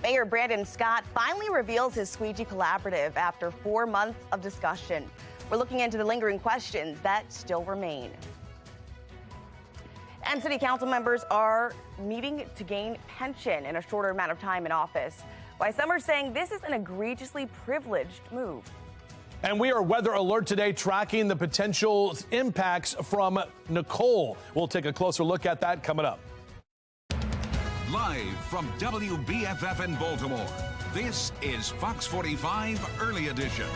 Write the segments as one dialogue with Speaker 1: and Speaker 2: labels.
Speaker 1: Mayor Brandon Scott finally reveals his squeegee collaborative after 4 months of discussion. We're looking into the lingering questions that still remain. And city council members are meeting to gain pension in a shorter amount of time in office. Why some are saying this is an egregiously privileged move.
Speaker 2: And we are weather alert today, tracking the potential impacts from Nicole. We'll take a closer look at that coming up.
Speaker 3: Live from WBFF in Baltimore, this is Fox 45 Early Edition.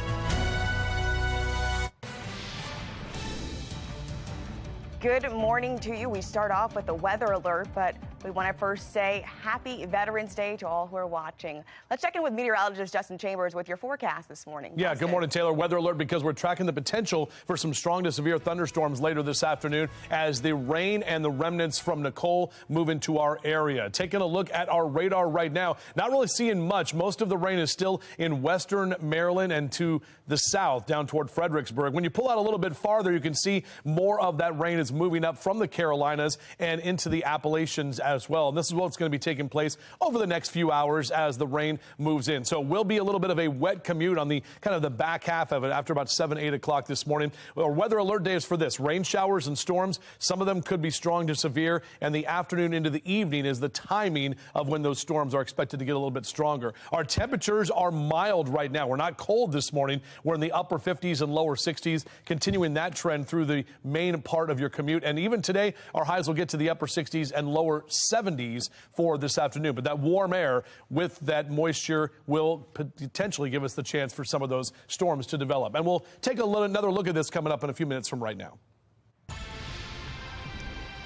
Speaker 1: Good morning to you. We start off with a weather alert, but we want to first say happy Veterans Day to all who are watching. Let's check in with meteorologist Justin Chambers with your forecast this morning.
Speaker 2: Yeah,
Speaker 1: Justin.
Speaker 2: good morning, Taylor. Weather alert because we're tracking the potential for some strong to severe thunderstorms later this afternoon as the rain and the remnants from Nicole move into our area. Taking a look at our radar right now, not really seeing much. Most of the rain is still in western Maryland and to the south down toward Fredericksburg. When you pull out a little bit farther, you can see more of that rain is moving up from the Carolinas and into the Appalachians as well. And this is what's going to be taking place over the next few hours as the rain moves in. So it will be a little bit of a wet commute on the kind of the back half of it after about 7, 8 o'clock this morning. Our weather alert day is for this: rain showers and storms. Some of them could be strong to severe, and the afternoon into the evening is the timing of when those storms are expected to get a little bit stronger. Our temperatures are mild right now. We're not cold this morning. We're in the upper 50s and lower 60s, continuing that trend through the main part of your commute. And even today, our highs will get to the upper 60s and lower 70s for this afternoon. But that warm air with that moisture will potentially give us the chance for some of those storms to develop. And we'll take another look at this coming up in a few minutes from right now.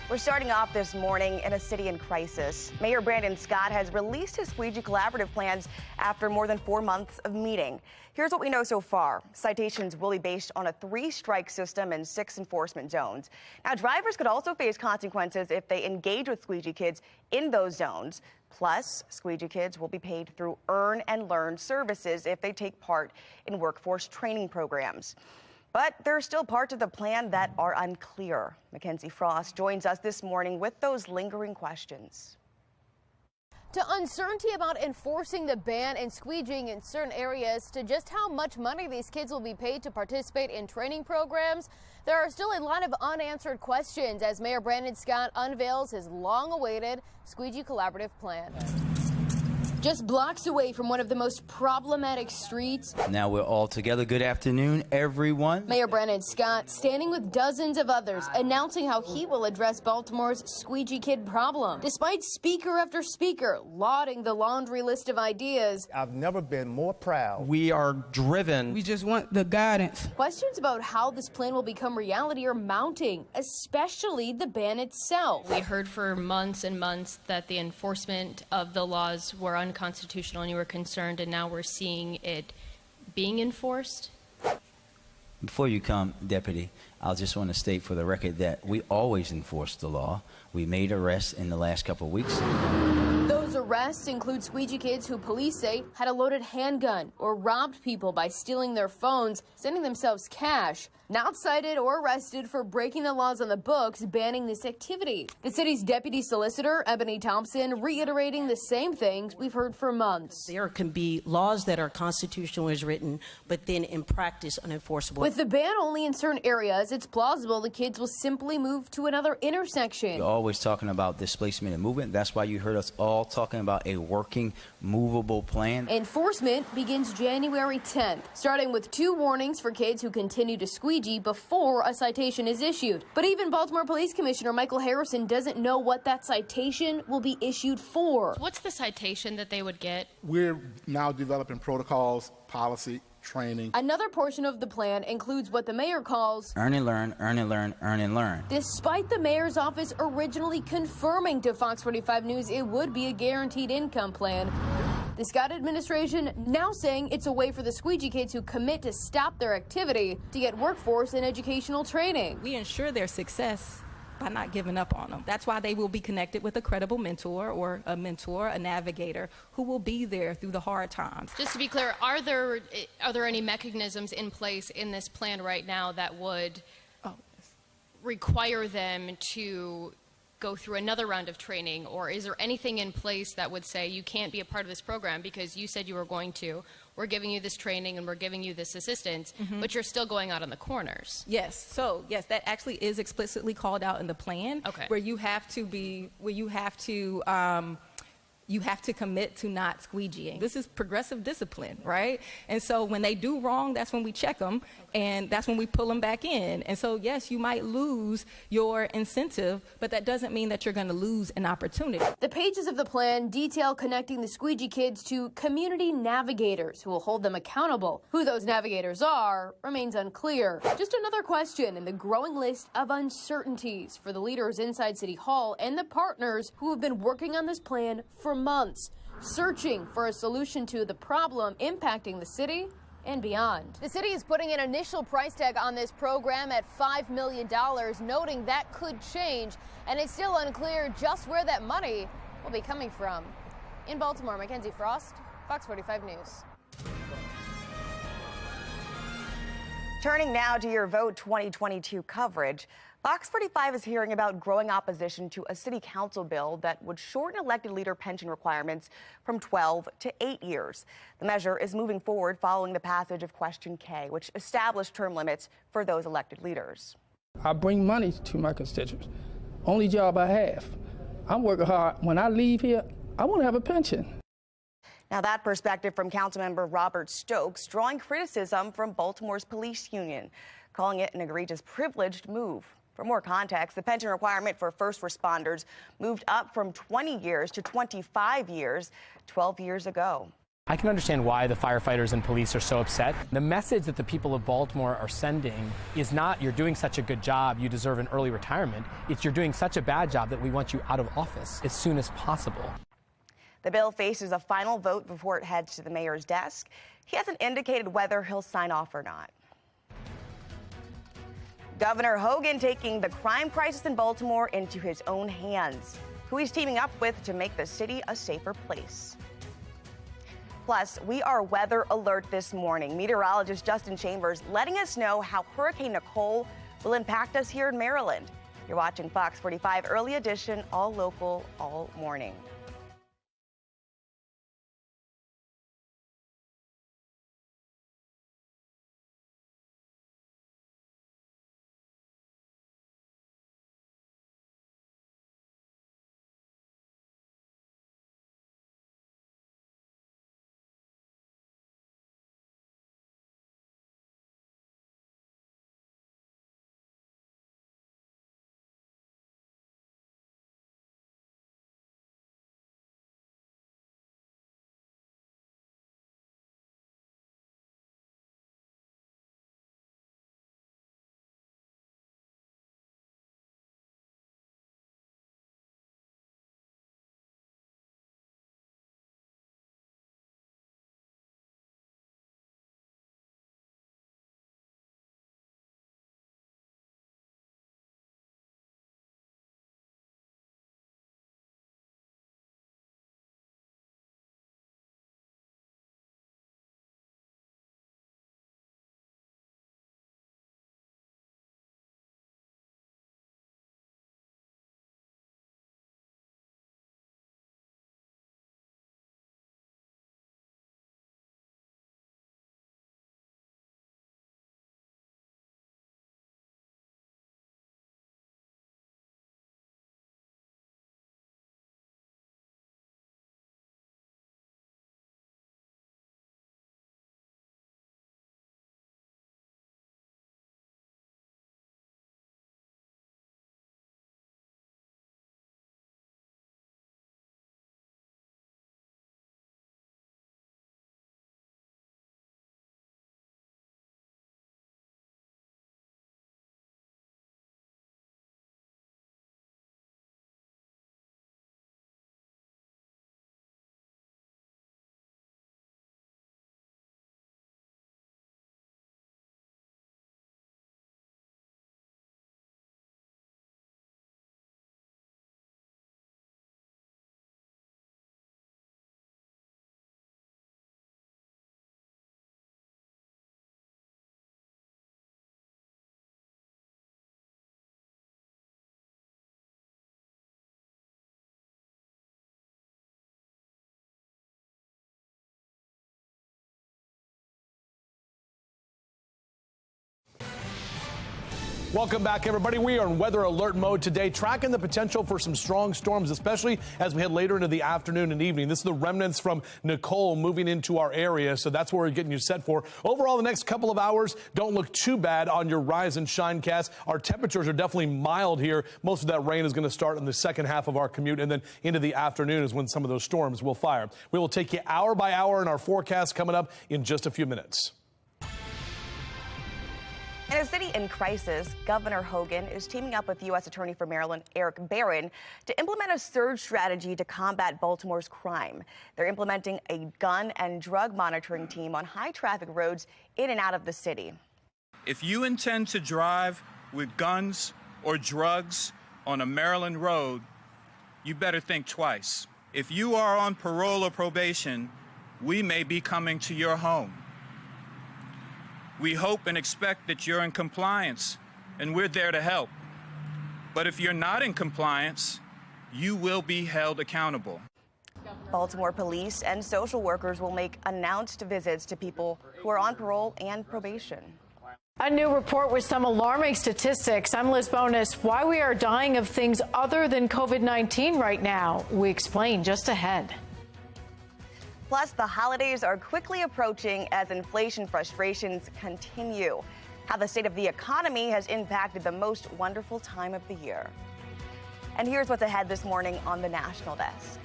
Speaker 1: We're starting off this morning in a city in crisis. Mayor Brandon Scott has released his squeegee collaborative plans after more than 4 months of meeting. Here's what we know so far. Citations will be based on a 3-strike system and 6 enforcement zones. Now, drivers could also face consequences if they engage with squeegee kids in those zones. Plus, squeegee kids will be paid through earn and learn services if they take part in workforce training programs. But there are still parts of the plan that are unclear. Mackenzie Frost joins us this morning with those lingering questions.
Speaker 4: To uncertainty about enforcing the ban and squeegeeing in certain areas, to just how much money these kids will be paid to participate in training programs, there are still a lot of unanswered questions as Mayor Brandon Scott unveils his long-awaited squeegee collaborative plan. Just blocks away from one of the most problematic streets.
Speaker 5: Now we're all together. Good afternoon, everyone.
Speaker 4: Mayor Brandon Scott standing with dozens of others, announcing how he will address Baltimore's squeegee kid problem. Despite speaker after speaker lauding the laundry list of ideas.
Speaker 6: I've never been more proud.
Speaker 7: We are driven.
Speaker 8: We just want the guidance.
Speaker 4: Questions about how this plan will become reality are mounting, especially the ban itself.
Speaker 9: We heard for months and months that the enforcement of the laws were unconstitutional and you were concerned, and now we're seeing it being enforced.
Speaker 5: Before you come, Deputy, I'll just want to state for the record that we always enforce the law. We made arrests in the last couple of weeks.
Speaker 4: Those arrests include squeegee kids who police say had a loaded handgun or robbed people by stealing their phones, sending themselves cash. Not cited or arrested for breaking the laws on the books banning this activity. The city's deputy solicitor, Ebony Thompson, reiterating the same things we've heard for months.
Speaker 10: There can be laws that are constitutional as written, but then in practice unenforceable.
Speaker 4: With the ban only in certain areas, it's plausible the kids will simply move to another intersection.
Speaker 5: You're always talking about displacement and movement. That's why you heard us all talking about a working, movable plan.
Speaker 4: Enforcement begins January 10th, starting with 2 warnings for kids who continue to squeegee before a citation is issued. But even Baltimore Police Commissioner Michael Harrison doesn't know what that citation will be issued for.
Speaker 9: What's the citation that they would get?
Speaker 6: We're now developing protocols, policy, training.
Speaker 4: Another portion of the plan includes what the mayor calls
Speaker 5: Earn and learn, earn and learn, earn and learn.
Speaker 4: Despite the mayor's office originally confirming to Fox 45 News it would be a guaranteed income plan, the Scott administration now saying it's a way for the squeegee kids who commit to stop their activity to get workforce and educational training.
Speaker 8: We ensure their success by not giving up on them. That's why they will be connected with a credible mentor, a navigator who will be there through the hard times.
Speaker 9: Just to be clear, are there any mechanisms in place in this plan right now that would require them to go through another round of training, or is there anything in place that would say you can't be a part of this program because you said you were going to? We're giving you this training and we're giving you this assistance, but you're still going out on the corners.
Speaker 8: Yes. So yes, that actually is explicitly called out in the plan,
Speaker 9: Okay.
Speaker 8: where you have to commit to not squeegeeing. This is progressive discipline, right? And so when they do wrong, that's when we check them, and that's when we pull them back in. And so yes, you might lose your incentive, but that doesn't mean that you're going to lose an opportunity.
Speaker 4: The pages of the plan detail connecting the squeegee kids to community navigators who will hold them accountable. Who those navigators are remains unclear. Just another question in the growing list of uncertainties for the leaders inside City Hall and the partners who have been working on this plan for months, searching for a solution to the problem impacting the city and beyond. The city is putting an initial price tag on this program at $5 million, noting that could change, and it's still unclear just where that money will be coming from. In Baltimore, Mackenzie Frost, Fox 45 News.
Speaker 1: Turning now to your Vote 2022 coverage. Fox 45 is hearing about growing opposition to a city council bill that would shorten elected leader pension requirements from 12 to 8 years. The measure is moving forward following the passage of Question K, which established term limits for those elected leaders.
Speaker 7: I bring money to my constituents. Only job I have. I'm working hard. When I leave here, I want to have a pension.
Speaker 1: Now, that perspective from Councilmember Robert Stokes, drawing criticism from Baltimore's police union, calling it an egregious privileged move. For more context, the pension requirement for first responders moved up from 20 years to 25 years 12 years ago.
Speaker 11: I can understand why the firefighters and police are so upset. The message that the people of Baltimore are sending is not you're doing such a good job, you deserve an early retirement. It's you're doing such a bad job that we want you out of office as soon as possible.
Speaker 1: The bill faces a final vote before it heads to the mayor's desk. He hasn't indicated whether he'll sign off or not. Governor Hogan taking the crime crisis in Baltimore into his own hands, who he's teaming up with to make the city a safer place. Plus, we are weather alert this morning. Meteorologist Justin Chambers letting us know how Hurricane Nicole will impact us here in Maryland. You're watching Fox 45 Early Edition, all local, all morning.
Speaker 2: Welcome back, everybody. We are in weather alert mode today, tracking the potential for some strong storms, especially as we head later into the afternoon and evening. This is the remnants from Nicole moving into our area, so that's what we're getting you set for. Overall, the next couple of hours don't look too bad on your rise and shine cast. Our temperatures are definitely mild here. Most of that rain is going to start in the second half of our commute, and then into the afternoon is when some of those storms will fire. We will take you hour by hour in our forecast coming up in just a few minutes.
Speaker 1: In a city in crisis, Governor Hogan is teaming up with U.S. Attorney for Maryland Eric Barron to implement a surge strategy to combat Baltimore's crime. They're implementing a gun and drug monitoring team on high-traffic roads in and out of the city.
Speaker 12: If you intend to drive with guns or drugs on a Maryland road, you better think twice. If you are on parole or probation, we may be coming to your home. We hope and expect that you're in compliance, and we're there to help. But if you're not in compliance, you will be held accountable.
Speaker 1: Baltimore police and social workers will make announced visits to people who are on parole and probation.
Speaker 13: A new report with some alarming statistics. I'm Liz Bonus. Why we are dying of things other than COVID-19 right now. We explain just ahead.
Speaker 1: Plus, the holidays are quickly approaching as inflation frustrations continue. How the state of the economy has impacted the most wonderful time of the year. And here's what's ahead this morning on the National Desk.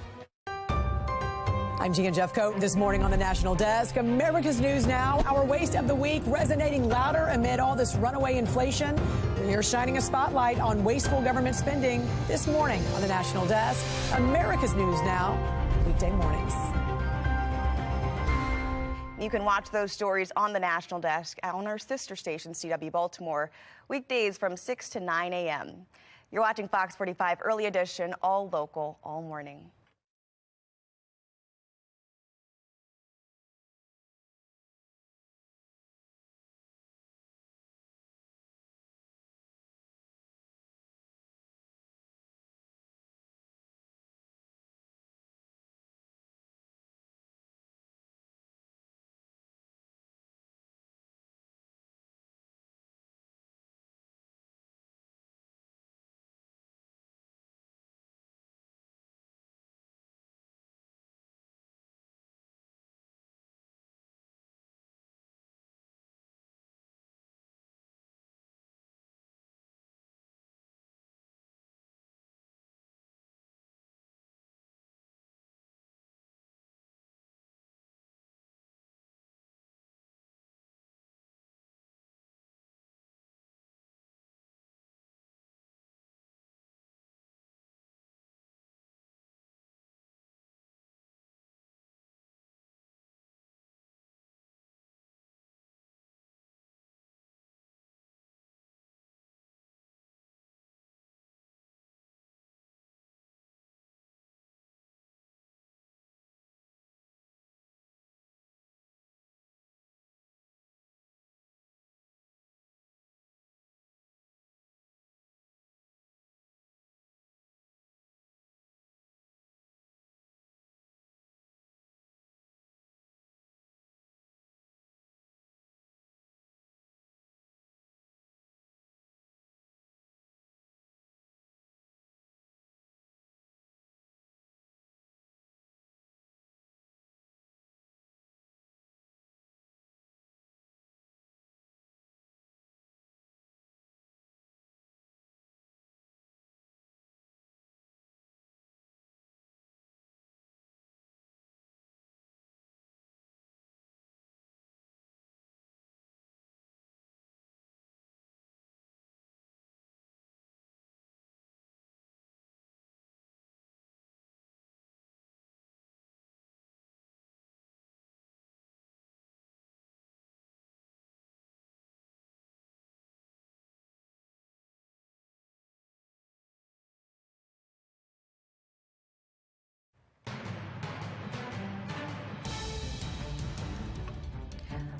Speaker 14: I'm Gina Jeffcoat. This morning on the National Desk, America's News Now. Our waste of the week resonating louder amid all this runaway inflation. We're here shining a spotlight on wasteful government spending this morning on the National Desk. America's News Now, weekday mornings.
Speaker 1: You can watch those stories on the National Desk on our sister station, CW Baltimore, weekdays from 6 to 9 a.m. You're watching Fox 45 Early Edition, all local, all morning.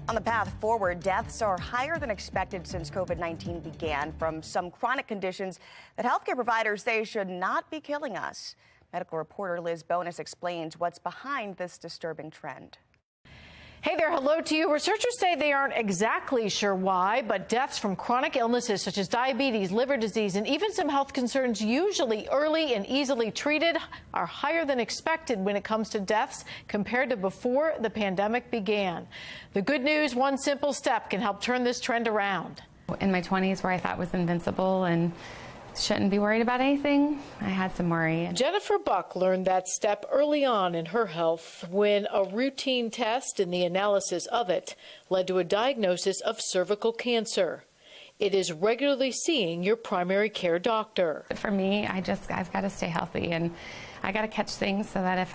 Speaker 1: On the path forward, deaths are higher than expected since COVID-19 began from some chronic conditions that healthcare providers say should not be killing us. Medical reporter Liz Bonus explains what's behind this disturbing trend.
Speaker 13: Hey there, hello to you. Researchers say they aren't exactly sure why, but deaths from chronic illnesses such as diabetes, liver disease, and even some health concerns usually early and easily treated are higher than expected when it comes to deaths compared to before the pandemic began. The good news, one simple step can help turn this trend around.
Speaker 15: In my 20s, where I thought was invincible and shouldn't be worried about anything, I had some worry.
Speaker 13: Jennifer Buck learned that step early on in her health when a routine test and the analysis of it led to a diagnosis of cervical cancer. It is regularly seeing your primary care doctor.
Speaker 15: For me, I've got to stay healthy, and I got to catch things so that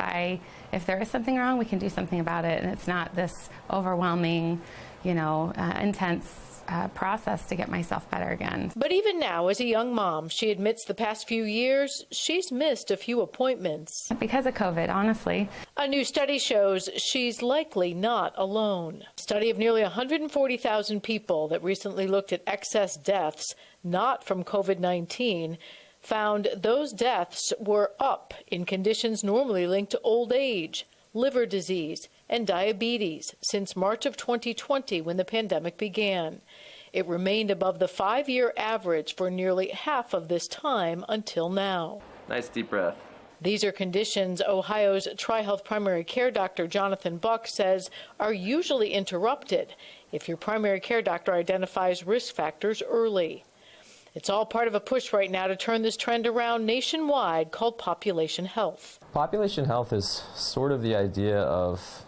Speaker 15: if there is something wrong, we can do something about it, and it's not this overwhelming, intense process to get myself better again.
Speaker 13: But even now, as a young mom, she admits the past few years she's missed a few appointments.
Speaker 15: Because of COVID, honestly.
Speaker 13: A new study shows she's likely not alone. A study of nearly 140,000 people that recently looked at excess deaths, not from COVID-19, found those deaths were up in conditions normally linked to old age, liver disease, and diabetes since March of 2020 when the pandemic began. It remained above the 5-year average for nearly half of this time until now.
Speaker 16: Nice deep breath.
Speaker 13: These are conditions Ohio's TriHealth primary care doctor Jonathan Buck says are usually interrupted if your primary care doctor identifies risk factors early. It's all part of a push right now to turn this trend around nationwide called population health.
Speaker 16: Population health is sort of the idea of,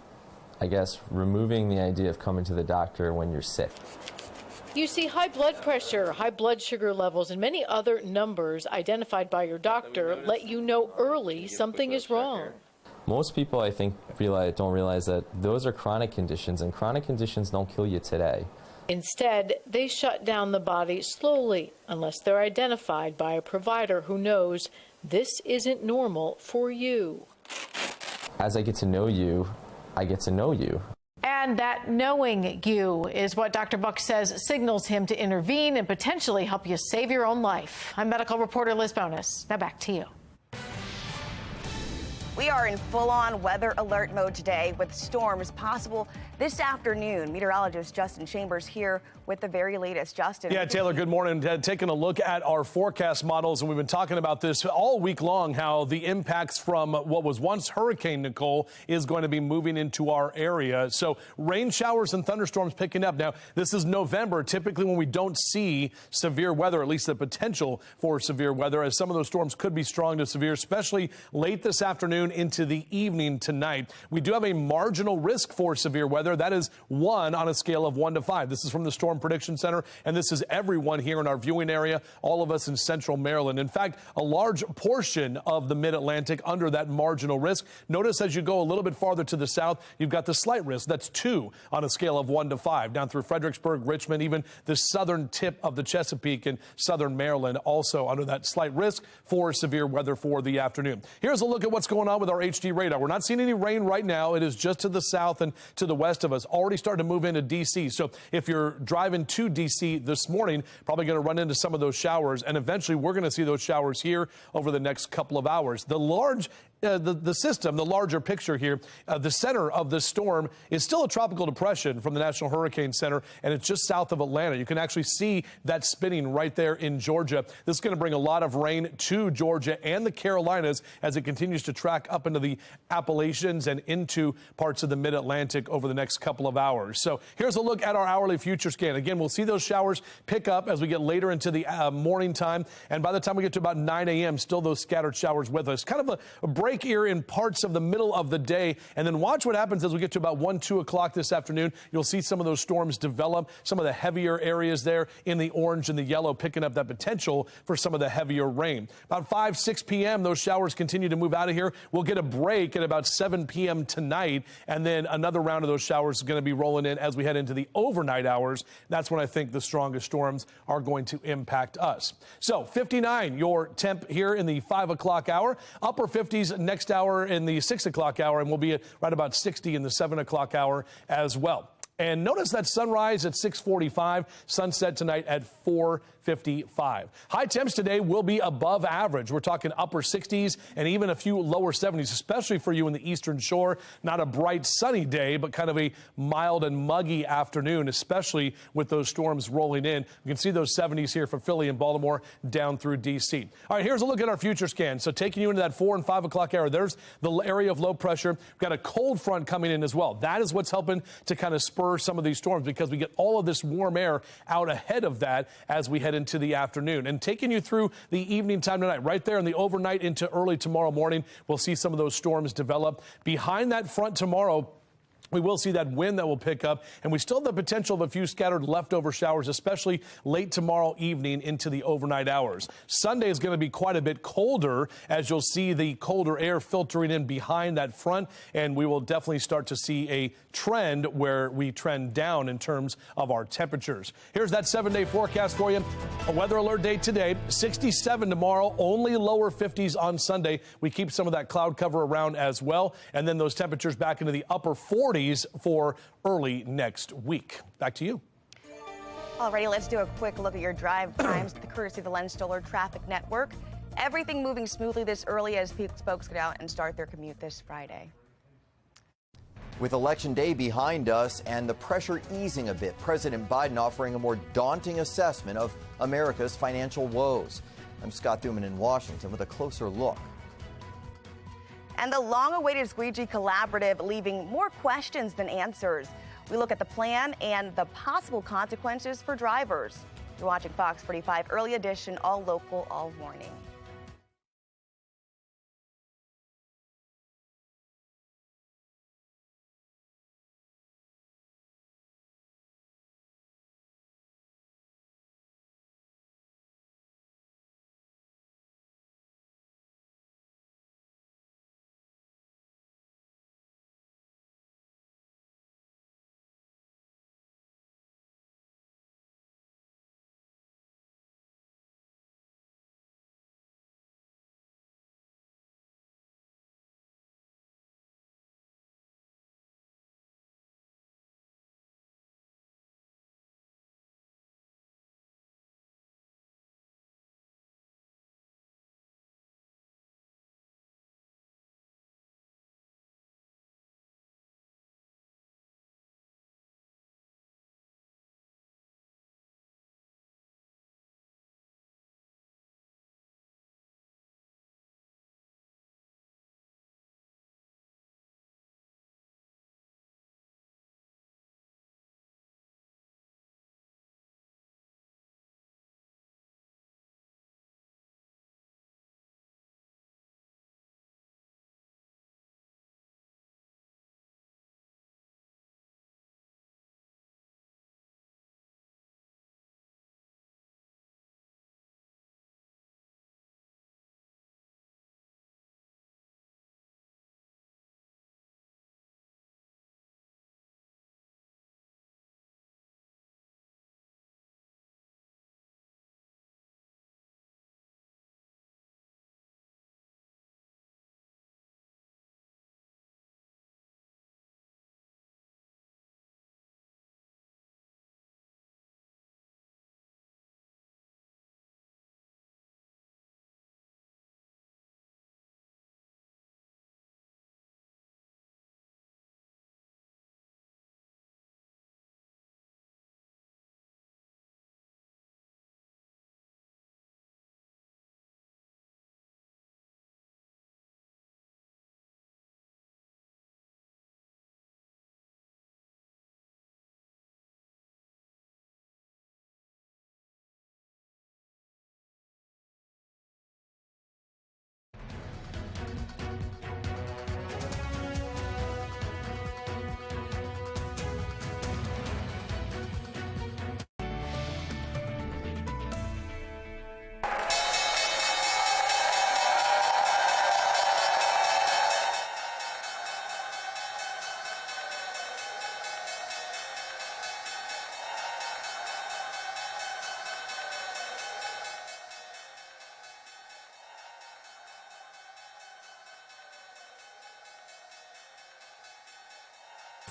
Speaker 16: removing the idea of coming to the doctor when you're sick.
Speaker 13: You see high blood pressure, high blood sugar levels, and many other numbers identified by your doctor let you know early something is wrong.
Speaker 16: Most people, I think, don't realize that those are chronic conditions, and chronic conditions don't kill you today.
Speaker 13: Instead, they shut down the body slowly unless they're identified by a provider who knows this isn't normal for you.
Speaker 16: As I get to know you, I get to know you.
Speaker 13: And that knowing you is what Dr. Buck says signals him to intervene and potentially help you save your own life. I'm medical reporter Liz Bonus. Now back to you.
Speaker 1: We are in full-on weather alert mode today with storms possible this afternoon. Meteorologist Justin Chambers here with the very latest. Justin.
Speaker 2: Yeah, Taylor, good morning. Taking a look at our forecast models, and we've been talking about this all week long, how the impacts from what was once Hurricane Nicole is going to be moving into our area. So rain showers and thunderstorms picking up. Now, this is November, typically when we don't see severe weather, at least the potential for severe weather, as some of those storms could be strong to severe, especially late this afternoon into the evening tonight. We do have a marginal risk for severe weather. That is 1 on a scale of 1 to 5. This is from the Storm Prediction Center, and this is everyone here in our viewing area, all of us in central Maryland. In fact, a large portion of the mid-Atlantic under that marginal risk. Notice as you go a little bit farther to the south, you've got the slight risk. That's 2 on a scale of 1 to 5. Down through Fredericksburg, Richmond, even the southern tip of the Chesapeake and southern Maryland also under that slight risk for severe weather for the afternoon. Here's a look at what's going on with our HD radar. We're not seeing any rain right now. It is just to the south and to the west of us, already starting to move into D.C. So if you're driving to D.C. this morning, probably going to run into some of those showers, and eventually we're going to see those showers here over the next couple of hours. The larger picture here, the center of this storm is still a tropical depression from the National Hurricane Center, and it's just south of Atlanta. You can actually see that spinning right there in Georgia. This is going to bring a lot of rain to Georgia and the Carolinas as it continues to track up into the Appalachians and into parts of the mid-Atlantic over the next couple of hours. So here's a look at our hourly future scan. Again, we'll see those showers pick up as we get later into the morning time, and by the time we get to about 9 a.m., still those scattered showers with us. Kind of a break here in parts of the middle of the day, and then watch what happens as we get to about 1, 2 o'clock this afternoon. You'll see some of those storms develop, some of the heavier areas there in the orange and the yellow, picking up that potential for some of the heavier rain. About 5, 6 p.m., those showers continue to move out of here. We'll get a break at about 7 p.m. tonight, and then another round of those showers is going to be rolling in as we head into the overnight hours. That's when I think the strongest storms are going to impact us. So 59, your temp here in the 5 o'clock hour, upper 50s next hour in the 6 o'clock hour, and we'll be at right about 60 in the 7 o'clock hour as well. And notice that sunrise at 6:45, sunset tonight at 4:55. High temps today will be above average. We're talking upper 60s and even a few lower 70s, especially for you in the Eastern Shore. Not a bright sunny day, but kind of a mild and muggy afternoon, especially with those storms rolling in. You can see those 70s here for Philly and Baltimore down through D.C. All right, here's a look at our future scan. So taking you into that 4 and 5 o'clock hour, there's the area of low pressure. We've got a cold front coming in as well. That is what's helping to kind of spur some of these storms because we get all of this warm air out ahead of that as we head into the afternoon. And taking you through the evening time tonight, right there in the overnight into early tomorrow morning, we'll see some of those storms develop. Behind that front tomorrow, we will see that wind that will pick up, and we still have the potential of a few scattered leftover showers, especially late tomorrow evening into the overnight hours. Sunday is going to be quite a bit colder, as you'll see the colder air filtering in behind that front, and we will definitely start to see a trend where we trend down in terms of our temperatures. Here's that 7-day forecast for you. A weather alert day today, 67 tomorrow, only lower 50s on Sunday. We keep some of that cloud cover around as well, and then those temperatures back into the upper 40s for early next week. Back to you.
Speaker 1: Alrighty, let's do a quick look at your drive times, courtesy of the Len Stoller Traffic Network. Everything moving smoothly this early as folks get out and start their commute this Friday.
Speaker 17: With Election Day behind us and the pressure easing a bit, President Biden offering a more daunting assessment of America's financial woes. I'm Scott Duman in Washington with a closer look.
Speaker 1: And the long-awaited Squeegee Collaborative leaving more questions than answers. We look at the plan and the possible consequences for drivers. You're watching Fox 45 Early Edition, all local, all morning.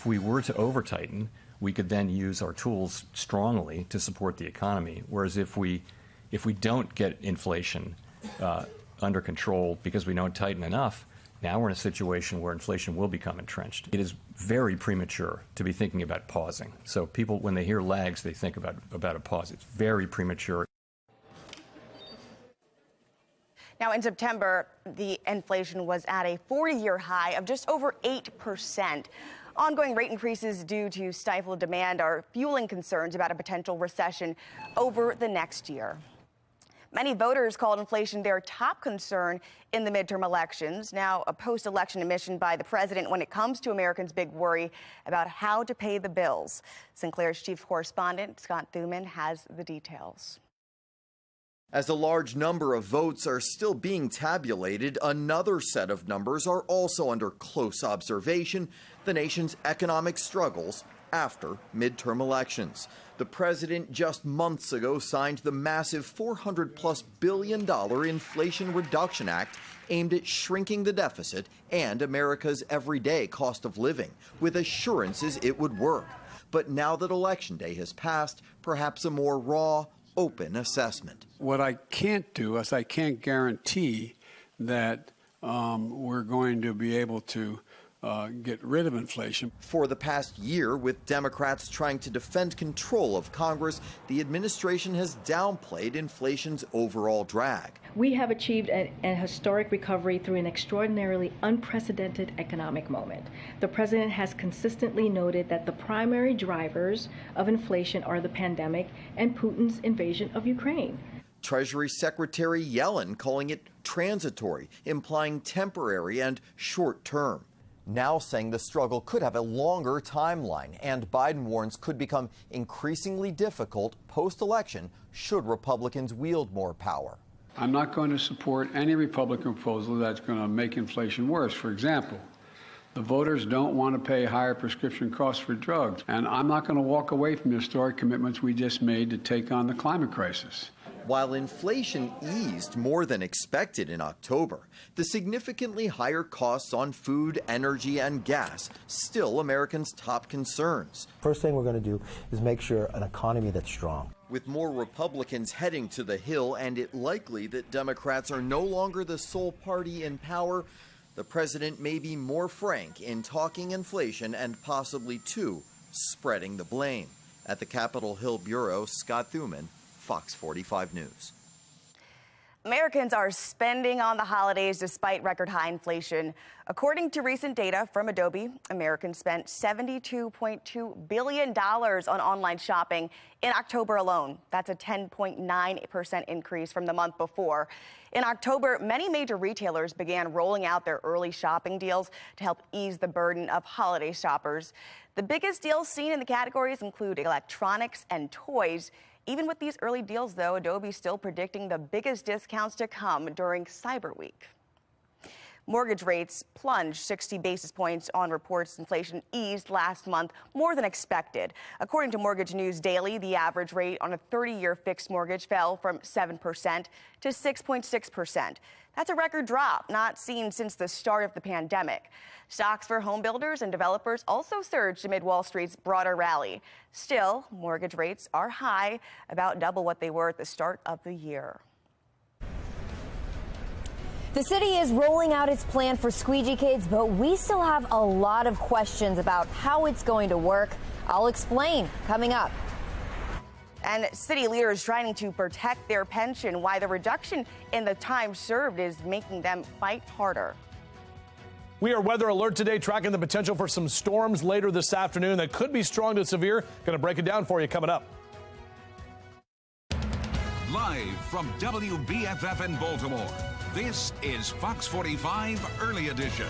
Speaker 18: If we were to over-tighten, we could then use our tools strongly to support the economy. Whereas if we don't get inflation under control because we don't tighten enough, now we're in a situation where inflation will become entrenched. It is very premature to be thinking about pausing. So people, when they hear lags, they think about a pause. It's very premature.
Speaker 1: Now, in September, the inflation was at a 40-year high of just over 8%. Ongoing rate increases due to stifled demand are fueling concerns about a potential recession over the next year. Many voters called inflation their top concern in the midterm elections. Now, a post-election admission by the president when it comes to Americans' big worry about how to pay the bills. Sinclair's chief correspondent, Scott Thuman, has the details.
Speaker 17: As a large number of votes are still being tabulated, another set of numbers are also under close observation: the nation's economic struggles after midterm elections. The president just months ago signed the massive $400+ billion Inflation Reduction Act aimed at shrinking the deficit and America's everyday cost of living, with assurances it would work. But now that Election Day has passed, perhaps a more raw, open assessment.
Speaker 19: What I can't do is I can't guarantee that we're going to be able to get rid of inflation.
Speaker 17: For the past year, with Democrats trying to defend control of Congress, the administration has downplayed inflation's overall drag.
Speaker 20: We have achieved a historic recovery through an extraordinarily unprecedented economic moment. The president has consistently noted that the primary drivers of inflation are the pandemic and Putin's invasion of Ukraine.
Speaker 17: Treasury Secretary Yellen calling it transitory, implying temporary and short-term. Now saying the struggle could have a longer timeline, and Biden warns could become increasingly difficult post-election should Republicans wield more power.
Speaker 19: I'm not going to support any Republican proposal that's going to make inflation worse. For example, the voters don't want to pay higher prescription costs for drugs, and I'm not going to walk away from the historic commitments we just made to take on the climate crisis.
Speaker 17: While inflation eased more than expected in October, the significantly higher costs on food, energy, and gas still Americans' top concerns.
Speaker 21: First thing we're going to do is make sure an economy that's strong.
Speaker 17: With more Republicans heading to the Hill and it likely that Democrats are no longer the sole party in power, the president may be more frank in talking inflation and possibly, too, spreading the blame. At the Capitol Hill Bureau, Scott Thuman, Fox 45 News.
Speaker 1: Americans are spending on the holidays despite record high inflation. According to recent data from Adobe, Americans spent $72.2 billion on online shopping in October alone. That's a 10.9% increase from the month before. In October, many major retailers began rolling out their early shopping deals to help ease the burden of holiday shoppers. The biggest deals seen in the categories include electronics and toys. Even with these early deals, though, Adobe's still predicting the biggest discounts to come during Cyber Week. Mortgage rates plunged 60 basis points on reports inflation eased last month more than expected. According to Mortgage News Daily, the average rate on a 30-year fixed mortgage fell from 7% to 6.6%. That's a record drop not seen since the start of the pandemic. Stocks for home builders and developers also surged amid Wall Street's broader rally. Still, mortgage rates are high, about double what they were at the start of the year.
Speaker 22: The city is rolling out its plan for Squeegee Kids, but we still have a lot of questions about how it's going to work. I'll explain coming up.
Speaker 1: And city leaders trying to protect their pension, why the reduction in the time served is making them fight harder.
Speaker 2: We are weather alert today, tracking the potential for some storms later this afternoon that could be strong to severe. Going to break it down for you coming up.
Speaker 3: Live from WBFF in Baltimore, this is Fox 45 Early Edition.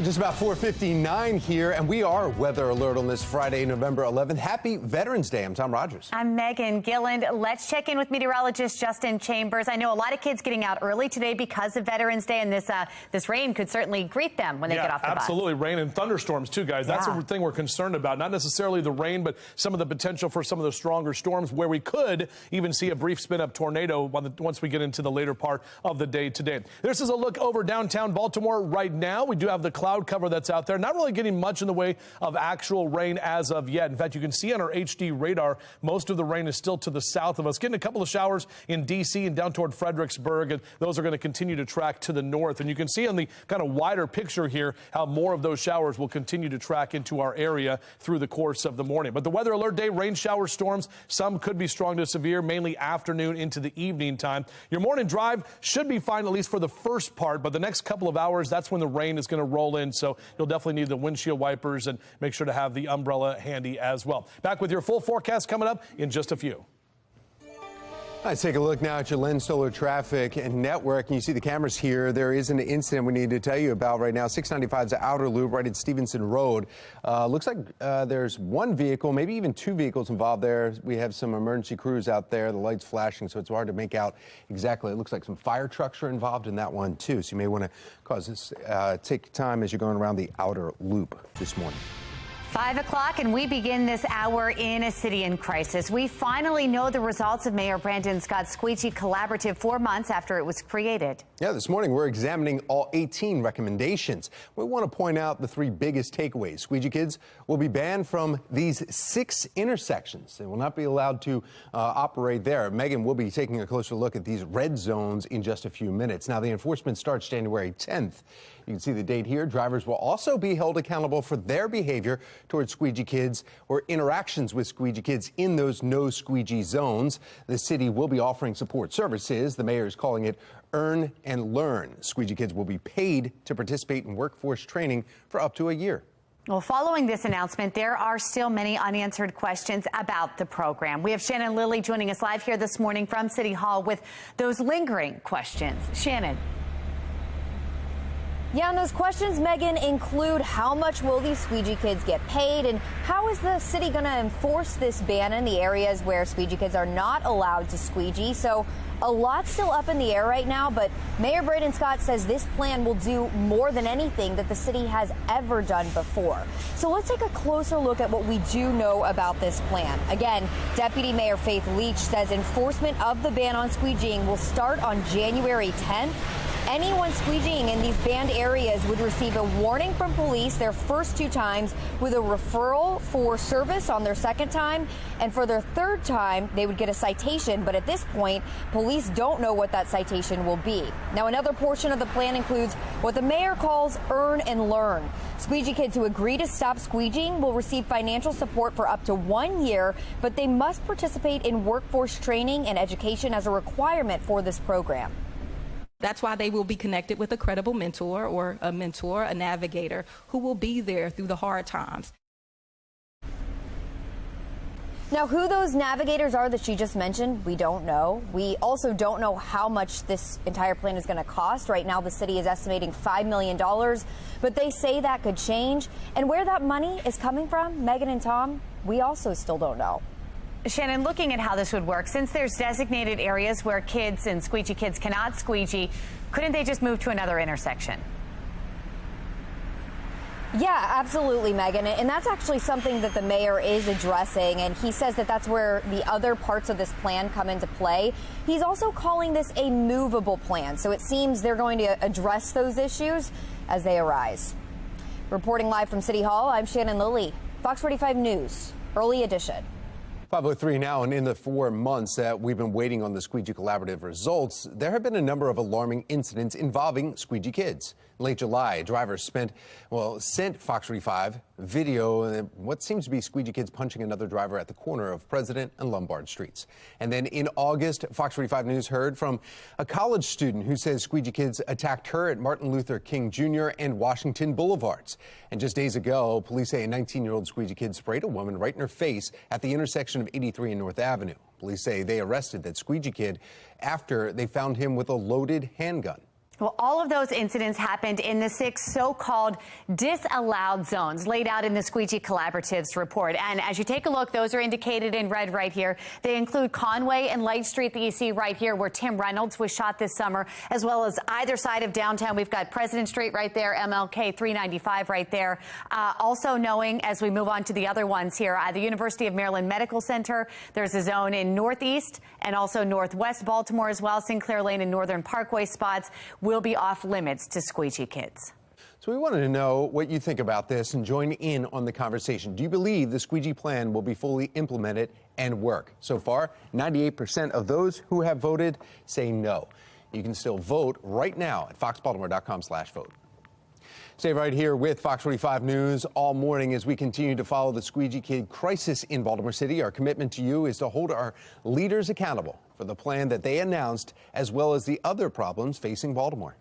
Speaker 6: Just about 4:59 here, and we are weather alert on this Friday, November 11th. Happy Veterans Day. I'm Tom Rogers.
Speaker 10: I'm Megan Gilland. Let's check in with meteorologist Justin Chambers. I know a lot of kids getting out early today because of Veterans Day, and this rain could certainly greet them when they get off the bus.
Speaker 2: Absolutely. Rain and thunderstorms, too, guys. That's the thing we're concerned about. Not necessarily the rain, but some of the potential for some of the stronger storms where we could even see a brief spin-up tornado once we get into the later part of the day today. This is a look over downtown Baltimore right now. We do have the cloud cover that's out there. Not really getting much in the way of actual rain as of yet. In fact, you can see on our HD radar, most of the rain is still to the south of us. Getting a couple of showers in D.C. and down toward Fredericksburg, and those are going to continue to track to the north. And you can see on the kind of wider picture here how more of those showers will continue to track into our area through the course of the morning. But the weather alert day, rain shower storms, some could be strong to severe, mainly afternoon into the evening time. Your morning drive should be fine, at least for the first part, but the next couple of hours, that's when the rain is going to roll in. So you'll definitely need the windshield wipers and make sure to have the umbrella handy as well. Back with your full forecast coming up in just a few.
Speaker 6: Let's take a look now at your Lens Solar traffic and network. And you see the cameras here. There is an incident we need to tell you about right now. 695's outer loop right at Stevenson Road. Looks like there's one vehicle, maybe even two vehicles involved there. We have some emergency crews out there. The light's flashing, so it's hard to make out exactly. It looks like some fire trucks are involved in that one, too. So you may want to take time as you're going around the outer loop this morning.
Speaker 10: 5 o'clock, and we begin this hour in a city in crisis. We finally know the results of Mayor Brandon Scott's Squeegee Collaborative 4 months after it was created.
Speaker 6: Yeah, this morning we're examining all 18 recommendations. We want to point out the three biggest takeaways. Squeegee kids will be banned from these 6 intersections. They will not be allowed to operate there. Megan will be taking a closer look at these red zones in just a few minutes. Now, the enforcement starts January 10th. You can see the date here. Drivers will also be held accountable for their behavior towards squeegee kids or interactions with squeegee kids in those no squeegee zones. The city will be offering support services. The mayor is calling it Earn and Learn. Squeegee kids will be paid to participate in workforce training for up to a year.
Speaker 10: Well, following this announcement, there are still many unanswered questions about the program. We have Shannon Lilly joining us live here this morning from City Hall with those lingering questions. Shannon.
Speaker 22: Yeah, and those questions, Megan, include how much will these squeegee kids get paid, and how is the city going to enforce this ban in the areas where squeegee kids are not allowed to squeegee? So a lot still up in the air right now, but Mayor Brandon Scott says this plan will do more than anything that the city has ever done before. So let's take a closer look at what we do know about this plan. Again, Deputy Mayor Faith Leach says enforcement of the ban on squeegeeing will start on January 10th. Anyone squeegeeing in these banned areas would receive a warning from police their first 2 times with a referral for service on their second time. And for their third time, they would get a citation. But at this point, police don't know what that citation will be. Now, another portion of the plan includes what the mayor calls Earn and Learn. Squeegee kids who agree to stop squeegeeing will receive financial support for up to 1 year, but they must participate in workforce training and education as a requirement for this program.
Speaker 8: That's why they will be connected with a credible mentor or a mentor, a navigator, who will be there through the hard times.
Speaker 22: Now, who those navigators are that she just mentioned, we don't know. We also don't know how much this entire plan is going to cost. Right now, the city is estimating $5 million, but they say that could change. And where that money is coming from, Megan and Tom, we also still don't know.
Speaker 10: Shannon, looking at how this would work, since there's designated areas where kids and squeegee kids cannot squeegee, couldn't they just move to another intersection?
Speaker 22: Yeah, absolutely, Megan. And that's actually something that the mayor is addressing. And he says that that's where the other parts of this plan come into play. He's also calling this a movable plan. So it seems they're going to address those issues as they arise. Reporting live from City Hall, I'm Shannon Lilly, Fox 45 News, Early Edition.
Speaker 6: 5:03 now, and in the 4 months that we've been waiting on the Squeegee Collaborative results, there have been a number of alarming incidents involving squeegee kids. In late July, drivers sent FOX45 video of what seems to be squeegee kids punching another driver at the corner of President and Lombard Streets. And then in August, Fox45 News heard from a college student who says squeegee kids attacked her at Martin Luther King Jr. and Washington Boulevards. And just days ago, police say a 19-year-old squeegee kid sprayed a woman right in her face at the intersection of 83 and North Avenue. Police say they arrested that squeegee kid after they found him with a loaded handgun.
Speaker 10: Well, all of those incidents happened in the 6 so-called disallowed zones laid out in the Squeegee Collaborative's report. And as you take a look, those are indicated in red right here. They include Conway and Light Street that you see right here where Tim Reynolds was shot this summer, as well as either side of downtown. We've got President Street right there, MLK 395 right there. Also knowing, as we move on to the other ones here, the University of Maryland Medical Center, there's a zone in Northeast and also Northwest Baltimore as well. Sinclair Lane and Northern Parkway spots will be off limits to squeegee kids.
Speaker 6: So we wanted to know what you think about this and join in on the conversation. Do you believe the squeegee plan will be fully implemented and work? So far, 98% of those who have voted say no. You can still vote right now at foxbaltimore.com/vote. Stay right here with Fox 45 News all morning as we continue to follow the squeegee kid crisis in Baltimore City. Our commitment to you is to hold our leaders accountable for the plan that they announced, as well as the other problems facing Baltimore.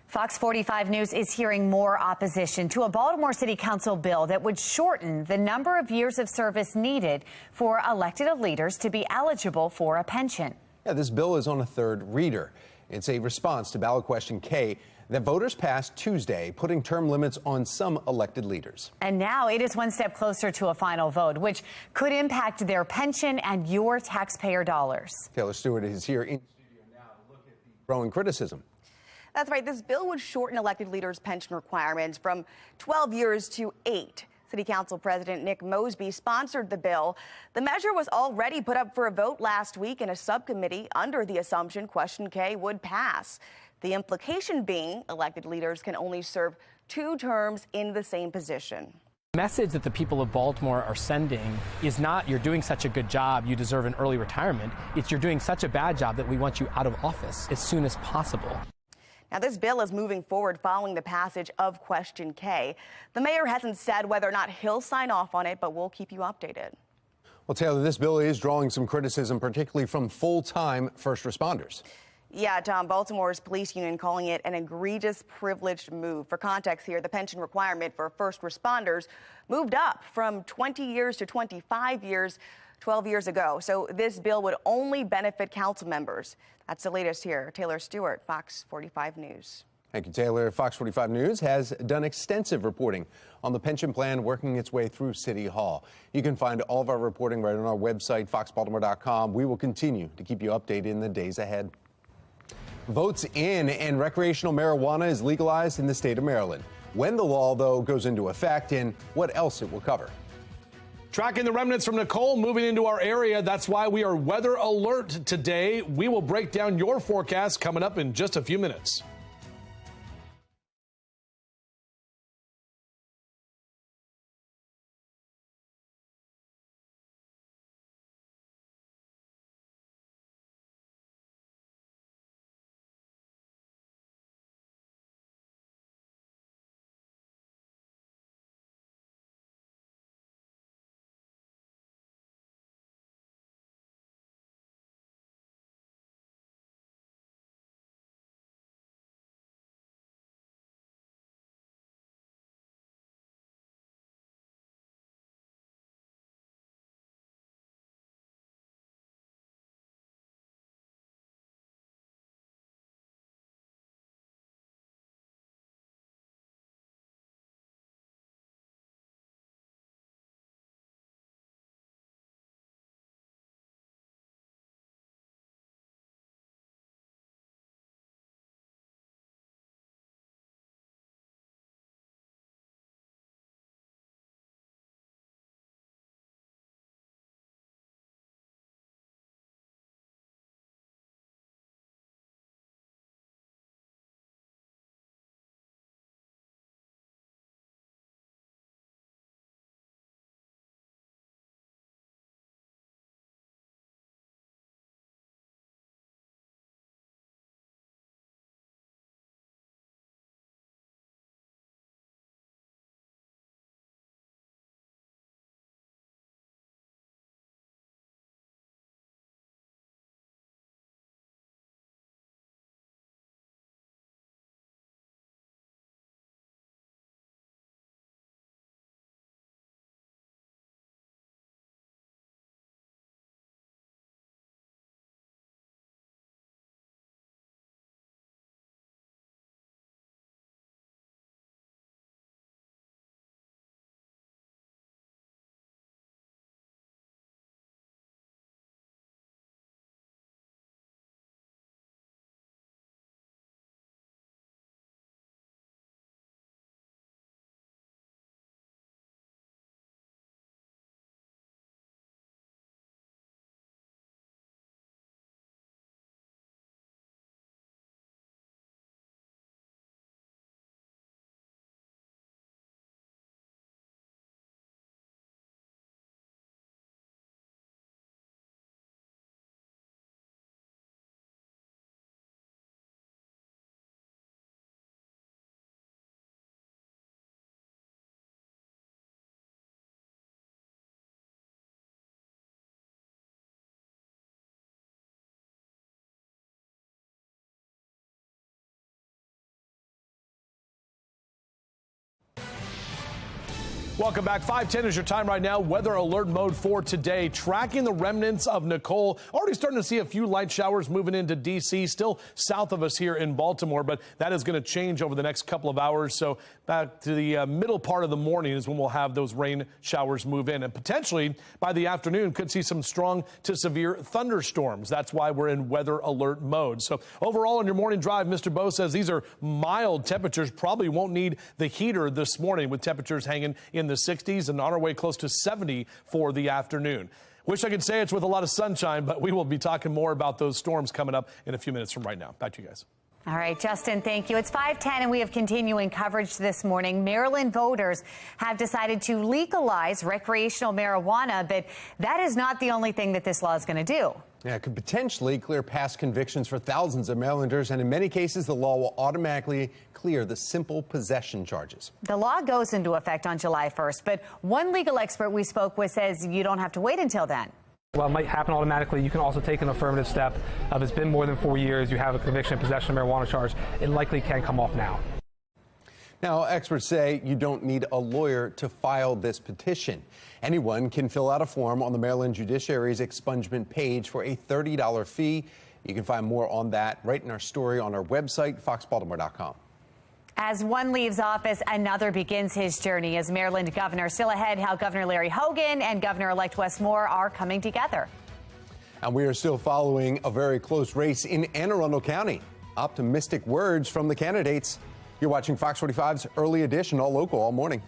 Speaker 10: Fox 45 News is hearing more opposition to a Baltimore City Council bill that would shorten the number of years of service needed for elected leaders to be eligible for a pension.
Speaker 6: Yeah, this bill is on a third reader. It's a response to ballot question K that voters passed Tuesday, putting term limits on some elected leaders.
Speaker 10: And now it is one step closer to a final vote, which could impact their pension and your taxpayer dollars.
Speaker 6: Taylor Stewart is here in studio now to look at the growing criticism.
Speaker 1: That's right. This bill would shorten elected leaders' pension requirements from 12 years to 8. City Council President Nick Mosby sponsored the bill. The measure was already put up for a vote last week in a subcommittee under the assumption question K would pass. The implication being elected leaders can only serve 2 terms in the same position.
Speaker 11: The message that the people of Baltimore are sending is not you're doing such a good job, you deserve an early retirement. It's you're doing such a bad job that we want you out of office as soon as possible.
Speaker 1: Now, this bill is moving forward following the passage of question K. The mayor hasn't said whether or not he'll sign off on it, but we'll keep you updated.
Speaker 6: Well, Taylor, this bill is drawing some criticism, particularly from full-time first responders.
Speaker 1: Yeah, Tom, Baltimore's police union calling it an egregious privileged move. For context here, the pension requirement for first responders moved up from 20 years to 25 years 12 years ago. So this bill would only benefit council members. That's the latest here. Taylor Stewart, Fox 45 News.
Speaker 6: Thank you, Taylor. Fox 45 News has done extensive reporting on the pension plan working its way through City Hall. You can find all of our reporting right on our website, foxbaltimore.com. We will continue to keep you updated in the days ahead. Votes in and recreational marijuana is legalized in the state of Maryland. When the law, though, goes into effect and what else it will cover.
Speaker 2: Tracking the remnants from Nicole moving into our area. That's why we are weather alert today. We will break down your forecast coming up in just a few minutes. Welcome back. 5:10 is your time right now. Weather alert mode for today. Tracking the remnants of Nicole. Already starting to see a few light showers moving into D.C. Still south of us here in Baltimore, but that is going to change over the next couple of hours. So back to the middle part of the morning is when we'll have those rain showers move in. And potentially by the afternoon could see some strong to severe thunderstorms. That's why we're in weather alert mode. So overall on your morning drive, Mr. Bo says these are mild temperatures. Probably won't need the heater this morning with temperatures hanging in the 60s and on our way close to 70 for the afternoon. Wish I could say it's with a lot of sunshine, but we will be talking more about those storms coming up in a few minutes from right now. Back to you guys.
Speaker 10: All right, Justin, thank you. It's 5:10 and we have continuing coverage this morning. Maryland voters have decided to legalize recreational marijuana, but that is not the only thing that this law is going to do.
Speaker 6: Yeah, it could potentially clear past convictions for thousands of Marylanders, and in many cases, the law will automatically clear the simple possession charges.
Speaker 10: The law goes into effect on July 1st, but one legal expert we spoke with says you don't have to wait until then.
Speaker 11: Well, it might happen automatically. You can also take an affirmative step. If it's been more than 4 years, you have a conviction of possession of marijuana charge, it likely can come off now.
Speaker 6: Now, experts say you don't need a lawyer to file this petition. Anyone can fill out a form on the Maryland Judiciary's expungement page for a $30 fee. You can find more on that right in our story on our website, foxbaltimore.com.
Speaker 10: As one leaves office, another begins his journey as Maryland governor. Still ahead, how Governor Larry Hogan and Governor-elect Wes Moore are coming together.
Speaker 6: And we are still following a very close race in Anne Arundel County. Optimistic words from the candidates. You're watching Fox 45's Early Edition, all local, all morning.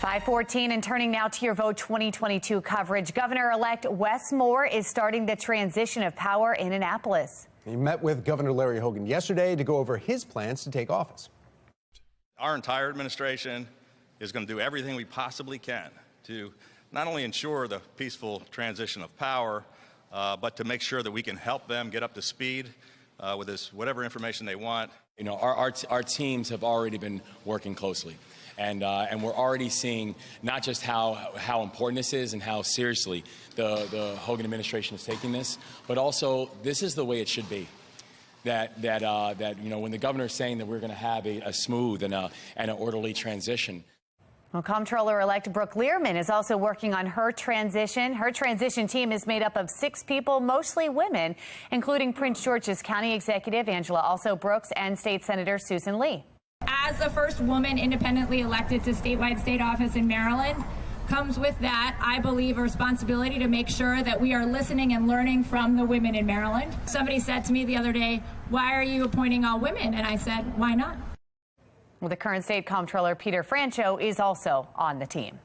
Speaker 10: .514 and turning now to your Vote 2022 coverage. Governor-elect Wes Moore is starting the transition of power in Annapolis.
Speaker 6: He met with Governor Larry Hogan yesterday to go over his plans to take office.
Speaker 5: Our entire administration is going to do everything we possibly can to not only ensure the peaceful transition of power, but to make sure that we can help them get up to speed with this, whatever information they want.
Speaker 9: You know, our teams have already been working closely. And we're already seeing not just how important this is and how seriously the Hogan administration is taking this, but also this is the way it should be. that when the governor is saying that we're going to have a smooth and an orderly transition.
Speaker 10: Well, Comptroller-elect Brooke Learman is also working on her transition. Her transition team is made up of 6 people, mostly women, including Prince George's County Executive Angela Also Brooks and State Senator Susan Lee.
Speaker 4: As the first woman independently elected to statewide state office in Maryland, comes with that, I believe, a responsibility to make sure that we are listening and learning from the women in Maryland. Somebody said to me the other day, "Why are you appointing all women?" And I said, "Why not?"
Speaker 10: Well, the current state comptroller, Peter Francho, is also on the team.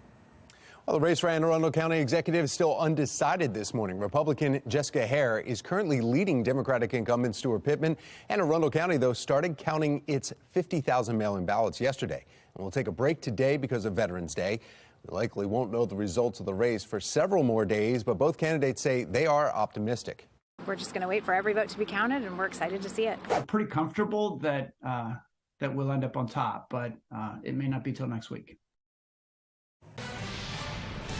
Speaker 6: Well, the race for Anne Arundel County Executive is still undecided this morning. Republican Jessica Hare is currently leading Democratic incumbent Stuart Pittman. Anne Arundel County, though, started counting its 50,000 mail-in ballots yesterday. And we'll take a break today because of Veterans Day. We likely won't know the results of the race for several more days, but both candidates say they are optimistic.
Speaker 7: We're just going to wait for every vote to be counted, and we're excited to see it.
Speaker 23: I'm pretty comfortable that we'll end up on top, but it may not be till next week.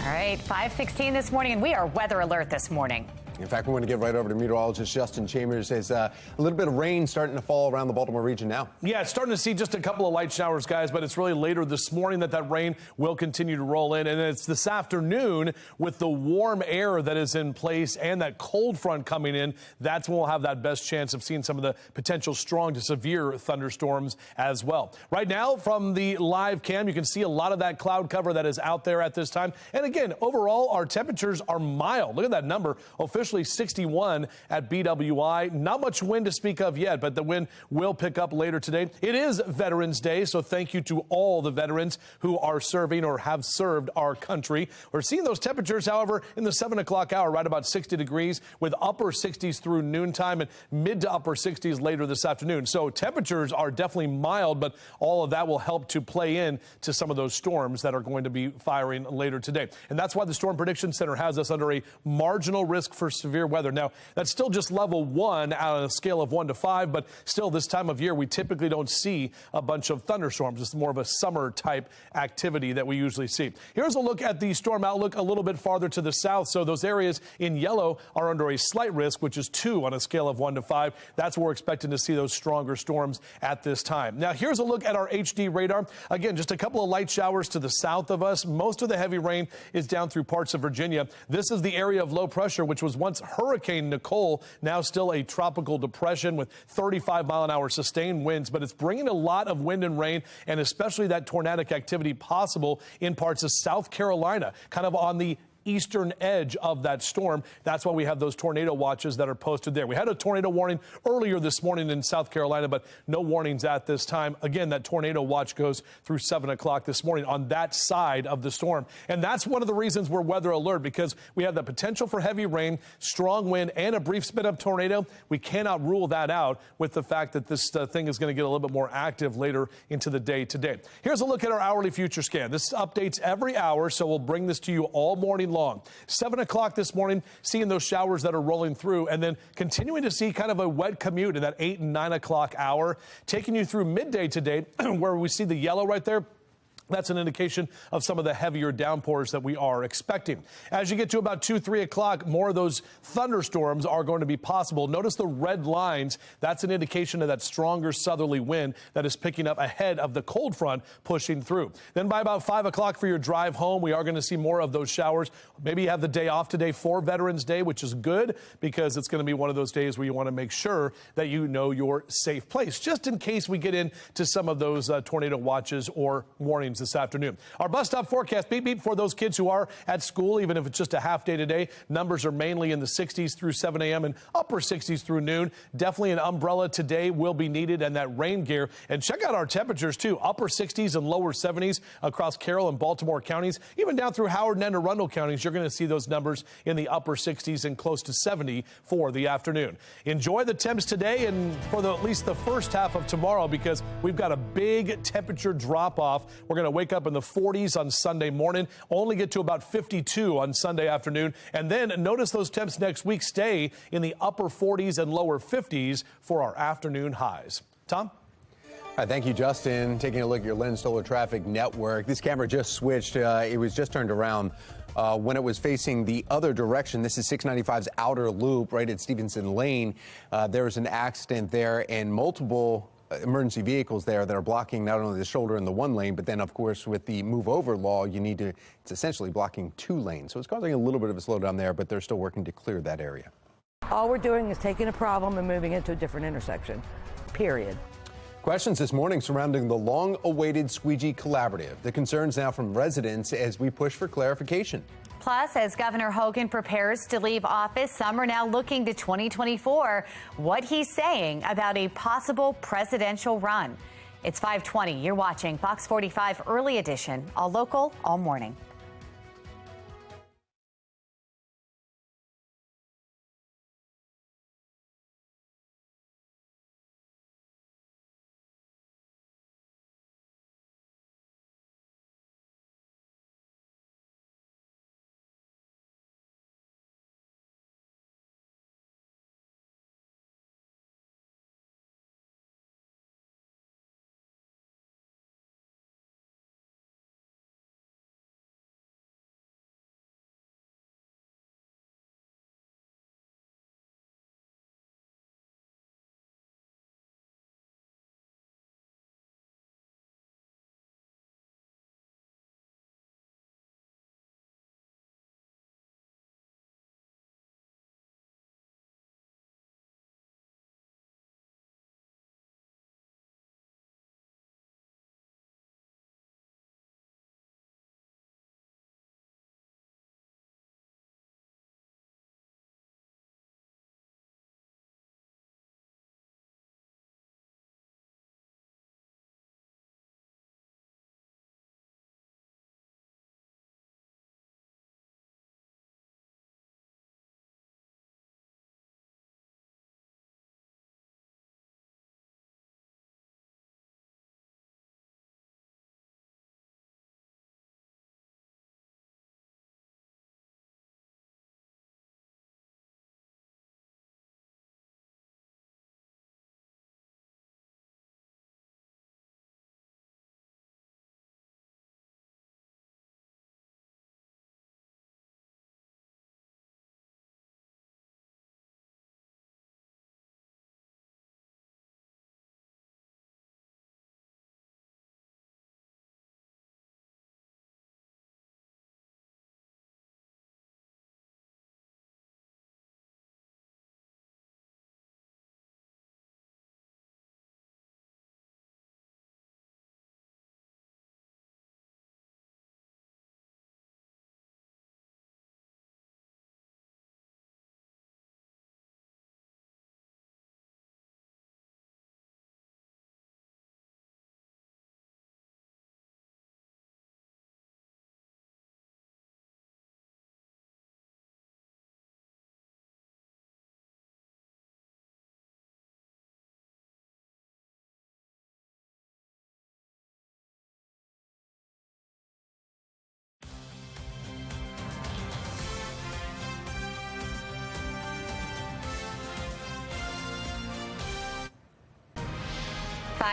Speaker 10: All right, 5:16 this morning, and we are weather alert this morning.
Speaker 6: In fact, we're going to get right over to meteorologist Justin Chambers. There's a little bit of rain starting to fall around the Baltimore region now.
Speaker 2: Yeah, it's starting to see just a couple of light showers, guys, but it's really later this morning that rain will continue to roll in. And it's this afternoon with the warm air that is in place and that cold front coming in. That's when we'll have that best chance of seeing some of the potential strong to severe thunderstorms as well. Right now, from the live cam, you can see a lot of that cloud cover that is out there at this time. And again, overall, our temperatures are mild. Look at that number. Officially 61 at BWI. Not much wind to speak of yet, but the wind will pick up later today. It is Veterans Day, so thank you to all the veterans who are serving or have served our country. We're seeing those temperatures, however, in the 7 o'clock hour, right about 60 degrees with upper 60s through noontime and mid to upper 60s later this afternoon. So temperatures are definitely mild, but all of that will help to play in to some of those storms that are going to be firing later today. And that's why the Storm Prediction Center has us under a marginal risk for severe weather. Now, that's still just level 1 out of a scale of 1 to 5, but still this time of year, we typically don't see a bunch of thunderstorms. It's more of a summer type activity that we usually see. Here's a look at the storm outlook a little bit farther to the south. So those areas in yellow are under a slight risk, which is 2 on a scale of 1 to 5. That's where we're expecting to see those stronger storms at this time. Now, here's a look at our HD radar. Again, just a couple of light showers to the south of us. Most of the heavy rain is down through parts of Virginia. This is the area of low pressure, which was once Hurricane Nicole, now still a tropical depression with 35-mile-an-hour sustained winds, but it's bringing a lot of wind and rain, and especially that tornadic activity possible in parts of South Carolina, kind of on the eastern edge of that storm. That's why we have those tornado watches that are posted there. We had a tornado warning earlier this morning in South Carolina, but no warnings at this time. Again, that tornado watch goes through 7 o'clock this morning on that side of the storm. And that's one of the reasons we're weather alert, because we have the potential for heavy rain, strong wind, and a brief spin-up tornado. We cannot rule that out with the fact that this thing is going to get a little bit more active later into the day today. Here's a look at our hourly future scan. This updates every hour, so we'll bring this to you all morning long. 7 o'clock this morning, seeing those showers that are rolling through, and then continuing to see kind of a wet commute in that 8 and 9 o'clock hour, taking you through midday today, where we see the yellow right there. That's an indication of some of the heavier downpours that we are expecting. As you get to about 2, 3 o'clock, more of those thunderstorms are going to be possible. Notice the red lines. That's an indication of that stronger southerly wind that is picking up ahead of the cold front pushing through. Then by about 5 o'clock for your drive home, we are going to see more of those showers. Maybe you have the day off today for Veterans Day, which is good because it's going to be one of those days where you want to make sure that you know your safe place, just in case we get into some of those tornado watches or warnings this afternoon. Our bus stop forecast, beep, beep, for those kids who are at school, even if it's just a half day today. Numbers are mainly in the 60s through 7 a.m. and upper 60s through noon. Definitely an umbrella today will be needed, and that rain gear. And check out our temperatures, too. Upper 60s and lower 70s across Carroll and Baltimore counties. Even down through Howard and Anne Arundel counties, you're going to see those numbers in the upper 60s and close to 70 for the afternoon. Enjoy the temps today and for at least the first half of tomorrow, because we've got a big temperature drop-off. We're going to wake up in the 40s on Sunday morning, only get to about 52 on Sunday afternoon. And then notice those temps next week stay in the upper 40s and lower 50s for our afternoon highs. Tom?
Speaker 6: All right, thank you, Justin. Taking a look at your Lynn Solar Traffic Network. This camera just switched. It was just turned around when it was facing the other direction. This is 695's outer loop right at Stevenson Lane. There was an accident there and multiple emergency vehicles there that are blocking not only the shoulder in the one lane, but then, of course, with the move over law, it's essentially blocking 2 lanes. So it's causing a little bit of a slowdown there, but they're still working to clear that area.
Speaker 12: All we're doing is taking a problem and moving it to a different intersection, period.
Speaker 6: Questions this morning surrounding the long-awaited Squeegee Collaborative. The concerns now from residents as we push for clarification.
Speaker 10: Plus, as Governor Hogan prepares to leave office, some are now looking to 2024. What he's saying about a possible presidential run. It's 5:20. You're watching Fox 45 Early Edition, all local, all morning.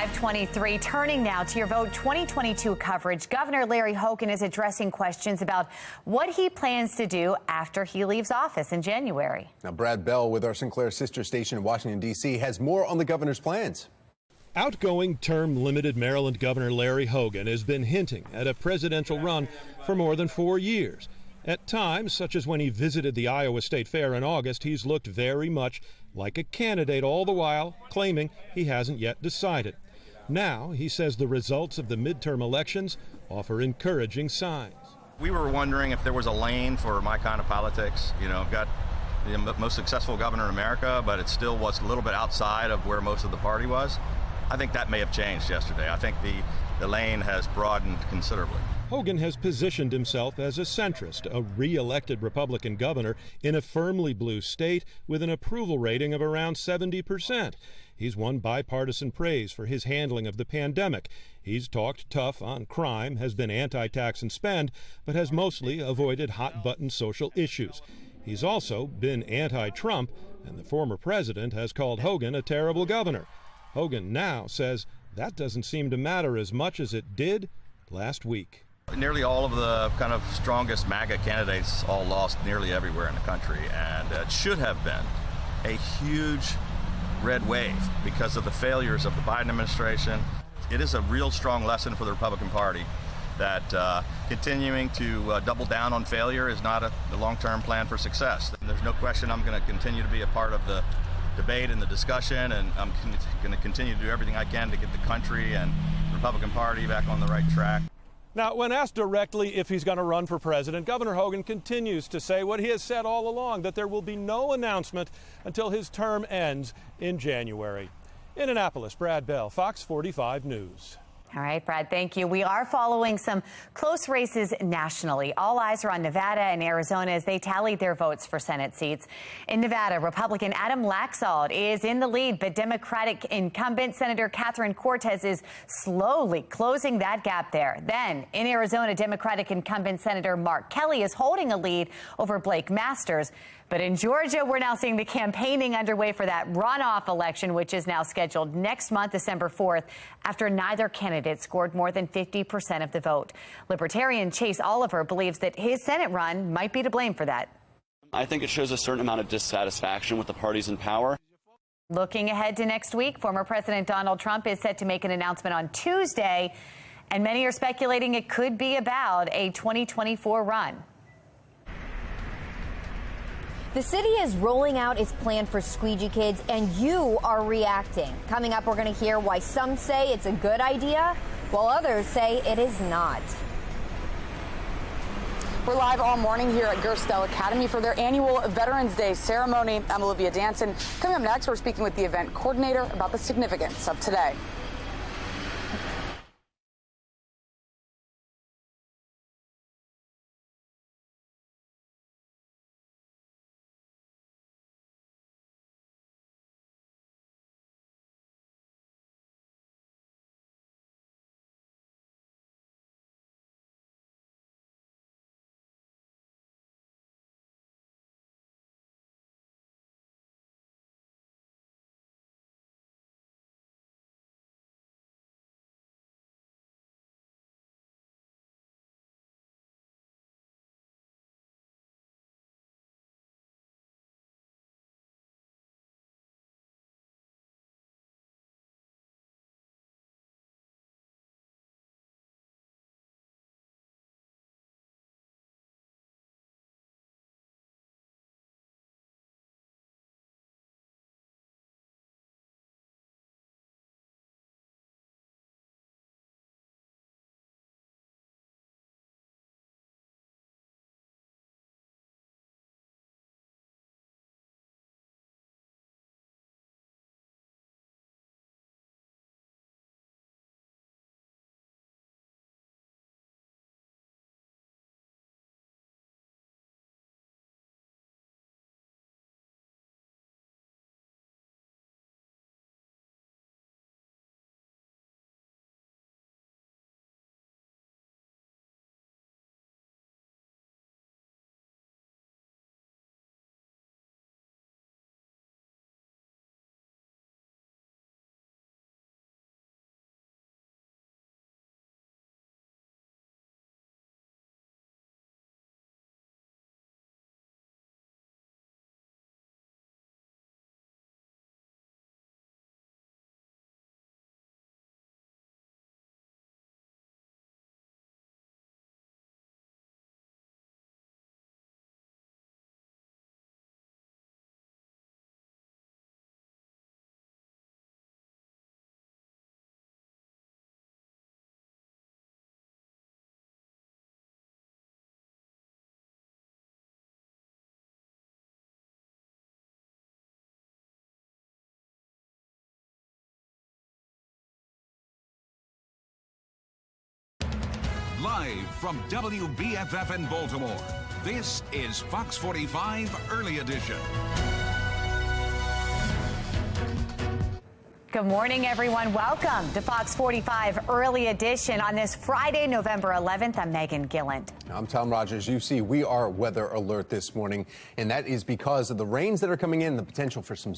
Speaker 10: .23, turning now to your Vote 2022 coverage. Governor Larry Hogan is addressing questions about what he plans to do after he leaves office in January.
Speaker 6: Now, Brad Bell with our Sinclair sister station in Washington, D.C. has more on the governor's plans.
Speaker 14: Outgoing term-limited Maryland Governor Larry Hogan has been hinting at a presidential run for more than 4 years. At times, such as when he visited the Iowa State Fair in August, he's looked very much like a candidate, all the while claiming he hasn't yet decided. Now, he says the results of the midterm elections offer encouraging signs.
Speaker 5: We were wondering if there was a lane for my kind of politics. You know, I've got the most successful governor in America, but it still was a little bit outside of where most of the party was. I think that may have changed yesterday. I think the lane has broadened considerably.
Speaker 14: Hogan has positioned himself as a centrist, a re-elected Republican governor in a firmly blue state with an approval rating of around 70%. He's won bipartisan praise for his handling of the pandemic. He's talked tough on crime, has been anti-tax and spend, but has mostly avoided hot-button social issues. He's also been anti-Trump, and the former president has called Hogan a terrible governor. Hogan now says That doesn't seem to matter as much as it did last week.
Speaker 5: Nearly all of the kind of strongest MAGA candidates all lost nearly everywhere in the country, and it should have been a huge red wave because of the failures of the Biden administration. It is a real strong lesson for the Republican Party that continuing to double down on failure is not a long-term plan for success. And there's no question I'm going to continue to be a part of the debate and the discussion, and I'm going to continue to do everything I can to get the country and the Republican Party back on the right track.
Speaker 14: Now, when asked directly if he's going to run for president, Governor Hogan continues to say what he has said all along, that there will be no announcement until his term ends in January. In Annapolis, Brad Bell, Fox 45 News.
Speaker 10: All right, Brad, thank you. We are following some close races nationally. All eyes are on Nevada and Arizona as they tally their votes for Senate seats. In Nevada, Republican Adam Laxalt is in the lead, but Democratic incumbent Senator Catherine Cortez is slowly closing that gap there. Then in Arizona, Democratic incumbent Senator Mark Kelly is holding a lead over Blake Masters. But in Georgia, we're now seeing the campaigning underway for that runoff election, which is now scheduled next month, December 4th, after neither candidate scored more than 50% of the vote. Libertarian Chase Oliver believes that his Senate run might be to blame for that.
Speaker 13: I think it shows a certain amount of dissatisfaction with the parties in power.
Speaker 10: Looking ahead to next week, former President Donald Trump is set to make an announcement on Tuesday, and many are speculating it could be about a 2024 run.
Speaker 22: The city is rolling out its plan for squeegee kids, and you are reacting. Coming up, we're going to hear why some say it's a good idea, while others say it is not.
Speaker 15: We're live all morning here at Gerstel Academy for their annual Veterans Day ceremony. I'm Olivia Danson. Coming up next, we're speaking with the event coordinator about the significance of today.
Speaker 3: Live from WBFF in Baltimore, this is Fox 45 Early Edition.
Speaker 10: Good morning, everyone. Welcome to Fox 45 Early Edition on this Friday, November 11th. I'm Megan Gilland.
Speaker 6: I'm Tom Rogers. You see, we are weather alert this morning, and that is because of the rains that are coming in, the potential for some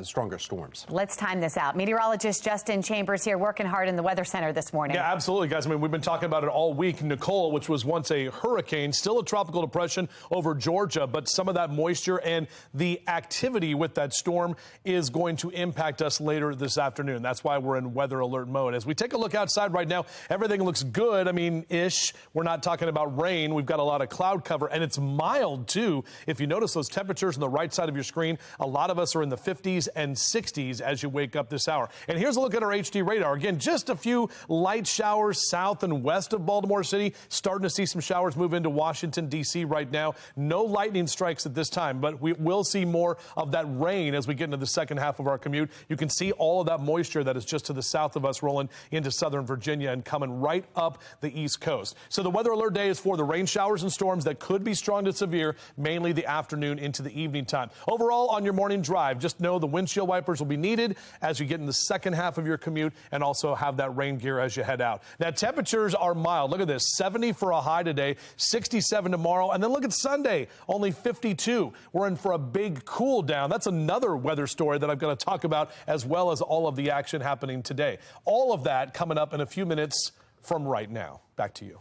Speaker 6: stronger storms.
Speaker 10: Let's time this out. Meteorologist Justin Chambers here working hard in the Weather Center this morning.
Speaker 2: Yeah, absolutely, guys. I mean, we've been talking about it all week. Nicole, which was once a hurricane, still a tropical depression over Georgia, but some of that moisture and the activity with that storm is going to impact us later this afternoon. That's why we're in weather alert mode. As we take a look outside right now, everything looks good. I mean, ish. We're not talking about rain. We've got a lot of cloud cover, and it's mild, too. If you notice those temperatures on the right side of your screen, a lot of us are in the 50s and 60s as you wake up this hour. And here's a look at our HD radar. Again, just a few light showers south and west of Baltimore City. Starting to see some showers move into Washington, D.C. right now. No lightning strikes at this time, but we will see more of that rain as we get into the second half of our commute. You can see all of that moisture that is just to the south of us rolling into southern Virginia and coming right up the East Coast. So the weather alert day is for the rain showers and storms that could be strong to severe, mainly the afternoon into the evening time. Overall, on your morning drive, just know the windshield wipers will be needed as you get in the second half of your commute, and also have that rain gear as you head out. Now, temperatures are mild. Look at this, 70 for a high today, 67 tomorrow, and then look at Sunday, only 52. We're in for a big cool down. That's another weather story that I'm going to talk about, as well as all of the action happening today. All of that coming up in a few minutes from right now. Back to you.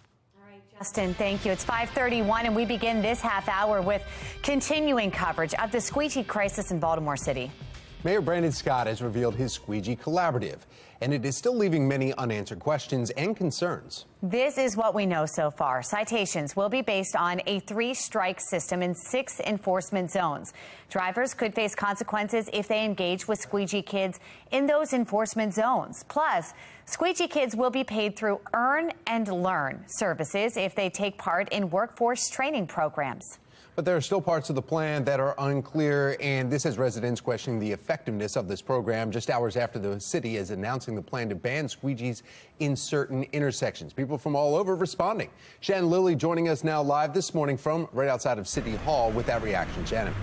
Speaker 10: Justin, thank you. It's 5:31, and we begin this half hour with continuing coverage of the squeegee crisis in Baltimore City.
Speaker 6: Mayor Brandon Scott has revealed his squeegee collaborative, and it is still leaving many unanswered questions and concerns.
Speaker 10: This is what we know so far. Citations will be based on a 3-strike system in 6 enforcement zones. Drivers could face consequences if they engage with squeegee kids in those enforcement zones. Plus, squeegee kids will be paid through Earn and Learn services if they take part in workforce training programs.
Speaker 6: But there are still parts of the plan that are unclear, and this has residents questioning the effectiveness of this program just hours after the city is announcing the plan to ban squeegees in certain intersections. People from all over responding. Shannon Lilly joining us now live this morning from right outside of City Hall with that reaction. Shannon.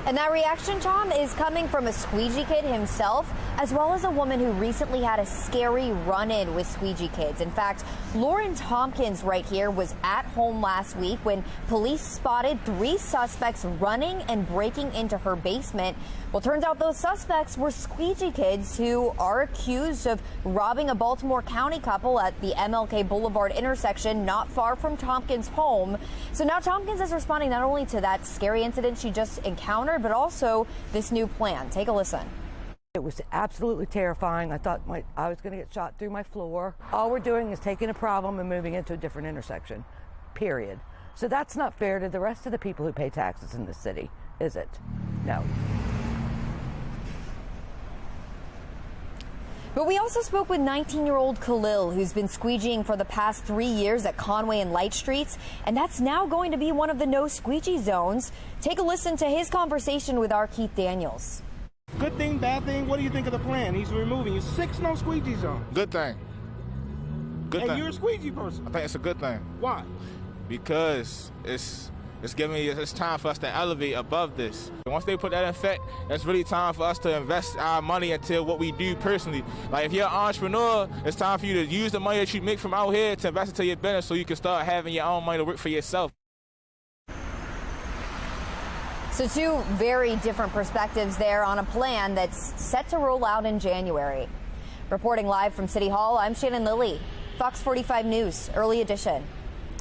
Speaker 22: And that reaction, Tom, is coming from a squeegee kid himself, as well as a woman who recently had a scary run-in with squeegee kids. In fact, Lauren Tompkins right here was at home last week when police spotted 3 suspects running and breaking into her basement. Well, turns out those suspects were squeegee kids who are accused of robbing a Baltimore County couple at the MLK Boulevard intersection not far from Tompkins' home. So now Tompkins is responding not only to that scary incident she just encountered, but also this new plan. Take a listen.
Speaker 12: It was absolutely terrifying. I thought I was going to get shot through my floor. All we're doing is taking a problem and moving it to a different intersection, period. So that's not fair to the rest of the people who pay taxes in this city, is it? No.
Speaker 22: But we also spoke with 19-year-old Khalil, who's been squeegeeing for the past 3 years at Conway and Light Streets, and that's now going to be one of the no squeegee zones. Take a listen to his conversation with our Keith Daniels.
Speaker 16: Good thing, bad thing? What do you think of the plan? He's removing 6 no squeegee zones.
Speaker 18: Good thing. Good thing.
Speaker 16: And you're a squeegee person.
Speaker 18: I think it's a good thing.
Speaker 16: Why?
Speaker 18: Because it's time for us to elevate above this. Once they put that in effect, it's really time for us to invest our money into what we do personally. Like if you're an entrepreneur, it's time for you to use the money that you make from out here to invest into your business so you can start having your own money to work for yourself.
Speaker 22: So 2 very different perspectives there on a plan that's set to roll out in January. Reporting live from City Hall, I'm Shannon Lilly, Fox 45 News, Early Edition.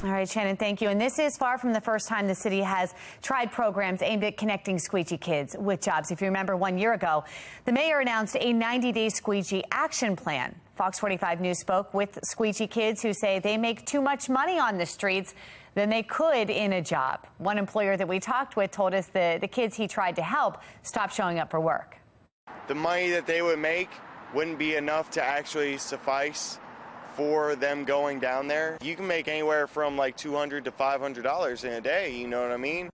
Speaker 10: All right, Shannon, thank you. And this is far from the first time the city has tried programs aimed at connecting squeegee kids with jobs. If you remember, 1 year ago, the mayor announced a 90-day squeegee action plan. Fox 45 News spoke with squeegee kids who say they make too much money on the streets than they could in a job. One employer that we talked with told us the kids he tried to help stopped showing up for work.
Speaker 20: The money that they would make wouldn't be enough to actually suffice for them going down there. You can make anywhere from like $200 to $500 in a day, you know what I mean?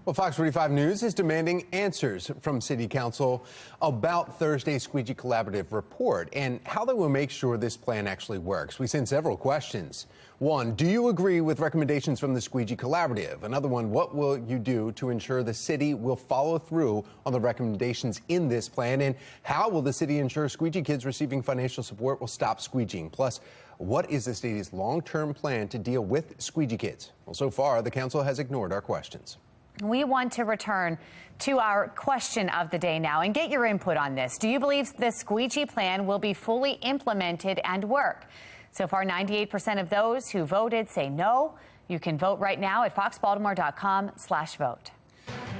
Speaker 6: Well, Fox 45 News is demanding answers from City Council about Thursday's Squeegee Collaborative report and how they will make sure this plan actually works. We sent several questions. One, do you agree with recommendations from the Squeegee Collaborative? Another one, what will you do to ensure the city will follow through on the recommendations in this plan? And how will the city ensure squeegee kids receiving financial support will stop squeegeeing? Plus, What is the city's long-term plan to deal with squeegee kids? Well, so far, the council has ignored our questions.
Speaker 10: We want to return to our question of the day now and get your input on this. Do you believe the squeegee plan will be fully implemented and work? So far, 98% of those who voted say no. You can vote right now at foxbaltimore.com/vote.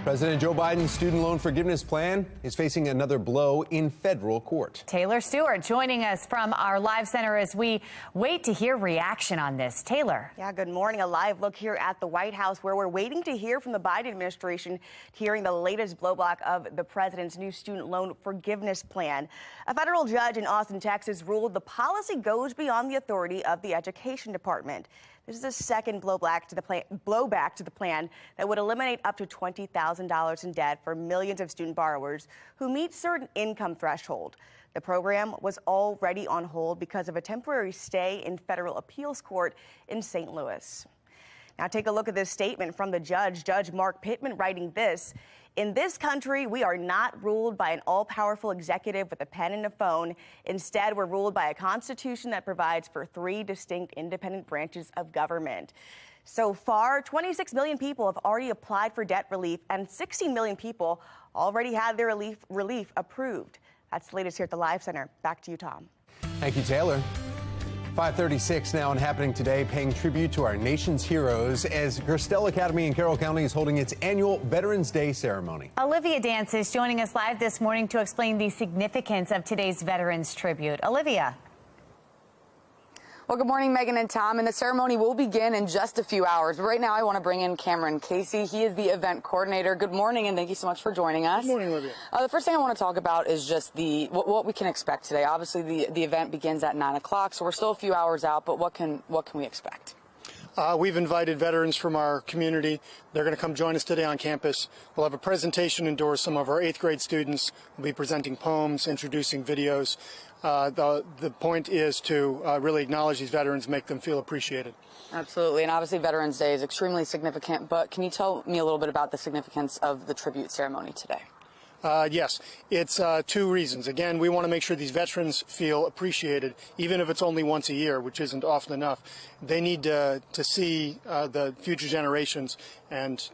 Speaker 6: President Joe Biden's student loan forgiveness plan is facing another blow in federal court.
Speaker 10: Taylor Stewart joining us from our live center as we wait to hear reaction on this. Taylor.
Speaker 1: Yeah, good morning. A live look here at the White House where we're waiting to hear from the Biden administration, hearing the latest blowback of the president's new student loan forgiveness plan. A federal judge in Austin, Texas ruled the policy goes beyond the authority of the Education Department. This is the second blowback to the plan that would eliminate up to $20,000 in debt for millions of student borrowers who meet certain income threshold. The program was already on hold because of a temporary stay in federal appeals court in St. Louis. Now take a look at this statement from the judge, Judge Mark Pittman, writing this. In this country, we are not ruled by an all-powerful executive with a pen and a phone. Instead, we're ruled by a constitution that provides for 3 distinct independent branches of government. So far, 26 million people have already applied for debt relief, and 60 million people already had their relief approved. That's the latest here at the Live Center. Back to you, Tom.
Speaker 6: Thank you, Taylor. 5:36 now and happening today, paying tribute to our nation's heroes as Gerstel Academy in Carroll County is holding its annual Veterans Day ceremony.
Speaker 10: Olivia Dance is joining us live this morning to explain the significance of today's Veterans Tribute. Olivia.
Speaker 15: Well, good morning, Megan and Tom. And the ceremony will begin in just a few hours. But right now, I want to bring in Cameron Casey. He is the event coordinator. Good morning, and thank you so much for joining us.
Speaker 17: Good morning, Olivia.
Speaker 15: The first thing I want to talk about is just what we can expect today. Obviously, the event begins at 9 o'clock, so we're still a few hours out. But what can we expect?
Speaker 17: We've invited veterans from our community. They're going to come join us today on campus. We'll have a presentation indoors. Some of our 8th grade students will be presenting poems, introducing videos. The point is to really acknowledge these veterans, make them feel appreciated.
Speaker 15: Absolutely, and obviously Veterans Day is extremely significant, but can you tell me a little bit about the significance of the tribute ceremony today?
Speaker 17: Yes, it's 2 reasons. Again, we want to make sure these veterans feel appreciated, even if it's only once a year, which isn't often enough. They need to see the future generations and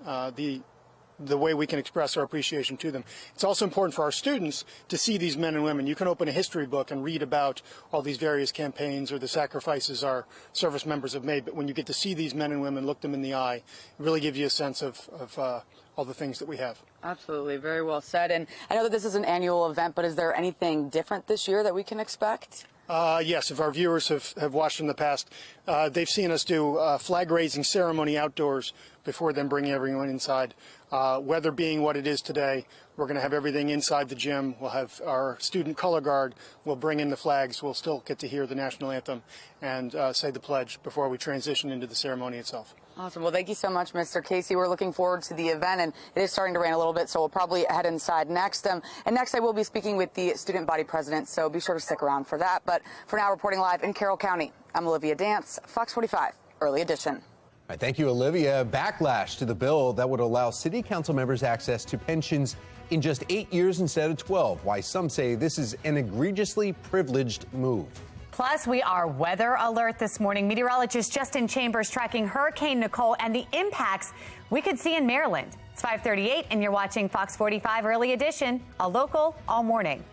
Speaker 17: the way we can express our appreciation to them. It's also important for our students to see these men and women. You can open a history book and read about all these various campaigns or the sacrifices our service members have made, but when you get to see these men and women, look them in the eye, it really gives you a sense of all the things that we have.
Speaker 15: Absolutely, very well said. And I know that this is an annual event, but is there anything different this year that we can expect?
Speaker 17: Yes, if our viewers have watched in the past, they've seen us do a flag-raising ceremony outdoors before then bringing everyone inside. Weather being what it is today, we're going to have everything inside the gym. We'll have our student color guard. We'll bring in the flags. We'll still get to hear the national anthem and say the pledge before we transition into the ceremony itself.
Speaker 15: Awesome. Well, thank you so much, Mr. Casey. We're looking forward to the event, and it is starting to rain a little bit, so we'll probably head inside next. And next, I will be speaking with the student body president, so be sure to stick around for that. But for now, reporting live in Carroll County, I'm Olivia Dance, Fox 45, Early Edition.
Speaker 6: All right, thank you, Olivia. Backlash to the bill that would allow city council members access to pensions in just 8 years instead of 12. Why some say this is an egregiously privileged move.
Speaker 10: Plus, we are weather alert this morning. Meteorologist Justin Chambers tracking Hurricane Nicole and the impacts we could see in Maryland. It's 5:38, and you're watching Fox 45 Early Edition, a local all morning.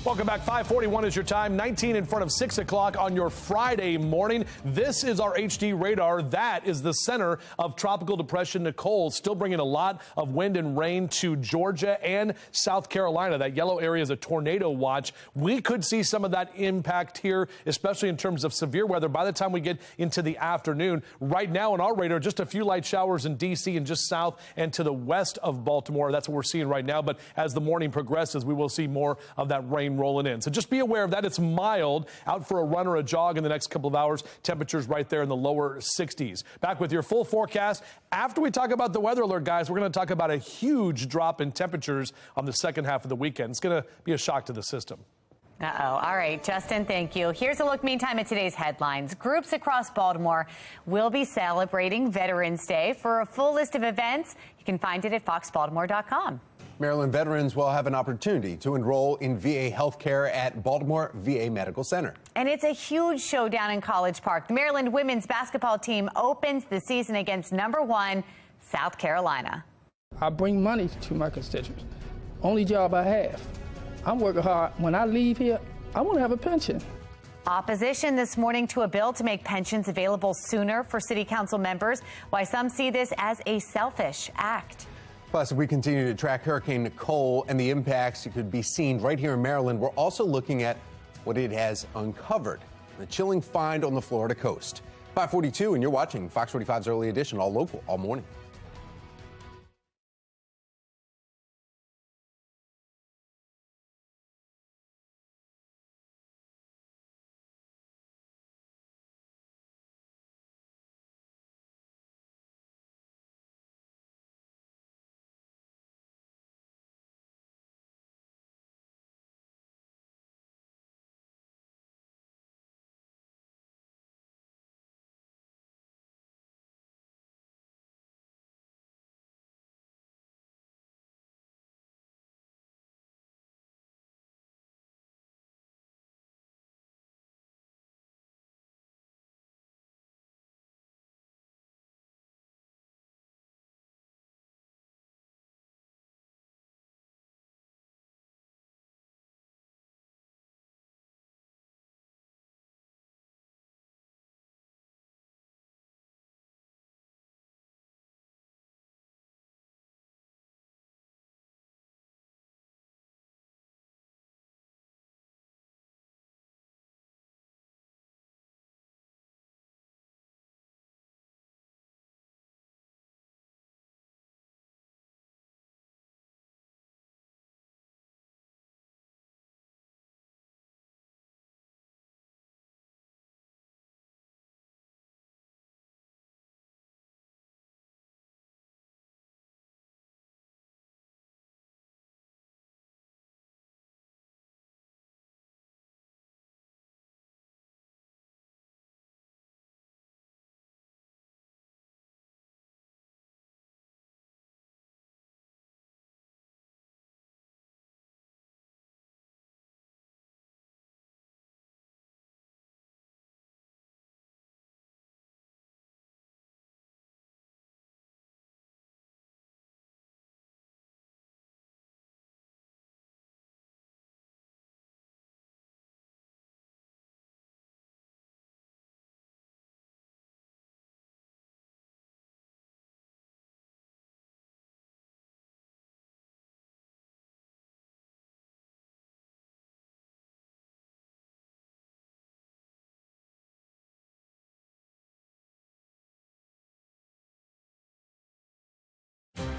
Speaker 2: Welcome back. 5:41 is your time. 19 in front of 6 o'clock on your Friday morning. This is our HD radar. That is the center of Tropical Depression Nicole, still bringing a lot of wind and rain to Georgia and South Carolina. That yellow area is a tornado watch. We could see some of that impact here, especially in terms of severe weather by the time we get into the afternoon. Right now on our radar, just a few light showers in D.C. and just south and to the west of Baltimore. That's what we're seeing right now. But as the morning progresses, we will see more of that rain rolling in. So just be aware of that. It's mild. Out for a run or a jog in the next couple of hours. Temperatures right there in the lower 60s. Back with your full forecast. After we talk about the weather alert, guys, we're going to talk about a huge drop in temperatures on the second half of the weekend. It's going to be a shock to the system.
Speaker 10: All right, Justin, thank you. Here's a look, meantime, at today's headlines. Groups across Baltimore will be celebrating Veterans Day. For a full list of events, you can find it at foxbaltimore.com.
Speaker 6: Maryland veterans will have an opportunity to enroll in VA health care at Baltimore VA Medical Center.
Speaker 10: And it's a huge showdown in College Park. The Maryland women's basketball team opens the season against #1 South Carolina.
Speaker 8: I bring money to my constituents. Only job I have. I'm working hard. When I leave here, I want to have a pension.
Speaker 10: Opposition this morning to a bill to make pensions available sooner for city council members. Why some see this as a selfish act.
Speaker 6: Plus, we continue to track Hurricane Nicole and the impacts that could be seen right here in Maryland. We're also looking at what it has uncovered, the chilling find on the Florida coast. 5:42, and you're watching Fox 45's Early Edition, all local, all morning.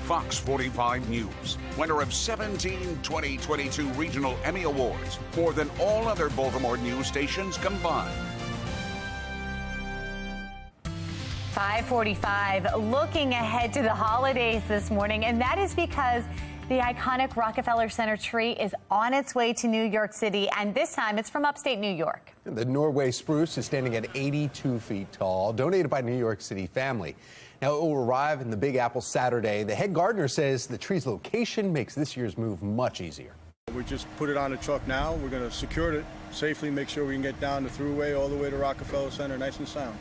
Speaker 3: Fox 45 News, winner of 17 2022 Regional Emmy Awards, more than all other Baltimore news stations combined.
Speaker 10: 5:45, looking ahead to the holidays this morning, and that is because the iconic Rockefeller Center tree is on its way to New York City, and this time it's from upstate New York.
Speaker 6: The Norway spruce is standing at 82 feet tall, donated by New York City family. Now, it will arrive in the Big Apple Saturday. The head gardener says the tree's location makes this year's move much easier.
Speaker 19: We just put it on the truck now. We're going to secure it safely, make sure we can get down the thruway all the way to Rockefeller Center nice and sound.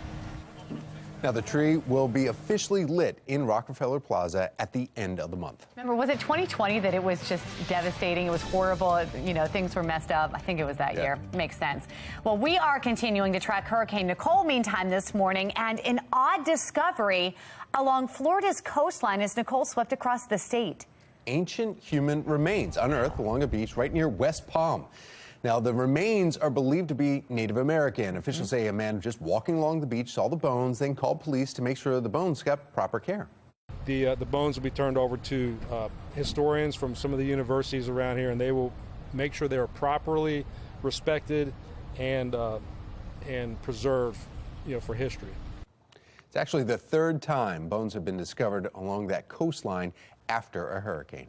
Speaker 6: Now, the tree will be officially lit in Rockefeller Plaza at the end of the month.
Speaker 10: Remember, was it 2020 that it was just devastating? It was horrible. You know, things were messed up. I think it was that year. Makes sense. Well, we are continuing to track Hurricane Nicole meantime this morning, and an odd discovery along Florida's coastline as Nicole swept across the state.
Speaker 6: Ancient human remains unearthed along a beach right near West Palm. Now, the remains are believed to be Native American. Officials say a man just walking along the beach saw the bones, then called police to make sure the bones got proper care.
Speaker 9: The bones will be turned over to historians from some of the universities around here, and they will make sure they are properly respected and preserved, for history.
Speaker 6: It's actually the third time bones have been discovered along that coastline after a hurricane.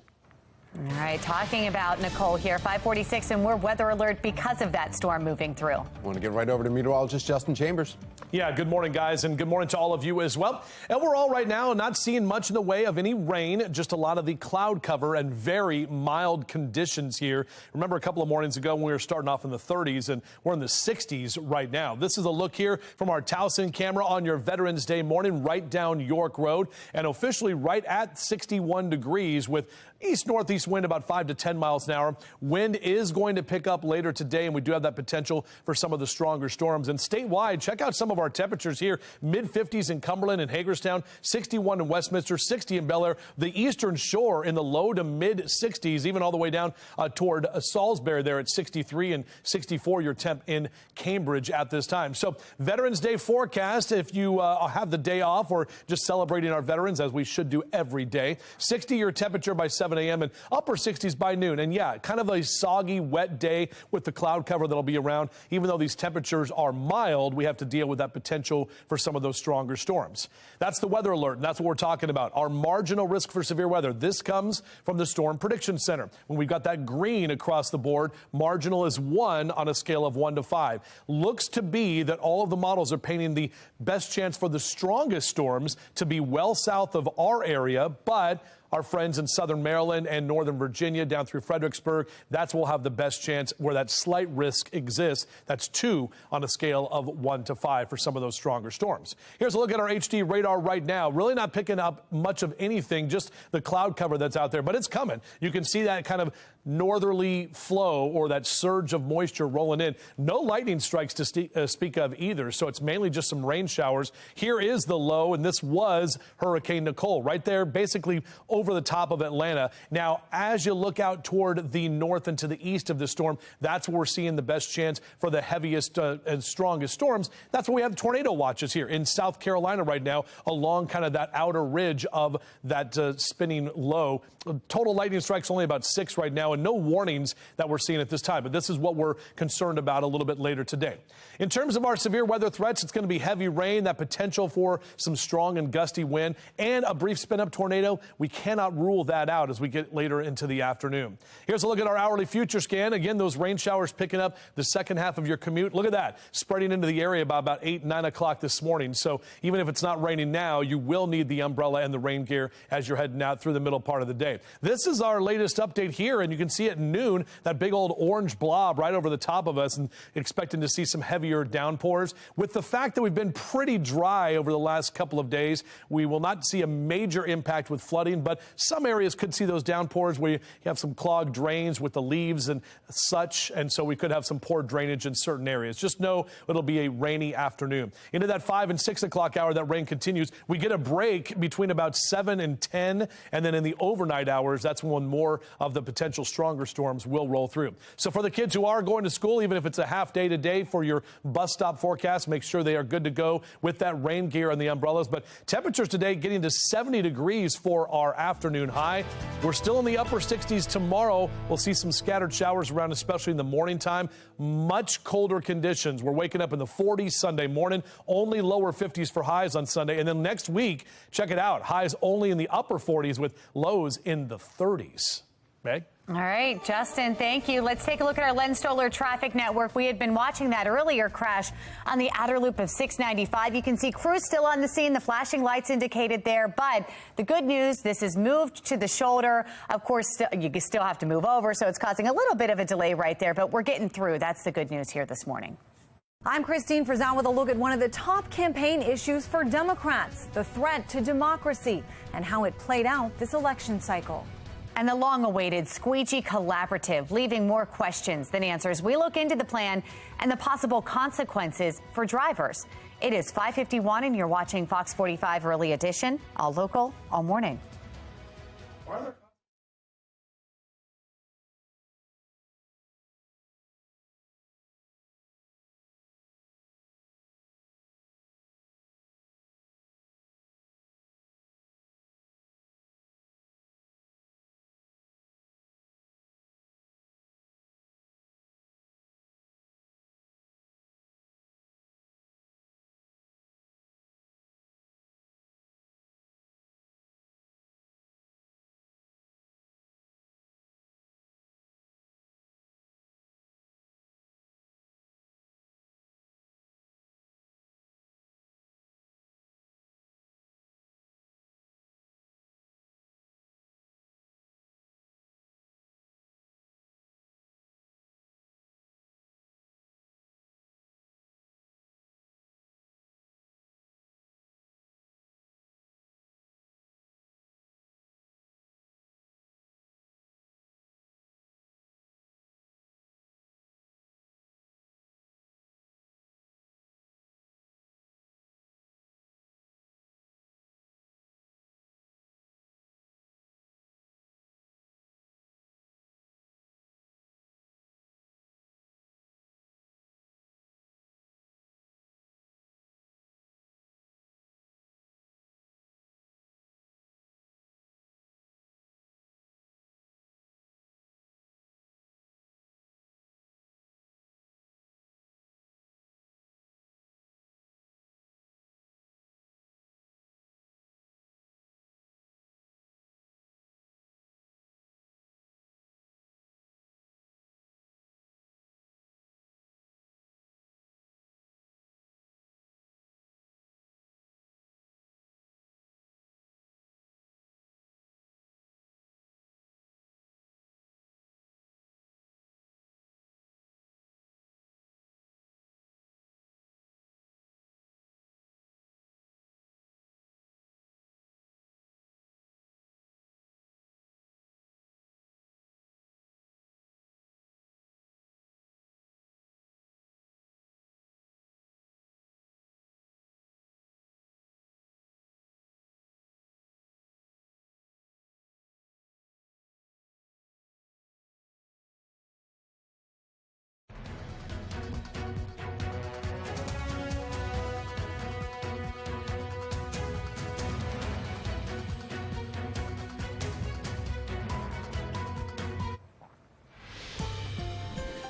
Speaker 10: All right, talking about Nicole here, 5:46, and we're weather alert because of that storm moving through.
Speaker 6: I want to get right over to meteorologist Justin Chambers.
Speaker 2: Yeah, good morning, guys, and good morning to all of you as well. And we're all right now not seeing much in the way of any rain, just a lot of the cloud cover and very mild conditions here. Remember a couple of mornings ago when we were starting off in the 30s, and we're in the 60s right now. This is a look here from our Towson camera on your Veterans Day morning right down York Road, and officially right at 61 degrees with east-northeast wind about 5 to 10 miles an hour. Wind is going to pick up later today, and we do have that potential for some of the stronger storms. And statewide, check out some of our temperatures here. Mid-50s in Cumberland and Hagerstown, 61 in Westminster, 60 in Bel Air. The eastern shore in the low to mid-60s, even all the way down toward Salisbury there at 63 and 64 your temp in Cambridge at this time. So Veterans Day forecast, if you have the day off or just celebrating our veterans, as we should do every day, 60 your temperature by 7 a.m. and upper 60s by noon. And yeah, kind of a soggy, wet day with the cloud cover that'll be around. Even though these temperatures are mild, we have to deal with that potential for some of those stronger storms. That's the weather alert, and that's what we're talking about. Our marginal risk for severe weather. This comes from the Storm Prediction Center. When we've got that green across the board, marginal is 1 on a scale of 1 to 5. Looks to be that all of the models are painting the best chance for the strongest storms to be well south of our area, but our friends in southern Maryland and northern Virginia down through Fredericksburg, that's where we'll have the best chance where that slight risk exists. That's 2 on a scale of 1 to 5 for some of those stronger storms. Here's a look at our HD radar right now. Really not picking up much of anything, just the cloud cover that's out there, but it's coming. You can see that kind of northerly flow or that surge of moisture rolling in. No lightning strikes to speak of either, so it's mainly just some rain showers. Here is the low, and this was Hurricane Nicole right there, basically over the top of Atlanta. Now, as you look out toward the north and to the east of the storm, that's where we're seeing the best chance for the heaviest and strongest storms. That's where we have tornado watches here in South Carolina right now along kind of that outer ridge of that spinning low. Total lightning strikes only about 6 right now, and no warnings that we're seeing at this time. But this is what we're concerned about a little bit later today. In terms of our severe weather threats, it's going to be heavy rain, that potential for some strong and gusty wind, and a brief spin-up tornado. We cannot rule that out as we get later into the afternoon. Here's a look at our hourly future scan. Again, those rain showers picking up the second half of your commute. Look at that, spreading into the area by about 8, 9 o'clock this morning. So even if it's not raining now, you will need the umbrella and the rain gear as you're heading out through the middle part of the day. This is our latest update here, and you can see at noon that big old orange blob right over the top of us, and expecting to see some heavier downpours. With the fact that we've been pretty dry over the last couple of days, we will not see a major impact with flooding, but some areas could see those downpours where you have some clogged drains with the leaves and such, and so we could have some poor drainage in certain areas. Just know it'll be a rainy afternoon. Into that 5 and 6 o'clock hour, that rain continues. We get a break between about 7 and 10, and then in the overnight hours, that's when more of the potential stronger storms will roll through. So for the kids who are going to school, even if it's a half day today for your bus stop forecast, make sure they are good to go with that rain gear and the umbrellas. But temperatures today getting to 70 degrees for our afternoon high. We're still in the upper 60s tomorrow. We'll see some scattered showers around, especially in the morning time. Much colder conditions. We're waking up in the 40s Sunday morning, only lower 50s for highs on Sunday. And then next week, check it out, highs only in the upper 40s with lows in the 30s. Meg?
Speaker 10: All right, Justin, thank you. Let's take a look at our Len Stoller traffic network. We had been watching that earlier crash on the outer loop of 695. You can see crews still on the scene. The flashing lights indicated there. But the good news, this is moved to the shoulder. Of course, you still have to move over, so it's causing a little bit of a delay right there. But we're getting through. That's the good news here this morning.
Speaker 4: I'm Christine Frazan with a look at one of the top campaign issues for Democrats, the threat to democracy, and how it played out this election cycle.
Speaker 10: And the long-awaited Squeegee Collaborative, leaving more questions than answers. We look into the plan and the possible consequences for drivers. It is 5:51 and you're watching Fox 45 Early Edition, all local, all morning.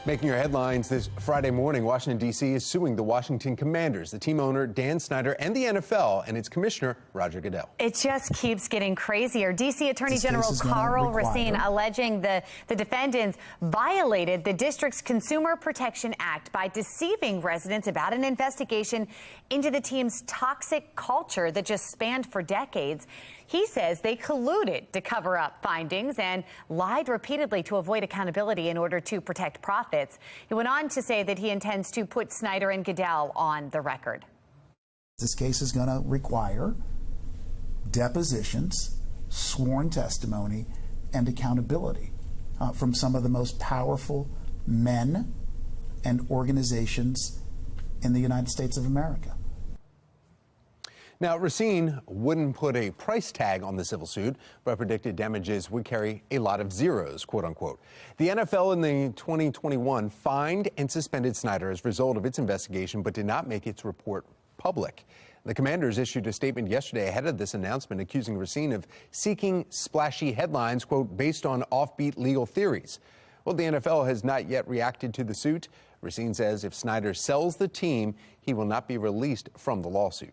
Speaker 6: Making your headlines this Friday morning, Washington, D.C. is suing the Washington Commanders, the team owner, Dan Snyder, and the NFL, and its commissioner, Roger Goodell.
Speaker 10: It just keeps getting crazier. D.C. Attorney General Carl Racine alleging the defendants violated the district's Consumer Protection Act by deceiving residents about an investigation into the team's toxic culture that just spanned for decades. He says they colluded to cover up findings and lied repeatedly to avoid accountability in order to protect profits. He went on to say that he intends to put Snyder and Goodell on the record.
Speaker 11: This case is going to require depositions, sworn testimony, and accountability from some of the most powerful men and organizations in the United States of America.
Speaker 6: Now, Racine wouldn't put a price tag on the civil suit, but predicted damages would carry a lot of zeros, quote unquote. The NFL in the 2021 fined and suspended Snyder as a result of its investigation, but did not make its report public. The Commanders issued a statement yesterday ahead of this announcement accusing Racine of seeking splashy headlines, quote, based on offbeat legal theories. Well, the NFL has not yet reacted to the suit. Racine says if Snyder sells the team, he will not be released from the lawsuit.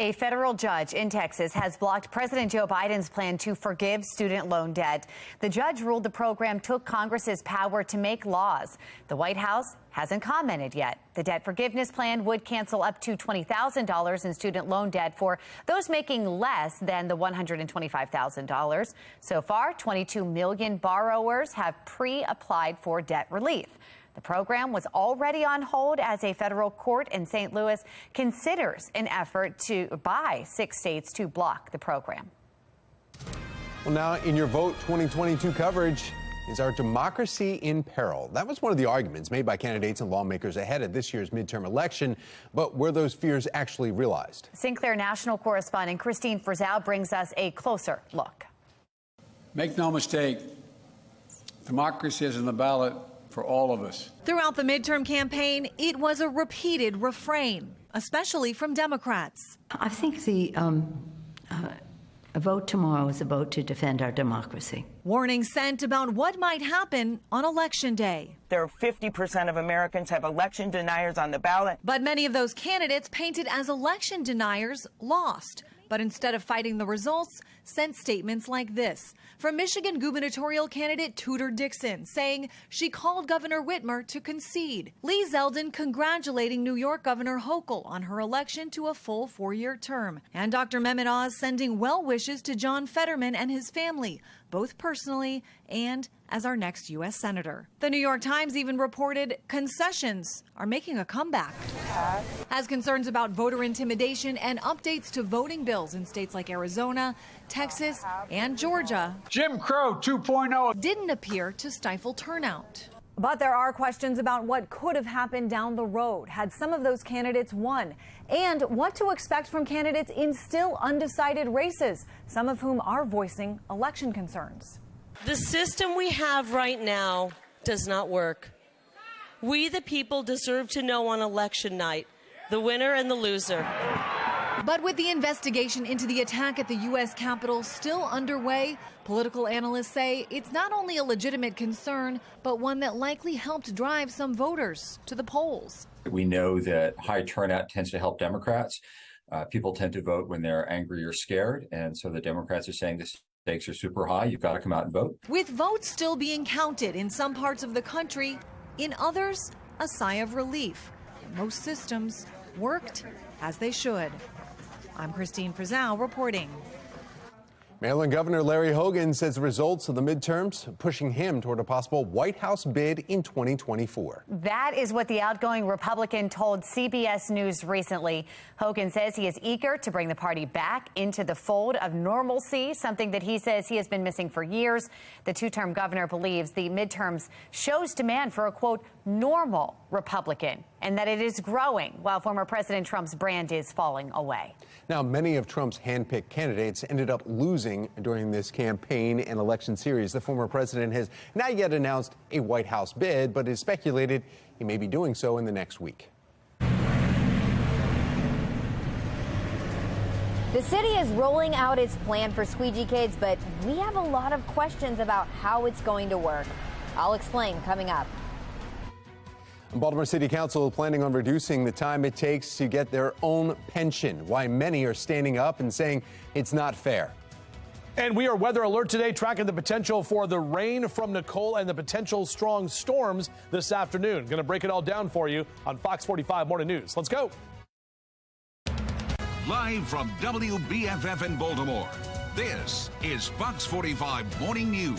Speaker 10: A federal judge in Texas has blocked President Joe Biden's plan to forgive student loan debt. The judge ruled the program took Congress's power to make laws. The White House hasn't commented yet. The debt forgiveness plan would cancel up to $20,000 in student loan debt for those making less than the $125,000. So far, 22 million borrowers have pre-applied for debt relief. The program was already on hold as a federal court in St. Louis considers an effort by 6 states to block the program.
Speaker 6: Well, now in your Vote 2022 coverage, is our democracy in peril? That was one of the arguments made by candidates and lawmakers ahead of this year's midterm election, but were those fears actually realized?
Speaker 10: Sinclair national correspondent Christine Frizzell brings us a closer look.
Speaker 7: Make no mistake, democracy is on the ballot for all of us.
Speaker 21: Throughout the midterm campaign, it was a repeated refrain, especially from Democrats.
Speaker 23: I think a vote tomorrow is a vote to defend our democracy.
Speaker 21: Warnings sent about what might happen on Election Day.
Speaker 24: There are 50% of Americans have election deniers on the ballot.
Speaker 21: But many of those candidates painted as election deniers lost. But instead of fighting the results, sent statements like this from Michigan gubernatorial candidate Tudor Dixon, saying she called Governor Whitmer to concede. Lee Zeldin congratulating New York Governor Hochul on her election to a full 4-year term. And Dr. Mehmet Oz sending well wishes to John Fetterman and his family, both personally and as our next U.S. Senator. The New York Times even reported concessions are making a comeback, as concerns about voter intimidation and updates to voting bills in states like Arizona, Texas, and Georgia,
Speaker 7: Jim Crow 2.0,
Speaker 21: didn't appear to stifle turnout.
Speaker 4: But there are questions about what could have happened down the road had some of those candidates won, and what to expect from candidates in still undecided races, some of whom are voicing election concerns.
Speaker 25: The system we have right now does not work. We, the people, deserve to know on election night the winner and the loser.
Speaker 21: But with the investigation into the attack at the U.S. Capitol still underway, political analysts say it's not only a legitimate concern, but one that likely helped drive some voters to the polls.
Speaker 26: We know that high turnout tends to help Democrats. People tend to vote when they're angry or scared, and so the Democrats are saying this stakes are super high. You've got to come out and vote.
Speaker 21: With votes still being counted in some parts of the country, in others, a sigh of relief. Most systems worked as they should. I'm Christine Frizzell reporting.
Speaker 6: Maryland Governor Larry Hogan says the results of the midterms pushing him toward a possible White House bid in 2024.
Speaker 10: That is what the outgoing Republican told CBS News recently. Hogan says he is eager to bring the party back into the fold of normalcy, something that he says he has been missing for years. The two-term governor believes the midterms shows demand for a, quote, normal Republican, and that it is growing while former President Trump's brand is falling away.
Speaker 6: Now, many of Trump's handpicked candidates ended up losing during this campaign and election series. The former president has not yet announced a White House bid, but it is speculated he may be doing so in the next week.
Speaker 22: The city is rolling out its plan for squeegee kids, but we have a lot of questions about how it's going to work. I'll explain coming up.
Speaker 6: Baltimore City Council planning on reducing the time it takes to get their own pension. Why many are standing up and saying it's not fair.
Speaker 2: And we are weather alert today, tracking the potential for the rain from Nicole and the potential strong storms this afternoon. Going to break it all down for you on Fox 45 Morning News. Let's go.
Speaker 3: Live from WBFF in Baltimore, this is Fox 45 Morning News.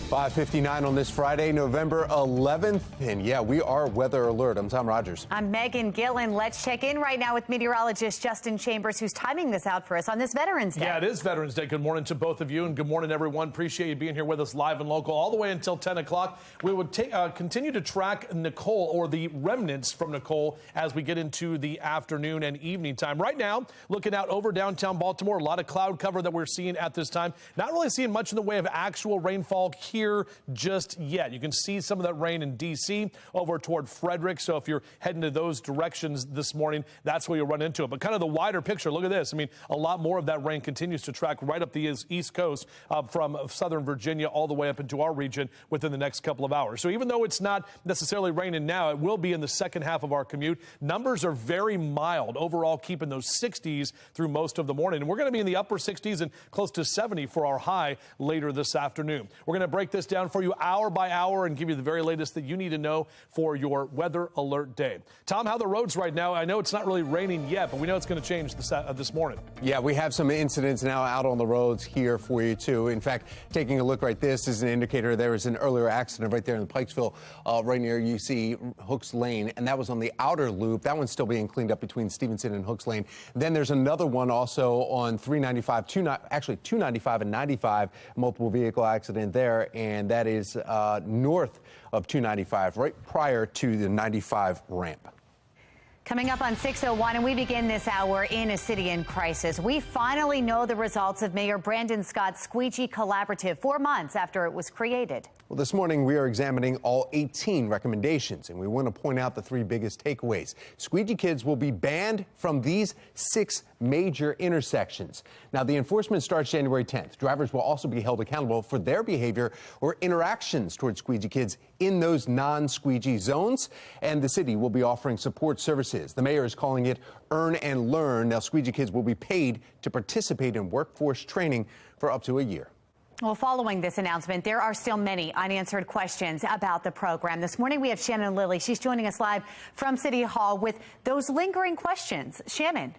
Speaker 6: 5:59 on this Friday, November 11th. And yeah, we are weather alert. I'm Tom Rogers.
Speaker 10: I'm Megan Gillen. Let's check in right now with meteorologist Justin Chambers, who's timing this out for us on this Veterans Day.
Speaker 2: Yeah, it is Veterans Day. Good morning to both of you, and good morning, everyone. Appreciate you being here with us live and local all the way until 10 o'clock. We would continue to track Nicole, or the remnants from Nicole, as we get into the afternoon and evening time. Right now, looking out over downtown Baltimore, a lot of cloud cover that we're seeing at this time. Not really seeing much in the way of actual rainfall here just yet. You can see some of that rain in D.C. over toward Frederick. So if you're heading to those directions this morning, that's where you'll run into it. But kind of the wider picture, look at this. I mean, a lot more of that rain continues to track right up the East Coast from southern Virginia all the way up into our region within the next couple of hours. So even though it's not necessarily raining now, it will be in the second half of our commute. Numbers are very mild overall, keeping those 60s through most of the morning. And we're going to be in the upper 60s and close to 70 for our high later this afternoon. We're going to break break this down for you hour by hour and give you the very latest that you need to know for your weather alert day. Tom, how are the roads right now? I know it's not really raining yet, but we know it's going to change this morning.
Speaker 6: Yeah, we have some incidents now out on the roads here for you, too. In fact, taking a look right, this is an indicator. There was an earlier accident right there in Pikesville, right near you see Hooks Lane, and that was on the outer loop. That one's still being cleaned up between Stevenson and Hooks Lane. Then there's another one also on 395, 295 and 95, multiple vehicle accident there, and that is north of 295, right prior to the 95 ramp.
Speaker 10: Coming up on 6:01, and we begin this hour in a city in crisis. We finally know the results of Mayor Brandon Scott's Squeegee Collaborative 4 months after it was created.
Speaker 6: Well, this morning we are examining all 18 recommendations, and we want to point out the 3 biggest takeaways. Squeegee kids will be banned from these 6 major intersections. Now, the enforcement starts January 10th. Drivers will also be held accountable for their behavior or interactions towards squeegee kids in those non-squeegee zones, and the city will be offering support services. The mayor is calling it Earn and Learn. Now, squeegee kids will be paid to participate in workforce training for up to a year.
Speaker 10: Well, following this announcement, there are still many unanswered questions about the program. This morning, we have Shannon Lilly. She's joining us live from City Hall with those lingering questions. Shannon.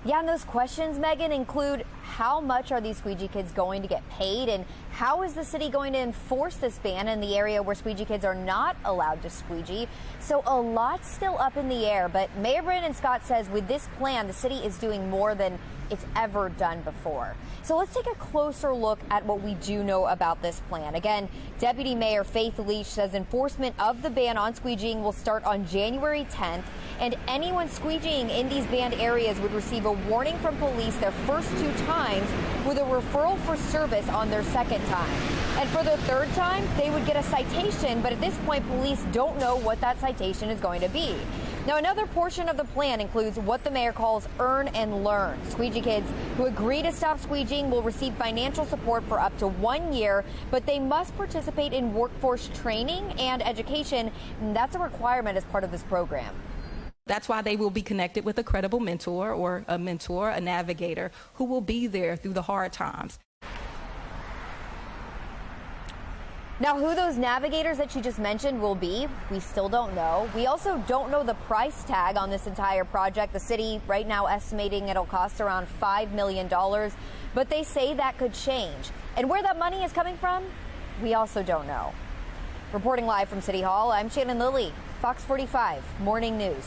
Speaker 22: Yeah, and those questions, Megan, include how much are these squeegee kids going to get paid, and how is the city going to enforce this ban in the area where squeegee kids are not allowed to squeegee? So a lot's still up in the air, but Mayor Brandon Scott says with this plan, the city is doing more than it's ever done before. So let's take a closer look at what we do know about this plan. Again, Deputy Mayor Faith Leach says enforcement of the ban on squeegeeing will start on January 10th, and anyone squeegeeing in these banned areas would receive a warning from police their first 2 times with a referral for service on their second time. And for the third time, they would get a citation, but at this point, police don't know what that citation is going to be. Now, another portion of the plan includes what the mayor calls Earn and Learn. Squeegee kids who agree to stop squeegeeing will receive financial support for up to 1 year, but they must participate in workforce training and education. And that's a requirement as part of this program.
Speaker 5: That's why they will be connected with a credible mentor, a navigator who will be there through the hard times.
Speaker 22: Now, who those navigators that she just mentioned will be, we still don't know. We also don't know the price tag on this entire project. The city right now estimating it'll cost around $5 million, but they say that could change. And where that money is coming from, we also don't know. Reporting live from City Hall, I'm Shannon Lilly, Fox 45 Morning News.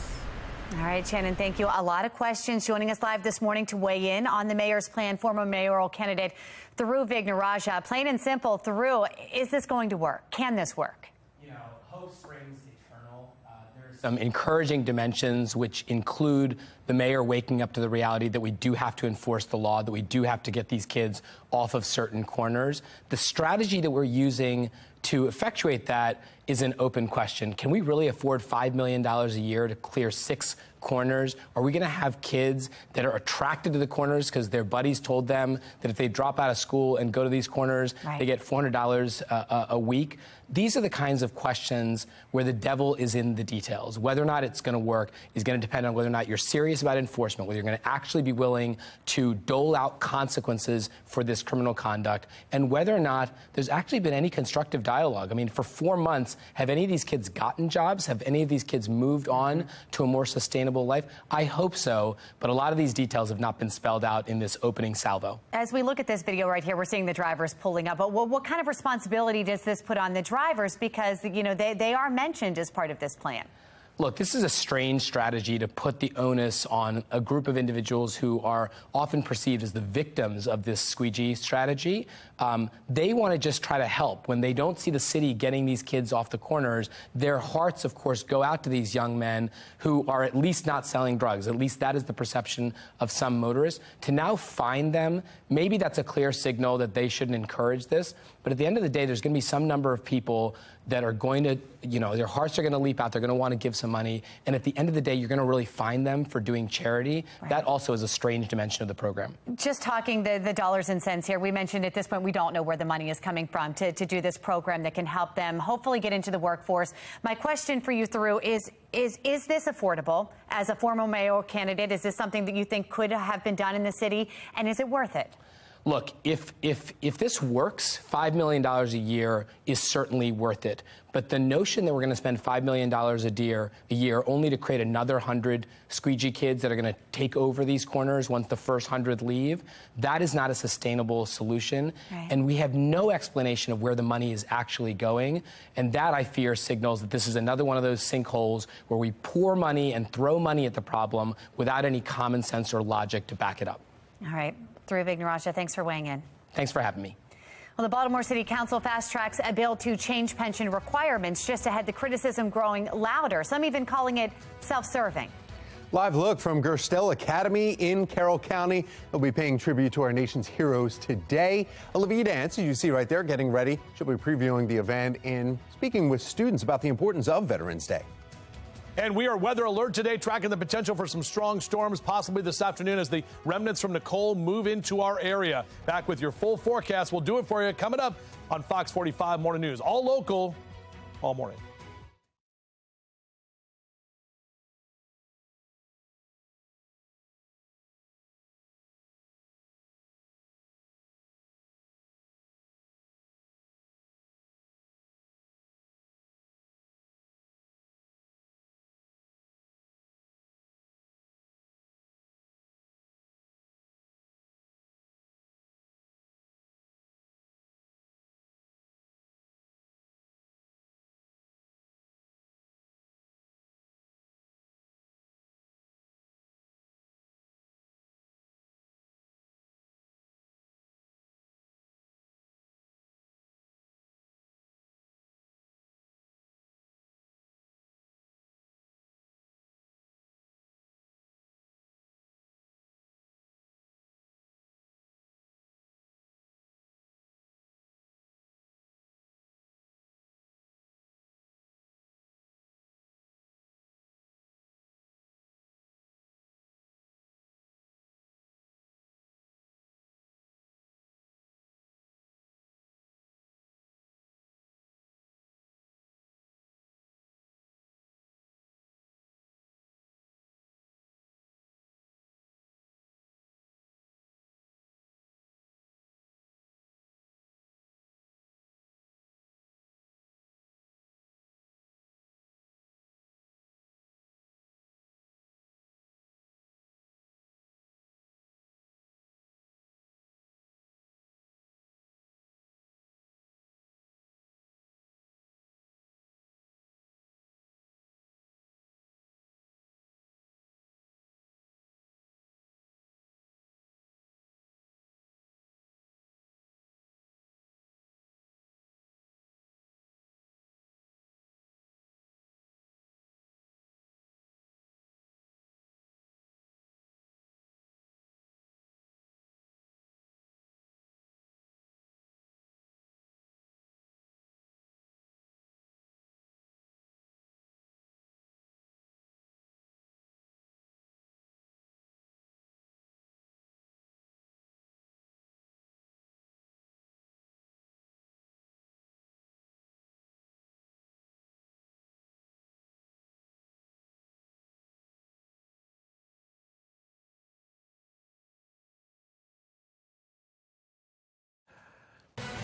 Speaker 10: All right, Shannon, thank you. A lot of questions. Joining us live this morning to weigh in on the mayor's plan, former mayoral candidate Thuru Vignarajah. Plain and simple, Thuru, is this going to work? Can this work?
Speaker 12: You know, hope springs eternal. There's some encouraging dimensions, which include the mayor waking up to the reality that we do have to enforce the law, that we do have to get these kids off of certain corners. The strategy that we're using to effectuate that is an open question. Can we really afford $5 million a year to clear 6 corners? Are we going to have kids that are attracted to the corners because their buddies told them that if they drop out of school and go to these corners, they get $400 a week? These are the kinds of questions where the devil is in the details. Whether or not it's going to work is going to depend on whether or not you're serious about enforcement, whether you're going to actually be willing to dole out consequences for this criminal conduct, and whether or not there's actually been any constructive dialogue. I mean, for 4 months, have any of these kids gotten jobs? Have any of these kids moved on to a more sustainable life? I hope so, but a lot of these details have not been spelled out in this opening salvo.
Speaker 10: As we look at this video right here, we're seeing the drivers pulling up. But what kind of responsibility does this put on the drivers? Because, you know, they are mentioned as part of this plan.
Speaker 12: Look, this is a strange strategy to put the onus on a group of individuals who are often perceived as the victims of this squeegee strategy. They want to just try to help. When they don't see the city getting these kids off the corners, their hearts, of course, go out to these young men who are at least not selling drugs. At least that is the perception of some motorists. To now find them, maybe that's a clear signal that they shouldn't encourage this. But at the end of the day, there's going to be some number of people that are going to, you know, their hearts are going to leap out. They're going to want to give some money. And at the end of the day, you're going to really find them for doing charity. Right. That also is a strange dimension of the program.
Speaker 10: Just talking the dollars and cents here, we mentioned at this point, we don't know where the money is coming from to do this program that can help them hopefully get into the workforce. My question for you, Thuru, is this affordable? As a former mayoral candidate, is this something that you think could have been done in the city? And is it worth it?
Speaker 12: Look, if this works, $5 million a year is certainly worth it. But the notion that we're going to spend $5 million a year only to create another 100 squeegee kids that are going to take over these corners once the first 100 leave, that is not a sustainable solution. Right. And we have no explanation of where the money is actually going. And that, I fear, signals that this is another one of those sinkholes where we pour money and throw money at the problem without any common sense or logic to back it up.
Speaker 10: All right. Dhruv Ignarajah, thanks for weighing in.
Speaker 12: Thanks for having me.
Speaker 10: Well, the Baltimore City Council fast-tracks a bill to change pension requirements just ahead the criticism growing louder, some even calling it self-serving.
Speaker 6: Live look from Gerstel Academy in Carroll County. They'll be paying tribute to our nation's heroes today. Olivia Dance, as you see right there, getting ready. She'll be previewing the event and speaking with students about the importance of Veterans Day.
Speaker 2: And we are weather alert today, tracking the potential for some strong storms, possibly this afternoon as the remnants from Nicole move into our area. Back with your full forecast. We'll do it for you coming up on Fox 45 Morning News. All local, all morning.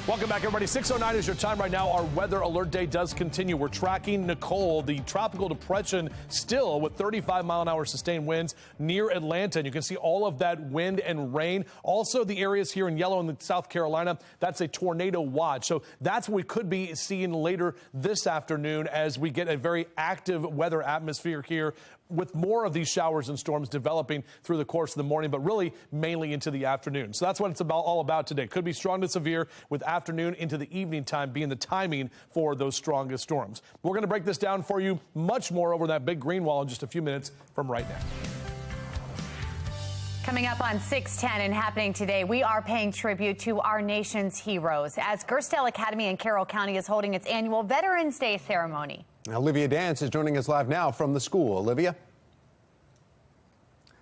Speaker 2: Welcome back, everybody. 6:09 is your time right now. Our weather alert day does continue. We're tracking Nicole, the tropical depression, still with 35-mile-an-hour sustained winds near Atlanta. And you can see all of that wind and rain. Also, the areas here in yellow in South Carolina, that's a tornado watch. So that's what we could be seeing later this afternoon as we get a very active weather atmosphere here, with more of these showers and storms developing through the course of the morning, but really mainly into the afternoon. So that's what it's all about today. Could be strong to severe, with afternoon into the evening time being the timing for those strongest storms. We're going to break this down for you much more over that big green wall in just a few minutes from right now.
Speaker 10: Coming up on 6:10 and happening today, we are paying tribute to our nation's heroes as Gerstel Academy in Carroll County is holding its annual Veterans Day ceremony.
Speaker 6: Olivia Dance is joining us live now from the school. Olivia?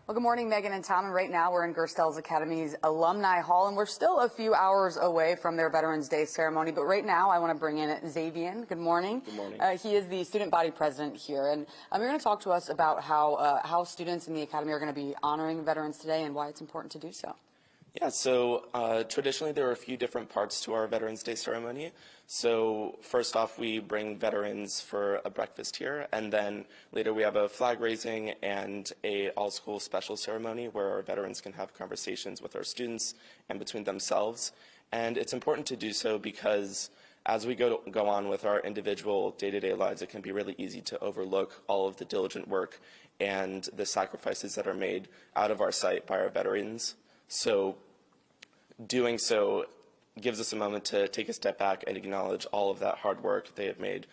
Speaker 15: Well, good morning, Megan and Tom. And right now we're in Gerstel's Academy's Alumni Hall, and we're still a few hours away from their Veterans Day ceremony. But right now I want to bring in Xavier. Good morning.
Speaker 1: Good morning.
Speaker 15: He is the student body president here, and you're going to talk to us about how students in the Academy are going to be honoring veterans today and why it's important to do so.
Speaker 1: Yeah, so traditionally there are a few different parts to our Veterans Day ceremony. So first off, we bring veterans for a breakfast here, and then later we have a flag raising and a all-school special ceremony where our veterans can have conversations with our students and between themselves. And it's important to do so because as we go on with our individual day-to-day lives, it can be really easy to overlook all of the diligent work and the sacrifices that are made out of our sight by our veterans. So doing so gives us a moment to take a step back and acknowledge all of that hard work they have made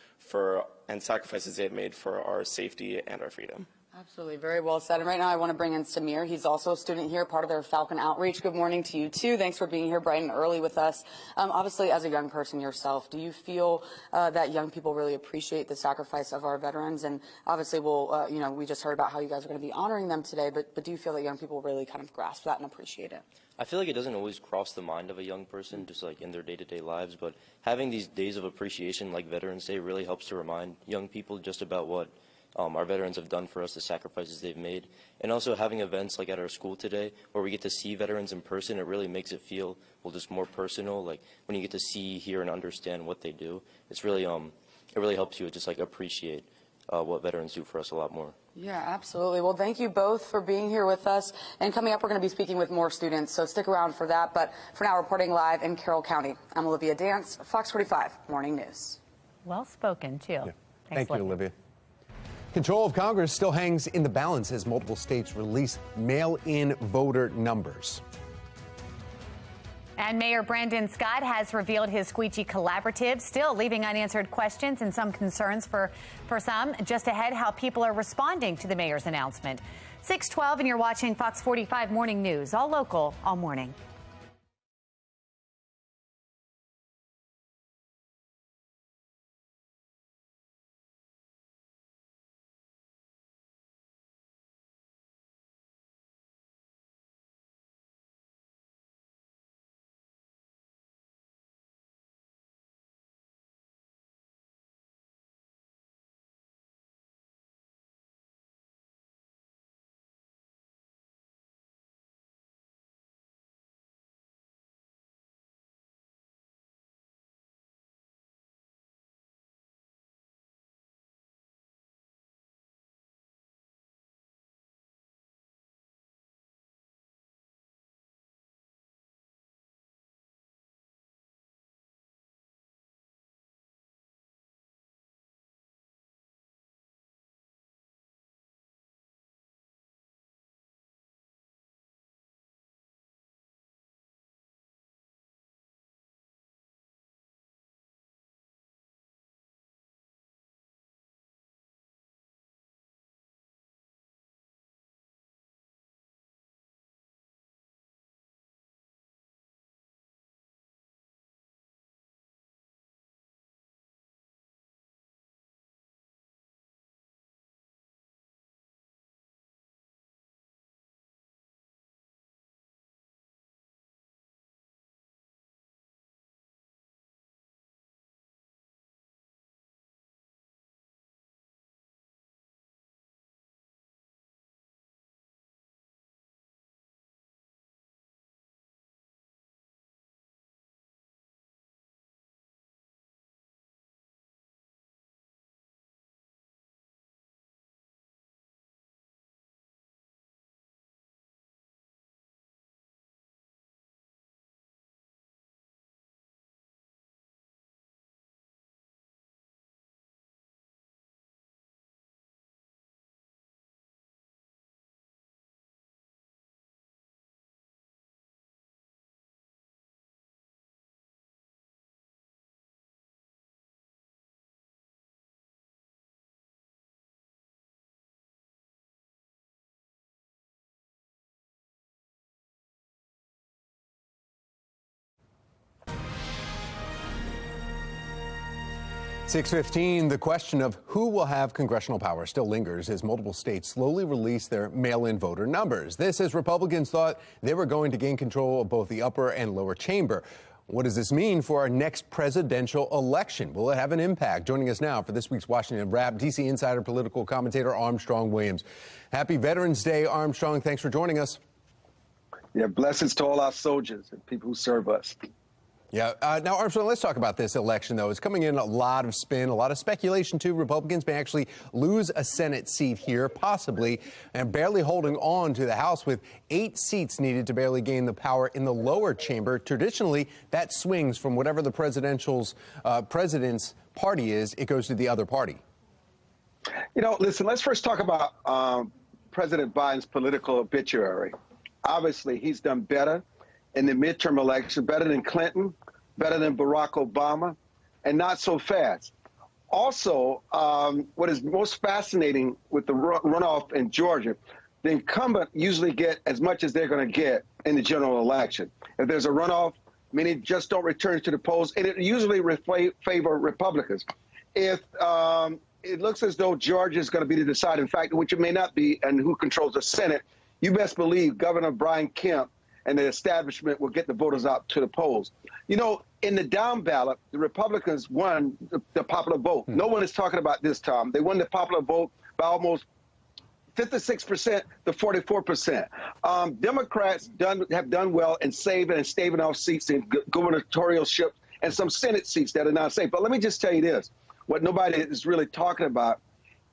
Speaker 1: and sacrifices they have made for our safety and our freedom.
Speaker 15: Absolutely. Very well said. And right now I want to bring in Samir. He's also a student here, part of their Falcon Outreach. Good morning to you, too. Thanks for being here bright and early with us. Obviously, as a young person yourself, do you feel that young people really appreciate the sacrifice of our veterans? And obviously, we just heard about how you guys are going to be honoring them today, but do you feel that young people really kind of grasp that and appreciate it?
Speaker 13: I feel like it doesn't always cross the mind of a young person, just like in their day-to-day lives, but having these days of appreciation like Veterans Day really helps to remind young people just about what our veterans have done for us, the sacrifices they've made. And also having events like at our school today where we get to see veterans in person, it really makes it feel, well, just more personal. Like when you get to see, hear, and understand what they do, it's really, it really helps you just like appreciate what veterans do for us a lot more.
Speaker 15: Yeah, absolutely. Well, thank you both for being here with us. And coming up, we're going to be speaking with more students, so stick around for that. But for now, reporting live in Carroll County, I'm Olivia Dance, Fox 45 Morning News.
Speaker 10: Well spoken, too.
Speaker 6: Yeah. Thank you, Olivia. Control of Congress still hangs in the balance as multiple states release mail-in voter numbers.
Speaker 10: And Mayor Brandon Scott has revealed his squeegee collaborative, still leaving unanswered questions and some concerns for some. Just ahead, how people are responding to the mayor's announcement. 6:12, and you're watching Fox 45 Morning News, all local, all morning.
Speaker 6: .15, the question of who will have congressional power still lingers as multiple states slowly release their mail-in voter numbers. This as Republicans thought they were going to gain control of both the upper and lower chamber. What does this mean for our next presidential election? Will it have an impact? Joining us now for this week's Washington Wrap, D.C. Insider political commentator Armstrong Williams. Happy Veterans Day, Armstrong. Thanks for joining us.
Speaker 8: Yeah, blessings to all our soldiers and people who serve us.
Speaker 6: Yeah. Now, Armstrong, let's talk about this election, though. It's coming in a lot of spin, a lot of speculation, too. Republicans may actually lose a Senate seat here, possibly, and barely holding on to the House with 8 seats needed to barely gain the power in the lower chamber. Traditionally, that swings from whatever the president's party is, it goes to the other party.
Speaker 8: You know, listen, let's first talk about President Biden's political obituary. Obviously, he's done better in the midterm election, better than Clinton, better than Barack Obama, and not so fast. Also, what is most fascinating with the runoff in Georgia, the incumbent usually get as much as they're going to get in the general election. If there's a runoff, many just don't return to the polls, and it usually favor Republicans. If it looks as though Georgia is going to be the deciding factor, which it may not be, and who controls the Senate, you best believe Governor Brian Kemp and the establishment will get the voters out to the polls. You know, in the down ballot, the Republicans won the popular vote. No one is talking about this, Tom. They won the popular vote by almost 56% to 44%. Democrats have done well in saving and staving off seats in gubernatorialship and some Senate seats that are not safe. But let me just tell you this. What nobody is really talking about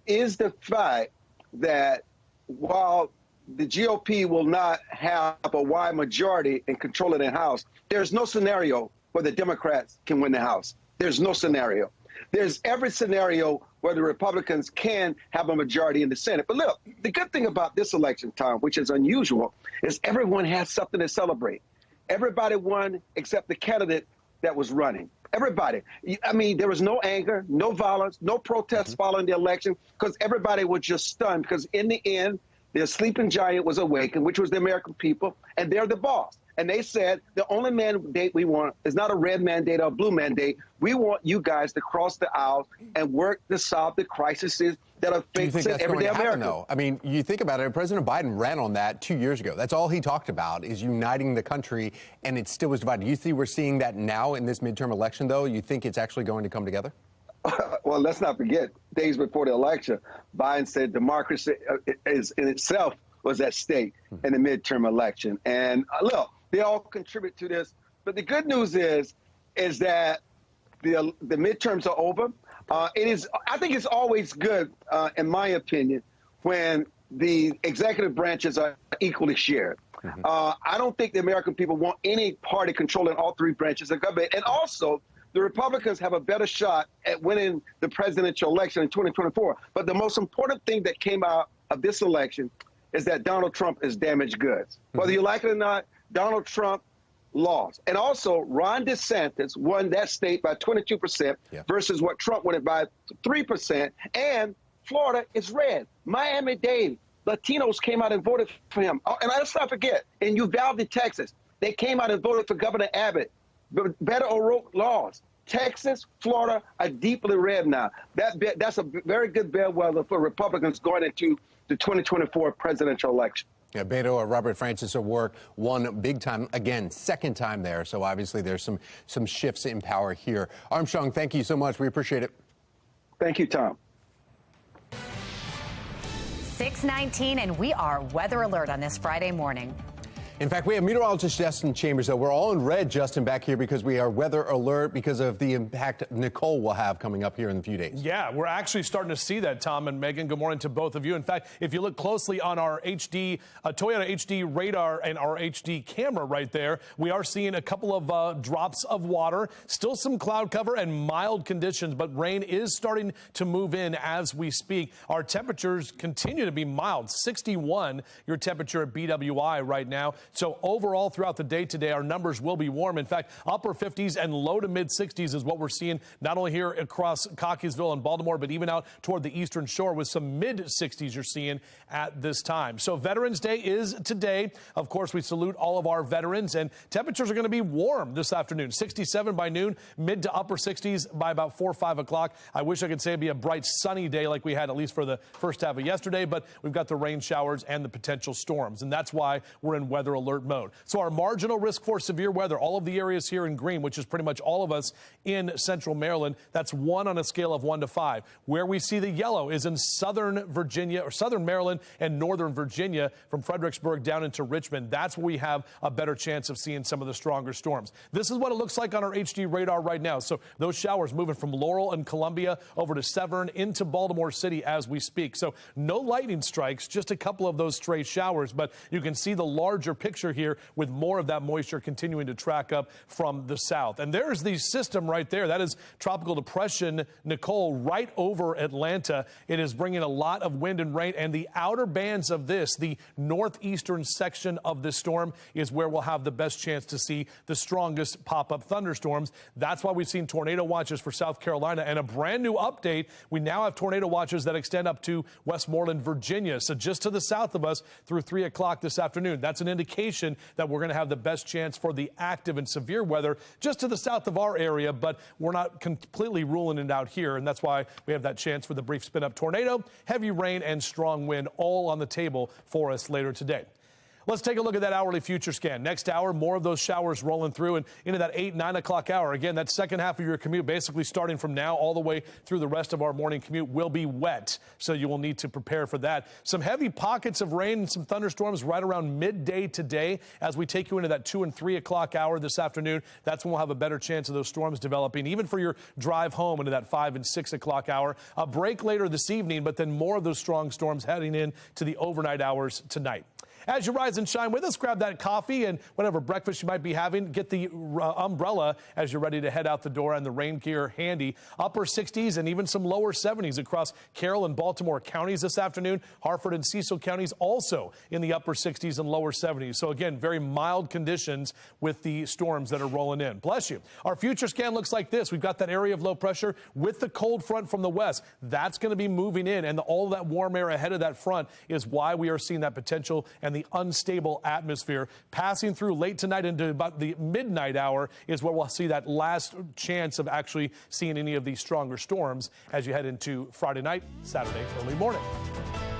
Speaker 8: is the fact that while the GOP will not have a wide majority and control it in House, there's no scenario where the Democrats can win the House. There's no scenario. There's every scenario where the Republicans can have a majority in the Senate. But look, the good thing about this election, Tom, which is unusual, is everyone has something to celebrate. Everybody won except the candidate that was running. Everybody. I mean, there was no anger, no violence, no protests following the election because everybody was just stunned because in the end, their sleeping giant was awakened, which was the American people, and they're the boss. And they said the only mandate we want is not a red mandate or a blue mandate. We want you guys to cross the aisle and work to solve the crises that are facing everyday America.
Speaker 6: Though? I mean, you think about it, President Biden ran on that 2 years ago. That's all he talked about is uniting the country, and it still was divided. You think we're seeing that now in this midterm election, though? You think it's actually going to come together?
Speaker 8: Well, let's not forget, days before the election, Biden said democracy is in itself was at stake in the midterm election. And look, they all contribute to this. But the good news is that the midterms are over. I think it's always good, in my opinion, when the executive branches are equally shared. I don't think the American people want any party controlling all 3 branches of government. And also, the Republicans have a better shot at winning the presidential election in 2024. But the most important thing that came out of this election is that Donald Trump is damaged goods. Whether you like it or not, Donald Trump lost. And also, Ron DeSantis won that state by 22% versus what Trump won it by 3%. And Florida is red. Miami-Dade, Latinos came out and voted for him. And let's not forget, in Uvalde, Texas, they came out and voted for Governor Abbott. Beto O'Rourke laws. Texas, Florida are deeply red now. That's a very good bellwether for Republicans going into the 2024 presidential election.
Speaker 6: Yeah, Beto, Robert Francis O'Rourke won big time again, second time there. So obviously there's some shifts in power here. Armstrong, thank you so much. We appreciate it.
Speaker 8: Thank you, Tom.
Speaker 10: 6:19, and we are weather alert on this Friday morning.
Speaker 6: In fact, we have meteorologist Justin Chambers, though. We're all in red, Justin, back here because we are weather alert because of the impact Nicole will have coming up here in a few days.
Speaker 2: Yeah, we're actually starting to see that, Tom and Megan. Good morning to both of you. In fact, if you look closely on our Toyota HD radar and our HD camera right there, we are seeing a couple of drops of water, still some cloud cover and mild conditions, but rain is starting to move in as we speak. Our temperatures continue to be mild, 61 your temperature at BWI right now. So overall, throughout the day today, our numbers will be warm. In fact, upper 50s and low to mid 60s is what we're seeing, not only here across Cockeysville and Baltimore, but even out toward the eastern shore with some mid 60s you're seeing at this time. So Veterans Day is today. Of course, we salute all of our veterans, and temperatures are going to be warm this afternoon. 67 by noon, mid to upper 60s by about 4 or 5 o'clock. I wish I could say it'd be a bright sunny day like we had at least for the first half of yesterday, but we've got the rain showers and the potential storms, and that's why we're in weather alert mode. So our marginal risk for severe weather, all of the areas here in green, which is pretty much all of us in central Maryland, that's 1 on a scale of 1 to 5. Where we see the yellow is in southern Virginia or southern Maryland and northern Virginia from Fredericksburg down into Richmond. That's where we have a better chance of seeing some of the stronger storms. This is what it looks like on our HD radar right now. So those showers moving from Laurel and Columbia over to Severn into Baltimore City as we speak. So no lightning strikes, just a couple of those stray showers, but you can see the larger picture here with more of that moisture continuing to track up from the south. And there's the system right there. That is Tropical Depression Nicole right over Atlanta. It is bringing a lot of wind and rain, and the outer bands of this, the northeastern section of this storm, is where we'll have the best chance to see the strongest pop-up thunderstorms. That's why we've seen tornado watches for South Carolina, and a brand new update. We now have tornado watches that extend up to Westmoreland, Virginia. So just to the south of us through 3 o'clock this afternoon. That's an indication that we're going to have the best chance for the active and severe weather just to the south of our area, but we're not completely ruling it out here. And that's why we have that chance for the brief spin up tornado, heavy rain and strong wind all on the table for us later today. Let's take a look at that hourly future scan. Next hour, more of those showers rolling through and into that 8, 9 o'clock hour. Again, that second half of your commute, basically starting from now all the way through the rest of our morning commute, will be wet. So you will need to prepare for that. Some heavy pockets of rain and some thunderstorms right around midday today as we take you into that 2 and 3 o'clock hour this afternoon. That's when we'll have a better chance of those storms developing, even for your drive home into that 5 and 6 o'clock hour. A break later this evening, but then more of those strong storms heading in to the overnight hours tonight. As you rise and shine with us, grab that coffee and whatever breakfast you might be having. Get the umbrella as you're ready to head out the door and the rain gear handy. Upper 60s and even some lower 70s across Carroll and Baltimore counties this afternoon. Harford and Cecil counties also in the upper 60s and lower 70s. So again, very mild conditions with the storms that are rolling in. Bless you. Our future scan looks like this. We've got that area of low pressure with the cold front from the west. That's going to be moving in, and all that warm air ahead of that front is why we are seeing that potential and the unstable atmosphere passing through late tonight into about the midnight hour is where we'll see that last chance of actually seeing any of these stronger storms as you head into Friday night, Saturday, early morning.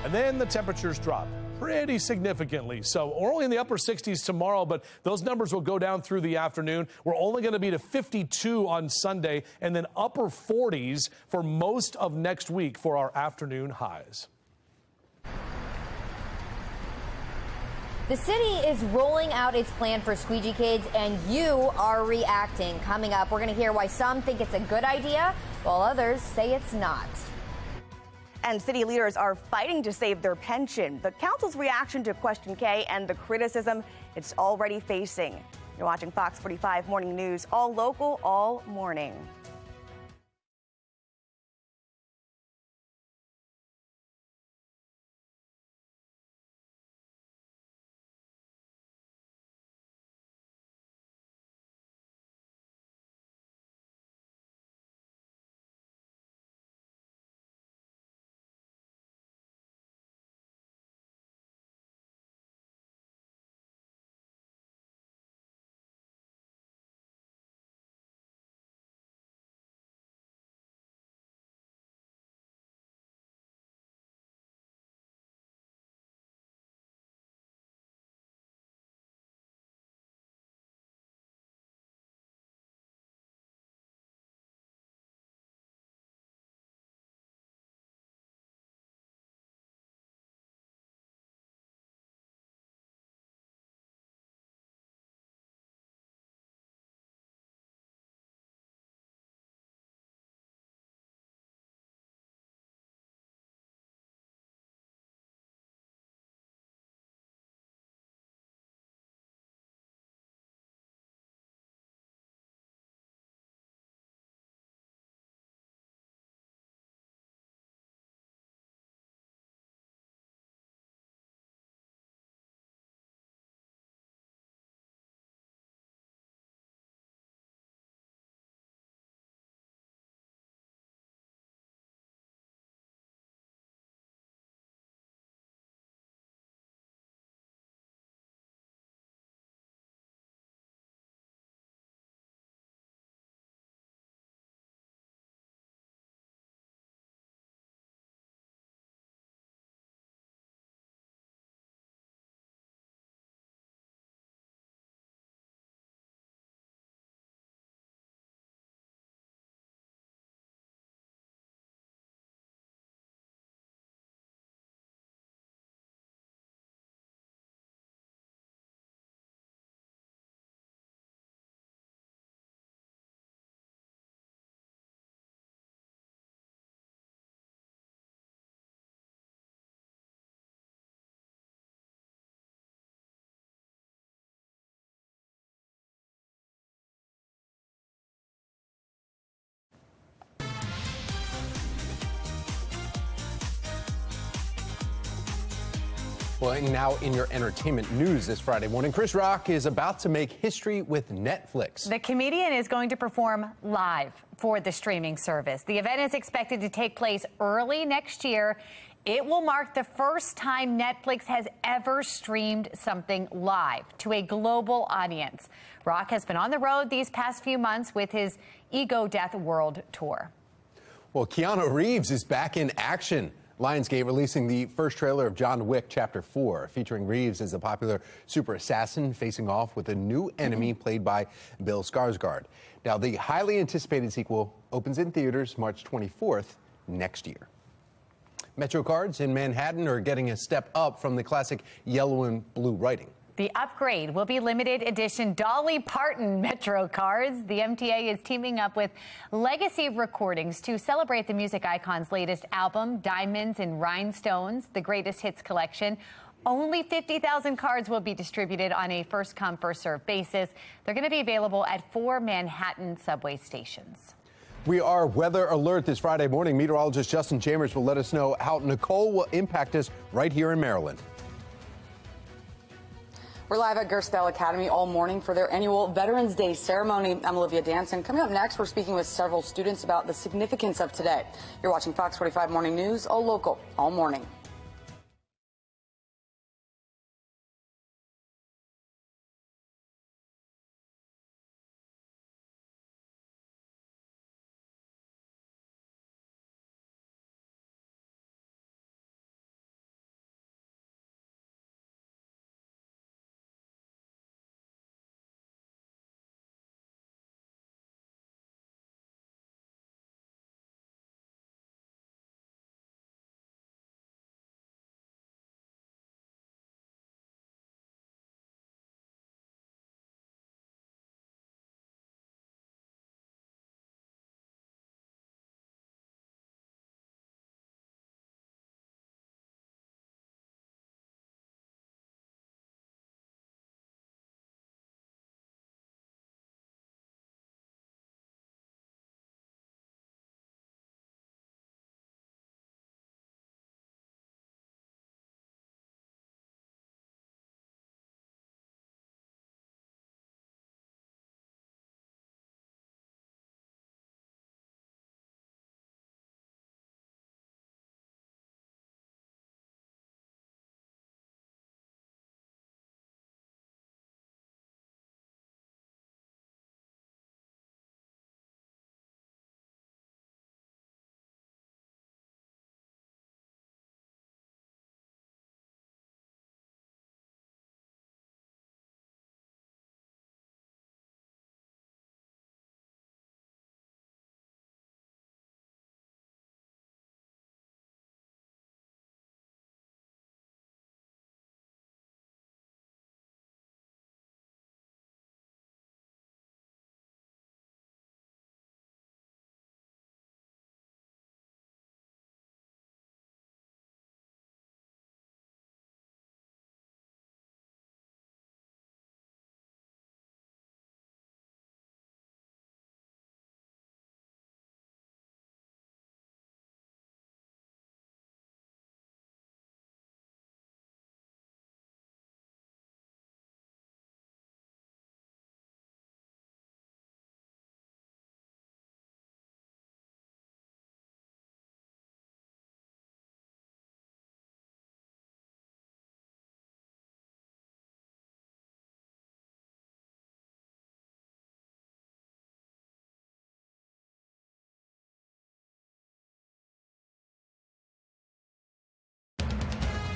Speaker 2: And then the temperatures drop pretty significantly. So we're only in the upper 60s tomorrow, but those numbers will go down through the afternoon. We're only going to be to 52 on Sunday and then upper 40s for most of next week for our afternoon highs.
Speaker 22: The city is rolling out its plan for squeegee kids, and you are reacting. Coming up, we're going to hear why some think it's a good idea, while others say it's not.
Speaker 14: And city leaders are fighting to save their pension. The council's reaction to Question K and the criticism it's already facing. You're watching Fox 45 Morning News, all local, all morning.
Speaker 6: Well, and now in your entertainment news this Friday morning, Chris Rock is about to make history with Netflix.
Speaker 10: The comedian is going to perform live for the streaming service. The event is expected to take place early next year. It will mark the first time Netflix has ever streamed something live to a global audience. Rock has been on the road these past few months with his Ego Death World Tour.
Speaker 6: Well, Keanu Reeves is back in action. Lionsgate releasing the first trailer of John Wick Chapter 4, featuring Reeves as the popular super assassin facing off with a new enemy played by Bill Skarsgård. Now, the highly anticipated sequel opens in theaters March 24th next year. Metro cards in Manhattan are getting a step up from the classic yellow and blue writing.
Speaker 10: The upgrade will be limited edition Dolly Parton Metro cards. The MTA is teaming up with Legacy Recordings to celebrate the music icon's latest album, Diamonds and Rhinestones, the Greatest Hits collection. Only 50,000 cards will be distributed on a first-come, first-served basis. They're going to be available at 4 Manhattan subway stations.
Speaker 6: We are weather alert this Friday morning. Meteorologist Justin Chambers will let us know how Nicole will impact us right here in Maryland.
Speaker 15: We're live at Gersdale Academy all morning for their annual Veterans Day ceremony. I'm Olivia Danson. Coming up next, we're speaking with several students about the significance of today. You're watching Fox 45 Morning News, all local, all morning.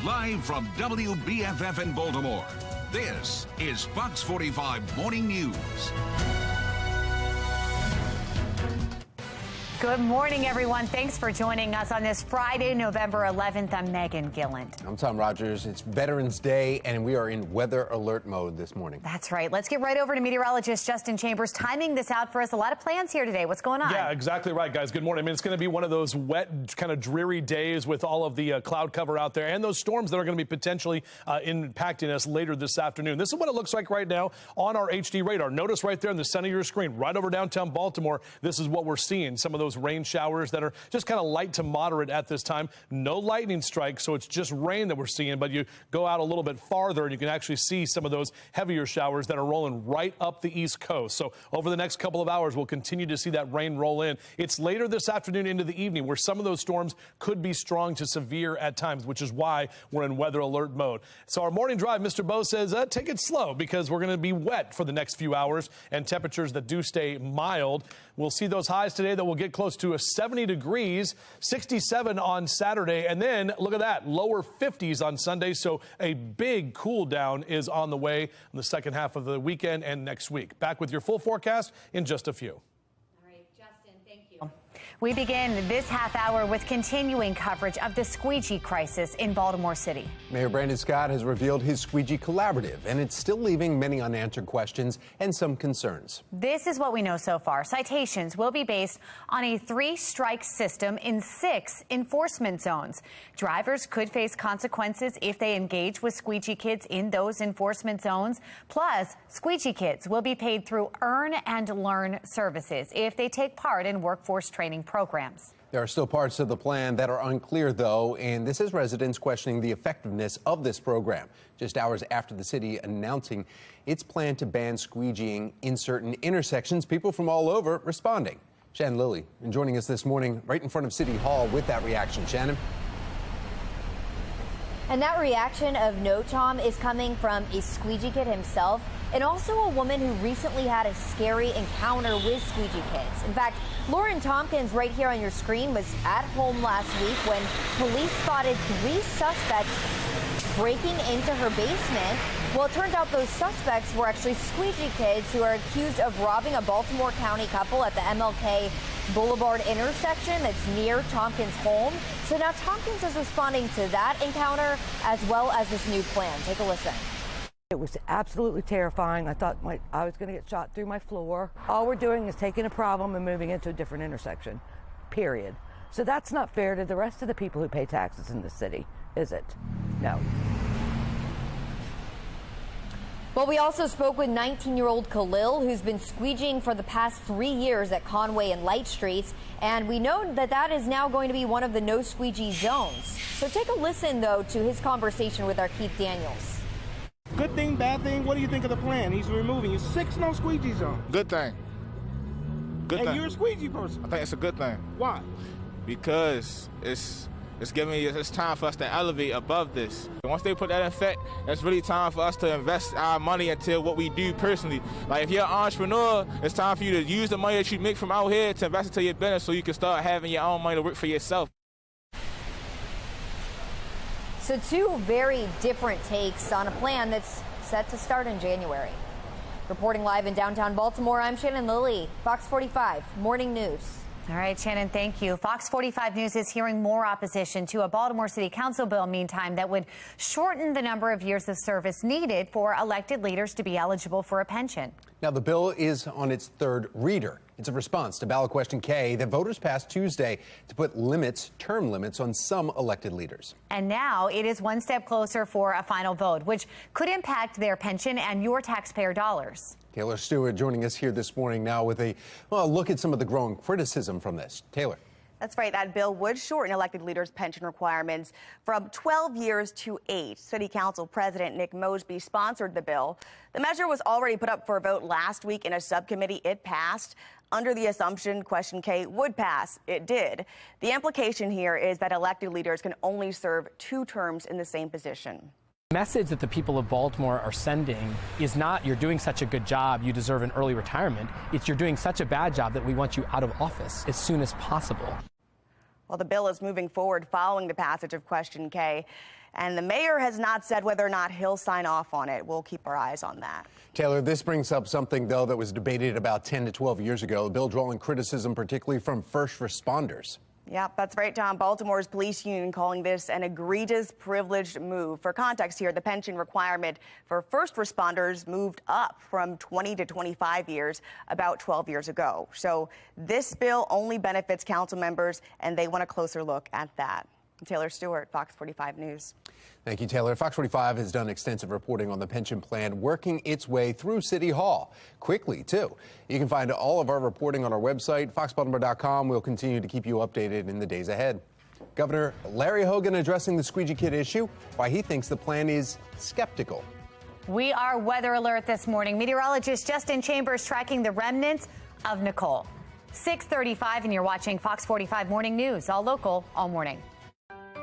Speaker 3: Live from WBFF in Baltimore, this is Fox 45 Morning News.
Speaker 10: Good morning, everyone. Thanks for joining us on this Friday, November 11th. I'm Megan Gilland.
Speaker 6: I'm Tom Rogers. It's Veterans Day, and we are in weather alert mode this morning.
Speaker 10: That's right. Let's get right over to meteorologist Justin Chambers, timing this out for us. A lot of plans here today. What's going on?
Speaker 2: Yeah, exactly right, guys. Good morning. I mean, it's going to be one of those wet, kind of dreary days with all of the cloud cover out there and those storms that are going to be potentially impacting us later this afternoon. This is what it looks like right now on our HD radar. Notice right there in the center of your screen, right over downtown Baltimore, this is what we're seeing. Some of those those rain showers that are just kind of light to moderate at this time. No lightning strikes, so it's just rain that we're seeing. But you go out a little bit farther and you can actually see some of those heavier showers that are rolling right up the East Coast. So over the next couple of hours, we'll continue to see that rain roll in. It's later this afternoon into the evening where some of those storms could be strong to severe at times, which is why we're in weather alert mode. So our morning drive, Mr. Bo says, take it slow because we're going to be wet for the next few hours and temperatures that do stay mild. We'll see those highs today that will get close to 70 degrees, 67 on Saturday, and then look at that, lower 50s on Sunday. So a big cool down is on the way in the second half of the weekend and next week. Back with your full forecast in just a few.
Speaker 10: We begin this half hour with continuing coverage of the squeegee crisis in Baltimore City.
Speaker 6: Mayor Brandon Scott has revealed his squeegee collaborative, and it's still leaving many unanswered questions and some concerns.
Speaker 10: This is what we know so far. Citations will be based on a 3-strike system in 6 enforcement zones. Drivers could face consequences if they engage with squeegee kids in those enforcement zones. Plus, squeegee kids will be paid through Earn and Learn services if they take part in workforce training programs.
Speaker 6: There are still parts of the plan that are unclear, though, and this has residents questioning the effectiveness of this program. Just hours after the city announcing its plan to ban squeegeeing in certain intersections, people from all over responding. Shannon Lilly joining us this morning right in front of City Hall with that reaction. Shannon.
Speaker 22: And that reaction of no, Tom, is coming from a squeegee kid himself and also a woman who recently had a scary encounter with squeegee kids. In fact, Lauren Tompkins, right here on your screen, was at home last week when police spotted 3 suspects breaking into her basement. Well, it turns out those suspects were actually squeegee kids who are accused of robbing a Baltimore County couple at the MLK Boulevard intersection that's near Tompkins' home. So now Tompkins is responding to that encounter as well as this new plan. Take a listen.
Speaker 9: It was absolutely terrifying. I thought I was going to get shot through my floor. All we're doing is taking a problem and moving it to a different intersection, period. So that's not fair to the rest of the people who pay taxes in the city, is it? No.
Speaker 22: Well, we also spoke with 19-year-old Khalil, who's been squeegeeing for the past 3 years at Conway and Light Streets. And we know that that is now going to be one of the no squeegee zones. So take a listen, though, to his conversation with our Keith Daniels.
Speaker 16: Good thing, bad thing, what do you think of the plan? He's removing you 6 no squeegee zones.
Speaker 17: Good thing. Good thing.
Speaker 16: And you're a squeegee person.
Speaker 17: I think it's a good thing.
Speaker 16: Why?
Speaker 17: Because it's time for us to elevate above this. Once they put that in effect, it's really time for us to invest our money into what we do personally. Like if you're an entrepreneur, it's time for you to use the money that you make from out here to invest into your business so you can start having your own money to work for yourself.
Speaker 22: So 2 very different takes on a plan that's set to start in January. Reporting live in downtown Baltimore, I'm Shannon Lilly, Fox 45 Morning News.
Speaker 10: All right, Shannon, thank you. Fox 45 News is hearing more opposition to a Baltimore City Council bill, meantime, that would shorten the number of years of service needed for elected leaders to be eligible for a pension.
Speaker 6: Now, the bill is on its 3rd reader. It's a response to ballot question K that voters passed Tuesday to put term limits on some elected leaders.
Speaker 10: And now it is one step closer for a final vote, which could impact their pension and your taxpayer dollars.
Speaker 6: Taylor Stewart joining us here this morning now with a look at some of the growing criticism from this. Taylor.
Speaker 14: That's right. That bill would shorten elected leaders' pension requirements from 12 years to 8. City Council President Nick Mosby sponsored the bill. The measure was already put up for a vote last week in a subcommittee. It passed under the assumption question K would pass. It did. The implication here is that elected leaders can only serve 2 terms in the same position.
Speaker 12: The message that the people of Baltimore are sending is not you're doing such a good job, you deserve an early retirement. It's you're doing such a bad job that we want you out of office as soon as possible.
Speaker 14: Well, the bill is moving forward following the passage of question K, and the mayor has not said whether or not he'll sign off on it. We'll keep our eyes on that.
Speaker 6: Taylor, this brings up something, though, that was debated about 10 to 12 years ago. The bill drawing criticism, particularly from first responders.
Speaker 14: Yeah, that's right, Tom. Baltimore's police union calling this an egregious, privileged move. For context here, the pension requirement for first responders moved up from 20 to 25 years about 12 years ago. So this bill only benefits council members, and they want a closer look at that. Taylor Stewart, Fox 45 News.
Speaker 6: Thank you, Taylor. Fox 45 has done extensive reporting on the pension plan working its way through City Hall. Quickly, too. You can find all of our reporting on our website, foxbaltimore.com. We'll continue to keep you updated in the days ahead. Governor Larry Hogan addressing the squeegee kid issue, why he thinks the plan is skeptical.
Speaker 10: We are weather alert this morning. Meteorologist Justin Chambers tracking the remnants of Nicole. 6:35, and you're watching Fox 45 Morning News, all local, all morning.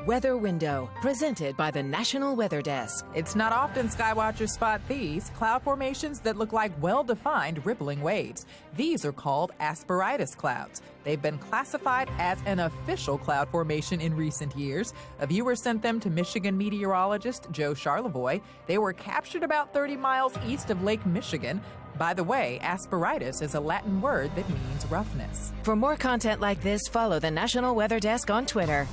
Speaker 11: Weather Window, presented by the National Weather Desk.
Speaker 18: It's not often skywatchers spot these cloud formations that look like well-defined rippling waves. These are called asperitas clouds. They've been classified as an official cloud formation in recent years. A viewer sent them to Michigan meteorologist Joe Charlevoix. They were captured about 30 miles east of Lake Michigan. By the way, asperitas is a Latin word that means roughness.
Speaker 11: For more content like this, follow the National Weather Desk on Twitter.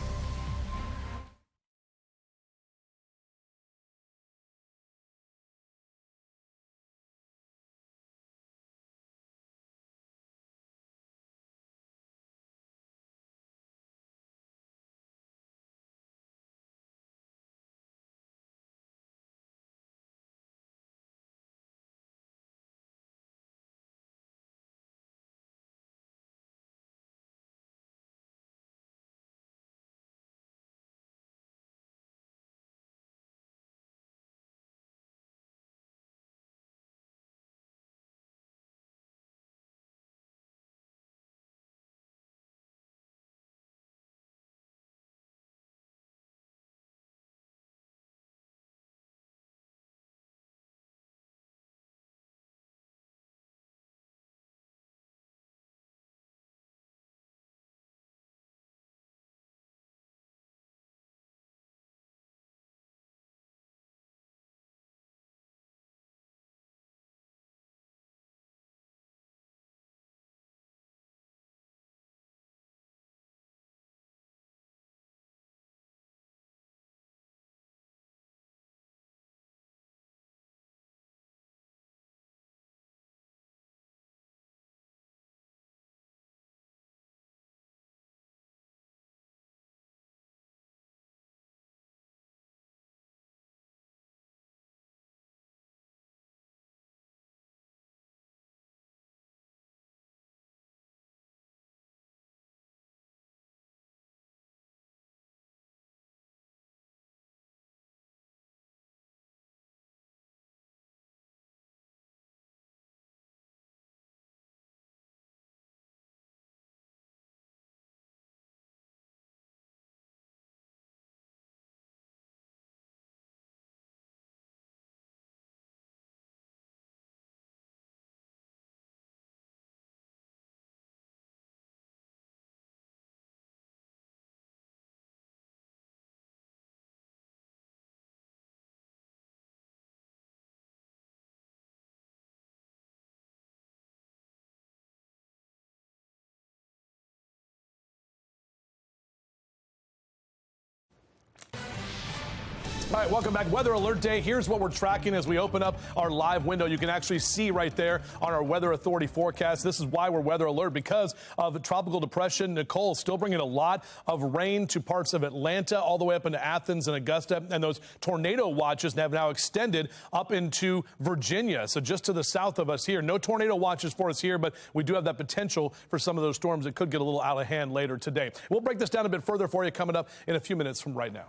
Speaker 2: All right, welcome back. Weather Alert Day. Here's what we're tracking as we open up our live window. You can actually see right there on our Weather Authority forecast. This is why we're weather alert, because of the tropical depression Nicole still bringing a lot of rain to parts of Atlanta, all the way up into Athens and Augusta. And those tornado watches have now extended up into Virginia. So just to the south of us here. No tornado watches for us here, but we do have that potential for some of those storms that could get a little out of hand later today. We'll break this down a bit further for you coming up in a few minutes from right now.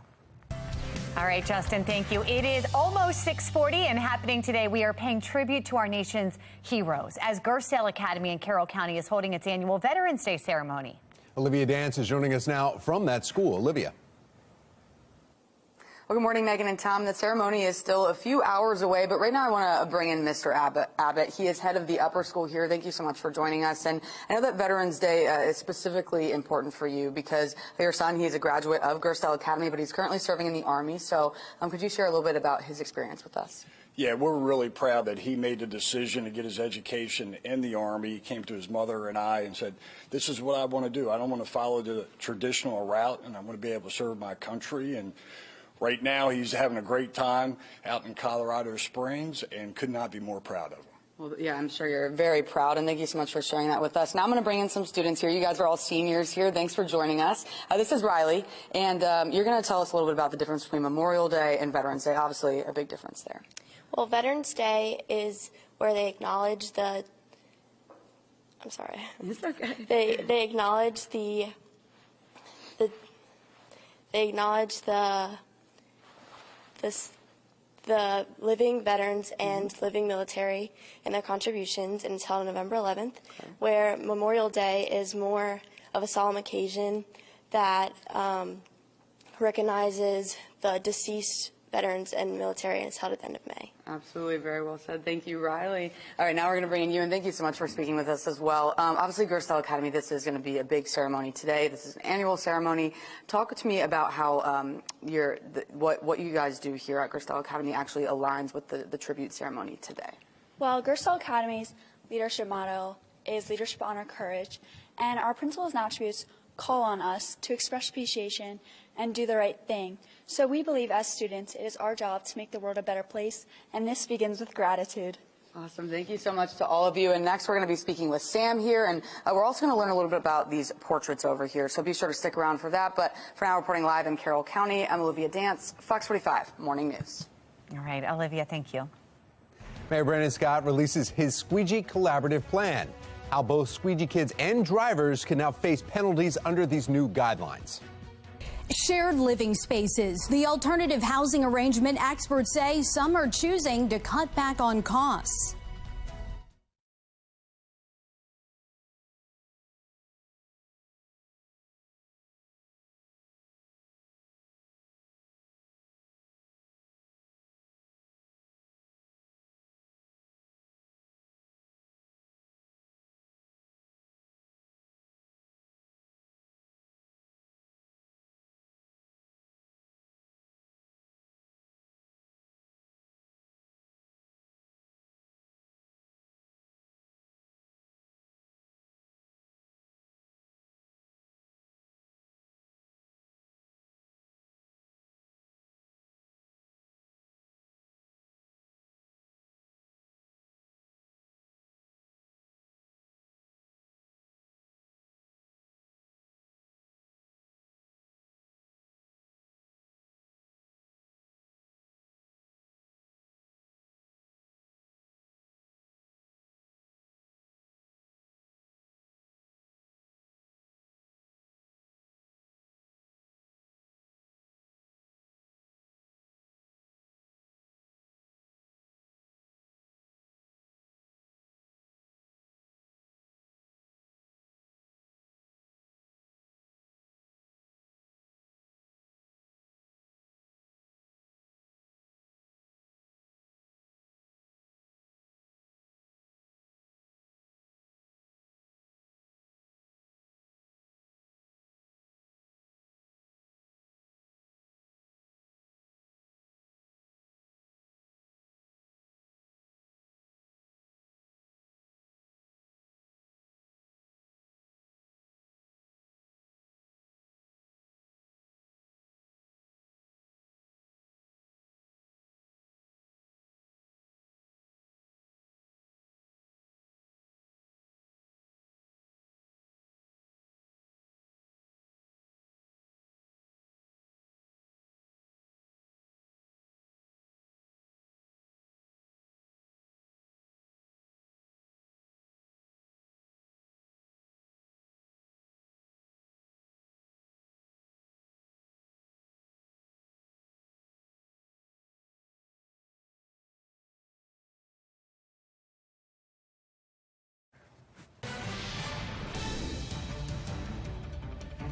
Speaker 10: All right, Justin, thank you. It is almost 6:40 and happening today. We are paying tribute to our nation's heroes as Gersdale Academy in Carroll County is holding its annual Veterans Day ceremony.
Speaker 6: Olivia Dance is joining us now from that school. Olivia.
Speaker 15: Well, good morning, Megan and Tom. The ceremony is still a few hours away, but right now I want to bring in Mr. Abbott. He is head of the upper school here. Thank you so much for joining us. And I know that Veterans Day is specifically important for you because your son, he is a graduate of Gersdale Academy, but he's currently serving in the Army. So could you share a little bit about his experience with us?
Speaker 19: Yeah, we're really proud that he made the decision to get his education in the Army. He came to his mother and I and said, this is what I want to do. I don't want to follow the traditional route, and I want to be able to serve my country. And right now, he's having a great time out in Colorado Springs and could not be more proud of him.
Speaker 15: Well, yeah, I'm sure you're very proud, and thank you so much for sharing that with us. Now I'm going to bring in some students here. You guys are all seniors here. Thanks for joining us. This is Riley, and you're going to tell us a little bit about the difference between Memorial Day and Veterans Day. Obviously, a big difference there.
Speaker 4: Well, Veterans Day is where they acknowledge the. I'm sorry.
Speaker 15: It's okay.
Speaker 4: They acknowledge the living veterans and living military and their contributions, and it's held on November 11th, where Memorial Day is more of a solemn occasion that recognizes the deceased veterans and military, and it's held at the end of May.
Speaker 15: Absolutely. Very well said. Thank you, Riley. All right, now we're going to bring in you, and thank you so much for speaking with us as well. Obviously, Gerstel Academy, this is going to be a big ceremony today. This is an annual ceremony. Talk to me about how what you guys do here at Gerstel Academy actually aligns with the tribute ceremony today.
Speaker 7: Well, Gerstel Academy's leadership motto is leadership, honor, courage, and our principles and attributes call on us to express appreciation and do the right thing. So we believe as students it is our job to make the world a better place, and this begins with gratitude.
Speaker 15: Awesome. Thank you so much to all of you. And next we're going to be speaking with Sam here, and we're also going to learn a little bit about these portraits over here. So be sure to stick around for that. But for now, reporting live in Carroll County, I'm Olivia Dance, Fox 45 Morning News.
Speaker 20: All right, Olivia, thank you.
Speaker 6: Mayor Brandon Scott releases his Squeegee Collaborative Plan. How both squeegee kids and drivers can now face penalties under these new guidelines.
Speaker 23: Shared living spaces, the alternative housing arrangement experts say some are choosing to cut back on costs.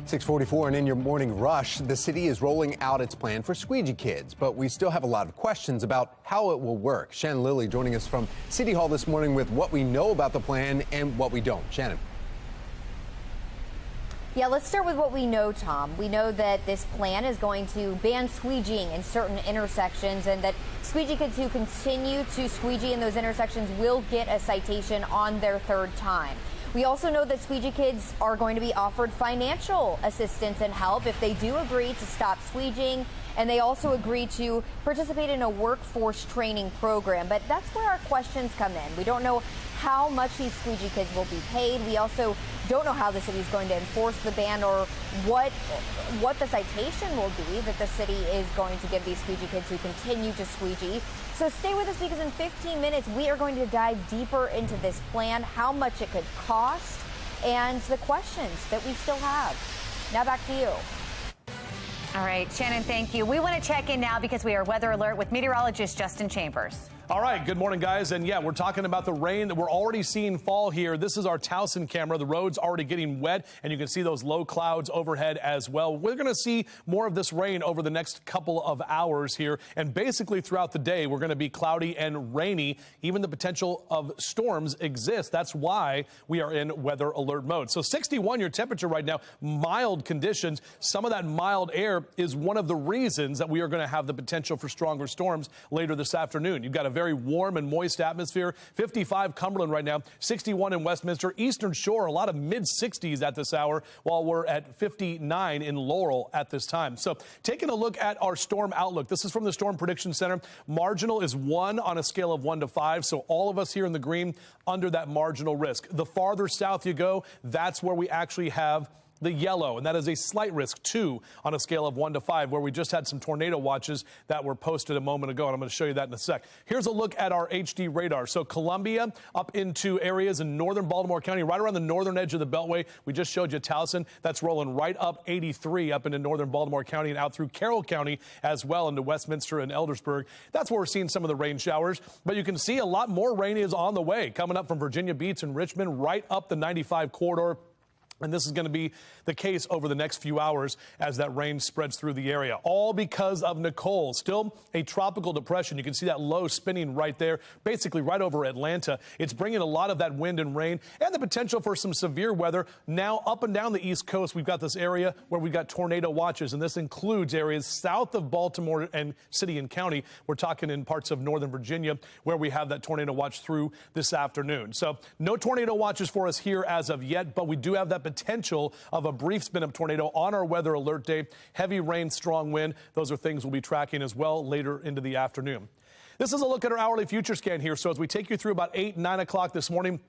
Speaker 6: .644 and in your morning rush, the city is rolling out its plan for squeegee kids, but we still have a lot of questions about how it will work. Shannon Lilly joining us from City Hall this morning with what we know about the plan and what we don't. Shannon.
Speaker 22: Yeah, let's start with what we know, Tom. We know that this plan is going to ban squeegeeing in certain intersections, and that squeegee kids who continue to squeegee in those intersections will get a citation on their third time. We also know that squeegee kids are going to be offered financial assistance and help if they do agree to stop squeegeeing. And they also agree to participate in a workforce training program. But that's where our questions come in. We don't know how much these squeegee kids will be paid. We also don't know how the city is going to enforce the ban or what the citation will be that the city is going to give these squeegee kids who continue to squeegee. So stay with us because in 15 minutes we are going to dive deeper into this plan, how much it could cost, and the questions that we still have. Now back to you.
Speaker 10: All right, Shannon, thank you. We want to check in now because we are weather alert with meteorologist Justin Chambers.
Speaker 2: All right, good morning, guys. And yeah, we're talking about the rain that we're already seeing fall here. This is our Towson camera. The road's already getting wet, and you can see those low clouds overhead as well. We're going to see more of this rain over the next couple of hours here. And basically throughout the day, we're going to be cloudy and rainy. Even the potential of storms exists. That's why we are in weather alert mode. So 61 your temperature right now, mild conditions. Some of that mild air is one of the reasons that we are going to have the potential for stronger storms later this afternoon. You've got a very warm and moist atmosphere. 55 Cumberland right now, 61 in Westminster. Eastern Shore, a lot of mid-60s at this hour, while we're at 59 in Laurel at this time. So taking a look at our storm outlook. This is from the Storm Prediction Center. Marginal is 1 on a scale of 1 to 5. So all of us here in the green under that marginal risk. The farther south you go, that's where we actually have the yellow, and that is a slight risk, 2 on a scale of 1 to 5, where we just had some tornado watches that were posted a moment ago, and I'm going to show you that in a sec. Here's a look at our HD radar. So Columbia up into areas in northern Baltimore County, right around the northern edge of the Beltway. We just showed you Towson. That's rolling right up 83 up into northern Baltimore County and out through Carroll County as well into Westminster and Eldersburg. That's where we're seeing some of the rain showers, but you can see a lot more rain is on the way, coming up from Virginia Beach and Richmond right up the 95 corridor. And this is going to be the case over the next few hours as that rain spreads through the area, all because of Nicole. Still a tropical depression. You can see that low spinning right there, basically right over Atlanta. It's bringing a lot of that wind and rain and the potential for some severe weather. Now up and down the East Coast, we've got this area where we've got tornado watches, and this includes areas south of Baltimore and city and county. We're talking in parts of northern Virginia where we have that tornado watch through this afternoon. So no tornado watches for us here as of yet, but we do have that potential of a brief spin-up tornado on our weather alert day. Heavy rain, strong wind. Those are things we'll be tracking as well later into the afternoon. This is a look at our hourly future scan here. So as we take you through about 8, 9 o'clock this morning,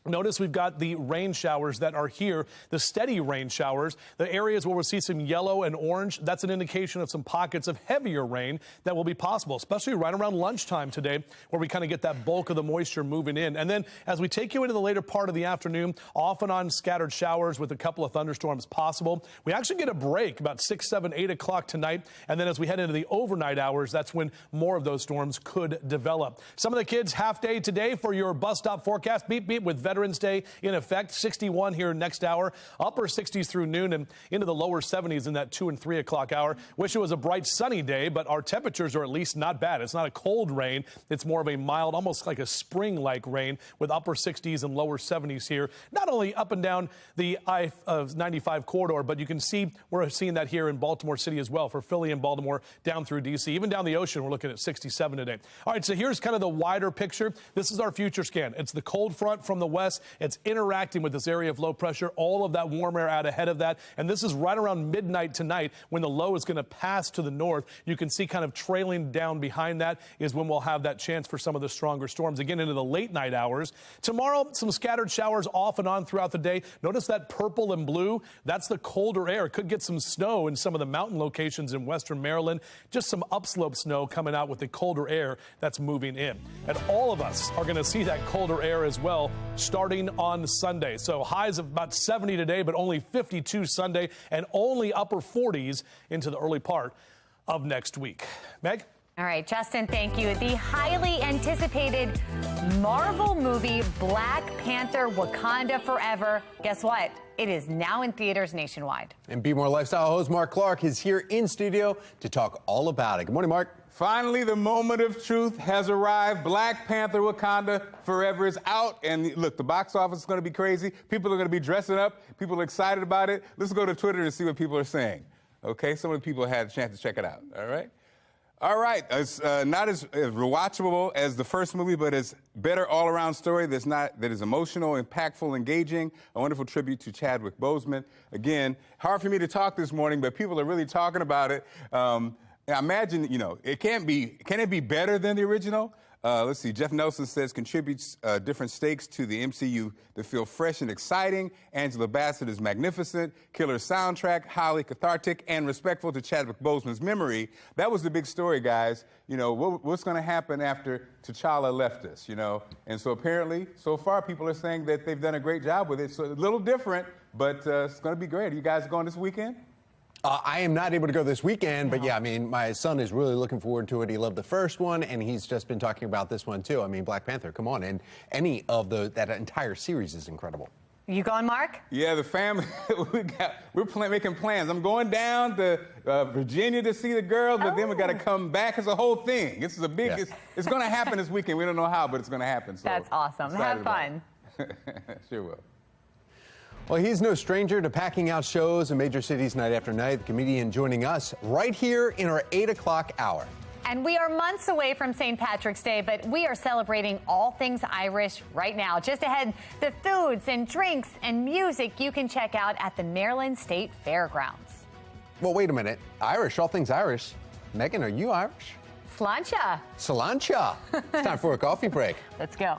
Speaker 2: notice we've got the rain showers that are here, the steady rain showers. The areas where we'll see some yellow and orange, that's an indication of some pockets of heavier rain that will be possible, especially right around lunchtime today, where we kind of get that bulk of the moisture moving in. And then as we take you into the later part of the afternoon, off and on scattered showers with a couple of thunderstorms possible. We actually get a break about 6, 7, 8 o'clock tonight. And then as we head into the overnight hours, that's when more of those storms could develop. Some of the kids half day today for your bus stop forecast. Beep, beep with Veterans Day in effect. 61 here next hour, upper 60s through noon and into the lower 70s in that 2 and 3 o'clock hour. Wish it was a bright sunny day, but our temperatures are at least not bad. It's not a cold rain. It's more of a mild, almost like a spring-like rain with upper 60s and lower 70s here. Not only up and down the I-95 corridor, but you can see we're seeing that here in Baltimore City as well for Philly and Baltimore down through D.C. Even down the ocean, we're looking at 67 today. All right, so here's kind of the wider picture. This is our future scan. It's the cold front from the west. It's interacting with this area of low pressure, all of that warm air out ahead of that. And this is right around midnight tonight when the low is going to pass to the north. You can see kind of trailing down behind that is when we'll have that chance for some of the stronger storms again into the late night hours. Tomorrow, some scattered showers off and on throughout the day. Notice that purple and blue. That's the colder air. Could get some snow in some of the mountain locations in western Maryland. Just some upslope snow coming out with the colder air that's moving in. And all of us are going to see that colder air as well starting on Sunday. So highs of about 70 today, but only 52 Sunday and only upper 40s into the early part of next week. Meg?
Speaker 10: All right, Justin, thank you. The highly anticipated Marvel movie Black Panther Wakanda Forever. Guess what? It is now in theaters nationwide.
Speaker 6: And Be More Lifestyle host Mark Clark is here in studio to talk all about it. Good morning, Mark.
Speaker 1: Finally, the moment of truth has arrived. Black Panther Wakanda Forever is out. And look, the box office is going to be crazy. People are going to be dressing up. People are excited about it. Let's go to Twitter to see what people are saying. Okay, some of the people had a chance to check it out. All right. All right, it's not as rewatchable as the first movie, but it's better all-around story that is emotional, impactful, engaging. A wonderful tribute to Chadwick Boseman. Again, hard for me to talk this morning, but people are really talking about it. I imagine, can it be better than the original? Let's see, Jeff Nelson says contributes different stakes to the MCU that feel fresh and exciting. Angela Bassett is magnificent. Killer soundtrack, highly cathartic and respectful to Chadwick Boseman's memory. That was the big story, guys. What's going to happen after T'Challa left us, And so apparently, so far, people are saying that they've done a great job with it. So a little different, but it's going to be great. Are you guys going this weekend?
Speaker 6: I am not able to go this weekend, but yeah, I mean, my son is really looking forward to it. He loved the first one, and he's just been talking about this one, too. I mean, Black Panther, come on. And any of that entire series is incredible.
Speaker 10: You going, Mark?
Speaker 1: Yeah, the family, we're making plans. I'm going down to Virginia to see the girls, but then we got to come back. It's a whole thing. This is a big, it's going to happen this weekend. We don't know how, but it's going to happen. So
Speaker 10: that's awesome. Have fun.
Speaker 1: Sure will.
Speaker 6: Well, he's no stranger to packing out shows in major cities night after night. The comedian joining us right here in our 8 o'clock hour.
Speaker 10: And we are months away from St. Patrick's Day, but we are celebrating all things Irish right now. Just ahead, the foods and drinks and music you can check out at the Maryland State Fairgrounds.
Speaker 6: Well, wait a minute. Irish, all things Irish. Megan, are you Irish?
Speaker 10: Sláinte.
Speaker 6: Sláinte. It's time for a coffee break.
Speaker 10: Let's go.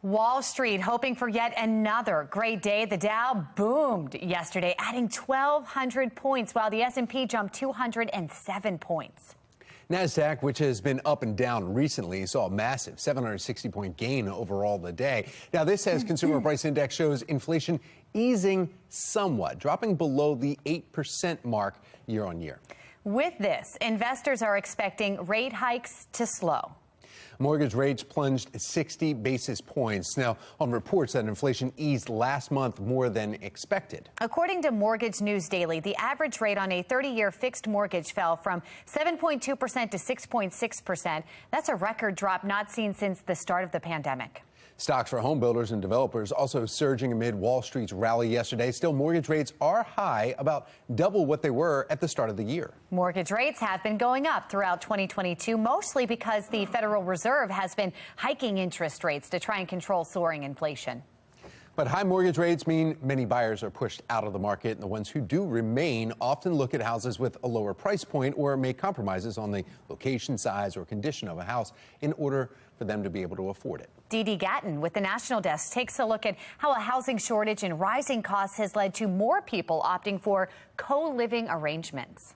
Speaker 10: Wall Street hoping for yet another great day. The Dow boomed yesterday, adding 1,200 points, while the S&P jumped 207 points.
Speaker 6: Now, NASDAQ, which has been up and down recently, saw a massive 760-point gain overall the day. Now, this as Consumer Price Index shows inflation easing somewhat, dropping below the 8% mark year on year.
Speaker 10: With this, investors are expecting rate hikes to slow.
Speaker 6: Mortgage rates plunged 60 basis points. Now, on reports that inflation eased last month more than expected.
Speaker 10: According to Mortgage News Daily, the average rate on a 30-year fixed mortgage fell from 7.2% to 6.6%. That's a record drop not seen since the start of the pandemic.
Speaker 6: Stocks for home builders and developers also surging amid Wall Street's rally yesterday. Still, mortgage rates are high, about double what they were at the start of the year.
Speaker 10: Mortgage rates have been going up throughout 2022, mostly because the Federal Reserve has been hiking interest rates to try and control soaring inflation.
Speaker 6: But high mortgage rates mean many buyers are pushed out of the market, and the ones who do remain often look at houses with a lower price point or make compromises on the location, size, or condition of a house in order for them to be able to afford it.
Speaker 10: Dee Gatton with the National Desk takes a look at how a housing shortage and rising costs has led to more people opting for co-living arrangements.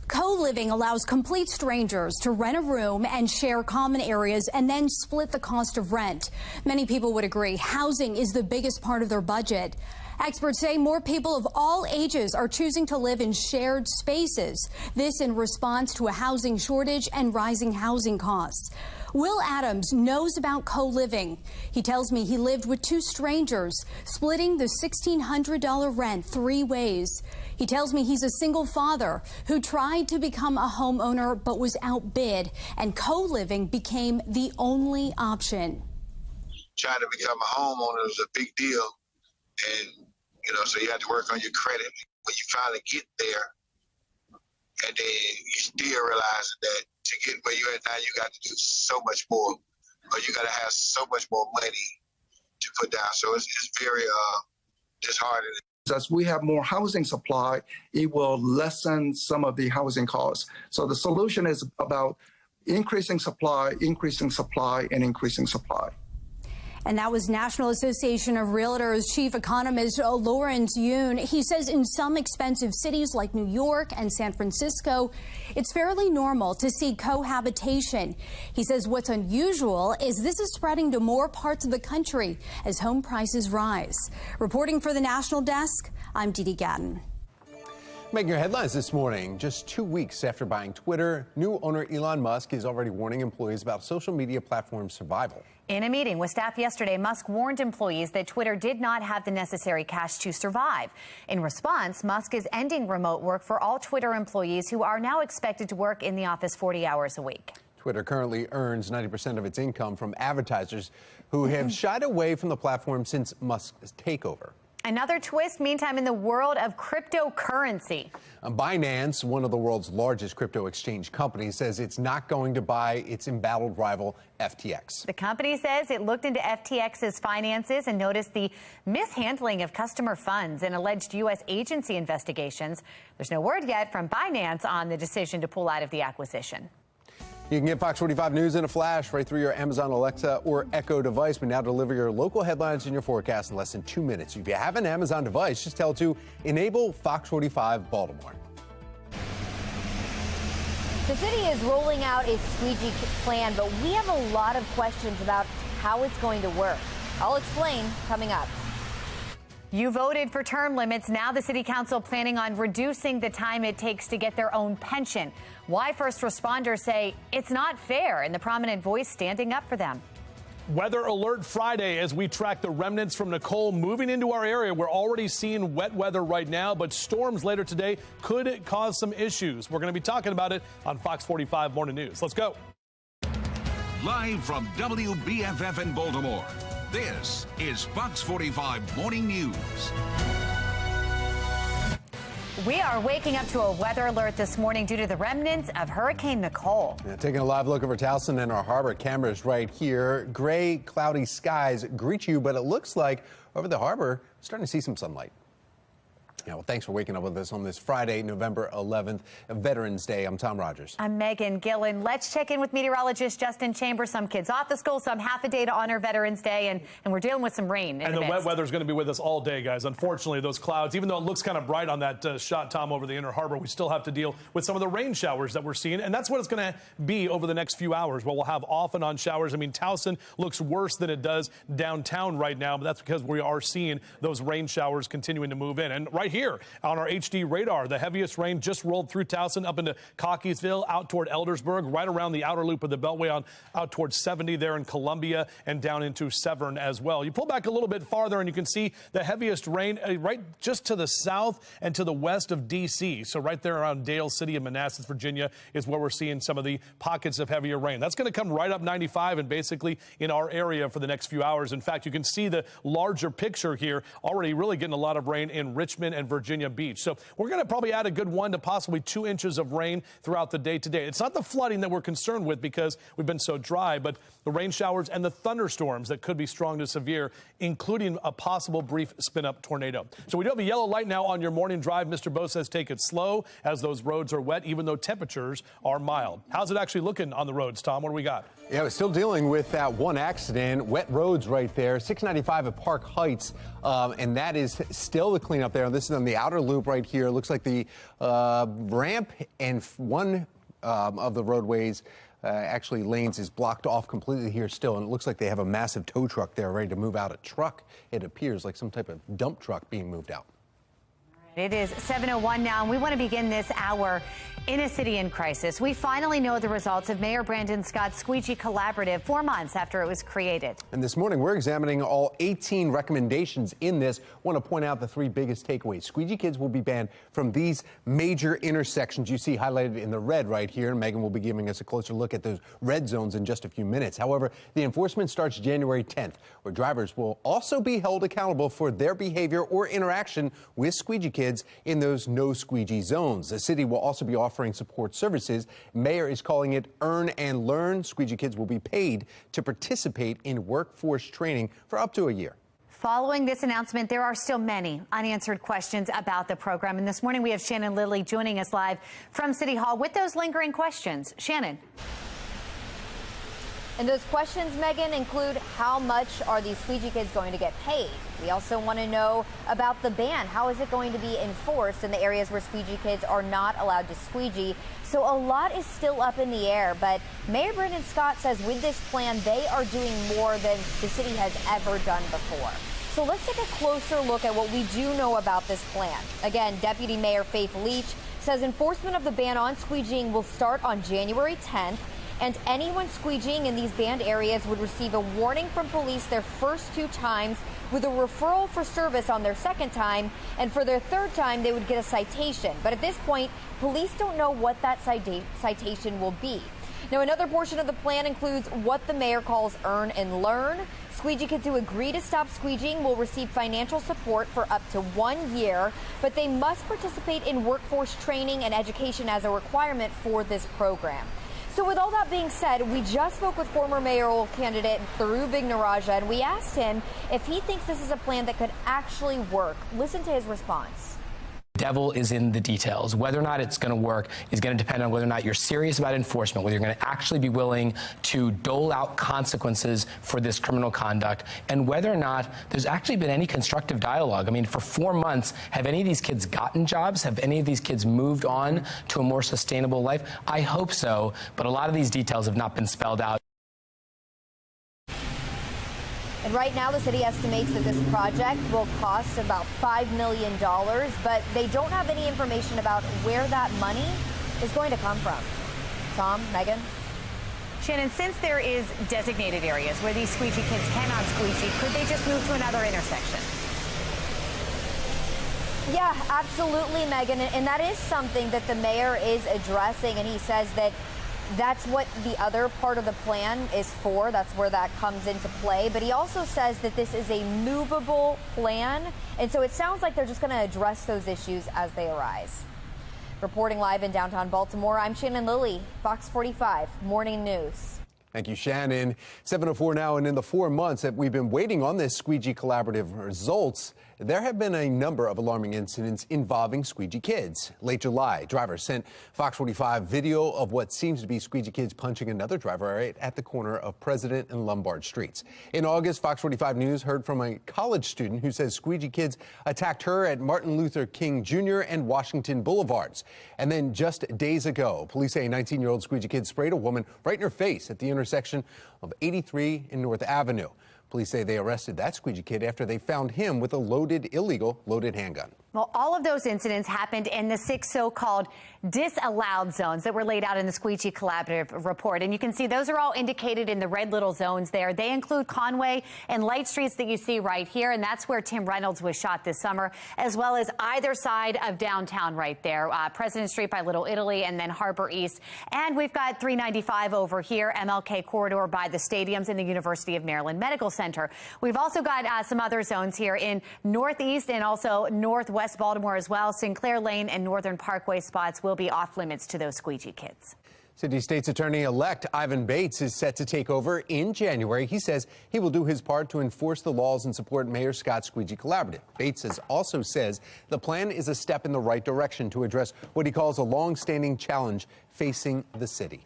Speaker 23: Co-living allows complete strangers to rent a room and share common areas and then split the cost of rent. Many people would agree housing is the biggest part of their budget. Experts say more people of all ages are choosing to live in shared spaces. This in response to a housing shortage and rising housing costs. Will Adams knows about co-living. He tells me he lived with two strangers, splitting the $1,600 rent 3 ways. He tells me he's a single father who tried to become a homeowner but was outbid, and co-living became the only option.
Speaker 5: Trying to become a homeowner is a big deal, and so you have to work on your credit. When you finally get there, and then you still realize that to get where you're at now, you got to do so much more, or you got to have so much more money to put down. So it's very disheartening.
Speaker 13: As we have more housing supply, it will lessen some of the housing costs. So the solution is about increasing supply, and increasing supply.
Speaker 23: And that was National Association of Realtors Chief Economist Lawrence Yoon. He says in some expensive cities like New York and San Francisco, it's fairly normal to see cohabitation. He says what's unusual is this is spreading to more parts of the country as home prices rise. Reporting for the National Desk, I'm Dee Gatton.
Speaker 6: Making your headlines this morning, just 2 weeks after buying Twitter, new owner Elon Musk is already warning employees about social media platform survival.
Speaker 10: In a meeting with staff yesterday, Musk warned employees that Twitter did not have the necessary cash to survive. In response, Musk is ending remote work for all Twitter employees who are now expected to work in the office 40 hours a week.
Speaker 6: Twitter currently earns 90% of its income from advertisers who have shied away from the platform since Musk's takeover.
Speaker 10: Another twist, meantime, in the world of cryptocurrency.
Speaker 6: Binance, one of the world's largest crypto exchange companies, says it's not going to buy its embattled rival FTX.
Speaker 10: The company says it looked into FTX's finances and noticed the mishandling of customer funds in alleged U.S. agency investigations. There's no word yet from Binance on the decision to pull out of the acquisition.
Speaker 6: You can get Fox 45 News in a flash right through your Amazon Alexa or Echo device. We now deliver your local headlines and your forecast in less than 2 minutes. If you have an Amazon device, just tell it to enable Fox 45 Baltimore.
Speaker 22: The city is rolling out a squeegee plan, but we have a lot of questions about how it's going to work. I'll explain coming up.
Speaker 10: You voted for term limits. Now the city council planning on reducing the time it takes to get their own pension. Why first responders say it's not fair, and the prominent voice standing up for them.
Speaker 2: Weather alert Friday as we track the remnants from Nicole moving into our area. We're already seeing wet weather right now, but storms later today could cause some issues. We're going to be talking about it on Fox 45 Morning News. Let's go.
Speaker 3: Live from WBFF in Baltimore, this is Fox 45 Morning News.
Speaker 10: We are waking up to a weather alert this morning due to the remnants of Hurricane Nicole.
Speaker 6: Yeah, taking a live look over Towson and our harbor cameras right here. Gray, cloudy skies greet you, but it looks like over the harbor, we're starting to see some sunlight. Yeah, well, thanks for waking up with us on this Friday, November 11th, Veterans Day. I'm Tom Rogers.
Speaker 10: I'm Megan Gillen. Let's check in with meteorologist Justin Chambers. Some kids off to school, some half a day to honor Veterans Day, and we're dealing with some rain.
Speaker 2: And the wet weather's going to be with us all day, guys. Unfortunately, those clouds, even though it looks kind of bright on that shot, Tom, over the Inner Harbor, we still have to deal with some of the rain showers that we're seeing, and that's what it's going to be over the next few hours, where we'll have off and on showers. I mean, Towson looks worse than it does downtown right now, but that's because we are seeing those rain showers continuing to move in. And right here on our HD radar, the heaviest rain just rolled through Towson up into Cockeysville, out toward Eldersburg, right around the outer loop of the Beltway out towards 70 there in Columbia, and down into Severn as well. You pull back a little bit farther and you can see the heaviest rain right just to the south and to the west of D.C. So right there around Dale City and Manassas, Virginia, is where we're seeing some of the pockets of heavier rain. That's going to come right up 95 and basically in our area for the next few hours. In fact, you can see the larger picture here, already really getting a lot of rain in Richmond and Virginia Beach. So we're going to probably add a good 1 to possibly 2 inches of rain throughout the day today. It's not the flooding that we're concerned with because we've been so dry, but the rain showers and the thunderstorms that could be strong to severe, including a possible brief spin-up tornado. So we do have a yellow light now on your morning drive. Mr. Bo says take it slow as those roads are wet, even though temperatures are mild. How's it actually looking on the roads, Tom? What do we got?
Speaker 6: Yeah, we're still dealing with that one accident. Wet roads right there, 695 at Park Heights, and that is still the cleanup there. This is on the outer loop right here. Looks like the ramp and one of the roadways, actually lanes, is blocked off completely here still, and it looks like they have a massive tow truck there ready to move out a truck. It appears like some type of dump truck being moved out.
Speaker 10: It is 7:01 now, and we want to begin this hour in a city in crisis. We finally know the results of Mayor Brandon Scott's Squeegee Collaborative 4 months after it was created.
Speaker 6: And this morning, we're examining all 18 recommendations in this. Want to point out the 3 biggest takeaways. Squeegee kids will be banned from these major intersections you see highlighted in the red right here. And Megan will be giving us a closer look at those red zones in just a few minutes. However, the enforcement starts January 10th, where drivers will also be held accountable for their behavior or interaction with squeegee kids in those no squeegee zones. The city will also be offering support services. Mayor is calling it Earn and Learn. Squeegee kids will be paid to participate in workforce training for up to a year.
Speaker 10: Following this announcement, there are still many unanswered questions about the program. And this morning, we have Shannon Lilly joining us live from City Hall with those lingering questions. Shannon.
Speaker 22: And those questions, Megan, include how much are these squeegee kids going to get paid? We also want to know about the ban. How is it going to be enforced in the areas where squeegee kids are not allowed to squeegee? So a lot is still up in the air, but Mayor Brandon Scott says with this plan, they are doing more than the city has ever done before. So let's take a closer look at what we do know about this plan. Again, Deputy Mayor Faith Leach says enforcement of the ban on squeegeeing will start on January 10th. And anyone squeegeeing in these banned areas would receive a warning from police their first 2 times, with a referral for service on their second time, and for their third time they would get a citation. But at this point, police don't know what that citation will be. Now, another portion of the plan includes what the mayor calls Earn and Learn. Squeegee kids who agree to stop squeegeeing will receive financial support for up to 1 year, but they must participate in workforce training and education as a requirement for this program. So with all that being said, we just spoke with former mayoral candidate Thuru Vignaraja, and we asked him if he thinks this is a plan that could actually work. Listen to his response.
Speaker 12: Devil is in the details. Whether or not it's going to work is going to depend on whether or not you're serious about enforcement, whether you're going to actually be willing to dole out consequences for this criminal conduct, and whether or not there's actually been any constructive dialogue. I mean, for 4 months, have any of these kids gotten jobs? Have any of these kids moved on to a more sustainable life? I hope so, but a lot of these details have not been spelled out.
Speaker 22: And right now, the city estimates that this project will cost about $5 million, but they don't have any information about where that money is going to come from. Tom, Megan?
Speaker 10: Shannon, since there is designated areas where these squeegee kids cannot squeegee, could they just move to another intersection?
Speaker 22: Yeah, absolutely, Megan. And that is something that the mayor is addressing, and he says that that's what the other part of the plan is for. That's where that comes into play. But he also says that this is a movable plan. And so it sounds like they're just going to address those issues as they arise. Reporting live in downtown Baltimore, I'm Shannon Lilly, Fox 45 Morning News.
Speaker 6: Thank you, Shannon. 7:04 now, and in the 4 months that we've been waiting on this Squeegee Collaborative results, There have been a number of alarming incidents involving squeegee kids. Late July, drivers sent Fox 45 video of what seems to be squeegee kids punching another driver right at the corner of President and Lombard Streets. In August, Fox 45 News heard from a college student who says squeegee kids attacked her at Martin Luther King Jr. and Washington Boulevards. And then just days ago, police say a 19-year-old squeegee kid sprayed a woman right in her face at the intersection of 83 and North Avenue. Police say they arrested that squeegee kid after they found him with a illegal loaded handgun.
Speaker 10: Well, all of those incidents happened in the 6 so-called disallowed zones that were laid out in the Squeegee Collaborative report. And you can see those are all indicated in the red little zones there. They include Conway and Light Streets that you see right here. And that's where Tim Reynolds was shot this summer, as well as either side of downtown right there. President Street by Little Italy and then Harbor East. And we've got 395 over here, MLK corridor by the stadiums in the University of Maryland Medical Center. We've also got some other zones here in Northeast and also Northwest Baltimore as well. Sinclair Lane and Northern Parkway spots will be off limits to those squeegee kids.
Speaker 6: City State's Attorney-elect Ivan Bates is set to take over in January. He says he will do his part to enforce the laws and support Mayor Scott's Squeegee Collaborative. Bates also says the plan is a step in the right direction to address what he calls a long-standing challenge facing the city.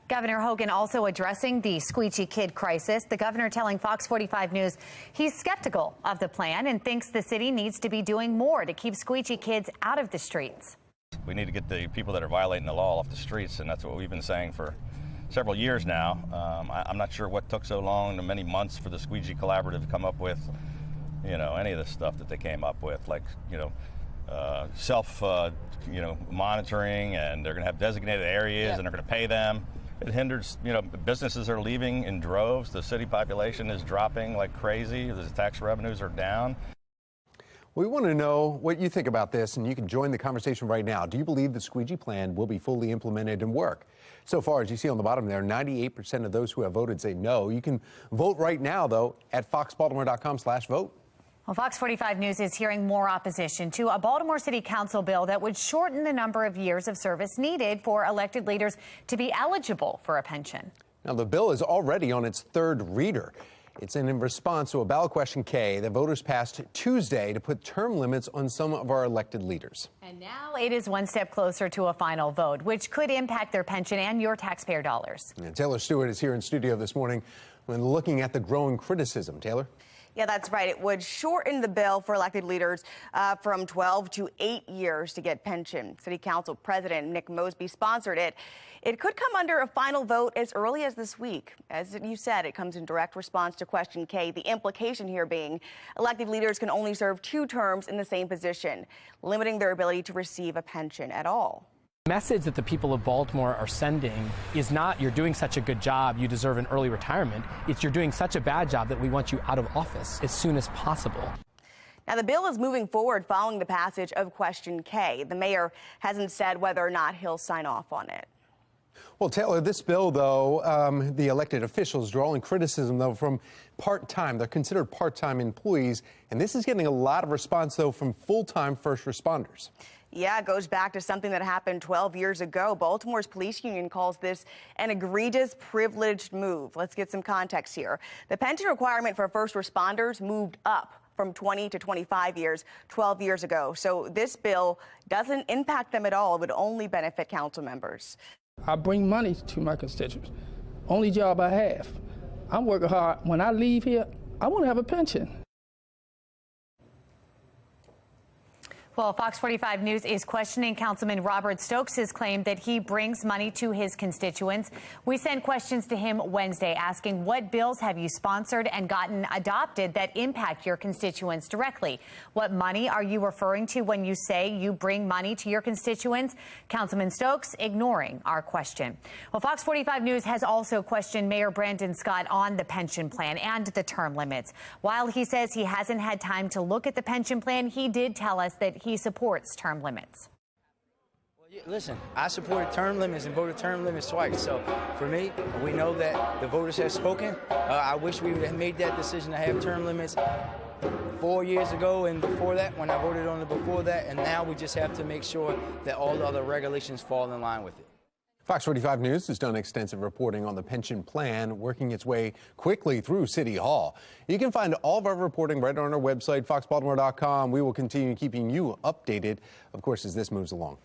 Speaker 10: Governor Hogan also addressing the squeegee kid crisis. The governor telling Fox 45 News he's skeptical of the plan and thinks the city needs to be doing more to keep squeegee kids out of the streets.
Speaker 8: We need to get the people that are violating the law off the streets, and that's what we've been saying for several years now. I'm not sure what took so long, many months, for the Squeegee Collaborative to come up with, any of the stuff that they came up with, like, self, monitoring, and they're going to have designated areas, and they're going to pay them. It hinders, businesses are leaving in droves. The city population is dropping like crazy. The tax revenues are down.
Speaker 6: We want to know what you think about this, and you can join the conversation right now. Do you believe the squeegee plan will be fully implemented and work? So far, as you see on the bottom there, 98% of those who have voted say no. You can vote right now, though, at foxbaltimore.com/vote.
Speaker 10: Well, Fox 45 News is hearing more opposition to a Baltimore City Council bill that would shorten the number of years of service needed for elected leaders to be eligible for a pension.
Speaker 6: Now, the bill is already on its third reader. It's in response to a ballot question K that voters passed Tuesday to put term limits on some of our elected leaders.
Speaker 10: And now it is one step closer to a final vote, which could impact their pension and your taxpayer dollars.
Speaker 6: And Taylor Stewart is here in studio this morning when looking at the growing criticism. Taylor?
Speaker 14: Yeah, that's right. It would shorten the bill for elected leaders from 12 to 8 years to get pension. City Council President Nick Mosby sponsored it. It could come under a final vote as early as this week. As you said, it comes in direct response to question K, the implication here being elected leaders can only serve 2 terms in the same position, limiting their ability to receive a pension at all.
Speaker 12: The message that the people of Baltimore are sending is not you're doing such a good job, you deserve an early retirement. It's you're doing such a bad job that we want you out of office as soon as possible.
Speaker 14: Now, the bill is moving forward following the passage of question K. The mayor hasn't said whether or not he'll sign off on it.
Speaker 6: Well, Taylor, this bill, though, the elected officials drawing criticism, though, from part-time. They're considered part-time employees, and this is getting a lot of response, though, from full-time first responders.
Speaker 14: Yeah, it goes back to something that happened 12 years ago. Baltimore's police union calls this an egregious, privileged move. Let's get some context here. The pension requirement for first responders moved up from 20 to 25 years 12 years ago. So this bill doesn't impact them at all. It would only benefit council members.
Speaker 16: I bring money to my constituents. Only job I have. I'm working hard. When I leave here, I want to have a pension.
Speaker 10: Well, Fox 45 News is questioning Councilman Robert Stokes' claim that he brings money to his constituents. We sent questions to him Wednesday asking what bills have you sponsored and gotten adopted that impact your constituents directly? What money are you referring to when you say you bring money to your constituents? Councilman Stokes ignoring our question. Well, Fox 45 News has also questioned Mayor Brandon Scott on the pension plan and the term limits. While he says he hasn't had time to look at the pension plan, he did tell us that he supports term limits.
Speaker 9: Well, listen, I supported term limits and voted term limits twice. So for me, we know that the voters have spoken. I wish we would have made that decision to have term limits 4 years ago and before that, when I voted on it before that. And now we just have to make sure that all the other regulations fall in line with it.
Speaker 6: Fox 45 News has done extensive reporting on the pension plan, working its way quickly through City Hall. You can find all of our reporting right on our website, foxbaltimore.com. We will continue keeping you updated, of course, as this moves along.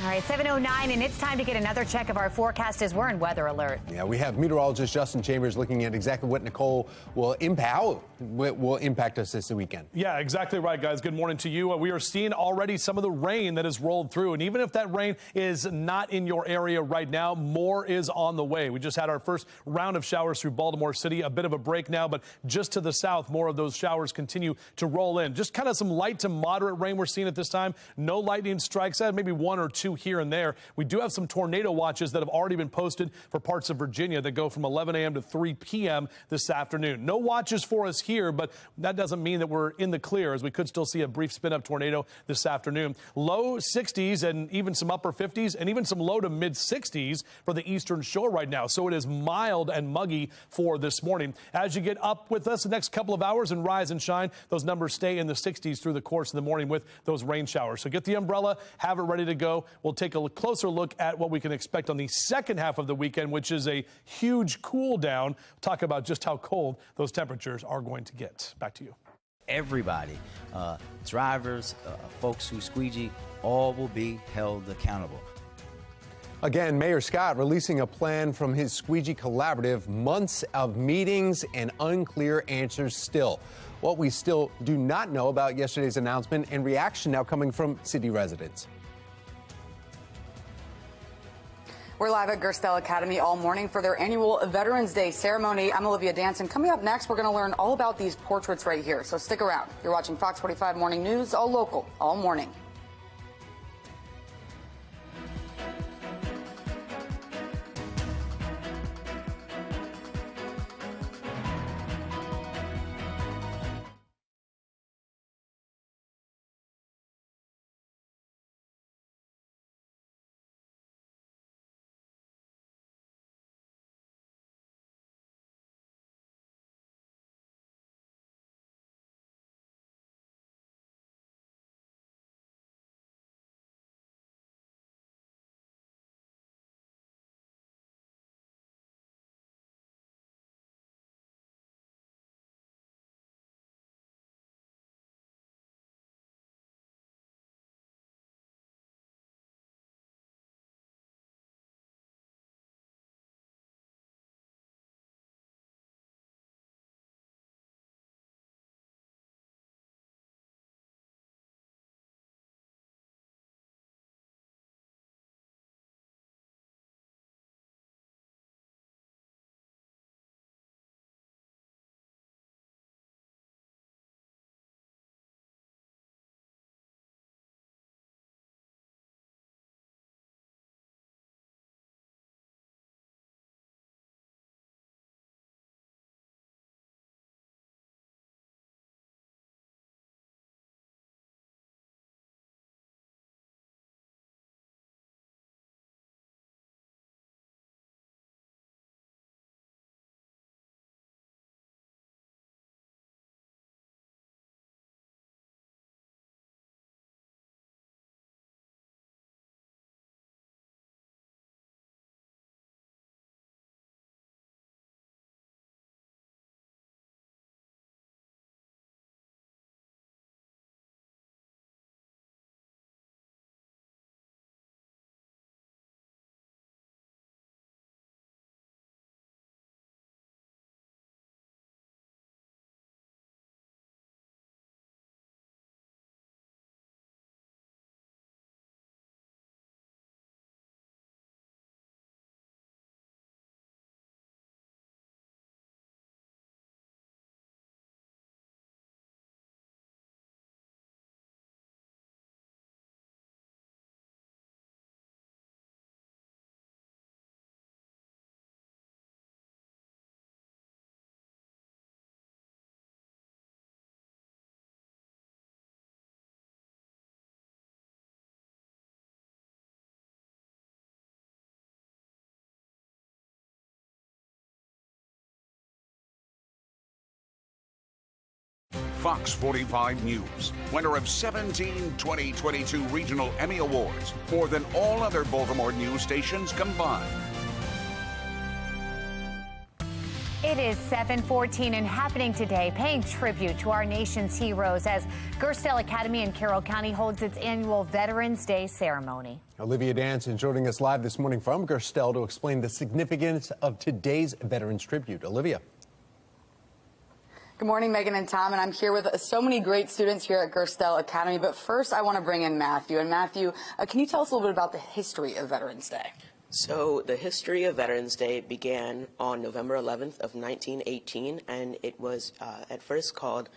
Speaker 10: All right, 7:09, and it's time to get another check of our forecast as we're in weather alert.
Speaker 6: Yeah, we have meteorologist Justin Chambers looking at exactly what Nicole will impact us this weekend.
Speaker 2: Yeah, exactly right, guys. Good morning to you. We are seeing already some of the rain that has rolled through. And even if that rain is not in your area right now, more is on the way. We just had our first round of showers through Baltimore City. A bit of a break now, but just to the south, more of those showers continue to roll in. Just kind of some light to moderate rain we're seeing at this time. No lightning strikes, maybe one or two here and there. We do have some tornado watches that have already been posted for parts of Virginia that go from 11 a.m. to 3 p.m. this afternoon. No watches for us here, but that doesn't mean that we're in the clear, as we could still see a brief spin-up tornado this afternoon. Low 60s and even some upper 50s and even some low to mid 60s for the eastern shore right now. So it is mild and muggy for this morning. As you get up with us the next couple of hours and rise and shine, those numbers stay in the 60s through the course of the morning with those rain showers. So get the umbrella, have it ready to go. We'll take a closer look at what we can expect on the second half of the weekend, which is a huge cool down. Talk about just how cold those temperatures are going to get. Back to you.
Speaker 17: Everybody, drivers, folks who squeegee, all will be held accountable.
Speaker 6: Again, Mayor Scott releasing a plan from his Squeegee Collaborative. Months of meetings and unclear answers still. What we still do not know about yesterday's announcement, and reaction now coming from city residents.
Speaker 15: We're live at Gerstel Academy all morning for their annual Veterans Day ceremony. I'm Olivia Danson. Coming up next, we're going to learn all about these portraits right here. So stick around. You're watching Fox 45 Morning News, all local, all morning.
Speaker 3: Fox 45 News, winner of 17 2022 Regional Emmy Awards, more than all other Baltimore news stations combined.
Speaker 10: It is 7:14 and happening today, paying tribute to our nation's heroes as Gerstel Academy in Carroll County holds its annual Veterans Day ceremony.
Speaker 6: Olivia Danson joining us live this morning from Gerstel to explain the significance of today's Veterans Tribute. Olivia.
Speaker 15: Good morning, Megan and Tom, and I'm here with so many great students here at Gerstel Academy. But first, I want to bring in Matthew. And Matthew, can you tell us a little bit about the history of Veterans Day?
Speaker 11: So the history of Veterans Day began on November 11th of 1918, and it was at first called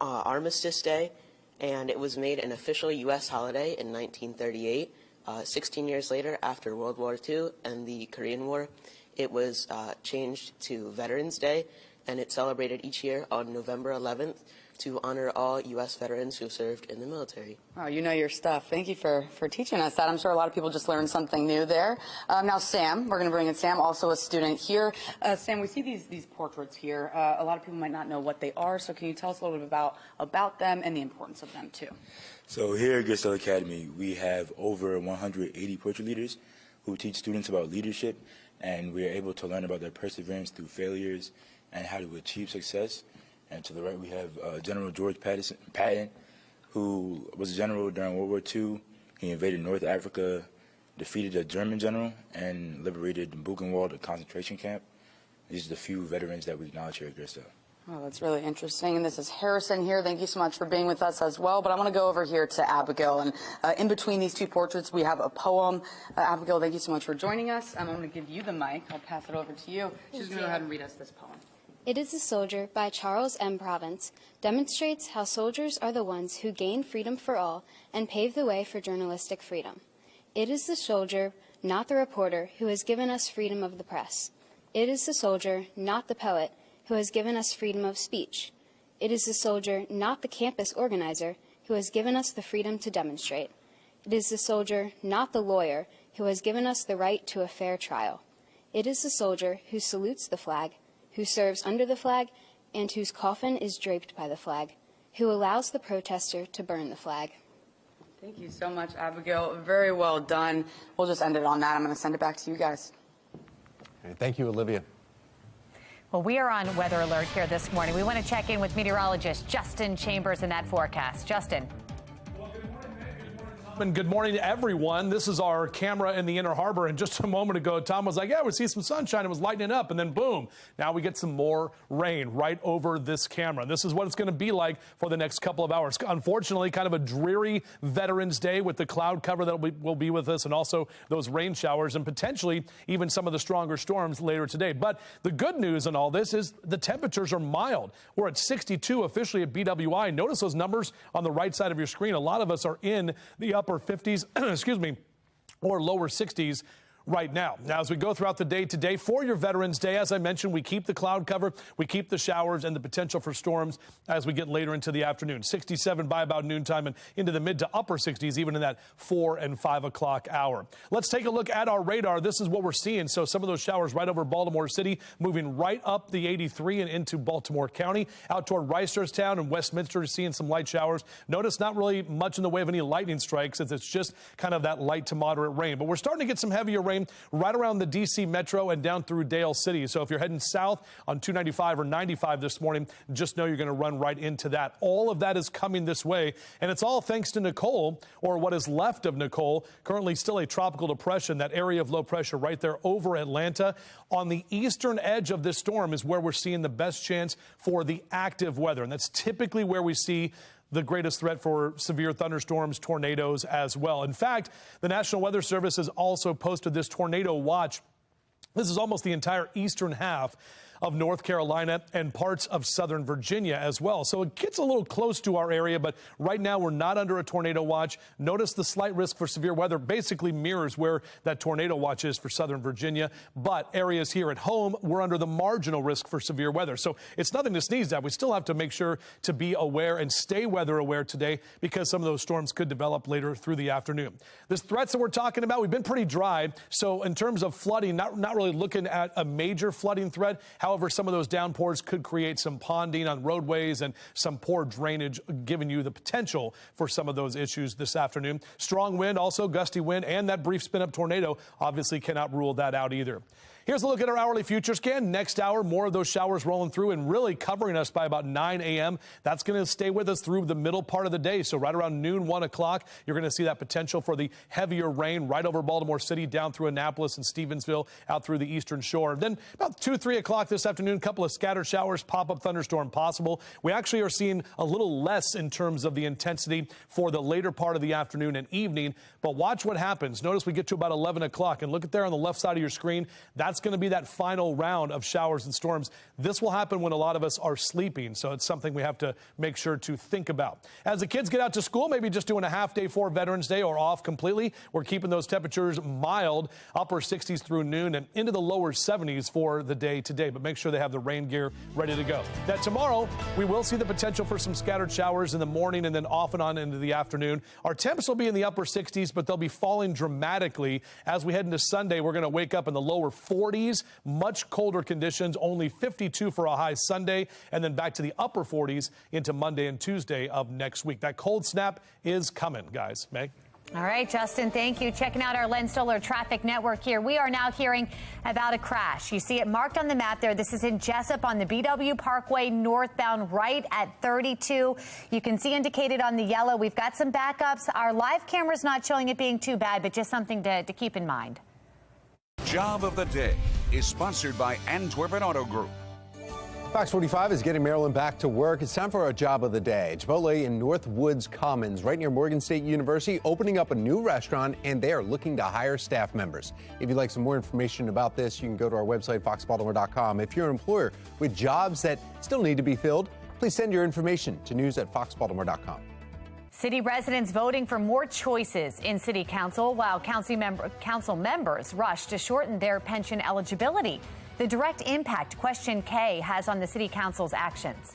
Speaker 11: Armistice Day, and it was made an official U.S. holiday in 1938. 16 years later, after World War II and the Korean War, it was changed to Veterans Day, and it's celebrated each year on November 11th to honor all U.S. veterans who served in the military.
Speaker 15: Wow, you know your stuff. Thank you for teaching us that. I'm sure a lot of people just learned something new there. Now, Sam, we're going to bring in Sam, also a student here. Sam, we see these portraits here. A lot of people might not know what they are, so can you tell us a little bit about them and the importance of them, too?
Speaker 18: So here at Gerstel Academy, we have over 180 portrait leaders who teach students about leadership, and we are able to learn about their perseverance through failures and how to achieve success. And to the right, we have General George Patton, who was a general during World War II. He invaded North Africa, defeated a German general, and liberated Buchenwald, a concentration camp. These are the few veterans that we acknowledge here at Gerstel.
Speaker 15: Oh, that's really interesting. And this is Harrison here. Thank you so much for being with us as well. But I want to go over here to Abigail. And in between these two portraits, we have a poem. Abigail, thank you so much for joining us. I'm going to give you the mic. I'll pass it over to you. She's going to go ahead and read us this poem.
Speaker 21: It is a Soldier by Charles M. Province, demonstrates how soldiers are the ones who gain freedom for all and pave the way for journalistic freedom. It is the soldier, not the reporter, who has given us freedom of the press. It is the soldier, not the poet, who has given us freedom of speech. It is the soldier, not the campus organizer, who has given us the freedom to demonstrate. It is the soldier, not the lawyer, who has given us the right to a fair trial. It is the soldier who salutes the flag, who serves under the flag, and whose coffin is draped by the flag, who allows the protester to burn the flag.
Speaker 15: Thank you so much, Abigail. Very well done. We'll just end it on that. I'm going to send it back to you guys.
Speaker 6: Thank you, Olivia.
Speaker 10: Well, we are on weather alert here this morning. We want to check in with meteorologist Justin Chambers in that forecast. Justin.
Speaker 2: And good morning to everyone. This is our camera in the Inner Harbor. And just a moment ago, Tom was like, yeah, we see some sunshine. It was lightening up. And then boom, now we get some more rain right over this camera. This is what it's going to be like for the next couple of hours. Unfortunately, kind of a dreary Veterans Day with the cloud cover that will be with us and also those rain showers and potentially even some of the stronger storms later today. But the good news in all this is the temperatures are mild. We're at 62 officially at BWI. Notice those numbers on the right side of your screen. A lot of us are in the upper 50s, excuse me, or lower 60s right now. Now, as we go throughout the day today for your Veterans Day, as I mentioned, we keep the cloud cover, we keep the showers and the potential for storms as we get later into the afternoon. 67 by about noontime and into the mid to upper 60s, even in that 4 and 5 o'clock hour. Let's take a look at our radar. This is what we're seeing. So some of those showers right over Baltimore City, moving right up the 83 and into Baltimore County, out toward Reisterstown and Westminster, seeing some light showers. Notice not really much in the way of any lightning strikes, as it's just kind of that light to moderate rain. But we're starting to get some heavier rain right around the D.C. metro and down through Dale City. So if you're heading south on 295 or 95 this morning, just know you're going to run right into that. All of that is coming this way, and it's all thanks to Nicole, or what is left of Nicole, currently still a tropical depression, that area of low pressure right there over Atlanta. On the eastern edge of this storm is where we're seeing the best chance for the active weather, and that's typically where we see the greatest threat for severe thunderstorms, tornadoes as well. In fact, the National Weather Service has also posted this tornado watch. This is almost the entire eastern half of North Carolina and parts of southern Virginia as well. So it gets a little close to our area, but right now we're not under a tornado watch. Notice the slight risk for severe weather basically mirrors where that tornado watch is for southern Virginia. But areas here at home, we're under the marginal risk for severe weather. So it's nothing to sneeze at. We still have to make sure to be aware and stay weather aware today because some of those storms could develop later through the afternoon. The threats that we're talking about, we've been pretty dry. So in terms of flooding, not really looking at a major flooding threat. However, However, some of those downpours could create some ponding on roadways and some poor drainage, giving you the potential for some of those issues this afternoon. Strong wind, also gusty wind, and that brief spin-up tornado obviously cannot rule that out either. Here's a look at our hourly future scan. Next hour, more of those showers rolling through and really covering us by about 9 a.m. That's going to stay with us through the middle part of the day. So right around noon, 1 o'clock, you're going to see that potential for the heavier rain right over Baltimore City, down through Annapolis and Stevensville, out through the eastern shore. Then about 2, 3 o'clock this afternoon, a couple of scattered showers, pop-up thunderstorm possible. We actually are seeing a little less in terms of the intensity for the later part of the afternoon and evening. But watch what happens. Notice we get to about 11 o'clock, and look at there on the left side of your screen. That's going to be that final round of showers and storms. This will happen when a lot of us are sleeping, so it's something we have to make sure to think about. As the kids get out to school, maybe just doing a half day for Veterans Day or off completely. We're keeping those temperatures mild, upper 60s through noon and into the lower 70s for the day today. But make sure they have the rain gear ready to go. That tomorrow, we will see the potential for some scattered showers in the morning and then off and on into the afternoon. Our temps will be in the upper 60s, but they'll be falling dramatically. As we head into Sunday, we're going to wake up in the lower 40s. Much colder conditions, only 52 for a high Sunday, and then back to the upper 40s into Monday and Tuesday of next week. That cold snap is coming, guys. Meg?
Speaker 10: All right, Justin, thank you. Checking out our Len Stoller traffic network here. We are now hearing about a crash. You see it marked on the map there. This is in Jessup on the BW Parkway northbound right at 32. You can see indicated on the yellow. We've got some backups. Our live camera's not showing it being too bad, but just something to keep in mind.
Speaker 3: Job of the Day is sponsored by Antwerpen Auto Group.
Speaker 6: Fox 45 is getting Maryland back to work. It's time for our Job of the Day. Chipotle in North Woods Commons, right near Morgan State University, opening up a new restaurant, and they are looking to hire staff members. If you'd like some more information about this, you can go to our website, foxbaltimore.com. If you're an employer with jobs that still need to be filled, please send your information to news@foxbaltimore.com.
Speaker 10: City residents voting for more choices in city council while council members rush to shorten their pension eligibility. The direct impact Question K has on the city council's actions.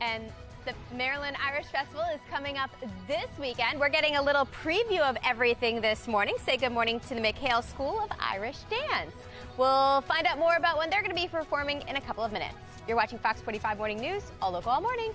Speaker 4: And the Maryland Irish Festival is coming up this weekend. We're getting a little preview of everything this morning. Say good morning to the McHale School of Irish Dance. We'll find out more about when they're going to be performing in a couple of minutes. You're watching Fox 45 Morning News, all local, all morning.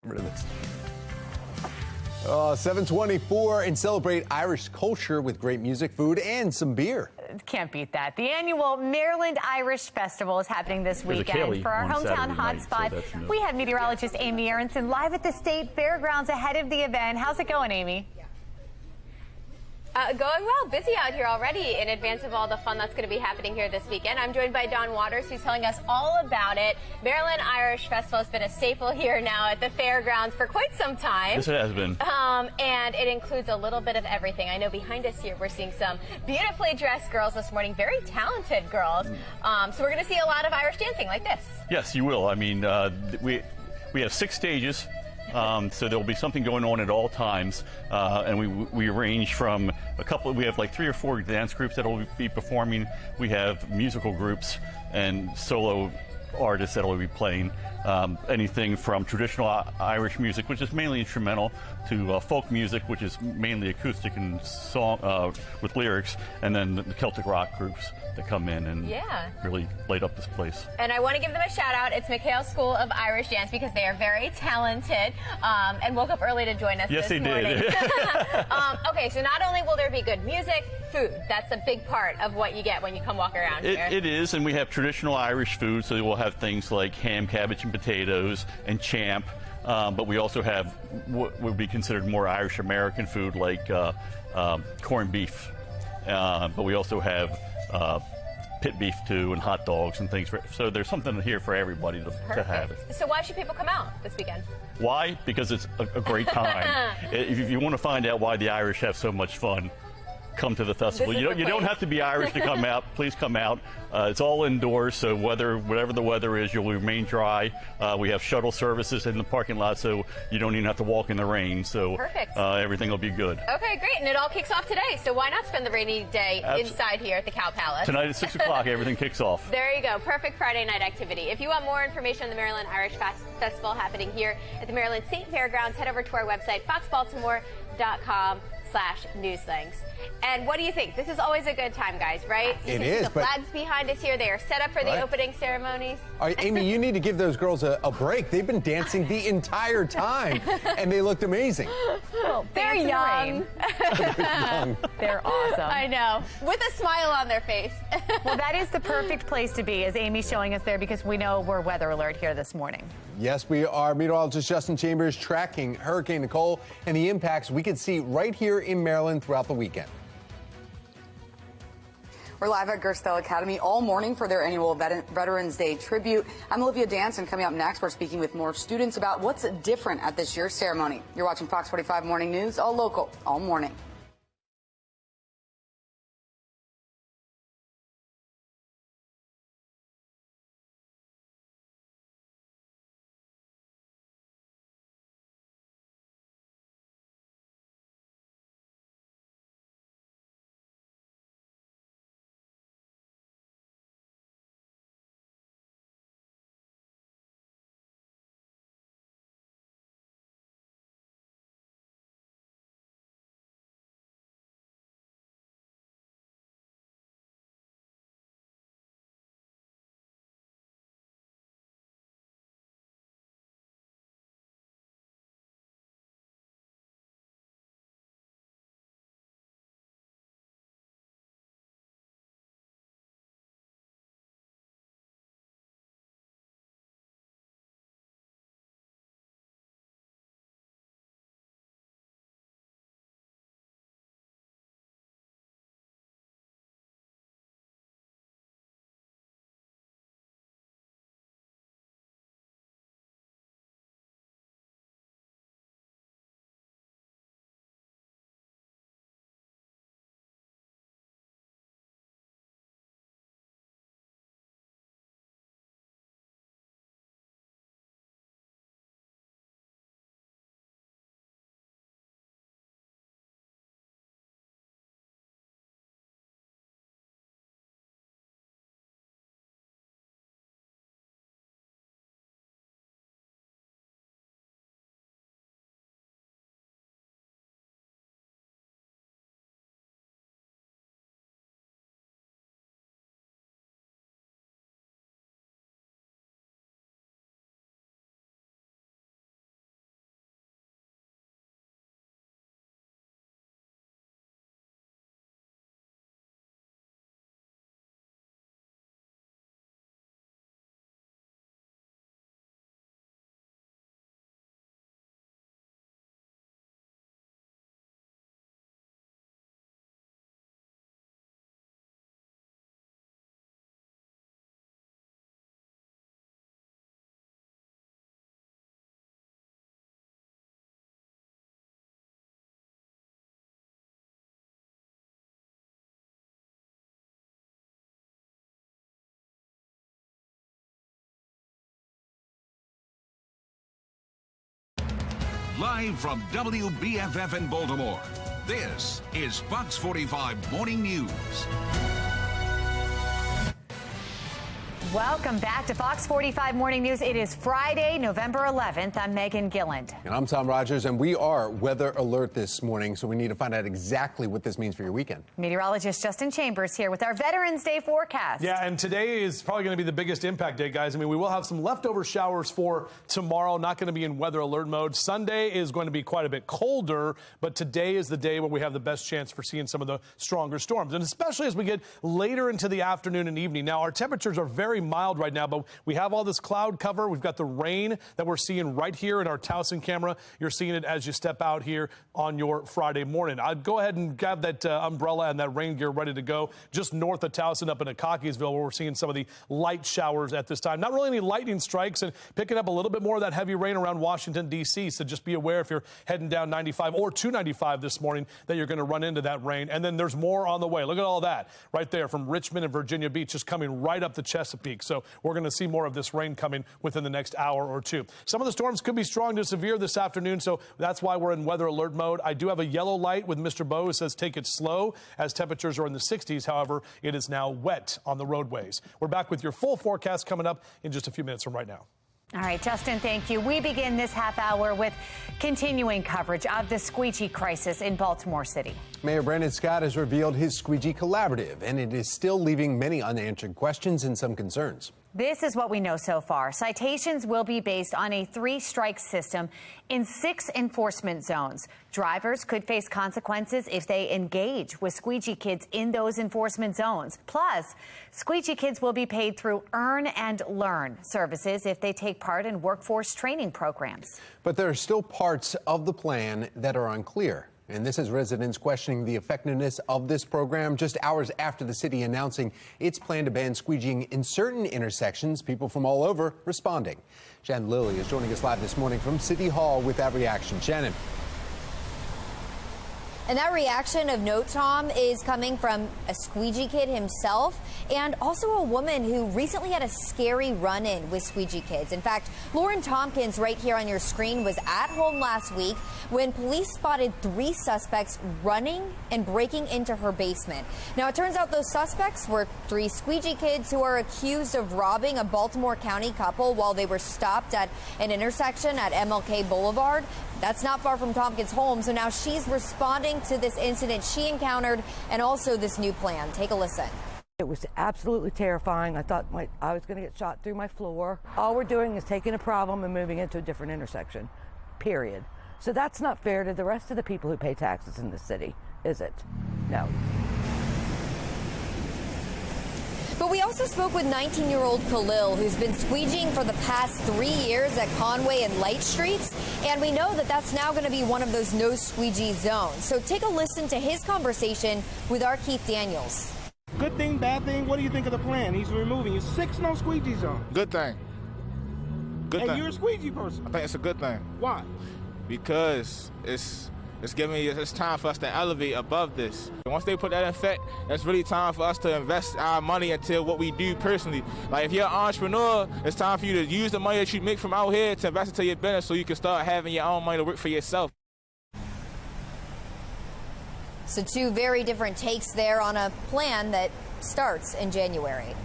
Speaker 6: Get rid of this. 7:24, and celebrate Irish culture with great music, food, and some beer.
Speaker 10: Can't beat that. The annual Maryland Irish Festival is happening this weekend. For our hometown hotspot, we have meteorologist Amy Aronson live at the State Fairgrounds ahead of the event. How's it going, Amy?
Speaker 4: Going well. Busy out here already in advance of all the fun that's going to be happening here this weekend. I'm joined by Don Waters, who's telling us all about it. Maryland Irish Festival has been a staple here now at the fairgrounds for quite some time.
Speaker 7: Yes, it has been.
Speaker 4: And it includes a little bit of everything. I know behind us here we're seeing some beautifully dressed girls this morning, very talented girls. So we're going to see a lot of Irish dancing like this.
Speaker 7: Yes, you will. I mean, we have 6 stages. So there will be something going on at all times, and we range from we have like 3 or 4 dance groups that will be performing. We have musical groups and solo artists that will be playing anything from traditional Irish music, which is mainly instrumental, to folk music, which is mainly acoustic and song with lyrics, and then the Celtic rock groups that come in and really light up this place.
Speaker 4: And I want to give them a shout out. It's McHale School of Irish Dance because they are very talented and woke up early to join us this morning.
Speaker 7: Yes, they did.
Speaker 4: Okay, so not only will there be good music, food. That's a big part of what you get when you come walk around here.
Speaker 7: It is, and we have traditional Irish food, so we'll have things like ham, cabbage, and potatoes, and champ. But we also have what would be considered more Irish American food, like corned beef. But we also have pit beef too, and hot dogs and things. So there's something here for everybody to have.
Speaker 4: So why should people come out this weekend?
Speaker 7: Why? Because it's a great time. If you want to find out why the Irish have so much fun, come to the festival. You don't have to be Irish to come out. Please come out. It's all indoors, so whatever the weather is, you'll remain dry. We have shuttle services in the parking lot, so you don't even have to walk in the rain. So everything will be good.
Speaker 4: Okay, great. And it all kicks off today, so why not spend the rainy day inside here at the Cow Palace?
Speaker 7: Tonight at 6 o'clock, everything kicks off.
Speaker 4: There you go. Perfect Friday night activity. If you want more information on the Maryland Irish Festival happening here at the Maryland State Fairgrounds, head over to our website, foxbaltimore.com/newslinks. And what do you think? This is always a good time, guys, right? You can see the flags behind us here. They are set up for the opening ceremonies.
Speaker 6: All right, Amy, you need to give those girls a break. They've been dancing the entire time, and they looked amazing.
Speaker 4: Well, they're young.
Speaker 10: They're awesome.
Speaker 4: I know. With a smile on their face.
Speaker 10: Well, that is the perfect place to be, as Amy's showing us there, because we know we're weather alert here this morning.
Speaker 6: Yes, we are. Meteorologist Justin Chambers tracking Hurricane Nicole and the impacts we could see right here in Maryland throughout the weekend.
Speaker 15: We're live at Gerstel Academy all morning for their annual Veterans Day tribute. I'm Olivia Danson. Coming up next, we're speaking with more students about what's different at this year's ceremony. You're watching Fox 45 Morning News, all local, all morning.
Speaker 3: Live from WBFF in Baltimore, this is Fox 45 Morning News.
Speaker 10: Welcome back to Fox 45 Morning News. It is Friday, November 11th. I'm Megan Gilland.
Speaker 6: And I'm Tom Rogers, and we are weather alert this morning, so we need to find out exactly what this means for your weekend.
Speaker 10: Meteorologist Justin Chambers here with our Veterans Day forecast.
Speaker 2: Yeah, and today is probably going to be the biggest impact day, guys. I mean, we will have some leftover showers for tomorrow, not going to be in weather alert mode. Sunday is going to be quite a bit colder, but today is the day where we have the best chance for seeing some of the stronger storms, and especially as we get later into the afternoon and evening. Now, our temperatures are very mild right now, but we have all this cloud cover. We've got the rain that we're seeing right here in our Towson camera. You're seeing it as you step out here on your Friday morning. I'd go ahead and grab that umbrella and that rain gear ready to go just north of Towson up into Cockeysville, where we're seeing some of the light showers at this time. Not really any lightning strikes, and picking up a little bit more of that heavy rain around Washington, D.C. So just be aware if you're heading down 95 or 295 this morning that you're going to run into that rain. And then there's more on the way. Look at all that right there from Richmond and Virginia Beach, just coming right up the Chesapeake. So we're going to see more of this rain coming within the next hour or two. Some of the storms could be strong to severe this afternoon, so that's why we're in weather alert mode. I do have a yellow light with Mr. Bo, who says take it slow as temperatures are in the 60s. However, it is now wet on the roadways. We're back with your full forecast coming up in just a few minutes from right now.
Speaker 10: All right, Justin, thank you. We begin this half hour with continuing coverage of the squeegee crisis in Baltimore City.
Speaker 6: Mayor Brandon Scott has revealed his squeegee collaborative, and it is still leaving many unanswered questions and some concerns.
Speaker 10: This is what we know so far. Citations will be based on a 3-strike system in 6 enforcement zones. Drivers could face consequences if they engage with squeegee kids in those enforcement zones. Plus, squeegee kids will be paid through Earn and Learn services if they take part in workforce training programs.
Speaker 6: But there are still parts of the plan that are unclear. And this has residents questioning the effectiveness of this program just hours after the city announcing its plan to ban squeegeeing in certain intersections. People from all over responding. Shannon Lilly is joining us live this morning from City Hall with that reaction. Shannon.
Speaker 22: And that reaction of note, Tom, is coming from a squeegee kid himself and also a woman who recently had a scary run-in with squeegee kids. In fact, Lauren Tompkins, right here on your screen, was at home last week when police spotted 3 suspects running and breaking into her basement. Now, it turns out those suspects were 3 squeegee kids who are accused of robbing a Baltimore County couple while they were stopped at an intersection at MLK Boulevard. That's not far from Tompkins' home, so now she's responding to this incident she encountered and also this new plan. Take a listen.
Speaker 1: It was absolutely terrifying. I thought I was going to get shot through my floor. All we're doing is taking a problem and moving it to a different intersection, period. So that's not fair to the rest of the people who pay taxes in the city, is it? No.
Speaker 22: But we also spoke with 19-year-old Khalil, who's been squeegeeing for the past 3 years at Conway and Light Streets. And we know that that's now going to be one of those no squeegee zones. So take a listen to his conversation with our Keith Daniels.
Speaker 19: Good thing, bad thing? What do you think of the plan? He's removing 6 no squeegee zones.
Speaker 20: Good thing. Good thing.
Speaker 19: And you're a squeegee person.
Speaker 20: I think it's a good thing.
Speaker 19: Why?
Speaker 20: Because it's time for us to elevate above this. Once they put that in effect, it's really time for us to invest our money into what we do personally. Like if you're an entrepreneur, it's time for you to use the money that you make from out here to invest into your business so you can start having your own money to work for yourself.
Speaker 22: So 2 very different takes there on a plan that starts in January.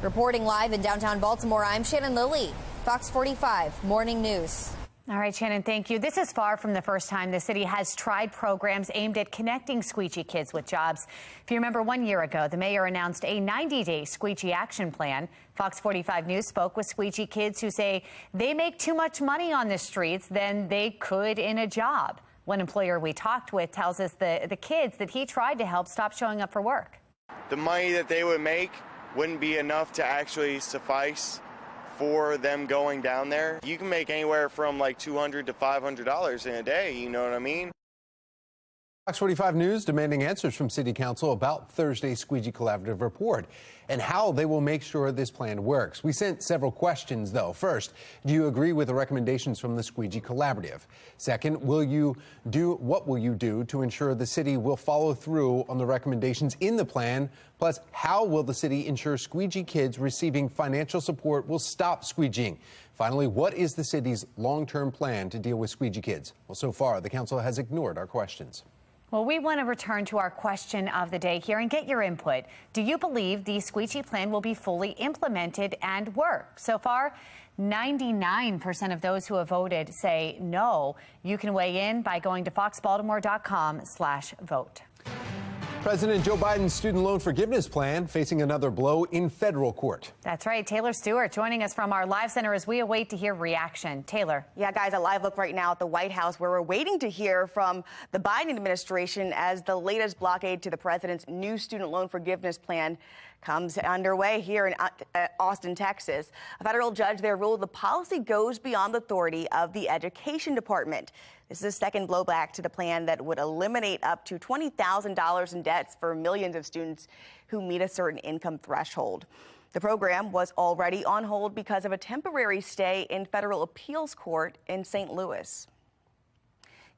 Speaker 22: Reporting live in downtown Baltimore, I'm Shannon Lilly, Fox 45 Morning News.
Speaker 10: All right, Shannon, thank you. This is far from the first time the city has tried programs aimed at connecting squeegee kids with jobs. If you remember, 1 year ago, the mayor announced a 90-day squeegee action plan. Fox 45 News spoke with squeegee kids who say they make too much money on the streets than they could in a job. One employer we talked with tells us the kids that he tried to help stop showing up for work.
Speaker 24: The money that they would make wouldn't be enough to actually suffice for them going down there. You can make anywhere from like $200 to $500 in a day, you know what I mean?
Speaker 6: Fox 45 News demanding answers from City Council about Thursday's Squeegee Collaborative report and how they will make sure this plan works. We sent several questions, though. First, do you agree with the recommendations from the Squeegee Collaborative? Second, what will you do to ensure the city will follow through on the recommendations in the plan? Plus, how will the city ensure squeegee kids receiving financial support will stop squeegeeing? Finally, what is the city's long-term plan to deal with squeegee kids? Well, so far, the council has ignored our questions.
Speaker 10: Well, we want to return to our question of the day here and get your input. Do you believe the squeegee plan will be fully implemented and work? So far, 99% of those who have voted say no. You can weigh in by going to foxbaltimore.com/vote.
Speaker 6: President Joe Biden's student loan forgiveness plan facing another blow in federal court.
Speaker 10: That's right. Taylor Stewart joining us from our live center as we await to hear reaction. Taylor.
Speaker 14: Yeah, guys, a live look right now at the White House where we're waiting to hear from the Biden administration as the latest blockade to the president's new student loan forgiveness plan comes underway here in Austin, Texas. A federal judge there ruled the policy goes beyond the authority of the Education Department. This is a second blowback to the plan that would eliminate up to $20,000 in debts for millions of students who meet a certain income threshold. The program was already on hold because of a temporary stay in federal appeals court in St. Louis.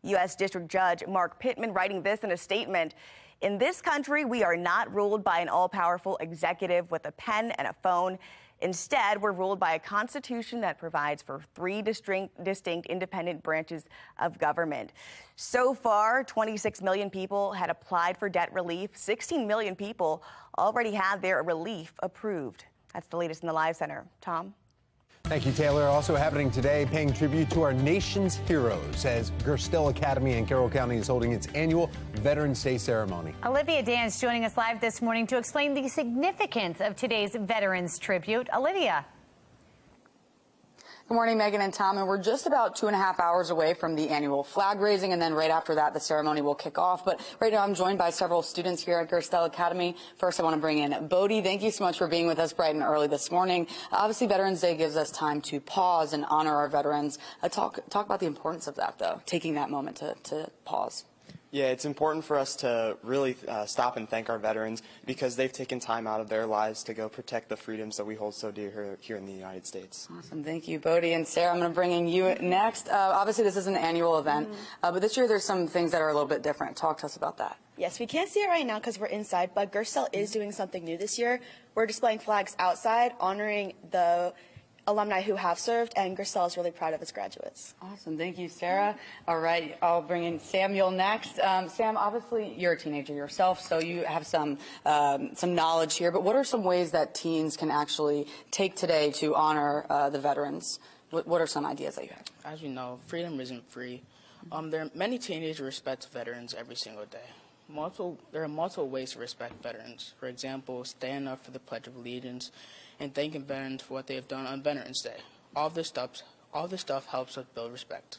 Speaker 14: U.S. District Judge Mark Pittman writing this in a statement. In this country, we are not ruled by an all-powerful executive with a pen and a phone. Instead, we're ruled by a constitution that provides for three distinct independent branches of government. So far, 26 million people had applied for debt relief. 16 million people already have their relief approved. That's the latest in the Live Center. Tom?
Speaker 6: Thank you, Taylor. Also happening today, paying tribute to our nation's heroes as Gerstel Academy in Carroll County is holding its annual Veterans Day ceremony.
Speaker 10: Olivia Dance joining us live this morning to explain the significance of today's Veterans Tribute. Olivia.
Speaker 15: Good morning, Megan and Tom, and we're just about 2.5 hours away from the annual flag raising, and then right after that, the ceremony will kick off. But right now, I'm joined by several students here at Gerstel Academy. First, I want to bring in Bodie. Thank you so much for being with us bright and early this morning. Obviously, Veterans Day gives us time to pause and honor our veterans. Talk about the importance of that, though, taking that moment to pause.
Speaker 5: Yeah, it's important for us to really stop and thank our veterans because they've taken time out of their lives to go protect the freedoms that we hold so dear here in the United States.
Speaker 15: Awesome. Thank you, Bodie. And Sarah, I'm going to bring in you next. Obviously, this is an annual event, but this year there's some things that are a little bit different. Talk to us about that.
Speaker 8: Yes, we can't see it right now because we're inside, but Gerstel is doing something new this year. We're displaying flags outside, honoring the alumni who have served, and Gerstel is really proud of its graduates.
Speaker 15: Awesome. Thank you, Sarah. All right, I'll bring in Samuel next. Sam, obviously you're a teenager yourself, so you have some knowledge here, but what are some ways that teens can actually take today to honor the veterans? What are some ideas that you have?
Speaker 13: As you know, freedom isn't free. There are many teenagers who respect veterans every single day. There are multiple ways to respect veterans. For example, standing up for the Pledge of Allegiance and thanking veterans for what they have done on Veterans Day. All this stuff helps us build respect.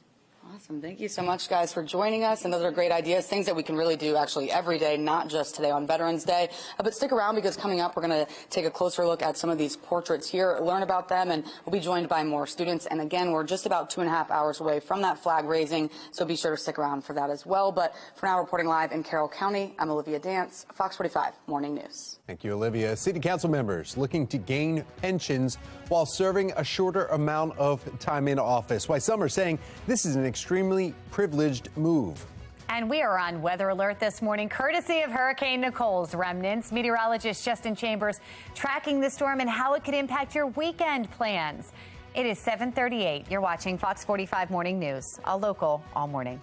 Speaker 15: Awesome. Thank you so much, guys, for joining us. And those are great ideas, things that we can really do actually every day, not just today on Veterans Day. But stick around because coming up, we're going to take a closer look at some of these portraits here, learn about them, and we'll be joined by more students. And again, we're just about 2.5 hours away from that flag raising, so be sure to stick around for that as well. But for now, reporting live in Carroll County, I'm Olivia Dance, Fox 45 Morning News.
Speaker 6: Thank you, Olivia. City Council members looking to gain pensions while serving a shorter amount of time in office. Why some are saying this is an extremely privileged move.
Speaker 10: And we are on weather alert this morning, courtesy of Hurricane Nicole's remnants. Meteorologist Justin Chambers tracking the storm and how it could impact your weekend plans. It is 7:38. You're watching Fox 45 Morning News, all local, all morning.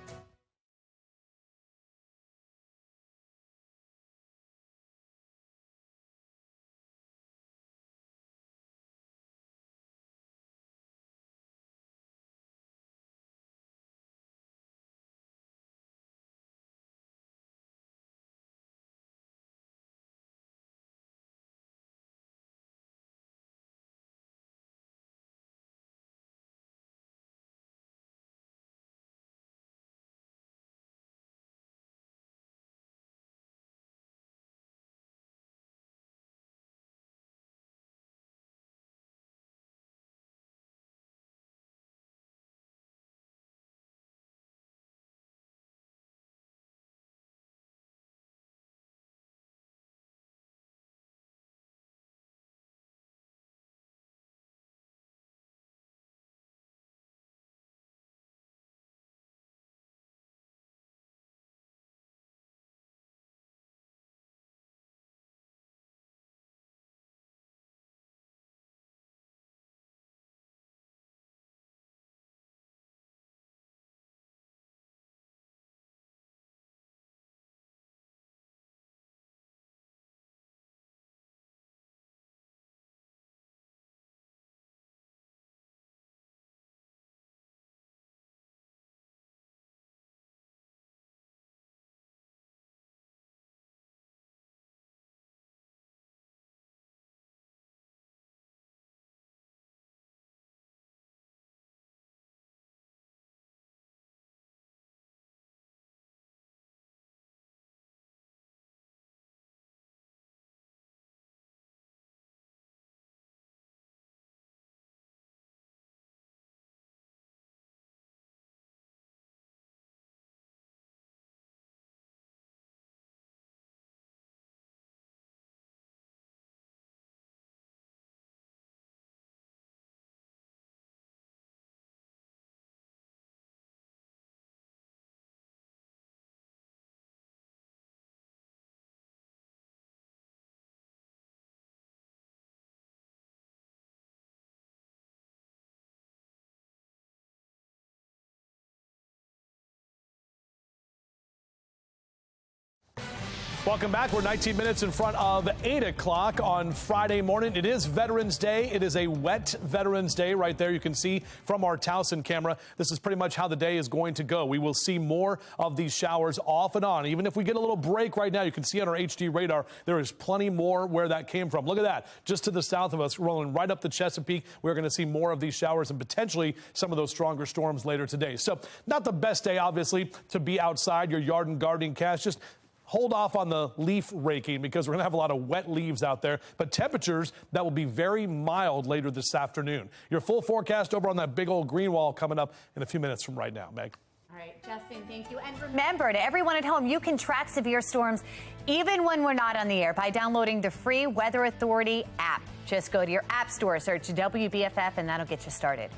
Speaker 2: Welcome back. We're 19 minutes in front of 8 o'clock on Friday morning. It is Veterans Day. It is a wet Veterans Day right there. You can see from our Towson camera. This is pretty much how the day is going to go. We will see more of these showers off and on. Even if we get a little break right now, you can see on our HD radar, there is plenty more where that came from. Look at that. Just to the south of us, rolling right up the Chesapeake. We're going to see more of these showers and potentially some of those stronger storms later today. So not the best day, obviously, to be outside your yard and gardening cash. Just hold off on the leaf raking because we're going to have a lot of wet leaves out there, but temperatures that will be very mild later this afternoon. Your full forecast over on that big old green wall coming up in a few minutes from right now. Meg.
Speaker 10: All right, Justin, thank you. And remember, to everyone at home, you can track severe storms even when we're not on the air by downloading the free Weather Authority app. Just go to your app store, search WBFF, and that'll get you started.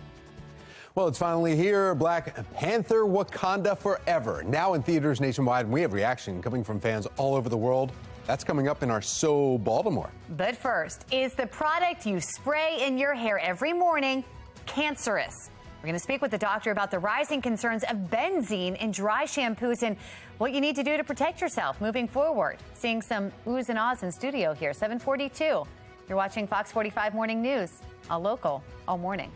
Speaker 6: Well, it's finally here. Black Panther Wakanda Forever. Now in theaters nationwide. We have reaction coming from fans all over the world. That's coming up in our So Baltimore.
Speaker 10: But first, is the product you spray in your hair every morning cancerous? We're going to speak with the doctor about the rising concerns of benzene in dry shampoos and what you need to do to protect yourself moving forward. Seeing some oohs and ahs in studio here, 742. You're watching Fox 45 Morning News, all local, all morning.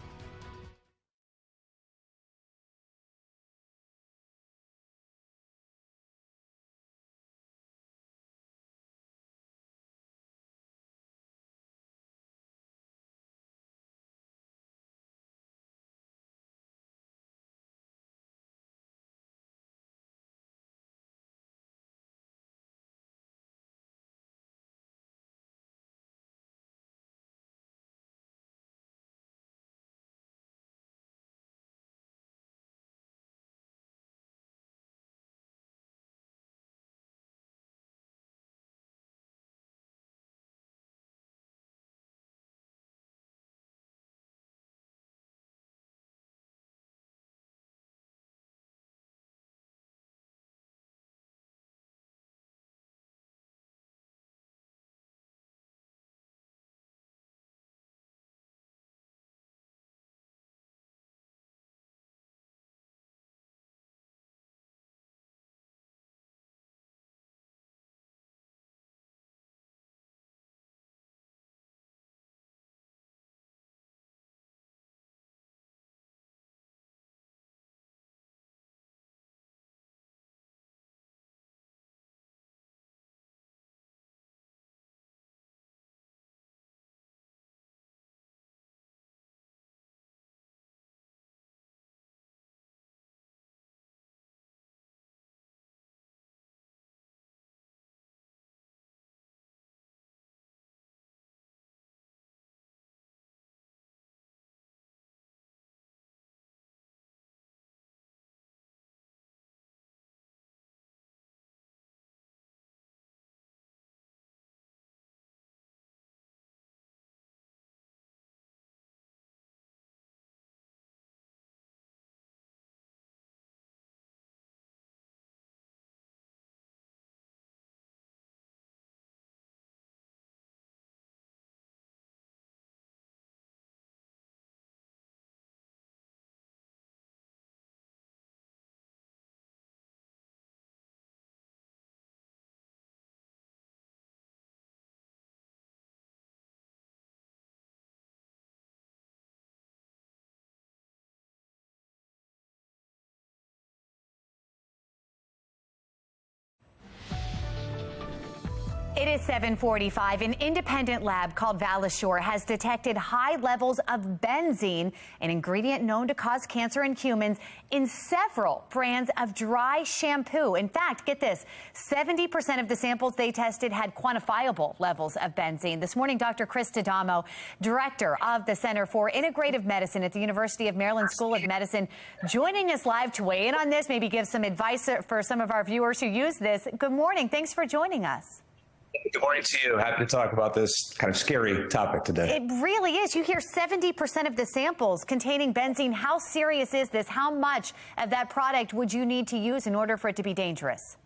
Speaker 10: It is 7:45. An independent lab called Valashore has detected high levels of benzene, an ingredient known to cause cancer in humans, in several brands of dry shampoo. In fact, get this, 70% of the samples they tested had quantifiable levels of benzene. This morning, Dr. Chris Tadamo, director of the Center for Integrative Medicine at the University of Maryland School of Medicine, joining us live to weigh in on this, maybe give some advice for some of our viewers who use this. Good morning. Thanks for joining us.
Speaker 9: Good morning to you. Happy to talk about this kind of scary topic today.
Speaker 10: It really is. You hear 70% of the samples containing benzene. How serious is this? How much of that product would you need to use in order for it to be dangerous?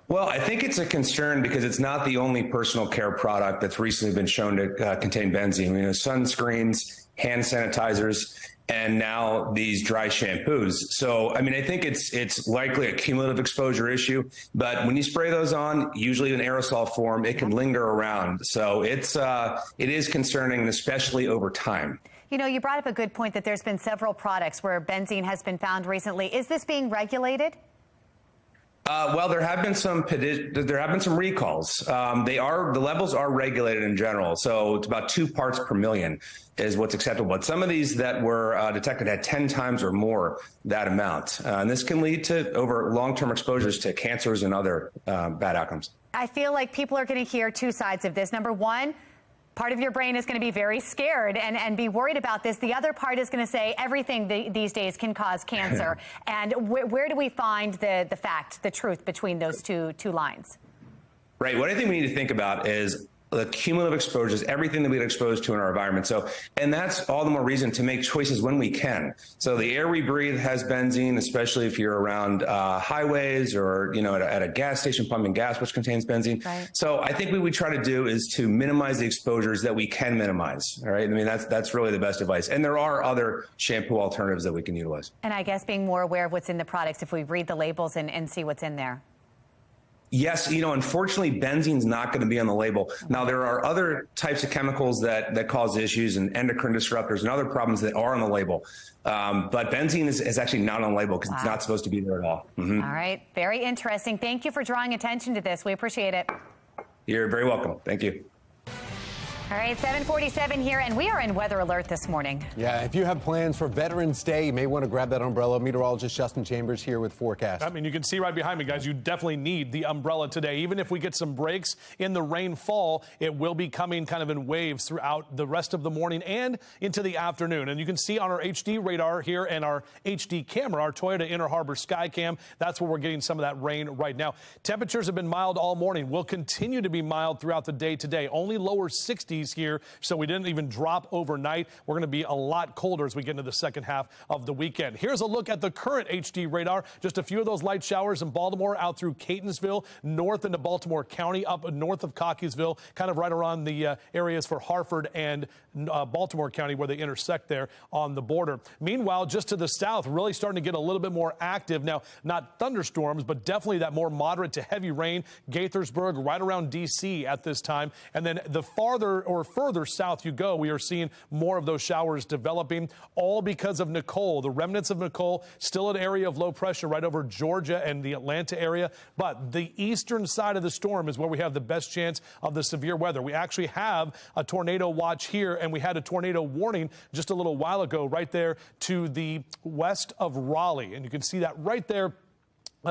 Speaker 9: Well, I think it's a concern because it's not the only personal care product that's recently been shown to contain benzene. Sunscreens, hand sanitizers, and now these dry shampoos. So, I mean, I think it's likely a cumulative exposure issue, but when you spray those on, usually in aerosol form, it can linger around. So it is concerning, especially over time.
Speaker 10: You know, you brought up a good point that there's been several products where benzene has been found recently. Is this being regulated?
Speaker 9: Well, there have been some recalls. The levels are regulated in general. So it's about 2 parts per million is what's acceptable. But some of these that were detected had 10 times or more that amount. And this can lead to over long-term exposures to cancers and other bad outcomes.
Speaker 10: I feel like people are going to hear two sides of this. Number one, part of your brain is going to be very scared and be worried about this. The other part is going to say everything these days can cause cancer. And where do we find the fact, the truth between those two lines?
Speaker 9: Right. What I think we need to think about is the cumulative exposures, everything that we get exposed to in our environment. So, and that's all the more reason to make choices when we can. So the air we breathe has benzene, especially if you're around highways or, you know, at a gas station pumping gas, which contains benzene. Right. So I think what we try to do is to minimize the exposures that we can minimize. All right. I mean, that's really the best advice. And there are other shampoo alternatives that we can utilize.
Speaker 10: And I guess being more aware of what's in the products if we read the labels and see what's in there.
Speaker 9: Yes, you know, unfortunately, benzene's not going to be on the label. Now, there are other types of chemicals that cause issues and endocrine disruptors and other problems that are on the label. But benzene is actually not on the label because it's not supposed to be there at all. Mm-hmm.
Speaker 10: All right. Very interesting. Thank you for drawing attention to this. We appreciate it.
Speaker 9: You're very welcome. Thank you.
Speaker 10: All right, 7:47 here, and we are in weather alert this morning.
Speaker 6: Yeah, if you have plans for Veterans Day, you may want to grab that umbrella. Meteorologist Justin Chambers here with forecast.
Speaker 2: I mean, you can see right behind me, guys, you definitely need the umbrella today. Even if we get some breaks in the rainfall, it will be coming kind of in waves throughout the rest of the morning and into the afternoon. And you can see on our HD radar here and our HD camera, our Toyota Inner Harbor Skycam, that's where we're getting some of that rain right now. Temperatures have been mild all morning. Will continue to be mild throughout the day today. Only lower 60s here, so we didn't even drop overnight. We're going to be a lot colder as we get into the second half of the weekend. Here's a look at the current HD radar. Just a few of those light showers in Baltimore out through Catonsville, north into Baltimore County, up north of Cockeysville, kind of right around the areas for Harford and Baltimore County where they intersect there on the border. Meanwhile, just to the south, really starting to get a little bit more active. Now, not thunderstorms, but definitely that more moderate to heavy rain. Gaithersburg, right around D.C. at this time. And then the farther or further south you go, we are seeing more of those showers developing, all because of Nicole. The remnants of Nicole, still an area of low pressure right over Georgia and the Atlanta area. But the eastern side of the storm is where we have the best chance of the severe weather. We actually have a tornado watch here, and we had a tornado warning just a little while ago right there to the west of Raleigh. And you can see that right there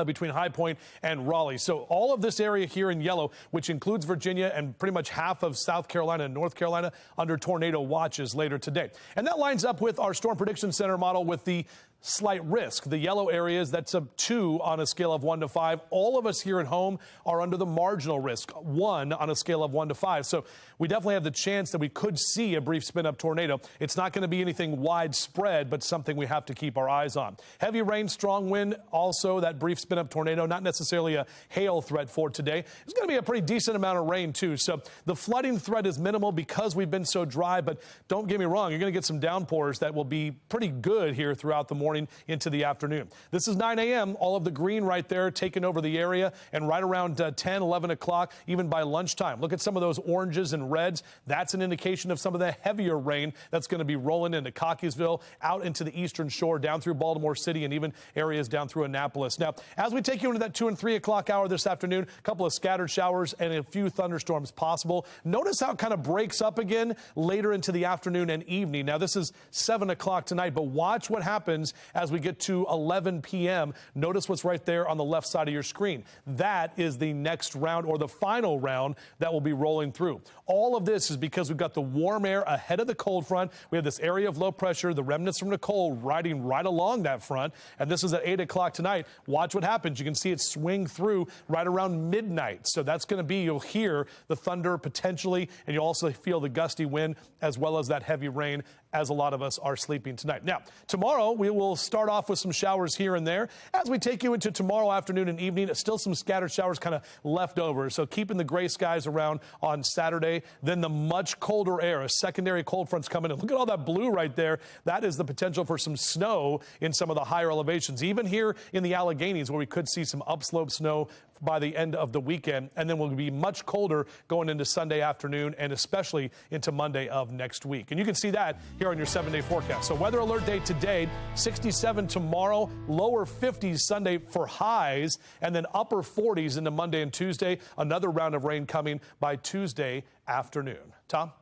Speaker 2: between High Point and Raleigh. So all of this area here in yellow, which includes Virginia and pretty much half of South Carolina and North Carolina, under tornado watches later today. And that lines up with our Storm Prediction Center model with the slight risk. The yellow areas, that's a 2 on a scale of 1 to 5. All of us here at home are under the marginal risk, 1 on a scale of 1 to 5. So we definitely have the chance that we could see a brief spin-up tornado. It's not going to be anything widespread, but something we have to keep our eyes on. Heavy rain, strong wind, also that brief spin-up tornado, not necessarily a hail threat for today. It's going to be a pretty decent amount of rain, too. So the flooding threat is minimal because we've been so dry, but don't get me wrong, you're going to get some downpours that will be pretty good here throughout the morning into the afternoon. This is 9 a.m. All of the green right there taking over the area, and right around 10, 11 o'clock, even by lunchtime. Look at some of those oranges and reds. That's an indication of some of the heavier rain that's going to be rolling into Cockeysville, out into the eastern shore, down through Baltimore City, and even areas down through Annapolis. Now, as we take you into that 2 and 3 o'clock hour this afternoon, a couple of scattered showers and a few thunderstorms possible. Notice how it kind of breaks up again later into the afternoon and evening. Now, this is 7 o'clock tonight, but watch what happens as we get to 11 p.m. Notice what's right there on the left side of your screen. That is the next round, or the final round, that will be rolling through. All of this is because we've got the warm air ahead of the cold front. We have this area of low pressure, the remnants from Nicole riding right along that front. And this is at 8 o'clock tonight. Watch what happens. You can see it swing through right around midnight. So that's going to be, you'll hear the thunder potentially, and you'll also feel the gusty wind as well as that heavy rain as a lot of us are sleeping tonight. Now, tomorrow we will We'll start off with some showers here and there. As we take you into tomorrow afternoon and evening, still some scattered showers kind of left over. So keeping the gray skies around on Saturday. Then the much colder air, a secondary cold front's coming in. Look at all that blue right there. That is the potential for some snow in some of the higher elevations, even here in the Alleghenies, where we could see some upslope snow by the end of the weekend. And then we'll be much colder going into Sunday afternoon and especially into Monday of next week. And you can see that here on your 7-day forecast. So weather alert day today, 67 tomorrow, lower 50s Sunday for highs, and then upper 40s into Monday and Tuesday. Another round of rain coming by Tuesday afternoon. Tom?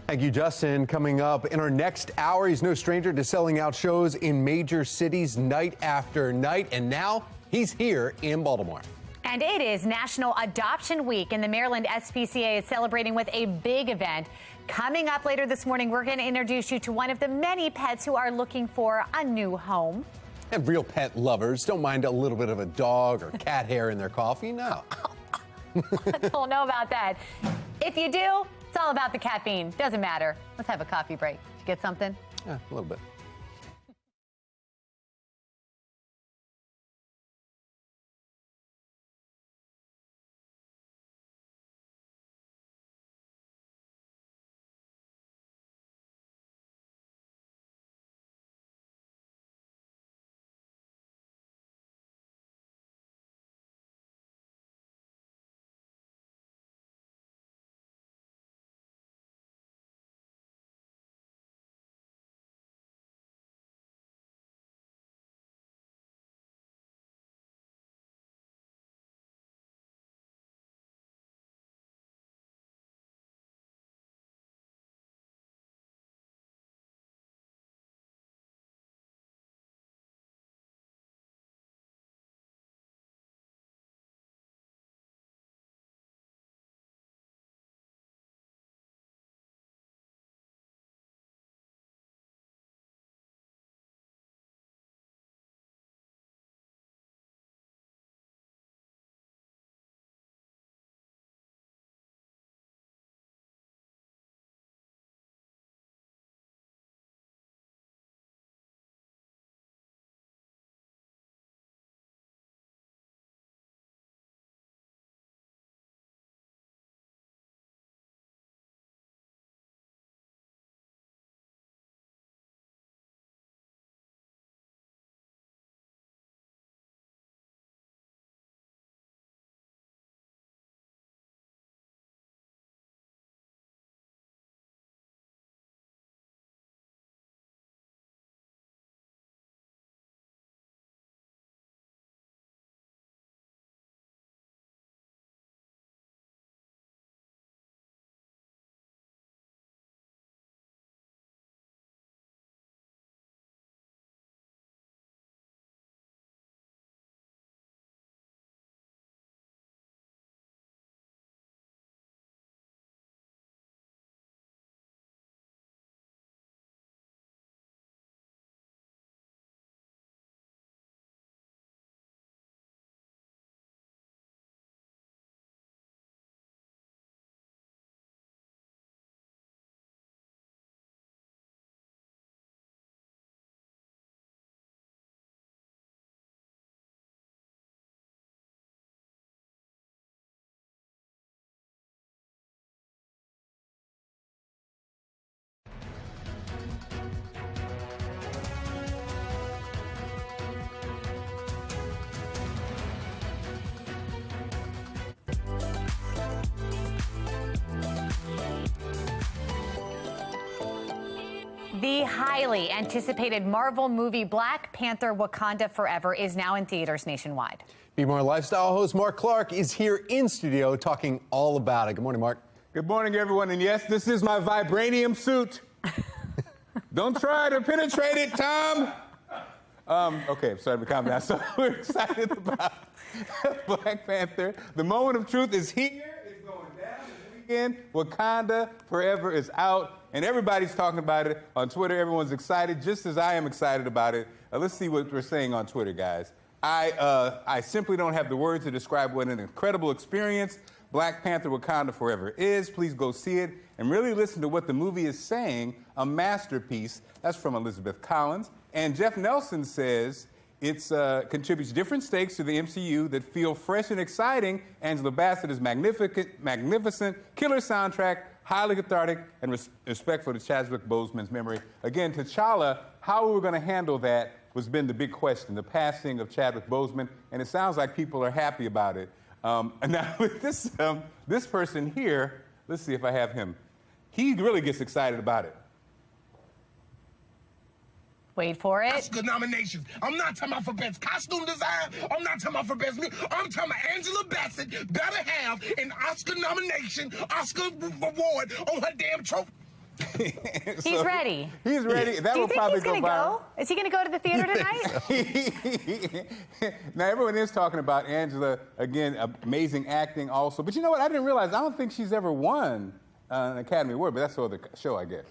Speaker 6: Thank you, Justin. Coming up in our next hour, he's no stranger to selling out shows in major cities night after night. And now he's here in Baltimore.
Speaker 10: And it is National Adoption Week, and the Maryland SPCA is celebrating with a big event. Coming up later this morning, we're going to introduce you to one of the many pets who are looking for a new home.
Speaker 6: And real pet lovers don't mind a little bit of a dog or cat hair in their coffee. No.
Speaker 10: I don't know about that. If you do, it's all about the caffeine. Doesn't matter. Let's have a coffee break. Did you get something?
Speaker 6: Yeah, a little bit.
Speaker 10: The highly anticipated Marvel movie Black Panther: Wakanda Forever is now in theaters nationwide.
Speaker 6: Be More Lifestyle host Mark Clark is here in studio talking all about it. Good morning, Mark.
Speaker 12: Good morning, everyone. And yes, this is my vibranium suit. Don't try to penetrate it, Tom. Okay, I'm starting to calm down. So we're excited about Black Panther. The moment of truth is here. It's going down this weekend. Wakanda Forever is out. And everybody's talking about it on Twitter. Everyone's excited, just as I am excited about it. Let's see what we're saying on Twitter, guys. I simply don't have the words to describe what an incredible experience Black Panther Wakanda Forever is. Please go see it and really listen to what the movie is saying, a masterpiece. That's from Elizabeth Collins. And Jeff Nelson says it contributes different stakes to the MCU that feel fresh and exciting. Angela Bassett is magnificent, killer soundtrack, highly cathartic, and respectful to Chadwick Boseman's memory. Again, T'Challa, how we were going to handle that has been the big question, the passing of Chadwick Boseman, and it sounds like people are happy about it. And now with this person here, let's see if I have him. He really gets excited about it.
Speaker 10: Wait for it.
Speaker 11: Oscar nominations. I'm not talking about for best costume design. I'm not talking about for best music. I'm talking about Angela Bassett better have an Oscar nomination, Oscar award on her damn trophy.
Speaker 10: He's ready.
Speaker 12: He's ready. That
Speaker 10: Do you
Speaker 12: will
Speaker 10: think
Speaker 12: probably
Speaker 10: he's going to go? Is he going to go to the theater tonight?
Speaker 12: Now, everyone is talking about Angela, again, amazing acting also. But you know what? I didn't realize, I don't think she's ever won an Academy Award, but that's for the show, I guess.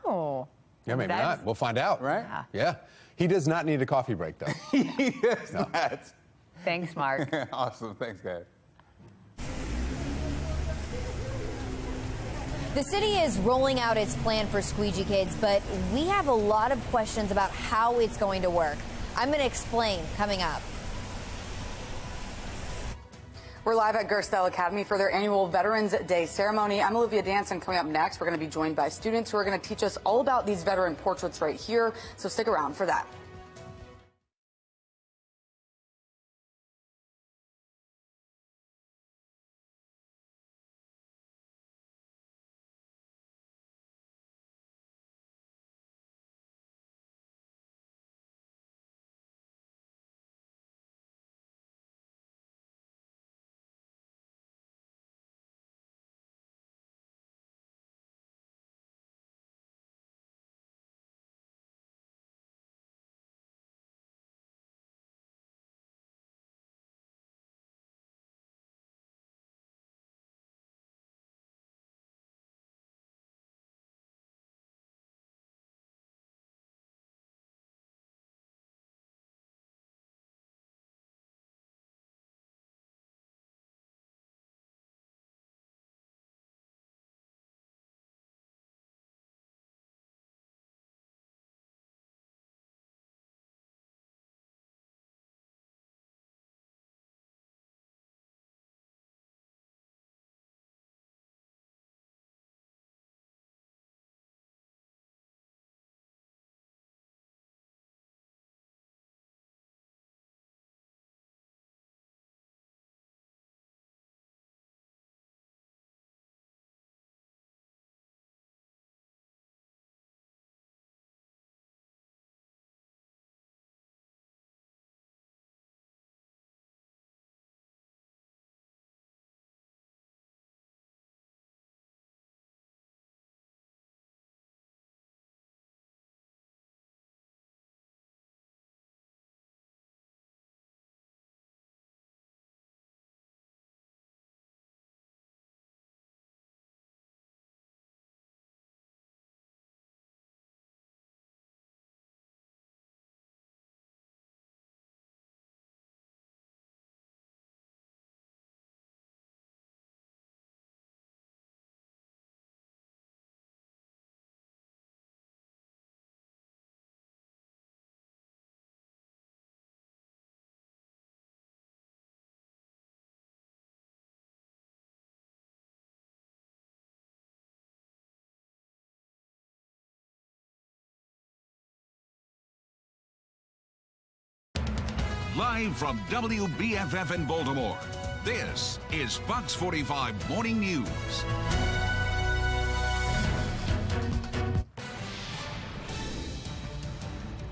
Speaker 10: Oh.
Speaker 6: Yeah, maybe not. We'll find out.
Speaker 12: Right?
Speaker 6: Yeah. He does not need a coffee break, though.
Speaker 12: He does not.
Speaker 10: Thanks, Mark.
Speaker 12: Awesome. Thanks, guys.
Speaker 22: The city is rolling out its plan for Squeegee Kids, but we have a lot of questions about how it's going to work. I'm going to explain coming up.
Speaker 15: We're live at Gerstel Academy for their annual Veterans Day ceremony. I'm Olivia Danson. Coming up next, we're going to be joined by students who are going to teach us all about these veteran portraits right here. So stick around for that.
Speaker 3: Live from WBFF in Baltimore, this is Fox 45 Morning News.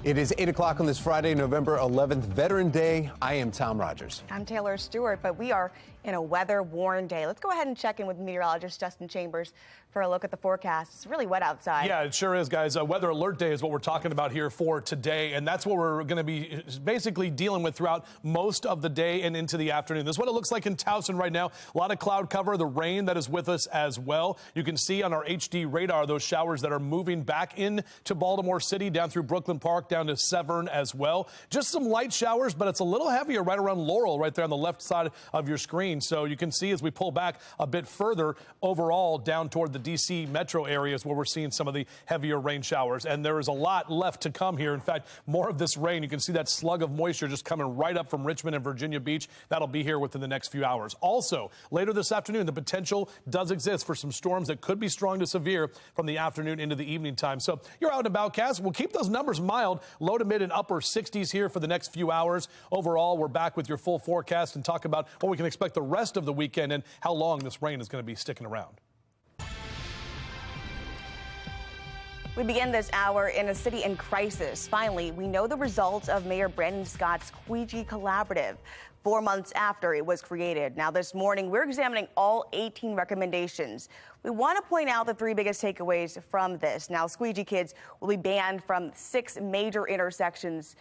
Speaker 6: It is 8 o'clock on this Friday, November 11th, Veteran Day. I am Tom Rogers.
Speaker 14: I'm Taylor Stewart, but we are in a weather-worn day. Let's go ahead and check in with meteorologist Justin Chambers for a look at the forecast. It's really wet outside.
Speaker 2: Yeah, it sure is, guys. Weather alert day is what we're talking about here for today, and that's what we're going to be basically dealing with throughout most of the day and into the afternoon. This is what it looks like in Towson right now. A lot of cloud cover, the rain that is with us as well. You can see on our HD radar those showers that are moving back into Baltimore City, down through Brooklyn Park, down to Severn as well. Just some light showers, but it's a little heavier right around Laurel, right there on the left side of your screen. rain. So you can see as we pull back a bit further overall down toward the D.C. metro areas where we're seeing some of the heavier rain showers. And there is a lot left to come here. In fact, more of this rain. You can see that slug of moisture just coming right up from Richmond and Virginia Beach. That'll be here within the next few hours. Also, later this afternoon, the potential does exist for some storms that could be strong to severe from the afternoon into the evening time. So you're out and about, Cass. We'll keep those numbers mild, low to mid and upper 60s here for the next few hours. Overall, we're back with your full forecast and talk about what we can expect the rest of the weekend and how long this rain is going to be sticking around.
Speaker 14: We begin this hour in a city in crisis. Finally, we know the results of Mayor Brandon Scott's Squeegee Collaborative 4 months after it was created. Now, this morning, we're examining all 18 recommendations. We want to point out the 3 biggest takeaways from this. Now, squeegee kids will be banned from 6 major intersections,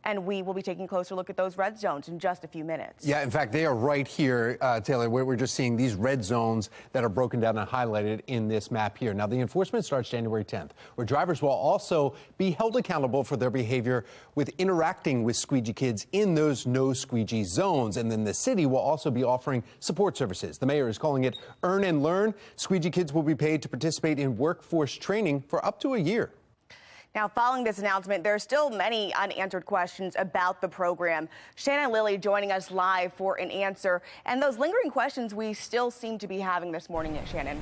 Speaker 14: and we will be taking a closer look at those red zones in just a few minutes.
Speaker 6: Yeah, in fact, they are right here, Taylor, where we're just seeing these red zones that are broken down and highlighted in this map here. Now, the enforcement starts January 10th, where drivers will also be held accountable for their behavior with interacting with squeegee kids in those no squeegee zones. And then the city will also be offering support services. The mayor is calling it Earn and Learn. Squeegee kids will be paid to participate in workforce training for up to a year.
Speaker 14: Now, following this announcement, there are still many unanswered questions about the program. Shannon Lilly joining us live for an answer. And those lingering questions we still seem to be having this morning at Shannon.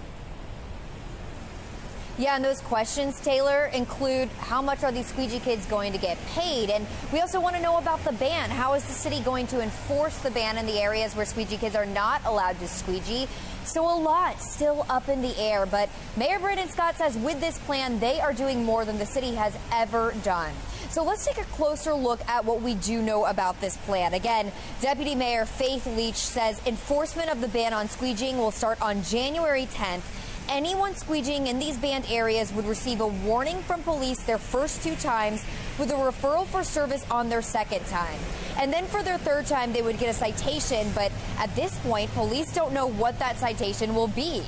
Speaker 22: Yeah, and those questions, Taylor, include how much are these squeegee kids going to get paid? And we also want to know about the ban. How is the city going to enforce the ban in the areas where squeegee kids are not allowed to squeegee? So a lot still up in the air. But Mayor Brandon Scott says with this plan, they are doing more than the city has ever done. So let's take a closer look at what we do know about this plan. Again, Deputy Mayor Faith Leach says enforcement of the ban on squeegeeing will start on January 10th. Anyone squeegeeing in these banned areas would receive a warning from police their first 2 times with a referral for service on their second time. And then for their third time, they would get a citation. But at this point, police don't know what that citation will be.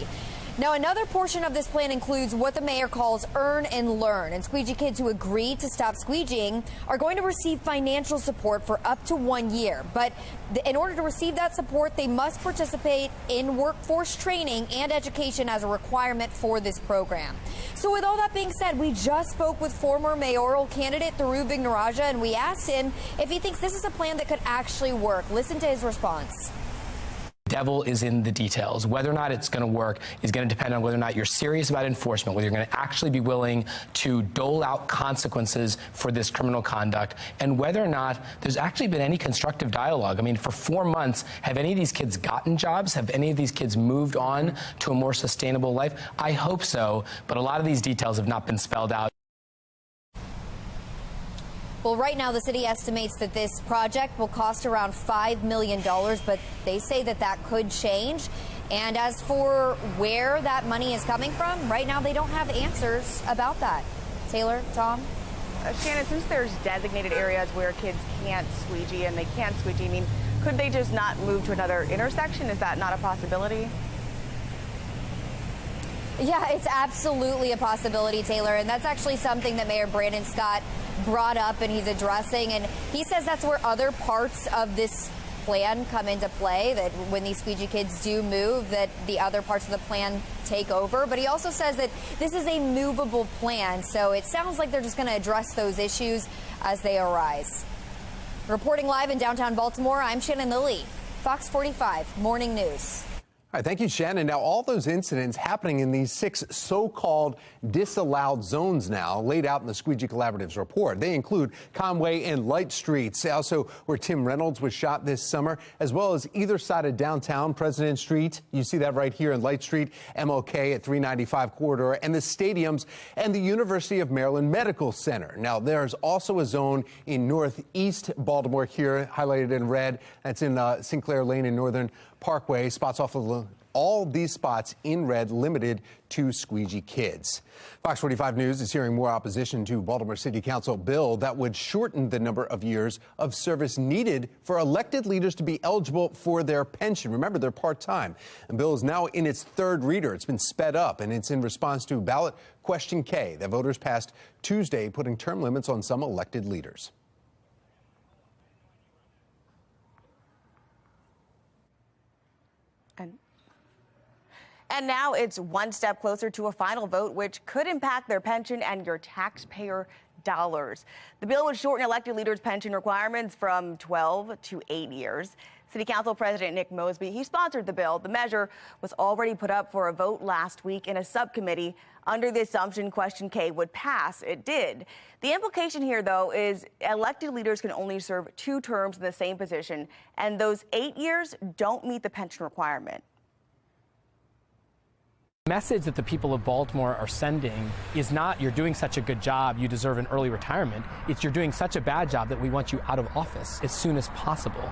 Speaker 22: Now, another portion of this plan includes what the mayor calls Earn and Learn. And squeegee kids who agree to stop squeegeeing are going to receive financial support for up to 1 year. But in order to receive that support, they must participate in workforce training and education as a requirement for this program. So with all that being said, we just spoke with former mayoral candidate Thuru Vignaraja, and we asked him if he thinks this is a plan that could actually work. Listen to his response.
Speaker 16: Devil is in the details. Whether or not it's going to work is going to depend on whether or not you're serious about enforcement, whether you're going to actually be willing to dole out consequences for this criminal conduct, and whether or not there's actually been any constructive dialogue. I mean, for 4 months, have any of these kids gotten jobs? Have any of these kids moved on to a more sustainable life? I hope so, but a lot of these details have not been spelled out.
Speaker 22: Well, right now, the city estimates that this project will cost around $5 million, but they say that that could change. And as for where that money is coming from, right now they don't have answers about that. Taylor, Tom?
Speaker 14: Shannon, since there's designated areas where kids can't squeegee and they can't squeegee, I mean, could they just not move to another intersection? Is that not a possibility?
Speaker 22: Yeah, it's absolutely a possibility, Taylor, and that's actually something that Mayor Brandon Scott brought up and he's addressing, and he says that's where other parts of this plan come into play, that when these squeegee kids do move, that the other parts of the plan take over. But he also says that this is a movable plan, so it sounds like they're just going to address those issues as they arise. Reporting live in downtown Baltimore, I'm Shannon Lilly, Fox 45 Morning News.
Speaker 6: All right, thank you, Shannon. Now, all those incidents happening in these 6 so-called disallowed zones now laid out in the Squeegee Collaborative's report. They include Conway and Light Streets, also where Tim Reynolds was shot this summer, as well as either side of downtown, President Street. You see that right here in Light Street, MLK at 395 corridor, and the stadiums and the University of Maryland Medical Center. Now, there's also a zone in northeast Baltimore here, highlighted in red. That's in Sinclair Lane and Northern Parkway. Spots off of all these spots in red limited to squeegee kids. Fox 45 News is hearing more opposition to Baltimore City Council bill that would shorten the number of years of service needed for elected leaders to be eligible for their pension. Remember, they're part-time. The bill is now in its 3rd reader. It's been sped up, and it's in response to ballot question K that voters passed Tuesday, putting term limits on some elected leaders.
Speaker 14: And now it's one step closer to a final vote, which could impact their pension and your taxpayer dollars. The bill would shorten elected leaders' pension requirements from 12 to 8 years. City Council President Nick Mosby, he sponsored the bill. The measure was already put up for a vote last week in a subcommittee under the assumption Question K would pass. It did. The implication here, though, is elected leaders can only serve 2 terms in the same position, and those 8 years don't meet the pension requirement.
Speaker 16: The message that the people of Baltimore are sending is not you're doing such a good job, you deserve an early retirement. It's you're doing such a bad job that we want you out of office as soon as possible.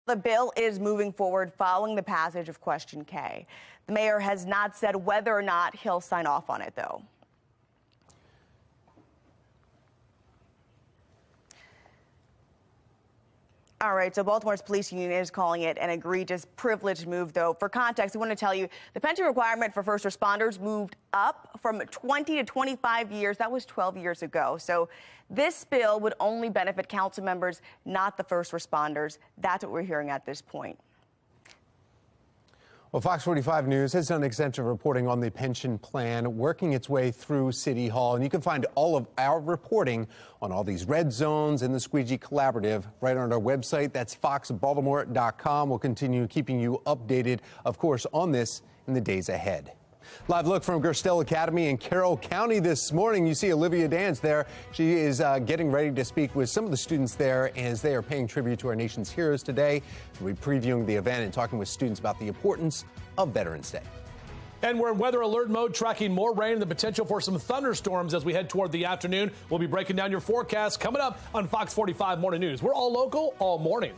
Speaker 14: The bill is moving forward following the passage of Question K. The mayor has not said whether or not he'll sign off on it, though. All right, so Baltimore's police union is calling it an egregious, privileged move, though. For context, we want to tell you the pension requirement for first responders moved up from 20 to 25 years. That was 12 years ago. So this bill would only benefit council members, not the first responders. That's what we're hearing at this point.
Speaker 6: Well, Fox 45 News has done extensive reporting on the pension plan, working its way through City Hall. And you can find all of our reporting on all these red zones in the Squeegee Collaborative right on our website. That's foxbaltimore.com. We'll continue keeping you updated, of course, on this in the days ahead. Live look from Gerstel Academy in Carroll County this morning. You see Olivia Dance there. She is getting ready to speak with some of the students there as they are paying tribute to our nation's heroes today. We'll be previewing the event and talking with students about the importance of Veterans Day.
Speaker 2: And we're in weather alert mode, tracking more rain and the potential for some thunderstorms as we head toward the afternoon. We'll be breaking down your forecast coming up on Fox 45 Morning News. We're all local, all morning.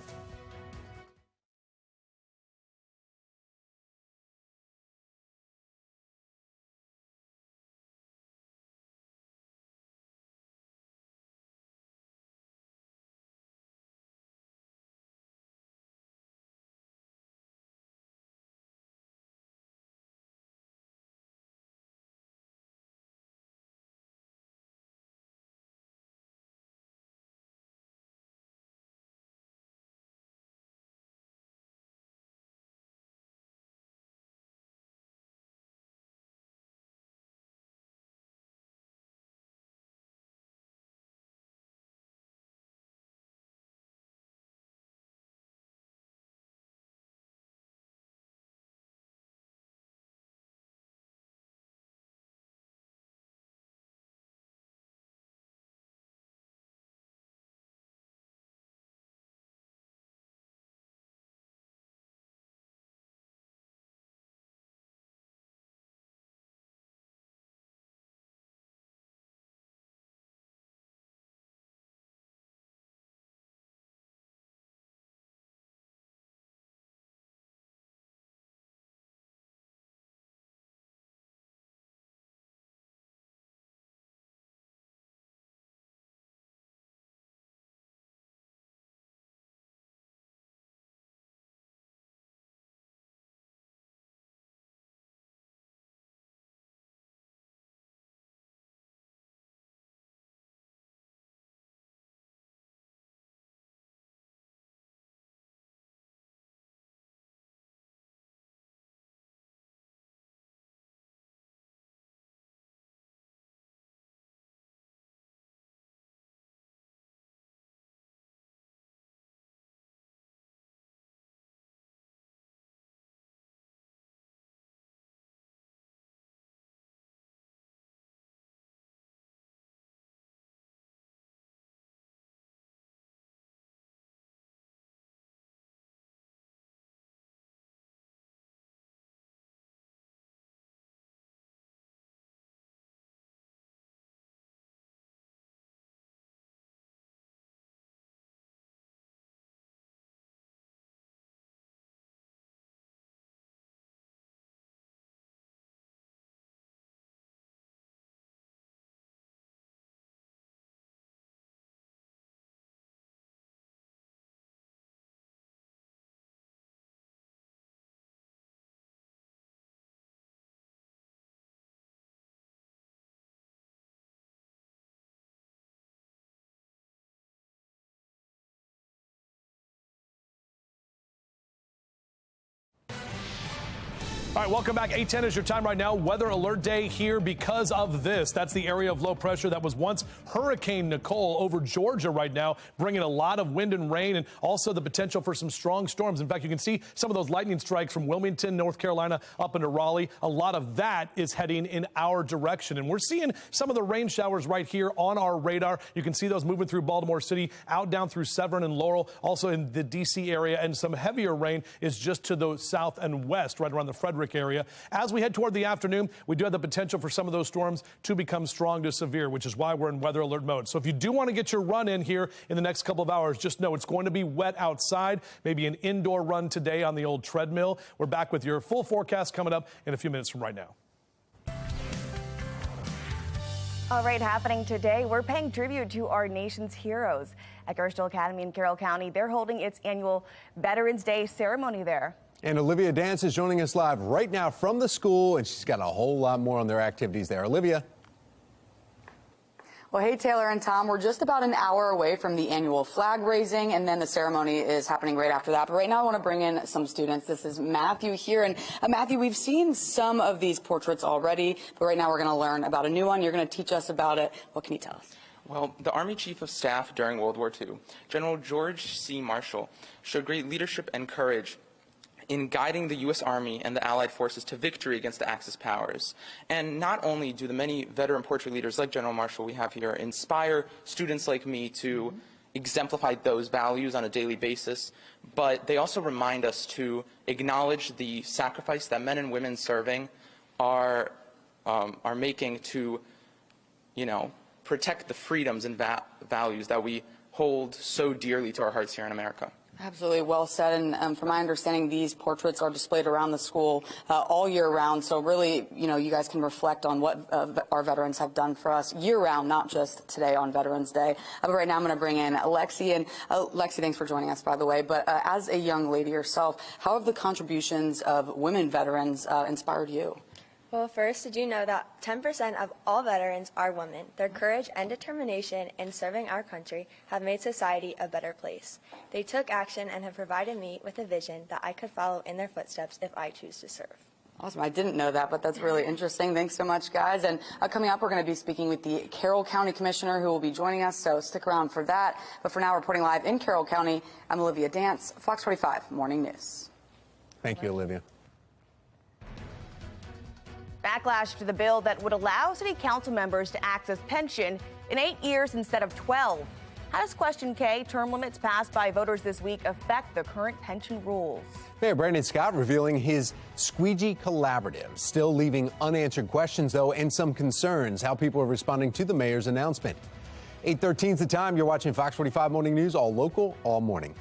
Speaker 2: All right, welcome back. 8:10 is your time right now. Weather alert day here because of this. That's the area of low pressure that was once Hurricane Nicole over Georgia right now, bringing a lot of wind and rain and also the potential for some strong storms. In fact, you can see some of those lightning strikes from Wilmington, North Carolina, up into Raleigh. A lot of that is heading in our direction. And we're seeing some of the rain showers right here on our radar. You can see those moving through Baltimore City, out down through Severn and Laurel, also in the D.C. area. And some heavier rain is just to the south and west, right around the Frederick area. As we head toward the afternoon, we do have the potential for some of those storms to become strong to severe, which is why we're in weather alert mode. So if you do want to get your run in here in the next couple of hours, just know it's going to be wet outside, maybe an indoor run today on the old treadmill. We're back with your full forecast coming up in a few minutes from right now.
Speaker 14: All right, happening today, we're paying tribute to our nation's heroes. At Gerstle Academy in Carroll County, they're holding its annual Veterans Day ceremony there.
Speaker 6: And Olivia Dance is joining us live right now from the school, and she's got a whole lot more on their activities there. Olivia.
Speaker 15: Well, hey, Taylor and Tom, we're just about an hour away from the annual flag raising, and then the ceremony is happening right after that. But right now, I want to bring in some students. This is Matthew here. And Matthew, we've seen some of these portraits already, but right now we're going to learn about a new one. You're going to teach us about it. What can you tell us?
Speaker 17: Well, the Army Chief of Staff during World War II, General George C. Marshall, showed great leadership and courage in guiding the U.S. Army and the Allied forces to victory against the Axis powers. And not only do the many veteran portrait leaders like General Marshall we have here inspire students like me to exemplify those values on a daily basis, but they also remind us to acknowledge the sacrifice that men and women serving are making to, protect the freedoms and values that we hold so dearly to our hearts here in America.
Speaker 15: Absolutely, well said. And from my understanding, these portraits are displayed around the school all year round. So really, you guys can reflect on what our veterans have done for us year round, not just today on Veterans Day. But right now I'm going to bring in Lexi. And Lexi, thanks for joining us, by the way. But as a young lady yourself, how have the contributions of women veterans inspired you?
Speaker 18: Well, first, did you know that 10% of all veterans are women? Their courage and determination in serving our country have made society a better place. They took action and have provided me with a vision that I could follow in their footsteps if I choose to serve.
Speaker 15: Awesome. I didn't know that, but that's really interesting. Thanks so much, guys. And coming up, we're going to be speaking with the Carroll County Commissioner, who will be joining us, so stick around for that. But for now, reporting live in Carroll County, I'm Olivia Dance, Fox 45 Morning News.
Speaker 6: Thank you, Olivia.
Speaker 14: Backlash to the bill that would allow city council members to access pension in 8 years instead of 12. How does Question K, term limits passed by voters this week, affect the current pension rules?
Speaker 6: Mayor Brandon Scott revealing his squeegee collaborative, still leaving unanswered questions, though, and some concerns how people are responding to the mayor's announcement. 8:13 is the time. You're watching Fox 45 Morning News, all local, all morning.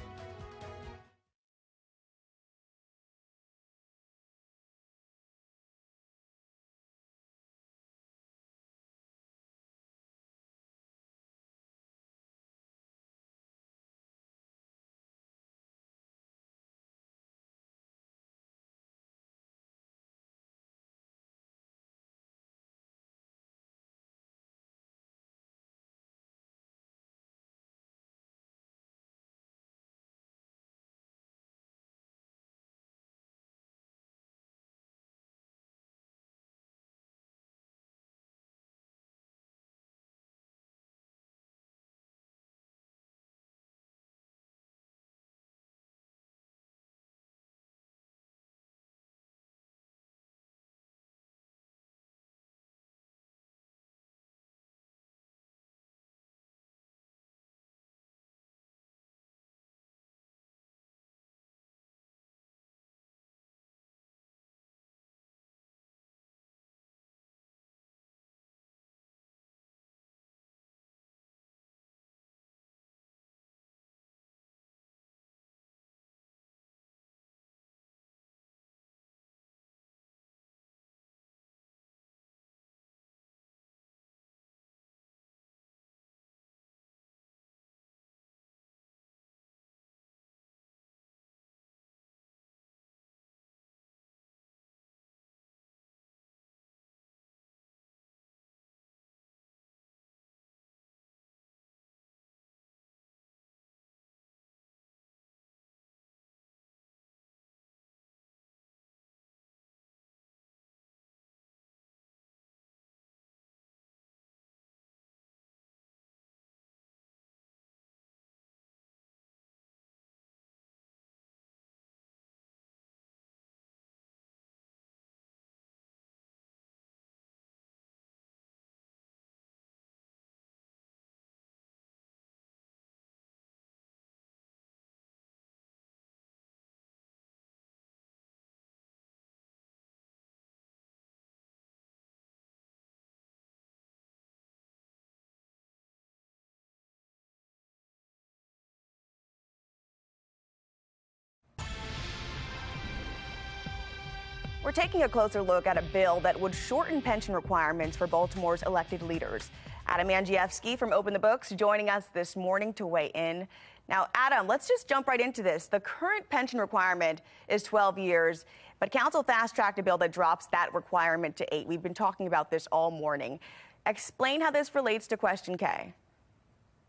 Speaker 14: We're taking a closer look at a bill that would shorten pension requirements for Baltimore's elected leaders. Adam Andrzejewski from Open the Books joining us this morning to weigh in. Now, Adam, let's just jump right into this. The current pension requirement is 12 years, but Council fast-tracked a bill that drops that requirement to 8. We've been talking about this all morning. Explain how this relates to Question K.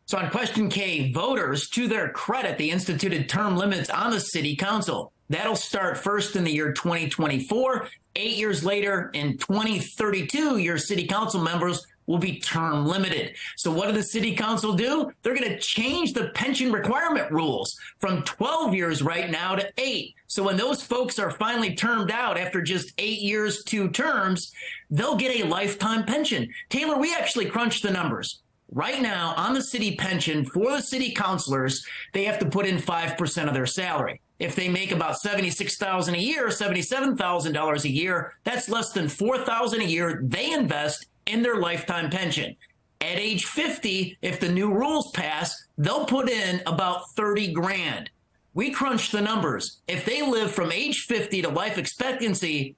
Speaker 4: So on Question K, voters, to their credit, they instituted term limits on the city council. That'll start first in the year 2024. 8 years later, in 2032, your city council members will be term limited. So what did the city council do? They're going to change the pension requirement rules from 12 years right now to 8. So when those folks are finally termed out after just 8 years, 2 terms, they'll get a lifetime pension. Taylor, we actually crunched the numbers. Right now, on the city pension for the city councilors, they have to put in 5% of their salary. If they make about $76,000 a year, $77,000 a year, that's less than $4,000 a year they invest in their lifetime pension. At age 50, if the new rules pass, they'll put in about 30 grand. We crunched the numbers. If they live from age 50 to life expectancy,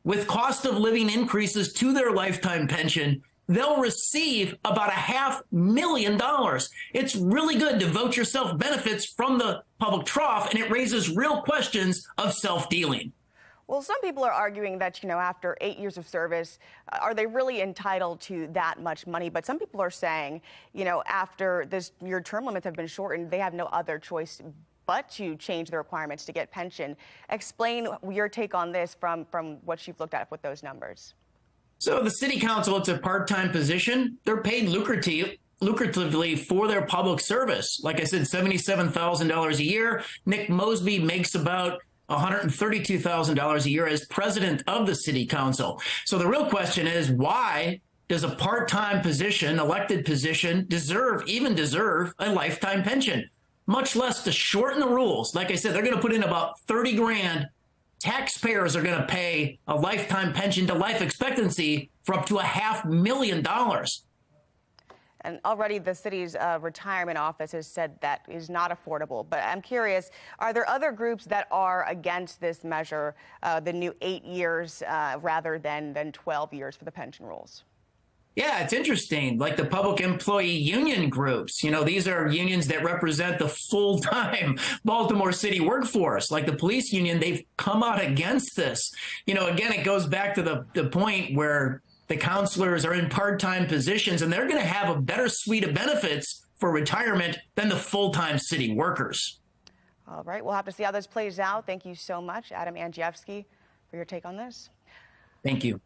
Speaker 4: with cost of living increases to their lifetime pension, they'll receive about $500,000. It's really good to vote yourself benefits from the public trough, and it raises real questions of self-dealing.
Speaker 14: Well, some people are arguing that, after 8 years of service, are they really entitled to that much money? But some people are saying, after your term limits have been shortened, they have no other choice but to change the requirements to get pension. Explain your take on this from what you've looked at with those numbers.
Speaker 4: So the city council, it's a part-time position. They're paid lucratively for their public service. Like I said, $77,000 a year. Nick Mosby makes about $132,000 a year as president of the city council. So the real question is, why does a part-time position, elected position, deserve a lifetime pension? Much less to shorten the rules. Like I said, they're going to put in about 30 grand. Taxpayers are going to pay a lifetime pension to life expectancy for up to $500,000.
Speaker 14: And already the city's retirement office has said that is not affordable. But I'm curious, are there other groups that are against this measure, the new 8 years rather than 12 years for the pension rules?
Speaker 4: Yeah, it's interesting. Like the public employee union groups, these are unions that represent the full-time Baltimore City workforce. Like the police union, they've come out against this. Again, it goes back to the point where the counselors are in part-time positions and they're going to have a better suite of benefits for retirement than the full-time city workers.
Speaker 14: All right, we'll have to see how this plays out. Thank you so much, Adam Andrzejewski, for your take on this.
Speaker 4: Thank you.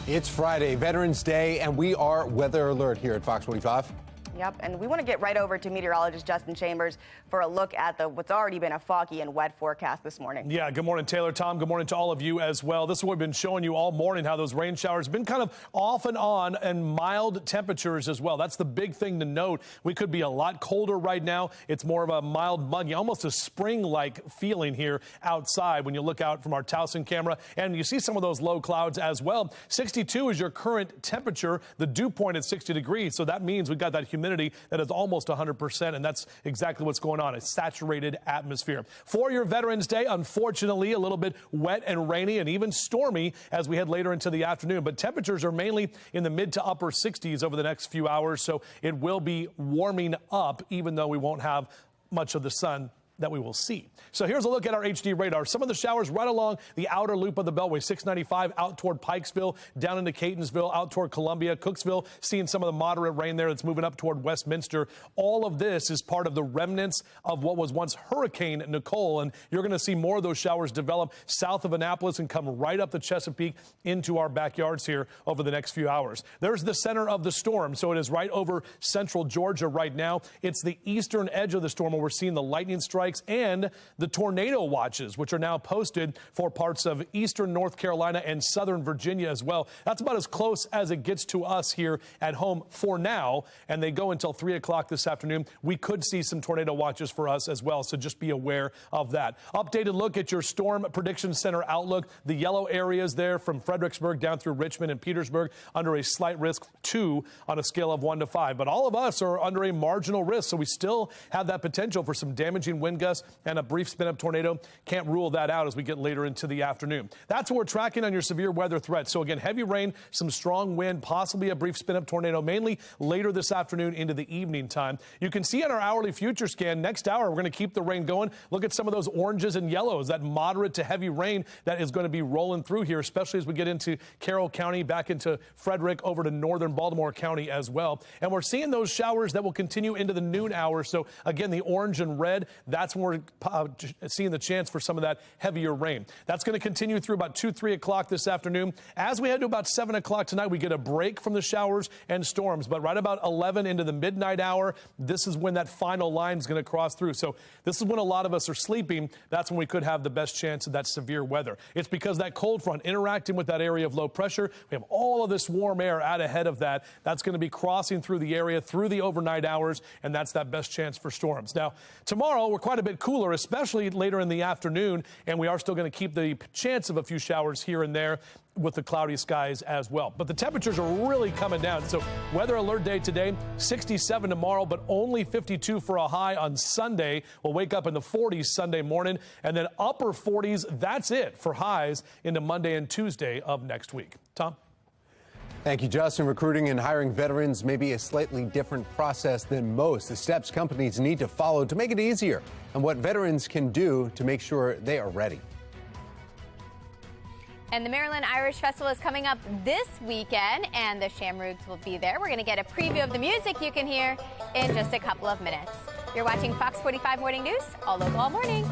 Speaker 6: It's Friday, Veterans Day, and we are weather alert here at Fox 45.
Speaker 14: Yep, and we want to get right over to meteorologist Justin Chambers for a look at what's already been a foggy and wet forecast this morning.
Speaker 2: Yeah, good morning, Taylor. Tom, good morning to all of you as well. This is what we've been showing you all morning, how those rain showers have been kind of off and on, and mild temperatures as well. That's the big thing to note. We could be a lot colder right now. It's more of a mild, muggy, almost a spring-like feeling here outside when you look out from our Towson camera. And you see some of those low clouds as well. 62 is your current temperature. The dew point is 60 degrees, so that means we've got that humidity that is almost 100%, and that's exactly what's going on. A saturated atmosphere. For your Veterans Day, unfortunately, a little bit wet and rainy and even stormy as we head later into the afternoon. But temperatures are mainly in the mid to upper 60s over the next few hours, so it will be warming up, even though we won't have much of the sun that we will see. So here's a look at our HD radar. Some of the showers right along the outer loop of the Beltway, 695 out toward Pikesville, down into Catonsville, out toward Columbia, Cooksville, seeing some of the moderate rain there that's moving up toward Westminster. All of this is part of the remnants of what was once Hurricane Nicole, and you're going to see more of those showers develop south of Annapolis and come right up the Chesapeake into our backyards here over the next few hours. There's the center of the storm, so it is right over central Georgia right now. It's the eastern edge of the storm where we're seeing the lightning strikes and the tornado watches, which are now posted for parts of eastern North Carolina and southern Virginia as well. That's about as close as it gets to us here at home for now, and they go until 3 o'clock this afternoon. We could see some tornado watches for us as well, so just be aware of that. Updated look at your Storm Prediction Center outlook. The yellow areas there from Fredericksburg down through Richmond and Petersburg under a slight risk 2 on a scale of 1 to 5. But all of us are under a marginal risk, so we still have that potential for some damaging wind gusts and a brief spin-up tornado. Can't rule that out as we get later into the afternoon. That's what we're tracking on your severe weather threat. So again, heavy rain, some strong wind, possibly a brief spin-up tornado, mainly later this afternoon into the evening time. You can see on our hourly future scan, next hour, we're going to keep the rain going. Look at some of those oranges and yellows, that moderate to heavy rain that is going to be rolling through here, especially as we get into Carroll County, back into Frederick, over to northern Baltimore County as well. And we're seeing those showers that will continue into the noon hour. So again, the orange and red, that's when we're seeing the chance for some of that heavier rain. That's going to continue through about 2, 3 o'clock this afternoon. As we head to about 7 o'clock tonight, we get a break from the showers and storms. But right about 11 into the midnight hour, this is when that final line is going to cross through. So this is when a lot of us are sleeping. That's when we could have the best chance of that severe weather. It's because that cold front interacting with that area of low pressure. We have all of this warm air out ahead of that. That's going to be crossing through the area through the overnight hours, and that's that best chance for storms. Now, tomorrow, we're quite a bit cooler, especially later in the afternoon, and we are still going to keep the chance of a few showers here and there with the cloudy skies as well. But the temperatures are really coming down. So weather alert day today, 67 tomorrow, but only 52 for a high on Sunday. We'll wake up in the 40s Sunday morning, and then upper 40s. That's it for highs into Monday and Tuesday of next week. Tom?
Speaker 6: Thank you, Justin. Recruiting and hiring veterans may be a slightly different process than most. The steps companies need to follow to make it easier, and what veterans can do to make sure they are ready.
Speaker 1: And the Maryland Irish Festival is coming up this weekend, and the Shamrooks will be there. We're going to get a preview of the music you can hear in just a couple of minutes. You're watching Fox 45 Morning News, all local, all morning.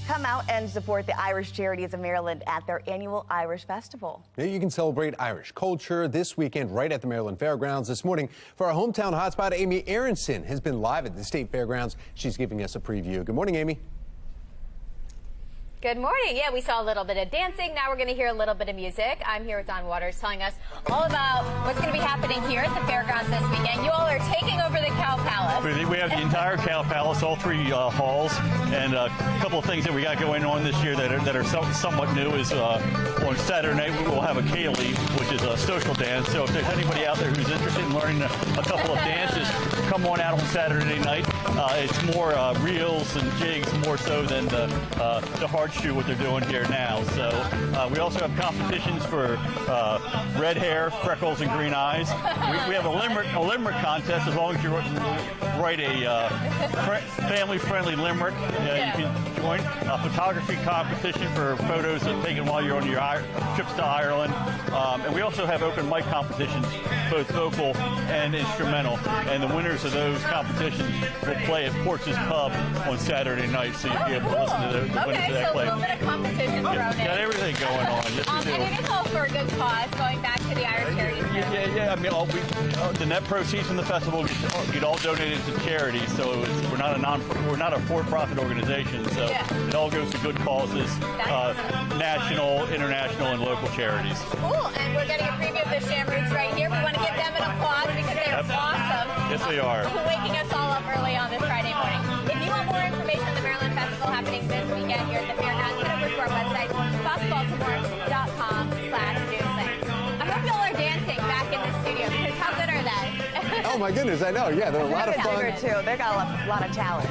Speaker 14: Come out and support the Irish Charities of Maryland at their annual Irish Festival.
Speaker 6: Now you can celebrate Irish culture this weekend right at the Maryland Fairgrounds. This morning, for our hometown hotspot, Amy Aronson has been live at the State Fairgrounds. She's giving us a preview. Good morning, Amy.
Speaker 1: Good morning. Yeah, we saw a little bit of dancing. Now we're going to hear a little bit of music. I'm here with Don Waters telling us all about what's going to be happening here at the fairgrounds this weekend. You all are taking over the Cow Palace.
Speaker 7: We have the entire Cow Palace, all three halls, and a couple of things that we got going on this year that are somewhat new is on Saturday night we'll have a Kaylee, which is a social dance. So if there's anybody out there who's interested in learning a couple of dances, come on out on Saturday night. It's more reels and jigs more so than the hard shoe what they're doing here now. So we also have competitions for red hair, freckles, and green eyes. We have a limerick contest. As long as you write a family-friendly limerick, you can join. A photography competition for photos taken while you're on your trips to Ireland. And we also have open mic competitions, both vocal and instrumental. And the winners of those competitions will play at Porch's Pub on Saturday night, so you'll be able to listen to the winners of that play.
Speaker 1: A little bit of competition thrown in.
Speaker 7: Got everything going on. Yes, we do.
Speaker 1: And it is all for a good cause, going back to the Irish Charities.
Speaker 7: Yeah. I mean, the net proceeds from the festival get all donated to charities. So we're not a for-profit organization. So it all goes to good causes, national, international, and local charities.
Speaker 1: Cool. And we're getting a preview of the Shamrooks right here. We want to give them an applause because they are awesome.
Speaker 7: Yes, they are.
Speaker 1: Waking us all up early on this Friday morning. If you want more information on the Maryland Festival happening this weekend here at the fairgrounds, head over to our website, foxbaltimore.com/newslinks. I hope y'all are dancing back in the studio because how good are they?
Speaker 6: Oh my goodness, I know. Yeah, they're a lot of fun.
Speaker 14: Too. They got a lot of talent.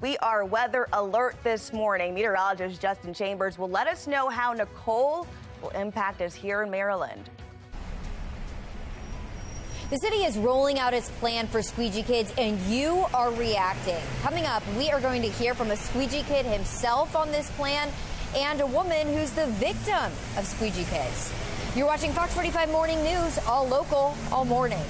Speaker 14: We are weather alert this morning. Meteorologist Justin Chambers will let us know how Nicole will impact us here in Maryland.
Speaker 22: The city is rolling out its plan for Squeegee Kids, and you are reacting. Coming up, we are going to hear from a Squeegee Kid himself on this plan and a woman who's the victim of Squeegee Kids. You're watching Fox 45 Morning News, all local, all morning.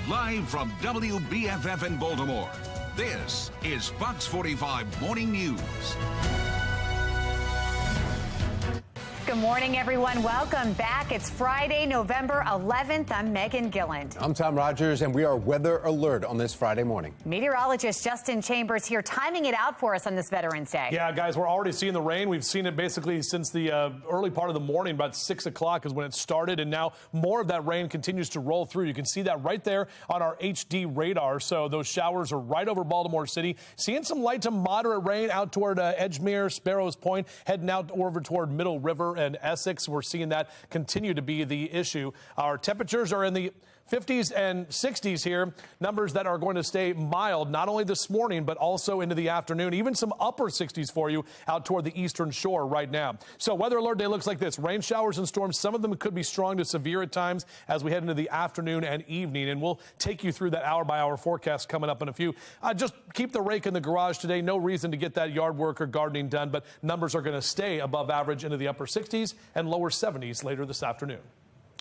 Speaker 3: Live from WBFF in Baltimore, this is Fox 45 Morning News.
Speaker 14: Good
Speaker 10: Good morning, everyone. Welcome back. It's Friday, November 11th. I'm Megan Gilland.
Speaker 6: I'm Tom Rogers, and we are weather alert on this Friday morning.
Speaker 10: Meteorologist Justin Chambers here timing it out for us on this Veterans Day.
Speaker 2: Yeah, guys, we're already seeing the rain. We've seen it basically since the early part of the morning. About 6 o'clock is when it started, and now more of that rain continues to roll through. You can see that right there on our HD radar. So those showers are right over Baltimore City. Seeing some light to moderate rain out toward Edgemere, Sparrows Point, heading out over toward Middle River and Essex. We're seeing that continue to be the issue. Our temperatures are in the 50s and 60s here, numbers that are going to stay mild, not only this morning, but also into the afternoon. Even some upper 60s for you out toward the eastern shore right now. So weather alert day looks like this. Rain showers and storms. Some of them could be strong to severe at times as we head into the afternoon and evening. And we'll take you through that hour-by-hour forecast coming up in a few. Just keep the rake in the garage today. No reason to get that yard work or gardening done, but numbers are going to stay above average into the upper 60s and lower 70s later this afternoon.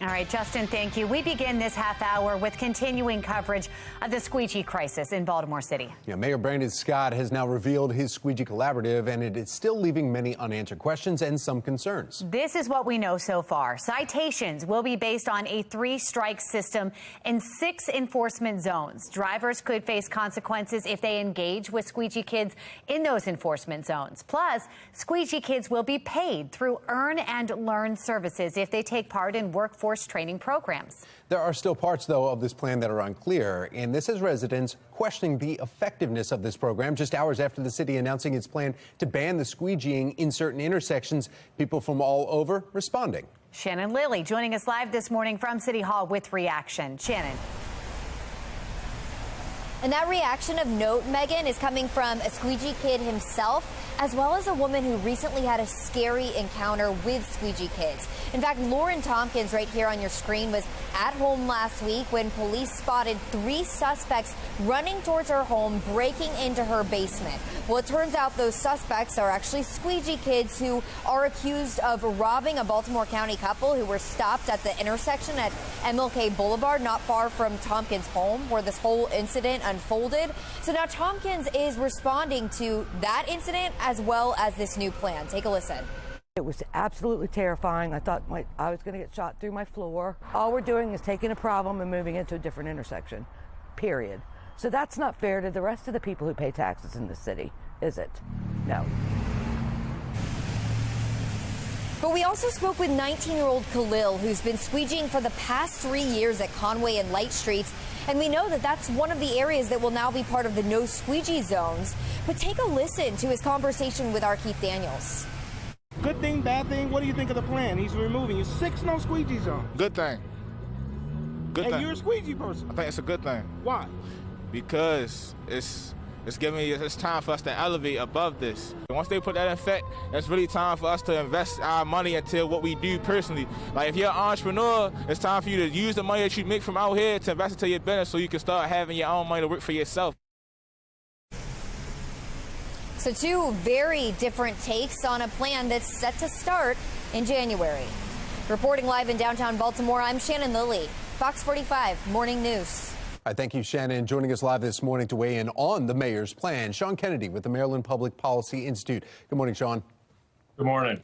Speaker 10: All right, Justin, thank you. We begin this half hour with continuing coverage of the squeegee crisis in Baltimore City.
Speaker 6: Yeah, Mayor Brandon Scott has now revealed his squeegee collaborative, and it is still leaving many unanswered questions and some concerns.
Speaker 10: This is what we know so far. Citations will be based on a 3-strike system in 6 enforcement zones. Drivers could face consequences if they engage with squeegee kids in those enforcement zones. Plus, squeegee kids will be paid through earn and learn services if they take part in workforce training programs.
Speaker 6: There are still parts, though, of this plan that are unclear, and this has residents questioning the effectiveness of this program. Just hours after the city announcing its plan to ban the squeegeeing in certain intersections, people from all over responding.
Speaker 10: Shannon Lilly joining us live this morning from City Hall with reaction. Shannon.
Speaker 22: And that reaction of note, Megan, is coming from a squeegee kid himself, as well as a woman who recently had a scary encounter with squeegee kids. In fact, Lauren Tompkins, right here on your screen, was at home last week when police spotted 3 suspects running towards her home, breaking into her basement. Well, it turns out those suspects are actually squeegee kids who are accused of robbing a Baltimore County couple who were stopped at the intersection at MLK Boulevard, not far from Tompkins' home, where this whole incident unfolded. So now Tompkins is responding to that incident as well as this new plan. Take a listen.
Speaker 19: It was absolutely terrifying. I thought I was going to get shot through my floor. All we're doing is taking a problem and moving it to a different intersection, period. So that's not fair to the rest of the people who pay taxes in the city, is it? No.
Speaker 22: But we also spoke with 19-year-old Khalil, who's been squeegeeing for the past 3 years at Conway and Light Streets. And we know that that's one of the areas that will now be part of the no squeegee zones. But take a listen to his conversation with our Keith Daniels.
Speaker 20: Good thing, bad thing? What do you think of the plan? He's removing 6 no squeegee zones.
Speaker 21: Good thing. Good thing.
Speaker 20: And you're a squeegee person.
Speaker 21: I think it's a good thing.
Speaker 20: Why?
Speaker 21: Because it's time for us to elevate above this. Once they put that in effect, it's really time for us to invest our money into what we do personally. Like if you're an entrepreneur, it's time for you to use the money that you make from out here to invest into your business so you can start having your own money to work for yourself.
Speaker 22: So 2 very different takes on a plan that's set to start in January. Reporting live in downtown Baltimore, I'm Shannon Lilly, Fox 45 Morning News.
Speaker 6: I thank you, Shannon. Joining us live this morning to weigh in on the mayor's plan, Sean Kennedy with the Maryland Public Policy Institute. Good morning, Sean.
Speaker 23: Good morning.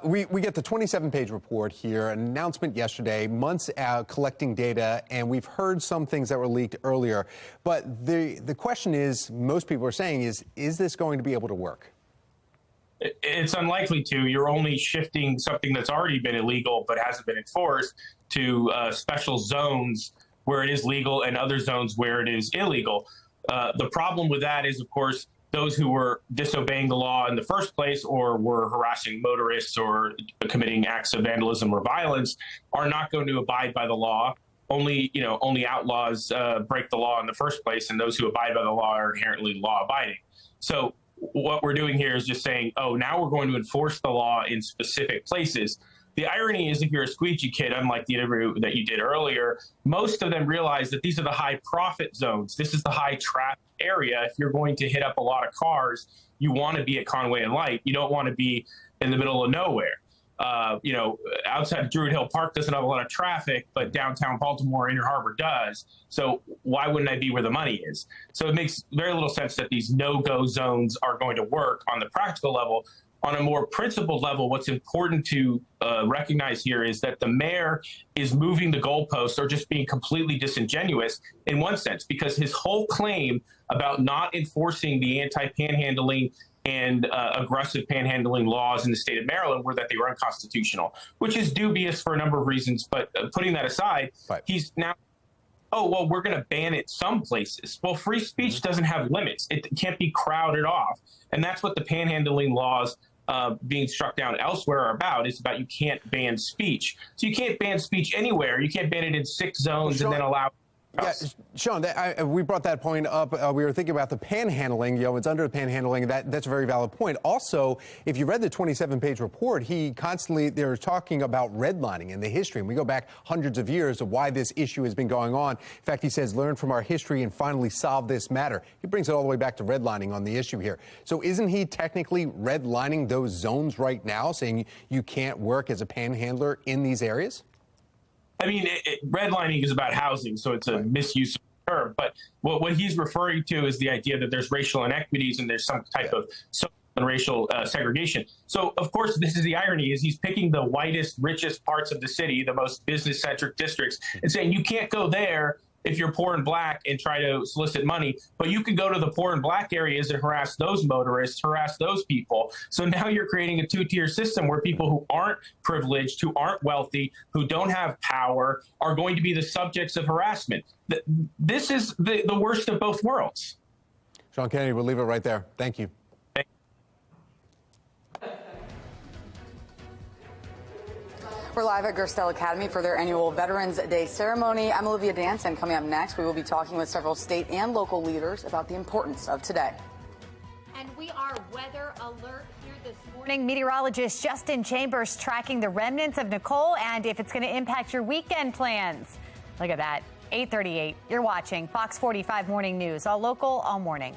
Speaker 6: We get the 27-page report here, an announcement yesterday, months out collecting data, and we've heard some things that were leaked earlier. But the question is, most people are saying is this going to be able to work?
Speaker 23: It's unlikely to. You're only shifting something that's already been illegal but hasn't been enforced to special zones where it is legal and other zones where it is illegal. The problem with that is, of course, those who were disobeying the law in the first place or were harassing motorists or committing acts of vandalism or violence are not going to abide by the law. Only outlaws break the law in the first place, and those who abide by the law are inherently law-abiding. So what we're doing here is just saying, oh, now we're going to enforce the law in specific places. The irony is if you're a squeegee kid, unlike the interview that you did earlier, most of them realize that these are the high profit zones. This is the high traffic area. If you're going to hit up a lot of cars, you want to be at Conway and Light. You don't want to be in the middle of nowhere. Outside of Druid Hill Park doesn't have a lot of traffic, but downtown Baltimore, Inner Harbor does. So why wouldn't I be where the money is? So it makes very little sense that these no-go zones are going to work on the practical level. on a more principled level, what's important to recognize here is that the mayor is moving the goalposts or just being completely disingenuous in one sense, because his whole claim about not enforcing the anti-panhandling and aggressive panhandling laws in the state of Maryland were that they were unconstitutional, which is dubious for a number of reasons. But putting that aside, he's now, oh, well, we're going to ban it some places. Well, free speech doesn't have limits. It can't be crowded off. And that's what the panhandling laws being struck down elsewhere are about. It's about you can't ban speech. So you can't ban speech anywhere. You can't ban it in 6 zones and then allow.
Speaker 6: Yeah, Sean, we brought that point up. We were thinking about the panhandling. It's under the panhandling. That's a very valid point. Also, if you read the 27-page report, they're talking about redlining and the history. And we go back hundreds of years of why this issue has been going on. In fact, he says, learn from our history and finally solve this matter. He brings it all the way back to redlining on the issue here. So isn't he technically redlining those zones right now, saying you can't work as a panhandler in these areas?
Speaker 23: I mean, redlining is about housing, so it's a misuse of the term. But what he's referring to is the idea that there's racial inequities and there's some type of social and racial segregation. So, of course, this is the irony, is he's picking the whitest, richest parts of the city, the most business-centric districts, and saying you can't go there if you're poor and black and try to solicit money, but you can go to the poor and black areas and harass those motorists, harass those people. So now you're creating a 2-tier system where people who aren't privileged, who aren't wealthy, who don't have power are going to be the subjects of harassment. This is the worst of both worlds.
Speaker 6: Sean Kennedy, we'll leave it right there. Thank you.
Speaker 15: We're live at Gerstel Academy for their annual Veterans Day ceremony. I'm Olivia Danson. Coming up next, we will be talking with several state and local leaders about the importance of today.
Speaker 10: And we are weather alert here this morning. Meteorologist Justin Chambers tracking the remnants of Nicole and if it's going to impact your weekend plans. Look at that. 8:38. You're watching Fox 45 Morning News, all local, all morning.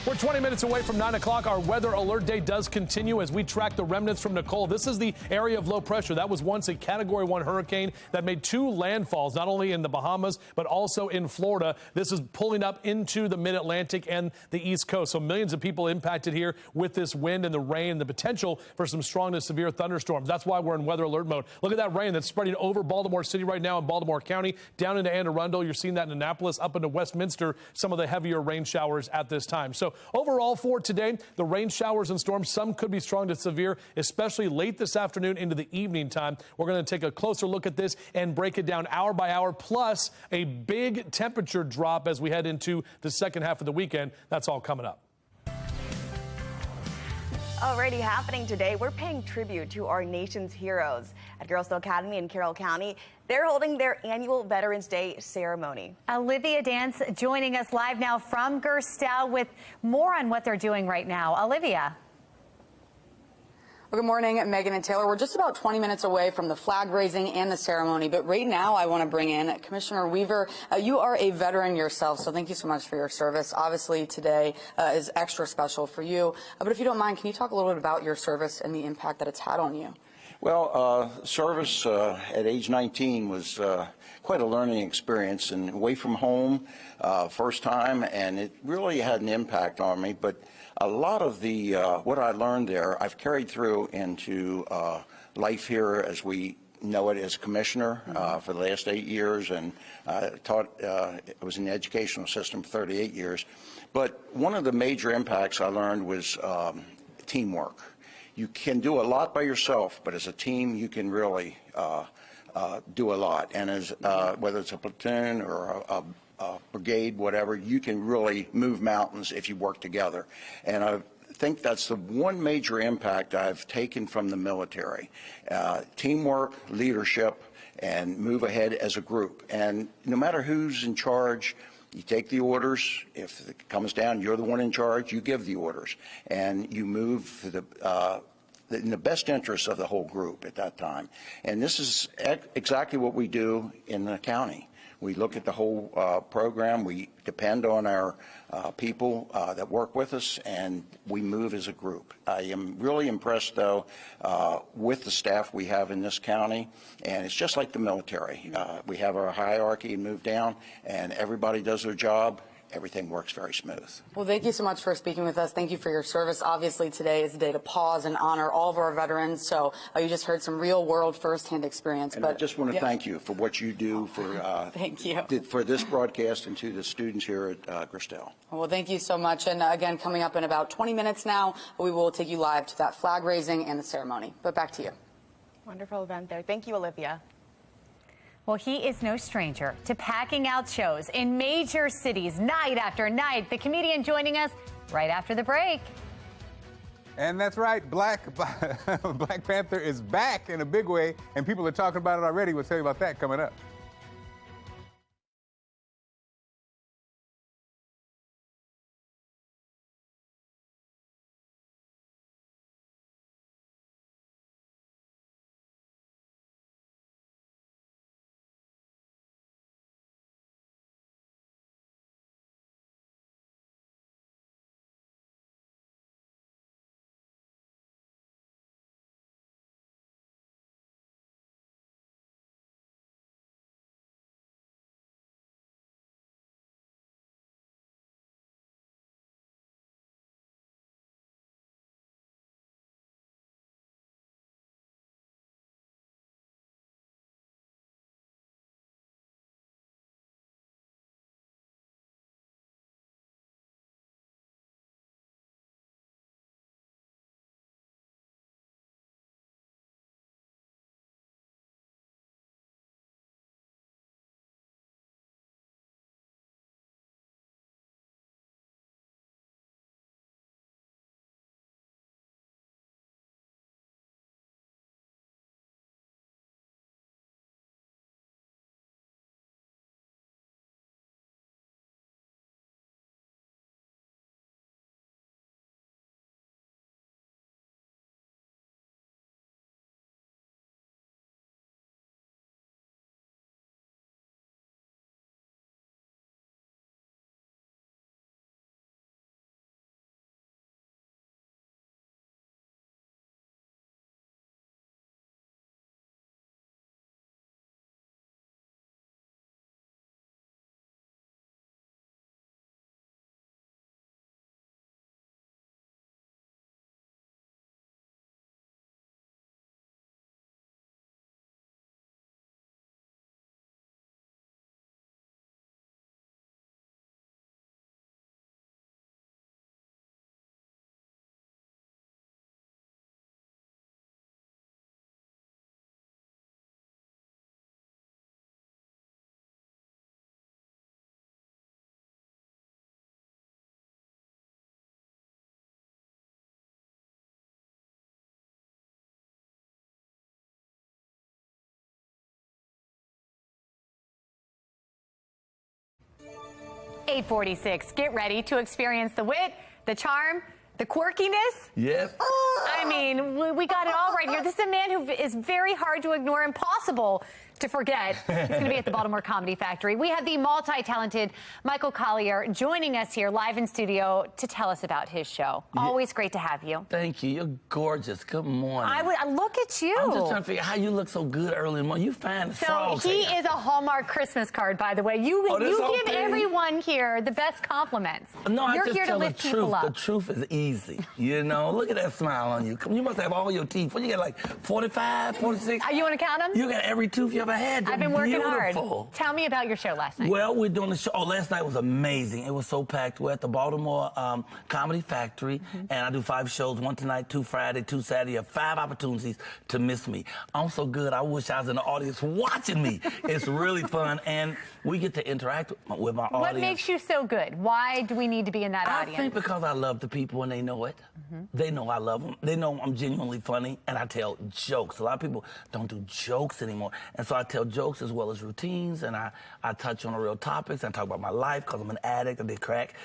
Speaker 2: We're 20 minutes away from 9 o'clock. Our weather alert day does continue as we track the remnants from Nicole. This is the area of low pressure. That was once a Category 1 hurricane that made 2 landfalls, not only in the Bahamas, but also in Florida. This is pulling up into the mid-Atlantic and the East Coast. So millions of people impacted here with this wind and the rain and the potential for some strong to severe thunderstorms. That's why we're in weather alert mode. Look at that rain that's spreading over Baltimore City right now in Baltimore County, down into Anne Arundel. You're seeing that in Annapolis, up into Westminster, some of the heavier rain showers at this time. So overall for today, the rain showers and storms, some could be strong to severe, especially late this afternoon into the evening time. We're going to take a closer look at this and break it down hour by hour, plus a big temperature drop as we head into the second half of the weekend. That's all coming up.
Speaker 14: Already happening today, we're paying tribute to our nation's heroes. At Girls Academy in Carroll County, they're holding their annual Veterans Day ceremony.
Speaker 10: Olivia Dance joining us live now from Gerstel with more on what they're doing right now. Olivia.
Speaker 15: Well, good morning, Megan and Taylor. We're just about 20 minutes away from the flag raising and the ceremony, but right now I want to bring in Commissioner Weaver. You are a veteran yourself, so thank you so much for your service. Obviously, today is extra special for you, but if you don't mind, can you talk a little bit about your service and the impact that it's had on you?
Speaker 5: Well, service at age 19 was quite a learning experience, and away from home, first time, and it really had an impact on me. But a lot of the what I learned there, I've carried through into life here as we know it as commissioner for the last 8 years, and taught. I was in the educational system for 38 years. But one of the major impacts I learned was teamwork. You can do a lot by yourself, but as a team, you can really do a lot. And as whether it's a platoon or a brigade, whatever, you can really move mountains if you work together. And I think that's the one major impact I've taken from the military. Teamwork, leadership, and move ahead as a group. And no matter who's in charge, you take the orders. If it comes down, you're the one in charge, you give the orders. And you move for in the best interest of the whole group at that time. And this is exactly what we do in the county. We look at the whole program. We depend on our people that work with us, and we move as a group. I am really impressed, though, with the staff we have in this county, and it's just like the military. We have our hierarchy and move down, and everybody does their job. Everything works very smooth.
Speaker 15: Well, thank you so much for speaking with us. Thank you for your service. Obviously, today is a day to pause and honor all of our veterans. So you just heard some real world firsthand experience.
Speaker 5: And I just want to thank you for what you do for
Speaker 15: thank you
Speaker 5: for this broadcast and to the students here at Gerstel.
Speaker 15: Well, thank you so much. And again, coming up in about 20 minutes now, we will take you live to that flag raising and the ceremony. But back to you.
Speaker 14: Wonderful event there. Thank you, Olivia.
Speaker 10: Well, he is no stranger to packing out shows in major cities night after night. The comedian joining us right after the break.
Speaker 12: And that's right, Black Panther is back in a big way, and people are talking about it already. We'll tell you about that coming up.
Speaker 10: 8:46. Get ready to experience the wit, the charm, the quirkiness.
Speaker 8: Yes.
Speaker 10: I mean, we got it all right here. This is a man who is very hard to ignore, impossible to forget. He's going to be at the Baltimore Comedy Factory. We have the multi-talented Michael Collier joining us here live in studio to tell us about his show. Always great to have you.
Speaker 8: Thank you. You're gorgeous. Good morning.
Speaker 10: Look at you.
Speaker 8: I'm just trying to figure out how you look so good early in the morning. You fine as frogs.
Speaker 10: So he is a Hallmark Christmas card, by the way. You give everyone here the best compliments.
Speaker 8: No,
Speaker 10: You're
Speaker 8: I just
Speaker 10: here
Speaker 8: tell
Speaker 10: to lift
Speaker 8: the
Speaker 10: people
Speaker 8: truth.
Speaker 10: up.
Speaker 8: The truth is easy. You know, look at that smile on you. You must have all your teeth. What you got, like 45, 46?
Speaker 10: You want to count them?
Speaker 8: You got every tooth you ever had.
Speaker 10: I've been working hard.
Speaker 8: Beautiful.
Speaker 10: Tell me about your show last night.
Speaker 8: Well, we're doing the show. Oh, last night was amazing. It was so packed. We're at the Baltimore Comedy Factory, and I do 5 shows, 1 tonight, 2 Friday, 2 Saturday. You have 5 opportunities to miss me. I'm so good, I wish I was in the audience watching me. It's really fun, and we get to interact with my audience.
Speaker 10: What makes you so good? Why do we need to be in that audience?
Speaker 8: I think because I love the people, and they know it. They know I love them. They know I'm genuinely funny, and I tell jokes. A lot of people don't do jokes anymore, and so I tell jokes as well as routines, and I touch on the real topics. I talk about my life because I'm an addict. I did crack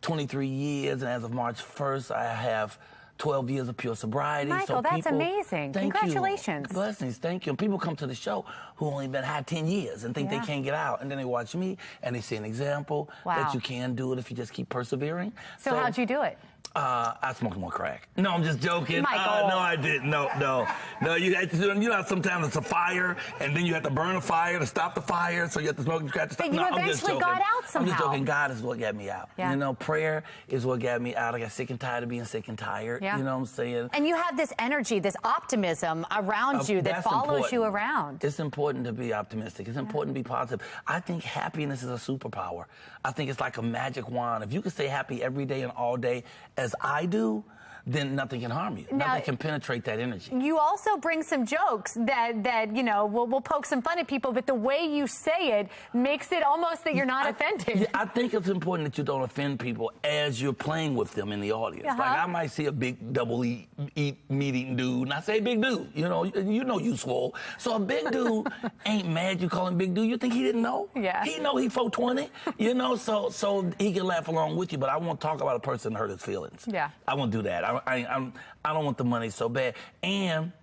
Speaker 8: 23 years, and as of March 1st, I have 12 years of pure sobriety.
Speaker 10: Michael, that's amazing. Congratulations.
Speaker 8: Blessings, thank you. And people come to the show who only been high 10 years and think they can't get out. And then they watch me, and they see an example that you can do it if you just keep persevering.
Speaker 10: So how'd you do it?
Speaker 8: I smoked more crack. No, I'm just joking.
Speaker 10: Michael.
Speaker 8: No, I didn't. No. You have to, you know, sometimes it's a fire, and then you have to burn a fire to stop the fire, so you have to smoke crack to stop.
Speaker 10: But you eventually got out somehow.
Speaker 8: I'm just joking. God is what got me out.
Speaker 10: Yeah.
Speaker 8: You know, prayer is what got me out. I got sick and tired of being sick and tired.
Speaker 10: Yeah.
Speaker 8: You know what I'm saying?
Speaker 10: And you have this energy, this optimism around you that follows you around.
Speaker 8: It's important to be optimistic. It's important to be positive. I think happiness is a superpower. I think it's like a magic wand. If you can stay happy every day and all day, as I do, then nothing can harm you. Nothing can penetrate that energy.
Speaker 10: You also bring some jokes that you know, will poke some fun at people, but the way you say it makes it almost that you're not offended.
Speaker 8: Yeah, I think it's important that you don't offend people as you're playing with them in the audience. Like, I might see a big double meat-eating dude, and I say, big dude, you know you swole. So a big dude ain't mad you call him big dude. You think he didn't know?
Speaker 10: Yeah.
Speaker 8: He know he 420, you know, so he can laugh along with you, but I won't talk about a person that hurt his feelings.
Speaker 10: Yeah.
Speaker 8: I won't do that. I don't want the money so bad. And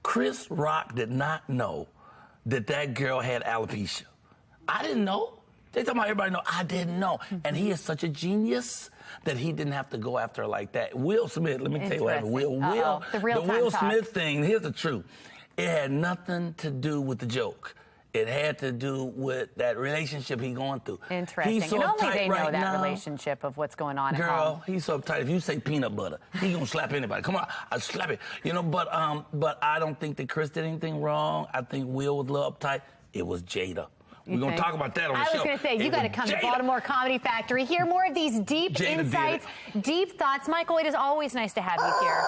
Speaker 8: Chris Rock did not know that girl had alopecia. I didn't know. They talking about everybody know. I didn't know. And he is such a genius that he didn't have to go after her like that. Will Smith, let me tell you what happened. The Will Smith thing, here's the truth. It had nothing to do with the joke. It had to do with that relationship he's going through.
Speaker 10: Interesting.
Speaker 8: He's so
Speaker 10: and only they know
Speaker 8: right
Speaker 10: that
Speaker 8: now.
Speaker 10: relationship of what's going on at home.
Speaker 8: Girl, he's so uptight. If you say peanut butter, he's gonna slap anybody. Come on, I'll slap it. You know, but I don't think that Chris did anything wrong. I think Will was a little uptight. It was Jada. We're going to talk about that on the show.
Speaker 10: I was going to say, you got to come to Baltimore Comedy Factory, hear more of these deep insights, deep thoughts. Michael, it is always nice to have you here.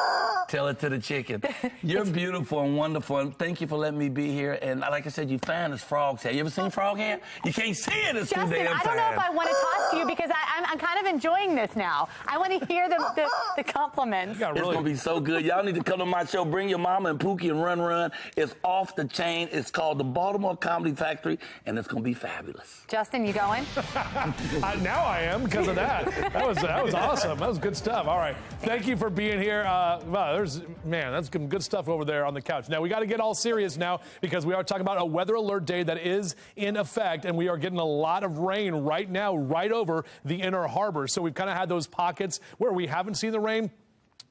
Speaker 8: Tell it to the chicken. You're beautiful and wonderful, and thank you for letting me be here. And like I said, you fine as frog's hair. You ever seen frog hair? You can't see it. It's
Speaker 10: Justin,
Speaker 8: too damn
Speaker 10: I don't know if I want to toss to you because I'm kind of enjoying this now. I want to hear the compliments.
Speaker 8: It's going to be so good. Y'all need to come to my show. Bring your mama and Pookie and run. It's off the chain. It's called the Baltimore Comedy Factory, and it's going to be fabulous.
Speaker 10: Justin, you going?
Speaker 2: Now I am because of that. That was awesome. That was good stuff. All right. Thank you for being here. Wow, that's some good stuff over there on the couch. Now, we got to get all serious now because we are talking about a weather alert day that is in effect, and we are getting a lot of rain right now, right over the Inner Harbor. So we've kind of had those pockets where we haven't seen the rain.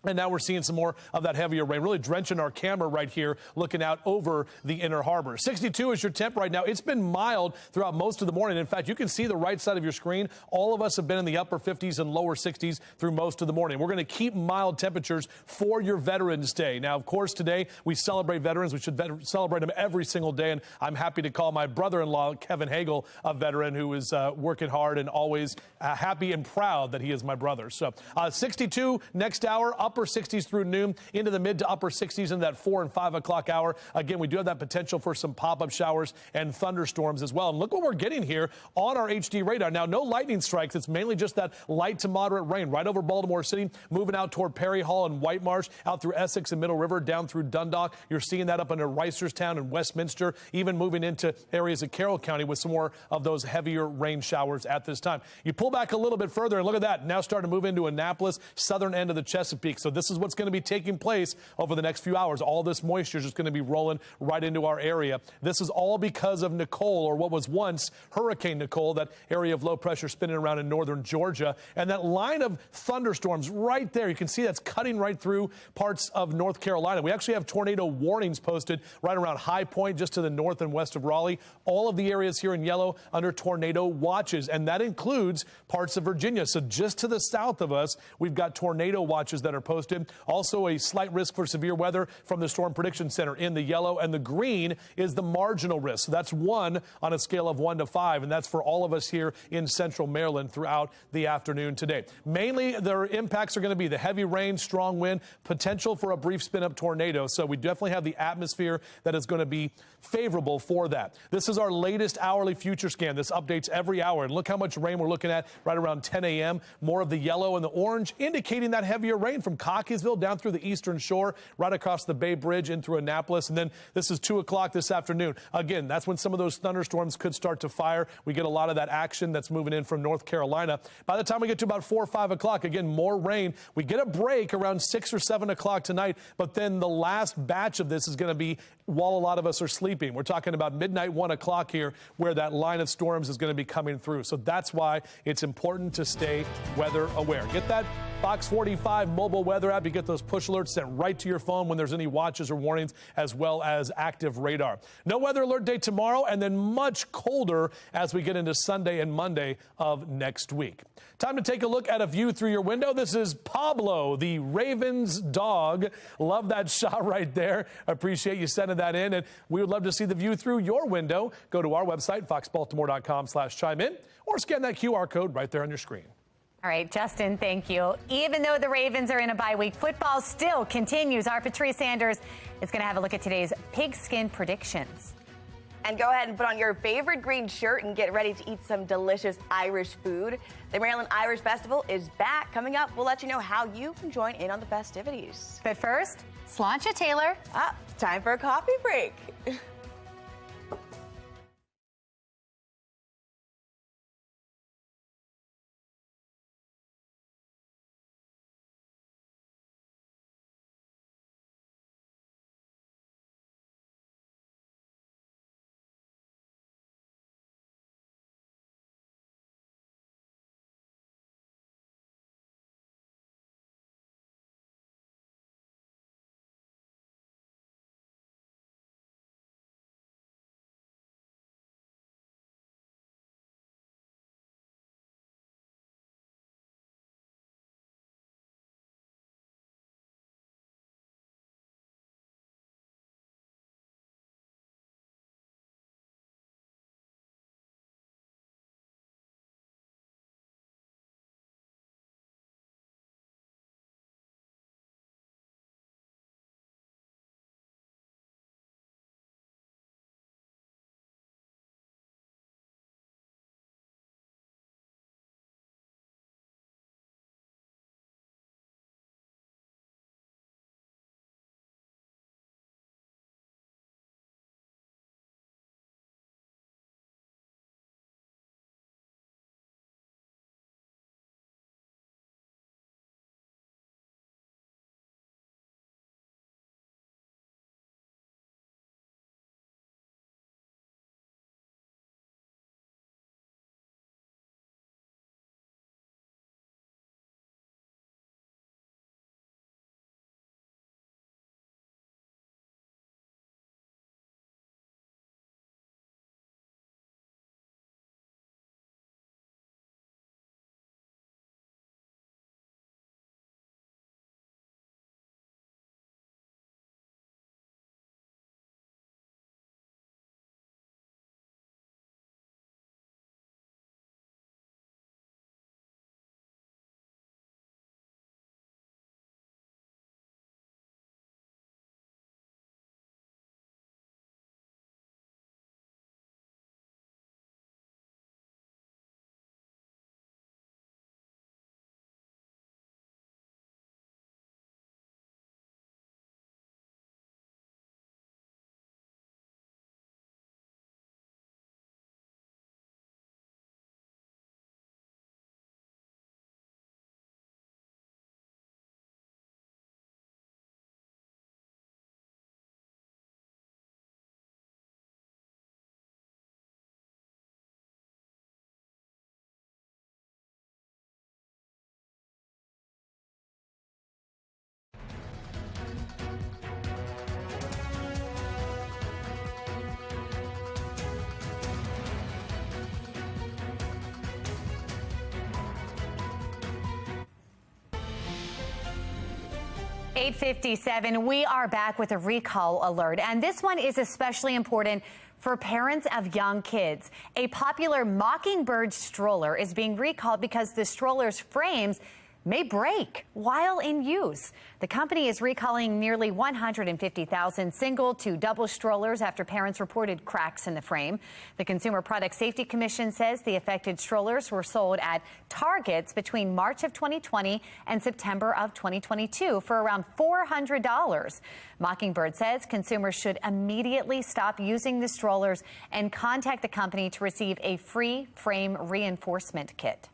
Speaker 2: And now we're seeing some more of that heavier rain, really drenching our camera right here, looking out over the Inner Harbor. 62 is your temp right now. It's been mild throughout most of the morning. In fact, you can see the right side of your screen. All of us have been in the upper 50s and lower 60s through most of the morning. We're going to keep mild temperatures for your Veterans Day. Now, of course, today we celebrate veterans. We should celebrate them every single day. And I'm happy to call my brother-in-law, Kevin Hagel, a veteran who is working hard and always happy and proud that he is my brother. So 62 next hour, up upper 60s through noon, into the mid to upper 60s in that 4 and 5 o'clock hour. Again, we do have that potential for some pop-up showers and thunderstorms as well. And look what we're getting here on our HD radar. Now, no lightning strikes. It's mainly just that light to moderate rain right over Baltimore City, moving out toward Perry Hall and White Marsh, out through Essex and Middle River, down through Dundalk. You're seeing that up into Reisterstown and Westminster, even moving into areas of Carroll County with some more of those heavier rain showers at this time. You pull back a little bit further and look at that. Now starting to move into Annapolis, southern end of the Chesapeake. So this is what's going to be taking place over the next few hours. All this moisture is just going to be rolling right into our area. This is all because of Nicole, or what was once Hurricane Nicole, that area of low pressure spinning around in northern Georgia. And that line of thunderstorms right there, you can see that's cutting right through parts of North Carolina. We actually have tornado warnings posted right around High Point, just to the north and west of Raleigh. All of the areas here in yellow under tornado watches, and that includes parts of Virginia. So just to the south of us, we've got tornado watches that are posted. Also a slight risk for severe weather from the Storm Prediction Center in the yellow, and the green is the marginal risk. So that's 1 on a scale of 1 to 5, and that's for all of us here in central Maryland throughout the afternoon today. Mainly, their impacts are going to be the heavy rain, strong wind, potential for a brief spin-up tornado. So we definitely have the atmosphere that is going to be favorable for that. This is our latest hourly future scan. This updates every hour, and look how much rain we're looking at right around 10 a.m. More of the yellow and the orange indicating that heavier rain from Cockeysville down through the eastern shore, right across the Bay Bridge in through Annapolis. And then this is 2 o'clock this afternoon. Again, that's when some of those thunderstorms could start to fire. We get a lot of that action that's moving in from North Carolina. By the time we get to about 4 or 5 o'clock, again, more rain. We get a break around 6 or 7 o'clock tonight, but then the last batch of this is going to be while a lot of us are sleeping. We're talking about midnight, 1 o'clock here, where that line of storms is going to be coming through. So that's why it's important to stay weather aware. Get that Fox 45 mobile weather app. You get those push alerts sent right to your phone when there's any watches or warnings, as well as active radar. No weather alert day tomorrow, and then much colder as we get into Sunday and Monday of next week. Time to take a look at a view through your window. This is Pablo, the Ravens dog. Love that shot right there. Appreciate you sending that in, and we would love to see the view through your window. Go to our website, foxbaltimore.com/chime in, or scan that QR code right there on your screen.
Speaker 10: All right, Justin, thank you. Even though the Ravens are in a bye week, football still continues. Our Patrice Sanders is going to have a look at today's pigskin predictions.
Speaker 14: And go ahead and put on your favorite green shirt and get ready to eat some delicious Irish food. The Maryland Irish Festival is back. Coming up, we'll let you know how you can join in on the festivities.
Speaker 10: But first, Sláinte Taylor.
Speaker 14: Time for a coffee break.
Speaker 10: 8:57. We are back with a recall alert, and this one is especially important for parents of young kids. A popular Mockingbird stroller is being recalled because the stroller's frames may break while in use. The company is recalling nearly 150,000 single to double strollers after parents reported cracks in the frame. The Consumer Product Safety Commission says the affected strollers were sold at Targets between March of 2020 and September of 2022 for around $400. Mockingbird says consumers should immediately stop using the strollers and contact the company to receive a free frame reinforcement kit.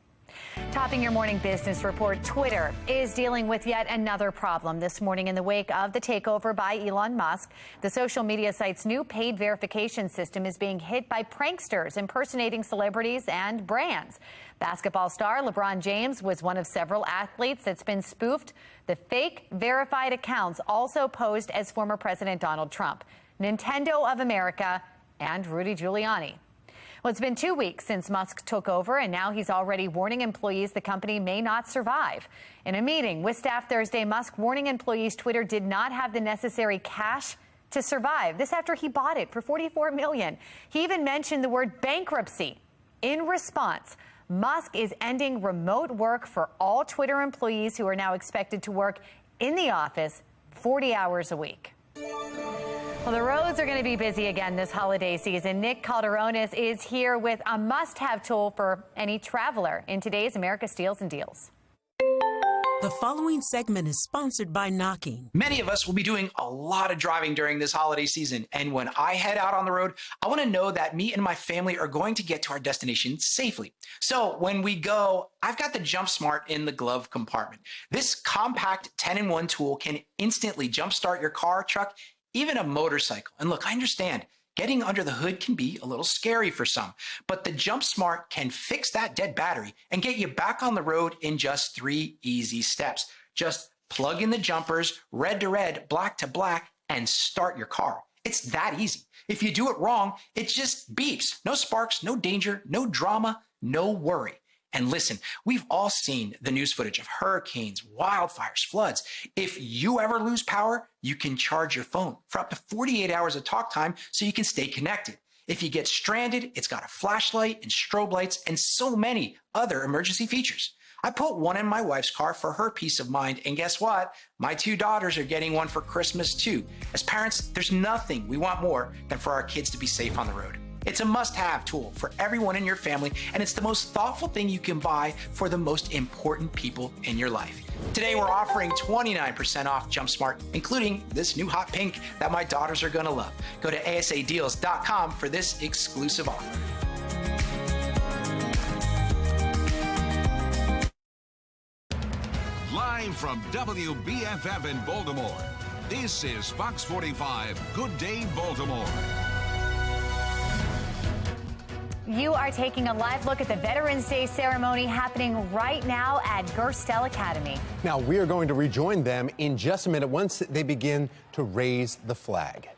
Speaker 10: Topping your morning business report, Twitter is dealing with yet another problem this morning in the wake of the takeover by Elon Musk. The social media site's new paid verification system is being hit by pranksters impersonating celebrities and brands. Basketball star LeBron James was one of several athletes that's been spoofed. The fake verified accounts also posed as former President Donald Trump, Nintendo of America, and Rudy Giuliani. Well, it's been 2 weeks since Musk took over, and now he's already warning employees the company may not survive. In a meeting with staff Thursday, Musk warning employees Twitter did not have the necessary cash to survive. This after he bought it for $44 million. He even mentioned the word bankruptcy. In response, Musk is ending remote work for all Twitter employees who are now expected to work in the office 40 hours a week. Well, the roads are going to be busy again this holiday season. Nick Calderones is here with a must-have tool for any traveler in today's America Steals and Deals.
Speaker 9: The following segment is sponsored by Knocking.
Speaker 11: Many of us will be doing a lot of driving during this holiday season, and when I head out on the road, I want to know that me and my family are going to get to our destination safely. So when we go, I've got the Jump Smart in the glove compartment. This compact 10-in-1 tool can instantly jumpstart your car, truck, even a motorcycle. And look, I understand getting under the hood can be a little scary for some, but the Jump Smart can fix that dead battery and get you back on the road in just 3 easy steps. Just plug in the jumpers, red to red, black to black, and start your car. It's that easy. If you do it wrong, it just beeps. No sparks, no danger, no drama, no worry. And listen, we've all seen the news footage of hurricanes, wildfires, floods. If you ever lose power, you can charge your phone for up to 48 hours of talk time so you can stay connected. If you get stranded, it's got a flashlight and strobe lights and so many other emergency features. I put one in my wife's car for her peace of mind, and guess what? My 2 daughters are getting one for Christmas too. As parents, there's nothing we want more than for our kids to be safe on the road. It's a must-have tool for everyone in your family, and it's the most thoughtful thing you can buy for the most important people in your life. Today, we're offering 29% off Jump Smart, including this new hot pink that my daughters are going to love. Go to asadeals.com for this exclusive offer.
Speaker 3: Live from WBFF in Baltimore, this is Fox 45 Good Day Baltimore.
Speaker 10: You are taking a live look at the Veterans Day ceremony happening right now at Gerstel Academy.
Speaker 6: Now, we are going to rejoin them in just a minute once they begin to raise the flag.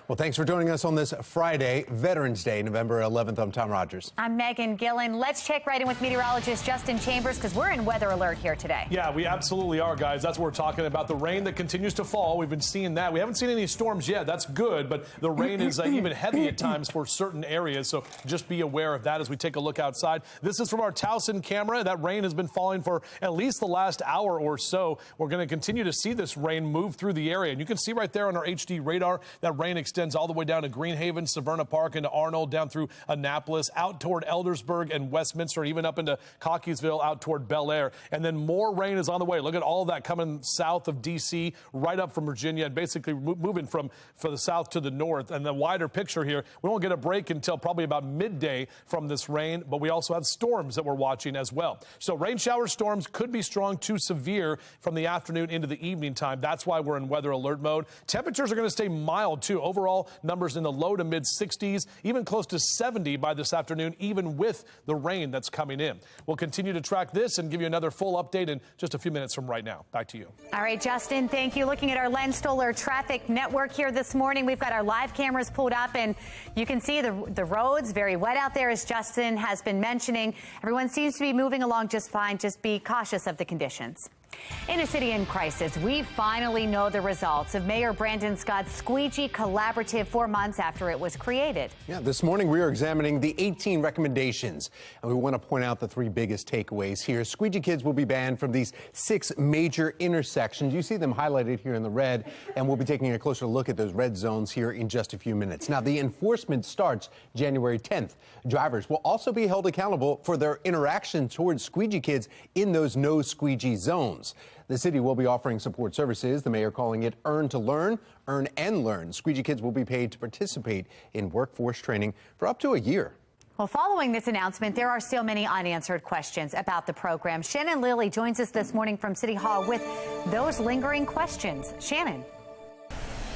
Speaker 6: Well, thanks for joining us on this Friday, Veterans Day, November 11th. I'm Tom Rogers.
Speaker 10: I'm Megan Gillen. Let's check right in with meteorologist Justin Chambers because we're in weather alert here today.
Speaker 2: Yeah, we absolutely are, guys. That's what we're talking about. The rain that continues to fall. We've been seeing that. We haven't seen any storms yet. That's good, but the rain is even heavy at times for certain areas, so just be aware of that as we take a look outside. This is from our Towson camera. That rain has been falling for at least the last hour or so. We're going to continue to see this rain move through the area, and you can see right there on our HD radar that rain extends all the way down to Greenhaven, Severna Park, into Arnold, down through Annapolis, out toward Eldersburg and Westminster, even up into Cockeysville, out toward Bel Air. And then more rain is on the way. Look at all of that coming south of D.C., right up from Virginia, and basically moving from the south to the north. And the wider picture here, we won't get a break until probably about midday from this rain, but we also have storms that we're watching as well. So rain shower storms could be strong to severe from the afternoon into the evening time. That's why we're in weather alert mode. Temperatures are going to stay mild, too. Overall, numbers in the low to mid 60s, even close to 70 by this afternoon, even with the rain that's coming in. We'll continue to track this and give you another full update in just a few minutes from right now. Back to you.
Speaker 10: All right, Justin, thank you. Looking at our Len Stoller traffic network here this morning, we've got our live cameras pulled up, and you can see the roads very wet out there, as Justin has been mentioning. Everyone seems to be moving along just fine. Just be cautious of the conditions. In a city in crisis, we finally know the results of Mayor Brandon Scott's Squeegee Collaborative 4 months after it was created.
Speaker 6: Yeah, this morning we are examining the 18 recommendations, and we want to point out the 3 biggest takeaways here. Squeegee kids will be banned from these 6 major intersections. You see them highlighted here in the red, and we'll be taking a closer look at those red zones here in just a few minutes. Now, the enforcement starts January 10th. Drivers will also be held accountable for their interaction towards squeegee kids in those no squeegee zones. The city will be offering support services, the mayor calling it Earn to Learn, Earn and Learn. Squeegee kids will be paid to participate in workforce training for up to a year.
Speaker 10: Well, following this announcement, there are still many unanswered questions about the program. Shannon Lilly joins us this morning from City Hall with those lingering questions. Shannon.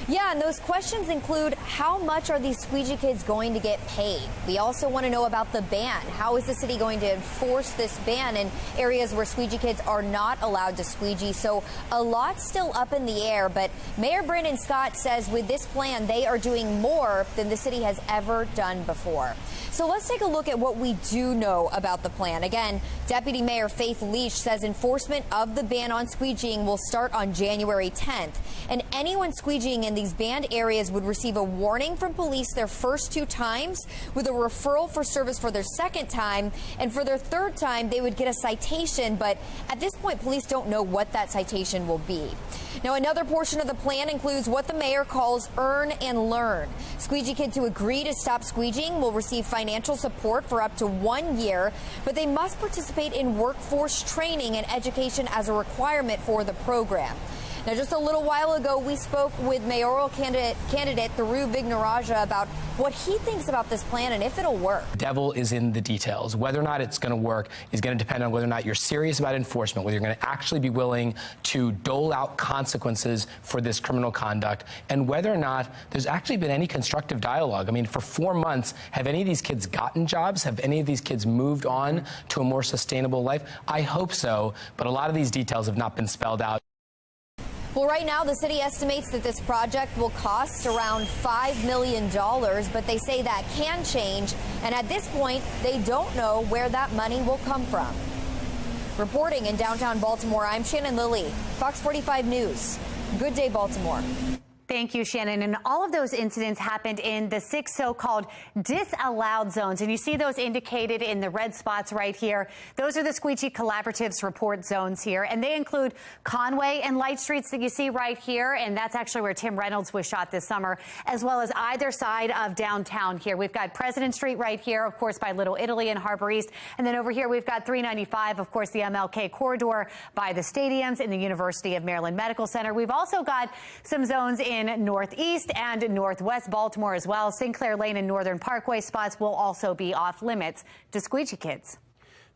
Speaker 22: Yeah, and those questions include how much are these squeegee kids going to get paid? We also want to know about the ban. How is the city going to enforce this ban in areas where squeegee kids are not allowed to squeegee? So a lot still up in the air, but Mayor Brandon Scott says with this plan, they are doing more than the city has ever done before. So let's take a look at what we do know about the plan. Again, Deputy Mayor Faith Leach says enforcement of the ban on squeegeeing will start on January 10th. And anyone squeegeeing in these banned areas would receive a warning from police their first 2 times, with a referral for service for their second time. And for their third time, they would get a citation. But at this point, police don't know what that citation will be. Now, another portion of the plan includes what the mayor calls Earn and Learn. Squeegee kids who agree to stop squeegeeing will receive financial support for up to 1 year, but they must participate in workforce training and education as a requirement for the program. Now, just a little while ago, we spoke with mayoral candidate Thiru Vignaraja about what he thinks about this plan and if it'll work.
Speaker 13: The devil is in the details. Whether or not it's going to work is going to depend on whether or not you're serious about enforcement, whether you're going to actually be willing to dole out consequences for this criminal conduct, and whether or not there's actually been any constructive dialogue. I mean, for 4 months, have any of these kids gotten jobs? Have any of these kids moved on to a more sustainable life? I hope so, but a lot of these details have not been spelled out.
Speaker 22: Well, right now, the city estimates that this project will cost around $5 million, but they say that can change. And at this point, they don't know where that money will come from. Reporting in downtown Baltimore, I'm Shannon Lilly, Fox 45 News. Good day, Baltimore.
Speaker 10: Thank you, Shannon. And all of those incidents happened in the 6 so-called disallowed zones. And you see those indicated in the red spots right here. Those are the Squeegee Collaborative's report zones here. And they include Conway and Light Streets that you see right here. And that's actually where Tim Reynolds was shot this summer, as well as either side of downtown here. We've got President Street right here, of course, by Little Italy and Harbor East. And then over here, we've got 395, of course, the MLK corridor by the stadiums in the University of Maryland Medical Center. We've also got some zones in Northeast and Northwest Baltimore as well. Sinclair Lane and Northern Parkway spots will also be off limits to squeegee kids.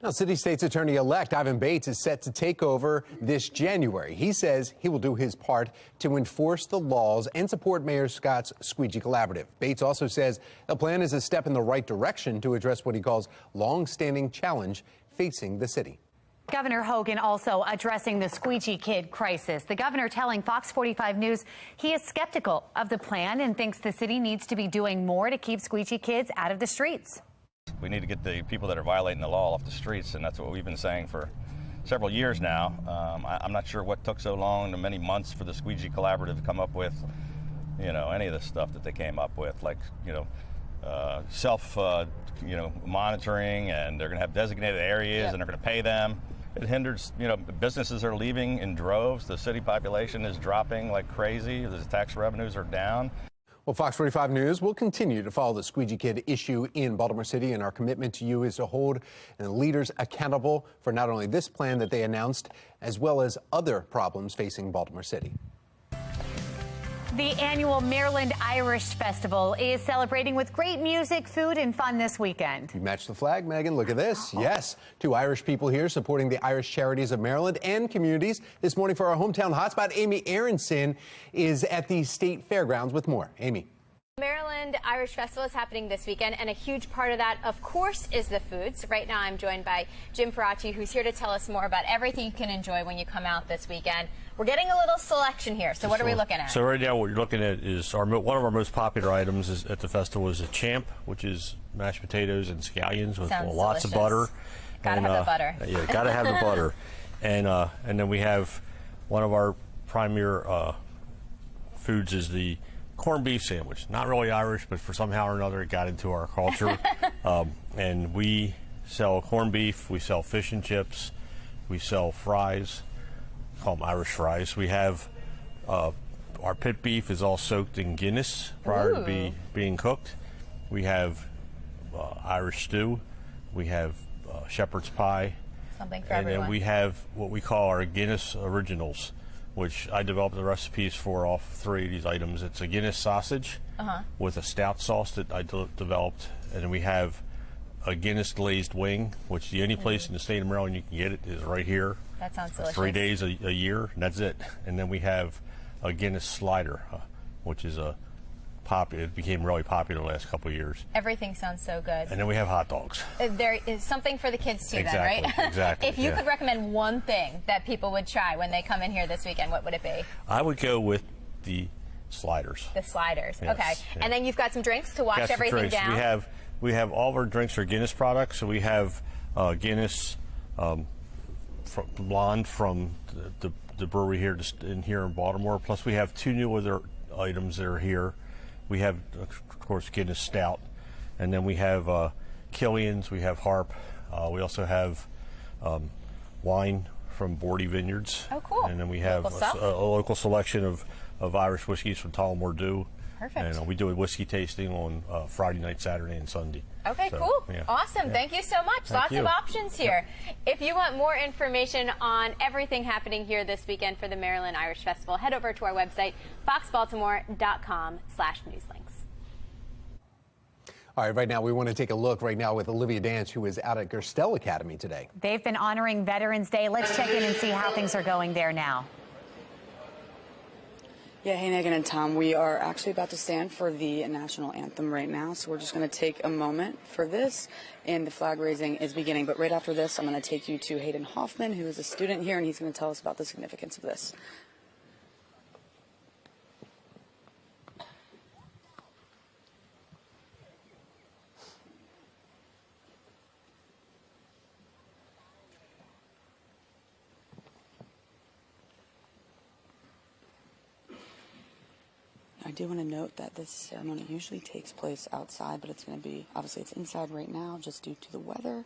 Speaker 6: Now, City State's Attorney-elect Ivan Bates is set to take over this January. He says he will do his part to enforce the laws and support Mayor Scott's Squeegee Collaborative. Bates also says the plan is a step in the right direction to address what he calls long-standing challenge facing the city.
Speaker 10: Governor Hogan also addressing the squeegee kid crisis. The governor telling Fox 45 News he is skeptical of the plan and thinks the city needs to be doing more to keep squeegee kids out of the streets.
Speaker 16: We need to get the people that are violating the law off the streets, and that's what we've been saying for several years now. I'm not sure what took so long, many months, for the Squeegee Collaborative to come up with, any of the stuff that they came up with, like, self, monitoring, and they're going to have designated areas, and they're going to pay them. It hinders, businesses are leaving in droves. The city population is dropping like crazy. The tax revenues are down.
Speaker 6: Well, Fox 45 News will continue to follow the squeegee kid issue in Baltimore City, and our commitment to you is to hold leaders accountable for not only this plan that they announced, as well as other problems facing Baltimore City.
Speaker 10: The annual Maryland Irish Festival is celebrating with great music, food, and fun this weekend.
Speaker 6: You matched the flag, Megan. Look at this. Yes, 2 Irish people here supporting the Irish charities of Maryland and communities. This morning for our hometown hotspot, Amy Aronson is at the State Fairgrounds with more. Amy.
Speaker 1: Maryland Irish Festival is happening this weekend, and a huge part of that, of course, is the food. So right now I'm joined by Jim Paracci, who's here to tell us more about everything you can enjoy when you come out this weekend. We're getting a little selection here, so what are we looking at?
Speaker 17: So right now what you're looking at is one of our most popular items at the festival is a champ, which is mashed potatoes and scallions with lots of butter.
Speaker 1: Gotta have the butter.
Speaker 17: Yeah, gotta have the butter. And then we have one of our premier foods is the corned beef sandwich. Not really Irish, but for somehow or another it got into our culture. And we sell corned beef, we sell fish and chips, we sell fries, call them Irish fries. We have our pit beef is all soaked in Guinness prior to being cooked. We have Irish stew. We have shepherd's pie.
Speaker 1: Something for
Speaker 17: and
Speaker 1: everyone.
Speaker 17: then we have what we call our Guinness Originals, which I developed the recipes for all 3 of these items. It's a Guinness sausage with a stout sauce that I developed. And then we have a Guinness glazed wing, which the only place in the state of Maryland you can get it is right here.
Speaker 1: That sounds delicious.
Speaker 17: 3 days a year, and that's it. And then we have a Guinness slider, which is it became really popular the last couple of years.
Speaker 1: Everything sounds so good.
Speaker 17: And then we have hot dogs.
Speaker 1: There is something for the kids too,
Speaker 17: Exactly,
Speaker 1: then, right?
Speaker 17: exactly,
Speaker 1: If you
Speaker 17: yeah.
Speaker 1: could recommend one thing that people would try when they come in here this weekend, what would it be?
Speaker 17: I would go with the sliders.
Speaker 1: The sliders.
Speaker 17: Yes,
Speaker 1: okay.
Speaker 17: yeah.
Speaker 1: And then you've got some drinks to wash
Speaker 17: Got some
Speaker 1: everything
Speaker 17: drinks.
Speaker 1: down.
Speaker 17: We have all of our drinks are Guinness products. So we have Guinness Blonde from the brewery here in Baltimore. Plus we have 2 new other items that are here. We have, of course, Guinness Stout, and then we have Killian's. We have Harp. We also have wine from Bordy Vineyards.
Speaker 1: Oh, cool.
Speaker 17: And then we have a local selection of Irish whiskeys from Tullamore Dew.
Speaker 1: Perfect.
Speaker 17: And we do a whiskey tasting on Friday night, Saturday, and Sunday.
Speaker 1: Okay,
Speaker 17: So,
Speaker 1: cool.
Speaker 17: yeah.
Speaker 1: Awesome.
Speaker 17: Yeah.
Speaker 1: Thank you so much.
Speaker 17: Thank
Speaker 1: Lots
Speaker 17: you.
Speaker 1: of options here. If you want more information on everything happening here this weekend for the Maryland Irish Festival, head over to our website, foxbaltimore.com/newslinks.
Speaker 6: All right, right now we want to take a look right now with Olivia Dance, who is out at Gerstel Academy today.
Speaker 10: They've been honoring Veterans Day. Let's check in and see how things are going there now.
Speaker 15: Yeah, hey, Megan and Tom, we are actually about to stand for the national anthem right now, so we're just going to take a moment for this, and the flag raising is beginning. But right after this, I'm going to take you to Hayden Hoffman, who is a student here, and he's going to tell us about the significance of this. I do want to note that this ceremony usually takes place outside, but it's going to be, obviously it's inside right now just due to the weather.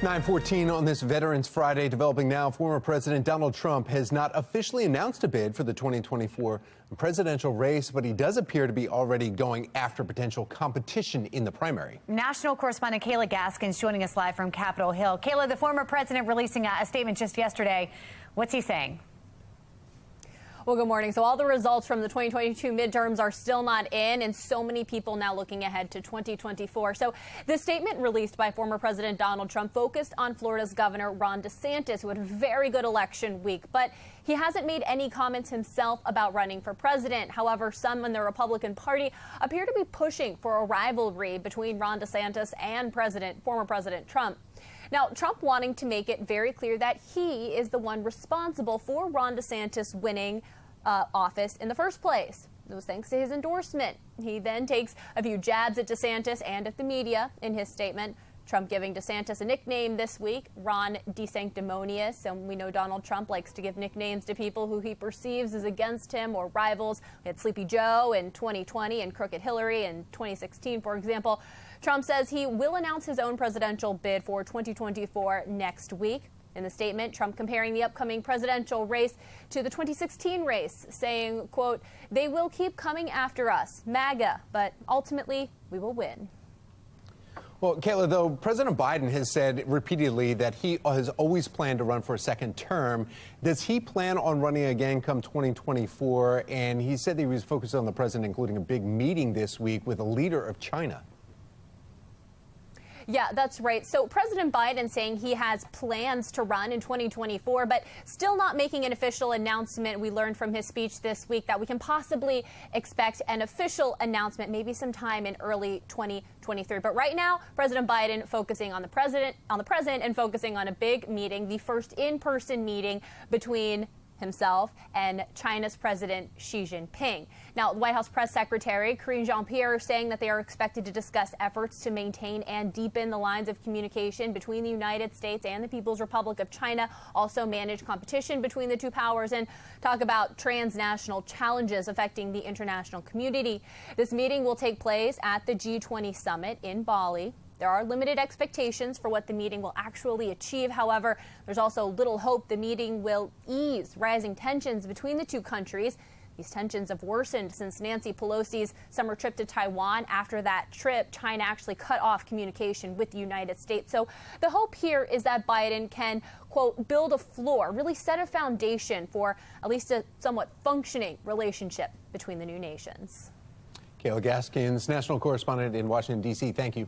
Speaker 6: 9:14 on this Veterans Friday. Developing now, former President Donald Trump has not officially announced a bid for the 2024 presidential race, but he does appear to be already going after potential competition in the primary.
Speaker 10: National correspondent Kayla Gaskins joining us live from Capitol Hill. Kayla, the former president releasing a statement just yesterday. What's he saying?
Speaker 4: Well, good morning. So all the results from the 2022 midterms are still not in, and so many people now looking ahead to 2024. So the statement released by former President Donald Trump focused on Florida's Governor Ron DeSantis, who had a very good election week. But he hasn't made any comments himself about running for president. However, some in the Republican Party appear to be pushing for a rivalry between Ron DeSantis and former President Trump. Now, Trump wanting to make it very clear that he is the one responsible for Ron DeSantis winning office in the first place. It was thanks to his endorsement. He then takes a few jabs at DeSantis and at the media in his statement. Trump giving DeSantis a nickname this week, Ron DeSanctimonious. And we know Donald Trump likes to give nicknames to people who he perceives as against him or rivals. We had Sleepy Joe in 2020 and Crooked Hillary in 2016, for example. Trump says he will announce his own presidential bid for 2024 next week. In the statement, Trump comparing the upcoming presidential race to the 2016 race, saying, quote, "They will keep coming after us, MAGA, but ultimately we will win."
Speaker 6: Well, Kayla, though, President Biden has said repeatedly that he has always planned to run for a second term. Does he plan on running again come 2024? And he said that he was focused on the president, including a big meeting this week with a leader of China.
Speaker 4: Yeah, that's right. So President Biden saying he has plans to run in 2024, but still not making an official announcement. We learned from his speech this week that we can possibly expect an official announcement maybe sometime in early 2023. But right now, President Biden focusing on the president and focusing on a big meeting, the first in-person meeting between himself and China's President Xi Jinping. Now, White House Press Secretary Karine Jean-Pierre saying that they are expected to discuss efforts to maintain and deepen the lines of communication between the United States and the People's Republic of China, also manage competition between the two powers, and talk about transnational challenges affecting the international community. This meeting will take place at the G20 summit in Bali. There are limited expectations for what the meeting will actually achieve. However, there's also little hope the meeting will ease rising tensions between the two countries. These tensions have worsened since Nancy Pelosi's summer trip to Taiwan. After that trip, China actually cut off communication with the United States. So the hope here is that Biden can, quote, build a floor, really set a foundation for at least a somewhat functioning relationship between the new nations.
Speaker 6: Kayla Gaskins, national correspondent in Washington, D.C., thank you.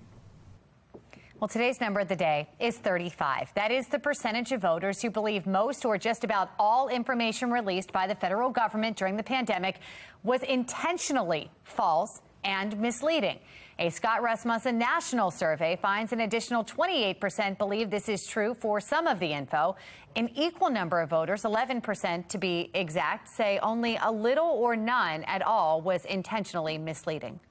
Speaker 10: Well, today's number of the day is 35. That is the percentage of voters who believe most or just about all information released by the federal government during the pandemic was intentionally false and misleading. A Scott Rasmussen national survey finds an additional 28% believe this is true for some of the info. An equal number of voters, 11% to be exact, say only a little or none at all was intentionally misleading.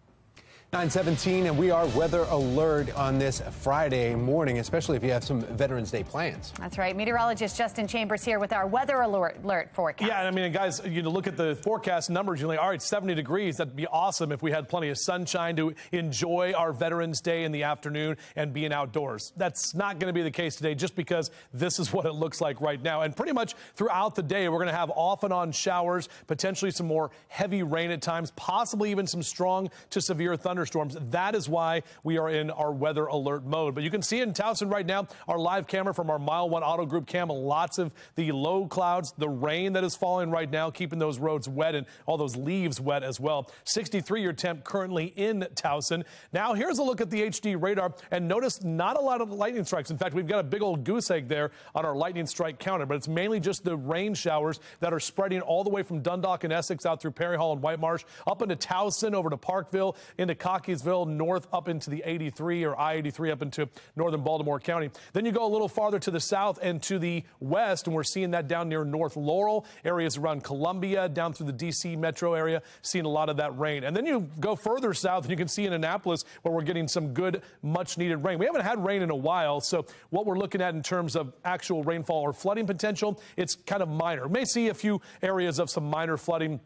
Speaker 6: 9:17, and we are weather alert on this Friday morning, especially if you have some Veterans Day plans.
Speaker 10: That's right. Meteorologist Justin Chambers here with our weather alert forecast.
Speaker 2: Yeah, I mean, guys, you look at the forecast numbers, you're like, all right, 70 degrees. That'd be awesome if we had plenty of sunshine to enjoy our Veterans Day in the afternoon and being outdoors. That's not going to be the case today just because this is what it looks like right now. And pretty much throughout the day, we're going to have off and on showers, potentially some more heavy rain at times, possibly even some strong to severe thunderstorms. That is why we are in our weather alert mode. But you can see in Towson right now, our live camera from our Mile 1 Auto Group cam, lots of the low clouds, the rain that is falling right now, keeping those roads wet and all those leaves wet as well. 63-year temp currently in Towson. Now here's a look at the HD radar, and notice not a lot of lightning strikes. In fact, we've got a big old goose egg there on our lightning strike counter, but it's mainly just the rain showers that are spreading all the way from Dundalk and Essex out through Perry Hall and White Marsh, up into Towson, over to Parkville, into Cockeysville, north up into the 83 or I-83 up into northern Baltimore County. Then you go a little farther to the south and to the west, and we're seeing that down near North Laurel, areas around Columbia, down through the D.C. metro area, seeing a lot of that rain. And then you go further south, and you can see in Annapolis where we're getting some good, much-needed rain. We haven't had rain in a while, so what we're looking at in terms of actual rainfall or flooding potential, it's kind of minor. We may see a few areas of some minor flooding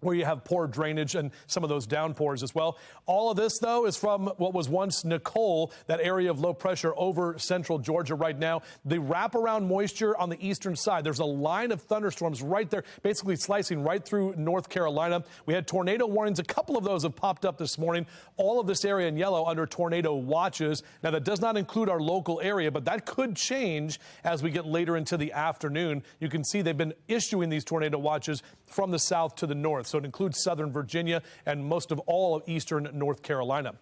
Speaker 2: where you have poor drainage and some of those downpours as well. All of this, though, is from what was once Nicole, that area of low pressure over central Georgia right now. The wraparound moisture on the eastern side, there's a line of thunderstorms right there, basically slicing right through North Carolina. We had tornado warnings. A couple of those have popped up this morning. All of this area in yellow under tornado watches. Now, that does not include our local area, but that could change as we get later into the afternoon. You can see they've been issuing these tornado watches from the south to the north. So it includes southern Virginia and most of all of eastern North Carolina.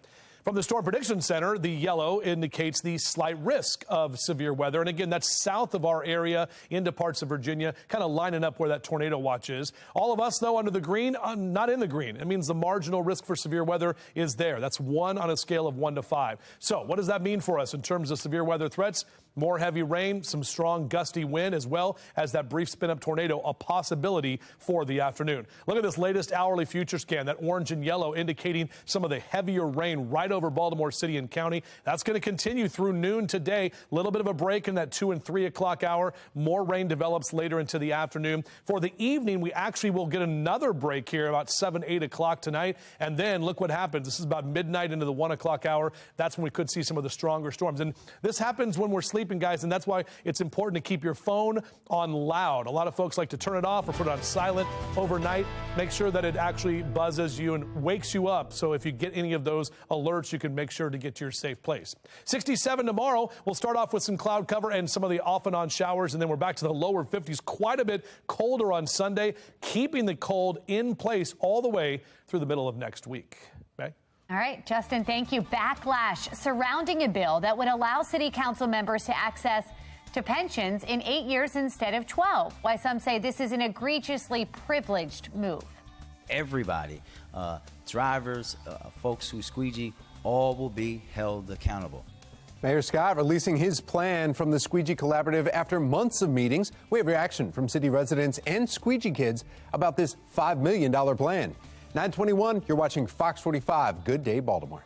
Speaker 2: From the Storm Prediction Center, the yellow indicates the slight risk of severe weather. And again, that's south of our area into parts of Virginia, kind of lining up where that tornado watch is. All of us, though, under the green, not in the green. It means the marginal risk for severe weather is there. That's 1 on a scale of 1 to 5. So what does that mean for us in terms of severe weather threats? More heavy rain, some strong gusty wind, as well as that brief spin-up tornado, a possibility for the afternoon. Look at this latest hourly future scan, that orange and yellow indicating some of the heavier rain right over Baltimore City and County. That's going to continue through noon today. A little bit of a break in that 2 and 3 o'clock hour. More rain develops later into the afternoon. For the evening, we actually will get another break here about 7, 8 o'clock tonight. And then look what happens. This is about midnight into the 1 o'clock hour. That's when we could see some of the stronger storms. And this happens when we're sleeping, guys, and that's why it's important to keep your phone on loud. A lot of folks like to turn it off or put it on silent overnight. Make sure that it actually buzzes you and wakes you up. So if you get any of those alerts, you can make sure to get to your safe place. 67 tomorrow. We'll start off with some cloud cover and some of the off and on showers, and then we're back to the lower 50s. Quite a bit colder on Sunday, keeping the cold in place all the way through the middle of next week. Okay?
Speaker 10: All right, Justin, thank you. Backlash surrounding a bill that would allow city council members to access to pensions in 8 years instead of 12. Why some say this is an egregiously privileged move.
Speaker 7: Everybody, drivers, folks who squeegee, all will be held accountable.
Speaker 6: Mayor Scott releasing his plan from the Squeegee Collaborative after months of meetings. We have reaction from city residents and squeegee kids about this $5 million plan. 9:21, you're watching Fox 45. Good day, Baltimore.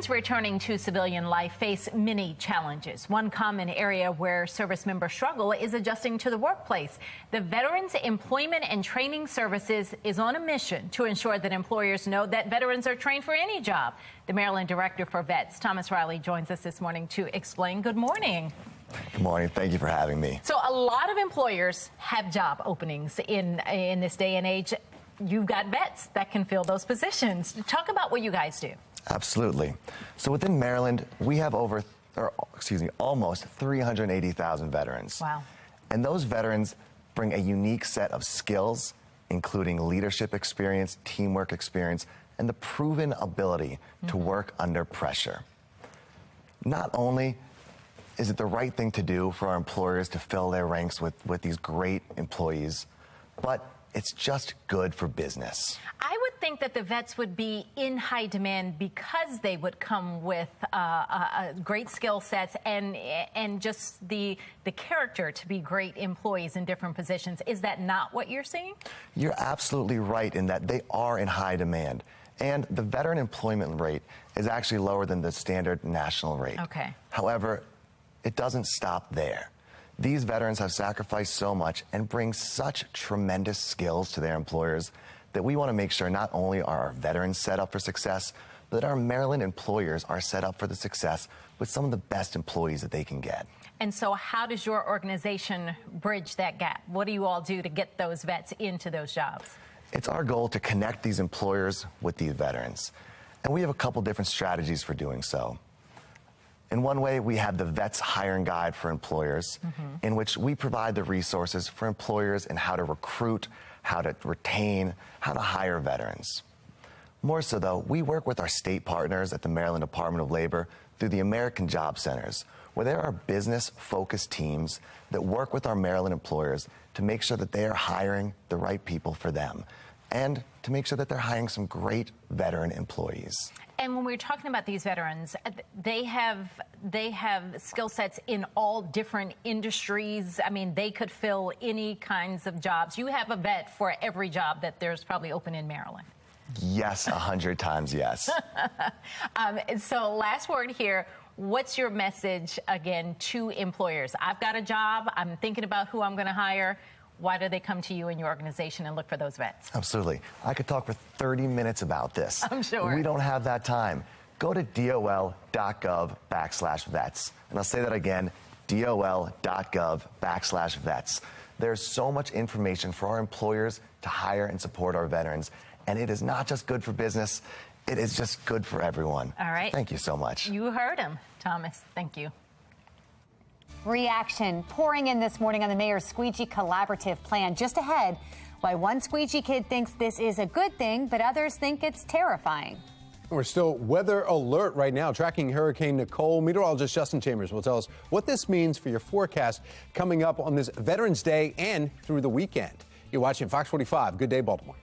Speaker 18: Veterans returning to civilian life face many challenges. One common area where service members struggle is adjusting to the workplace. The Veterans Employment and Training Services is on a mission to ensure that employers know that veterans are trained for any job. The Maryland Director for Vets, Thomas Riley, joins us this morning to explain. Good morning.
Speaker 19: Good morning. Thank you for having me.
Speaker 18: So a lot of employers have job openings in this day and age. You've got vets that can fill those positions. Talk about what you guys do.
Speaker 19: Absolutely. So within Maryland, we have almost 380,000 veterans.
Speaker 18: Wow.
Speaker 19: And those veterans bring a unique set of skills, including leadership experience, teamwork experience, and the proven ability to work under pressure. Not only is it the right thing to do for our employers to fill their ranks with these great employees, but it's just good for business.
Speaker 18: I would think that the vets would be in high demand because they would come with great skill sets and just the character to be great employees in different positions. Is that not what you're seeing?
Speaker 19: You're absolutely right in that they are in high demand. And the veteran employment rate is actually lower than the standard national rate.
Speaker 18: Okay.
Speaker 19: However, it doesn't stop there. These veterans have sacrificed so much and bring such tremendous skills to their employers that we want to make sure not only are our veterans set up for success, but that our Maryland employers are set up for the success with some of the best employees that they can get.
Speaker 18: And so how does your organization bridge that gap? What do you all do to get those vets into those jobs?
Speaker 19: It's our goal to connect these employers with these veterans. And we have a couple different strategies for doing so. In one way, we have the Vets Hiring Guide for employers, in which we provide the resources for employers in how to recruit, how to retain, how to hire veterans. More so, though, we work with our state partners at the Maryland Department of Labor through the American Job Centers, where there are business-focused teams that work with our Maryland employers to make sure that they are hiring the right people for them and to make sure that they're hiring some great veteran employees.
Speaker 18: And when we're talking about these veterans, they have skill sets in all different industries. I mean, they could fill any kinds of jobs. You have a vet for every job that there's probably open in Maryland.
Speaker 19: Yes, 100 times yes.
Speaker 18: So last word here. What's your message, again, to employers? I've got a job. I'm thinking about who I'm going to hire. Why do they come to you and your organization and look for those vets?
Speaker 19: Absolutely. I could talk for 30 minutes about this.
Speaker 18: I'm sure.
Speaker 19: We don't have that time. Go to dol.gov/vets. And I'll say that again, dol.gov/vets. There's so much information for our employers to hire and support our veterans. And it is not just good for business, it is just good for everyone.
Speaker 18: All right.
Speaker 19: Thank you so much.
Speaker 18: You heard him, Thomas. Thank you.
Speaker 10: Reaction pouring in this morning on the mayor's squeegee collaborative plan. Just ahead, why one squeegee kid thinks this is a good thing, but others think it's terrifying.
Speaker 6: We're still weather alert right now, tracking Hurricane Nicole. Meteorologist Justin Chambers will tell us what this means for your forecast coming up on this Veterans Day and through the weekend. You're watching Fox 45. Good day, Baltimore.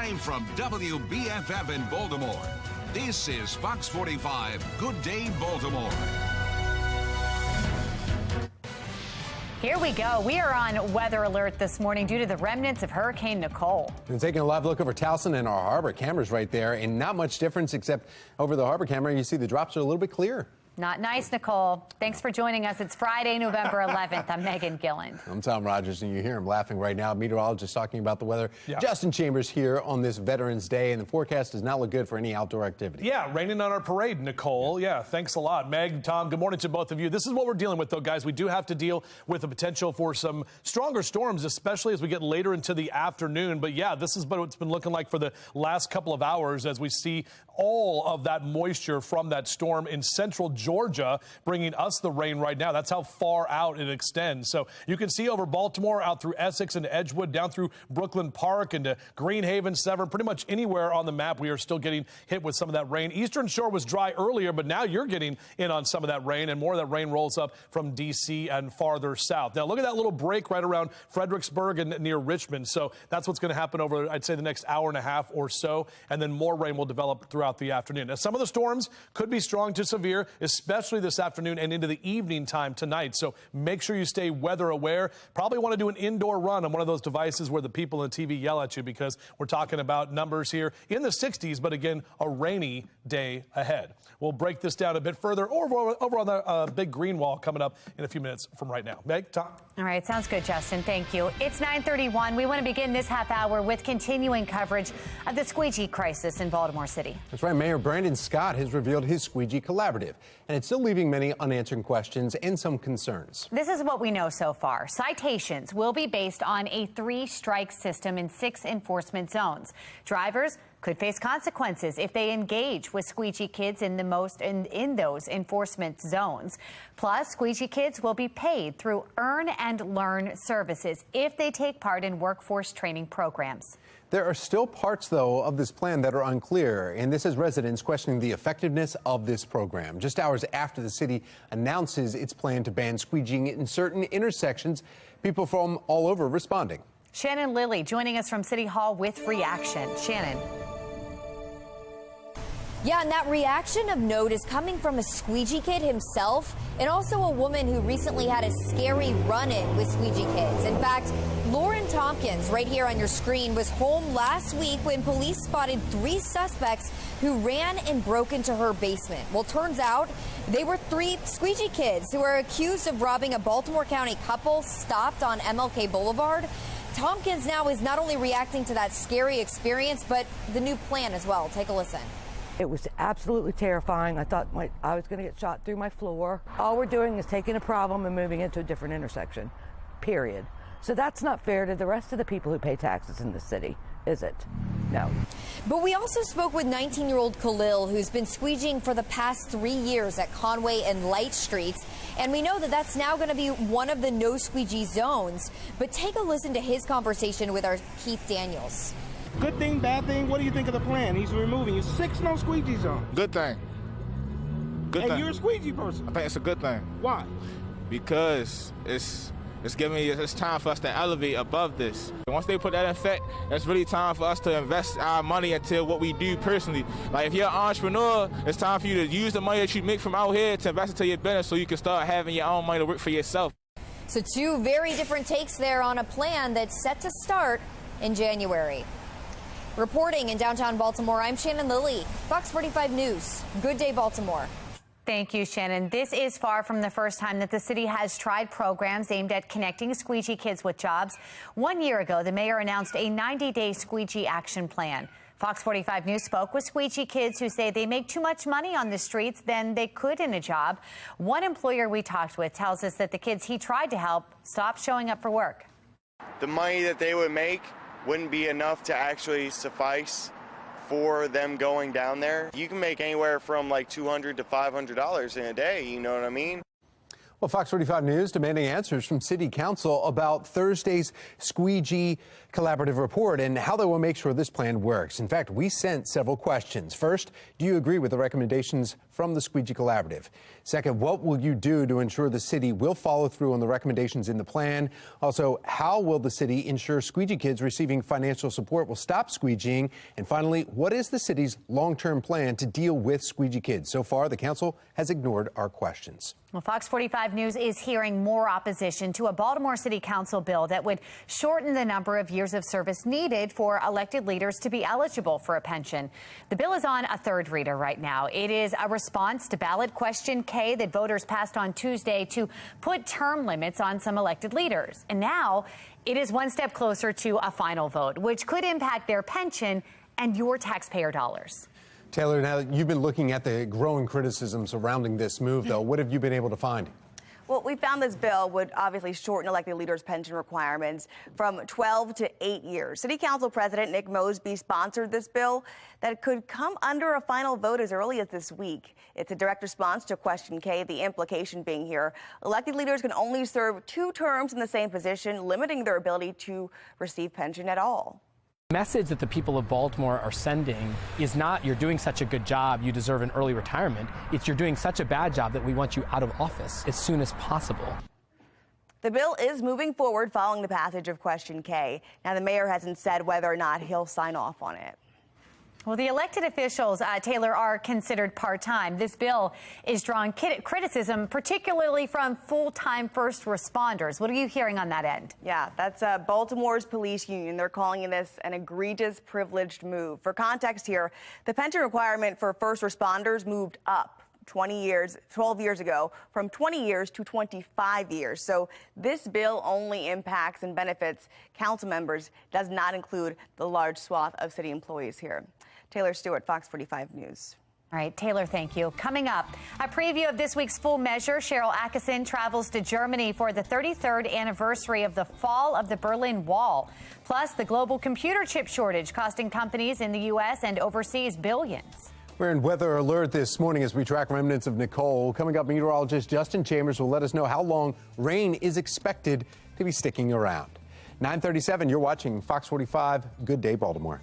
Speaker 3: Live from WBFF in Baltimore, this is Fox 45 Good Day Baltimore.
Speaker 10: Here we go. We are on weather alert this morning due to the remnants of Hurricane Nicole.
Speaker 6: And taking a live look over Towson and our harbor cameras right there, and not much difference except over the harbor camera, you see the drops are a little bit clearer.
Speaker 10: Not nice, Nicole. Thanks for joining us. It's Friday, November 11th. I'm Megan Gilland.
Speaker 6: I'm Tom Rogers, and you hear him laughing right now. Meteorologist talking about the weather. Yeah. Justin Chambers here on this Veterans Day, and the forecast does not look good for any outdoor activity.
Speaker 2: Yeah, raining on our parade, Nicole. Yeah, thanks a lot. Meg, Tom, good morning to both of you. This is what we're dealing with, though, guys. We do have to deal with the potential for some stronger storms, especially as we get later into the afternoon. But yeah, this is what it's been looking like for the last couple of hours as we see all of that moisture from that storm in central Georgia bringing us the rain right now. That's how far out it extends. So you can see over Baltimore, out through Essex and Edgewood, down through Brooklyn Park into Greenhaven, Severn, pretty much anywhere on the map, we are still getting hit with some of that rain. Eastern Shore was dry earlier, but now you're getting in on some of that rain, and more of that rain rolls up from D.C. and farther south. Now look at that little break right around Fredericksburg and near Richmond. So that's what's going to happen over, I'd say, the next hour and a half or so, and then more rain will develop throughout the afternoon. Now, some of the storms could be strong to severe, especially this afternoon and into the evening time tonight. So make sure you stay weather aware. Probably want to do an indoor run on one of those devices where the people on TV yell at you, because we're talking about numbers here in the 60s, but again, a rainy day ahead. We'll break this down a bit further over on the big green wall coming up in a few minutes from right now. Meg, Tom?
Speaker 10: All right, sounds good, Justin. Thank you. It's 9:31. We want to begin this half hour with continuing coverage of the squeegee crisis in Baltimore City.
Speaker 6: That's right. Mayor Brandon Scott has revealed his squeegee collaborative, and it's still leaving many unanswered questions and some concerns.
Speaker 10: This is what we know so far. Citations will be based on a 3-strike system in 6 enforcement zones. Drivers could face consequences if they engage with squeegee kids in those enforcement zones. Plus, squeegee kids will be paid through Earn and Learn services if they take part in workforce training programs.
Speaker 6: There are still parts, though, of this plan that are unclear, and this has residents questioning the effectiveness of this program. Just hours after the city announces its plan to ban squeegeeing in certain intersections, people from all over responding.
Speaker 10: Shannon Lilly joining us from City Hall with reaction. Shannon.
Speaker 22: Yeah, and that reaction of note is coming from a squeegee kid himself, and also a woman who recently had a scary run-in with squeegee kids. In fact, Lauren Tompkins, right here on your screen, was home last week when police spotted 3 suspects who ran and broke into her basement. Well, turns out they were 3 squeegee kids who are accused of robbing a Baltimore County couple stopped on MLK Boulevard. Tompkins now is not only reacting to that scary experience, but the new plan as well. Take a listen.
Speaker 20: It was absolutely terrifying. I thought I was going to get shot through my floor. All we're doing is taking a problem and moving it to a different intersection, period. So that's not fair to the rest of the people who pay taxes in the city, is it? No.
Speaker 22: But we also spoke with 19-year-old Khalil, who's been squeegeeing for the past 3 years at Conway and Light Streets. And we know that that's now going to be one of the no squeegee zones. But take a listen to his conversation with our Keith Daniels.
Speaker 21: Good thing, bad thing? What do you think of the plan? He's removing 6 no squeegee zones.
Speaker 23: Good thing. Good thing.
Speaker 21: And you're a squeegee person.
Speaker 23: I think it's a good thing.
Speaker 21: Why?
Speaker 23: Because it's time for us to elevate above this. Once they put that in effect, it's really time for us to invest our money into what we do personally. Like if you're an entrepreneur, it's time for you to use the money that you make from out here to invest into your business so you can start having your own money to work for yourself.
Speaker 22: So 2 very different takes there on a plan that's set to start in January. Reporting in downtown Baltimore, I'm Shannon Lilly, Fox 45 News. Good day, Baltimore.
Speaker 10: Thank you, Shannon. This is far from the first time that the city has tried programs aimed at connecting squeegee kids with jobs. 1 year ago, the mayor announced a 90-day squeegee action plan. Fox 45 News spoke with squeegee kids who say they make too much money on the streets than they could in a job. One employer we talked with tells us that the kids he tried to help stopped showing up for work.
Speaker 24: The money that they would make wouldn't be enough to actually suffice for them going down there. You can make anywhere from like $200 to $500 in a day, you know what I mean?
Speaker 6: Well, Fox 45 News demanding answers from City Council about Thursday's squeegee collaborative report and how they will make sure this plan works. In fact, we sent several questions. First, do you agree with the recommendations from the Squeegee Collaborative. Second, what will you do to ensure the city will follow through on the recommendations in the plan? Also, how will the city ensure squeegee kids receiving financial support will stop squeegeeing? And finally, what is the city's long-term plan to deal with squeegee kids? So far, the council has ignored our questions.
Speaker 10: Well, Fox 45 News is hearing more opposition to a Baltimore City Council bill that would shorten the number of years of service needed for elected leaders to be eligible for a pension. The bill is on a third reader right now. It is a response to ballot question K that voters passed on Tuesday to put term limits on some elected leaders. And now it is one step closer to a final vote, which could impact their pension and your taxpayer dollars.
Speaker 6: Taylor, now that you've been looking at the growing criticism surrounding this move, though, what have you been able to find?
Speaker 5: Well, we found this bill would obviously shorten elected leaders' pension requirements from 12 to 8 years. City Council President Nick Mosby sponsored this bill that could come under a final vote as early as this week. It's a direct response to question K, the implication being here. Elected leaders can only serve 2 terms in the same position, limiting their ability to receive pension at all.
Speaker 13: The message that the people of Baltimore are sending is not you're doing such a good job, you deserve an early retirement. It's you're doing such a bad job that we want you out of office as soon as possible.
Speaker 5: The bill is moving forward following the passage of question K. Now, the mayor hasn't said whether or not he'll sign off on it.
Speaker 10: Well, the elected officials, Taylor, are considered part-time. This bill is drawing criticism, particularly from full-time first responders. What are you hearing on that end?
Speaker 5: Yeah, that's Baltimore's police union. They're calling this an egregious, privileged move. For context here, the pension requirement for first responders moved up 12 years ago, from 20 years to 25 years. So this bill only impacts and benefits council members, does not include the large swath of city employees here. Taylor Stewart, Fox 45 News.
Speaker 10: All right, Taylor, thank you. Coming up, a preview of this week's full measure. Cheryl Atkinson travels to Germany for the 33rd anniversary of the fall of the Berlin Wall. Plus, the global computer chip shortage costing companies in the U.S. and overseas billions.
Speaker 6: We're in weather alert this morning as we track remnants of Nicole. Coming up, meteorologist Justin Chambers will let us know how long rain is expected to be sticking around. 9:37, you're watching Fox 45. Good day, Baltimore.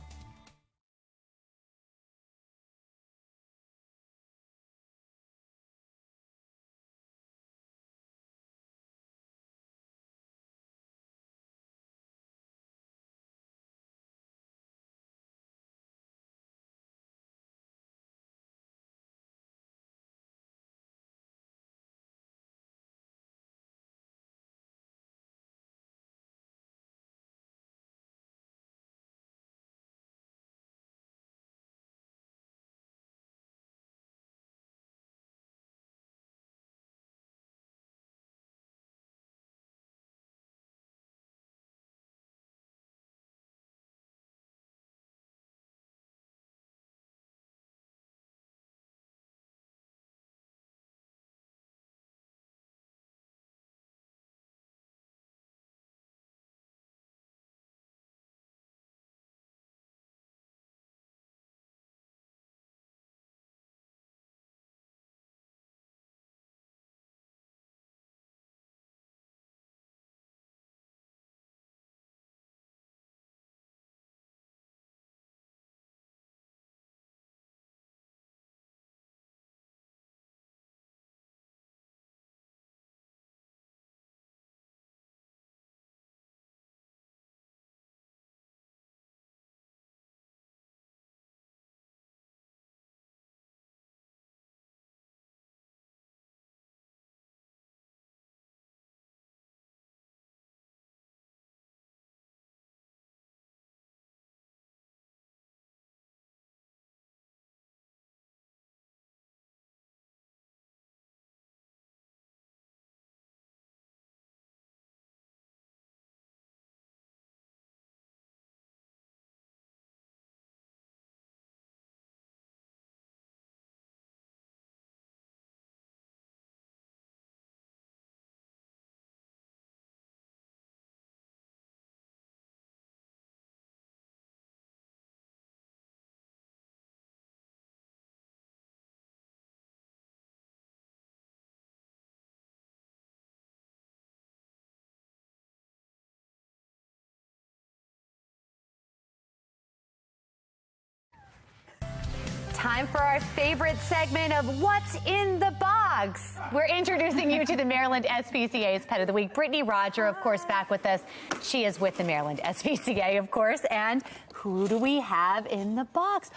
Speaker 10: time for our favorite segment of What's in the Box. We're introducing you to the Maryland SPCA's Pet of the Week. Brittany Roger, of course, back with us. She is with the Maryland SPCA, of course. And who do we have in the box?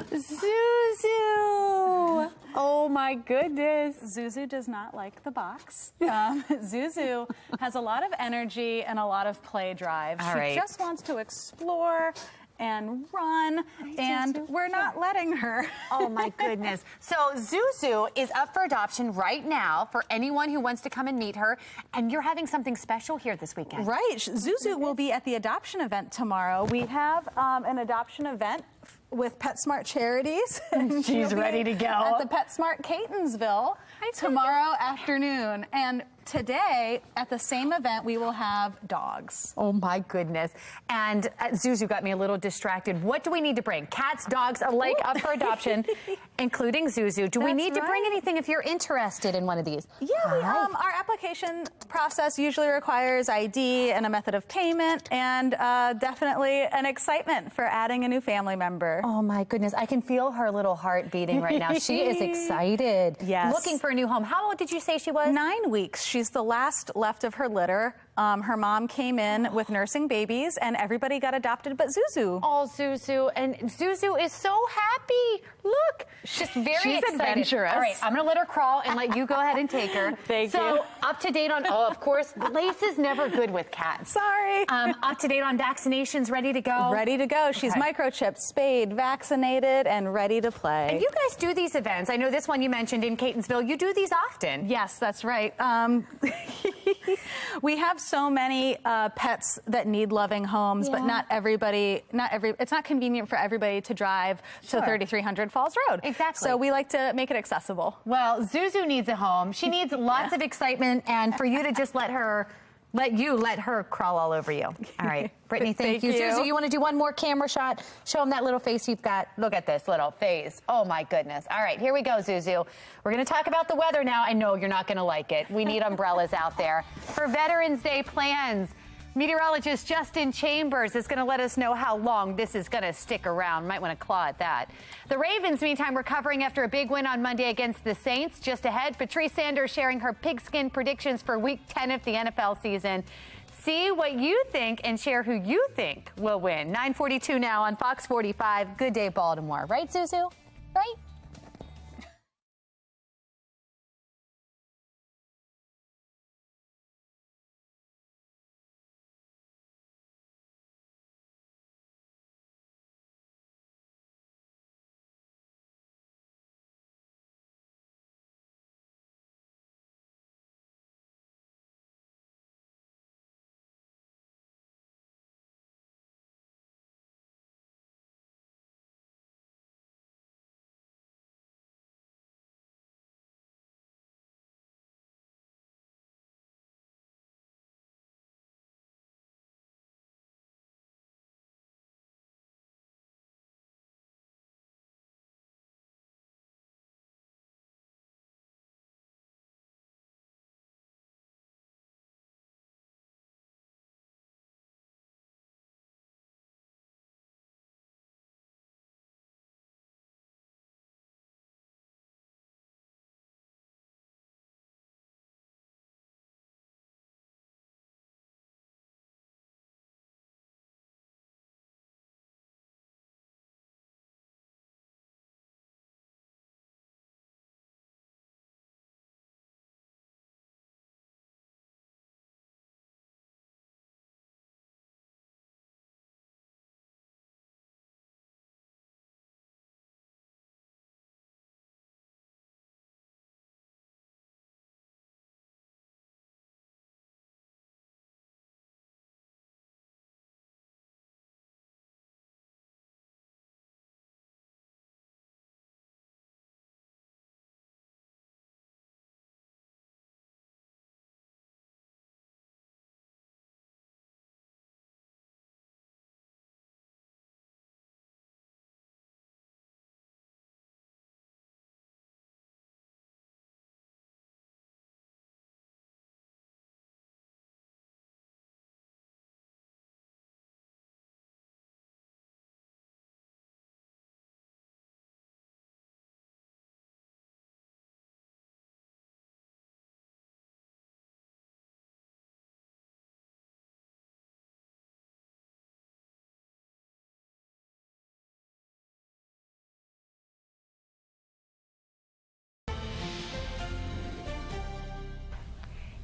Speaker 10: Zuzu. Oh, my goodness.
Speaker 8: Zuzu does not like the box. Zuzu has a lot of energy and a lot of play drive. She just wants to explore and run, and we're not letting her.
Speaker 10: Oh, my goodness. So Zuzu is up for adoption right now for anyone who wants to come and meet her, and you're having something special here this weekend.
Speaker 8: Right. Zuzu will be at the adoption event tomorrow. We have an adoption event with PetSmart Charities.
Speaker 10: She's ready to go.
Speaker 8: At the PetSmart Catonsville tomorrow afternoon. And today, at the same event, we will have dogs.
Speaker 10: Oh, my goodness. And Zuzu got me a little distracted. What do we need to bring? Cats, dogs alike up for adoption, including Zuzu. Do we need to bring anything if you're interested in one of these?
Speaker 8: Yeah, our application process usually requires ID and a method of payment, and definitely an excitement for adding a new family member.
Speaker 10: Oh, my goodness. I can feel her little heart beating right now. She is excited.
Speaker 8: Yes.
Speaker 10: Looking for a new home. How old did you say she was?
Speaker 8: 9 weeks. She's the last left of her litter. Her mom came in with nursing babies, and everybody got adopted but Zuzu.
Speaker 10: Oh, Zuzu. And Zuzu is so happy. Look, she's very
Speaker 8: She's
Speaker 10: excited.
Speaker 8: adventurous.
Speaker 10: All right, I'm going to let her crawl and let you go ahead and take her.
Speaker 8: Thank you.
Speaker 10: So, up to date on, of course, lace is never good with cats.
Speaker 8: Sorry.
Speaker 10: Up to date on vaccinations, ready to go?
Speaker 8: Ready to go. She's microchipped, spayed, vaccinated, and ready to play.
Speaker 10: And you guys do these events. I know this one you mentioned in Catonsville. You do these often.
Speaker 8: Yes, that's right. We have so many pets that need loving homes, but not everybody, it's not convenient for everybody to drive to 3300 Falls Road.
Speaker 10: Exactly.
Speaker 8: So we like to make it accessible.
Speaker 10: Well, Zuzu needs a home. She needs lots of excitement, and for you to just let her crawl all over you. All right, Brittany, thank you. Zuzu, you want to do one more camera shot? Show them that little face you've got. Look at this little face. Oh, my goodness. All right, here we go, Zuzu. We're going to talk about the weather now. I know you're not going to like it. We need umbrellas out there. For Veterans Day plans, meteorologist Justin Chambers is going to let us know how long this is going to stick around. Might want to claw at that. The Ravens, meantime, recovering after a big win on Monday against the Saints. Just ahead, Patrice Sanders sharing her pigskin predictions for Week 10 of the NFL season. See what you think and share who you think will win. 9:42 now on Fox 45. Good day, Baltimore. Right, Zuzu? Right?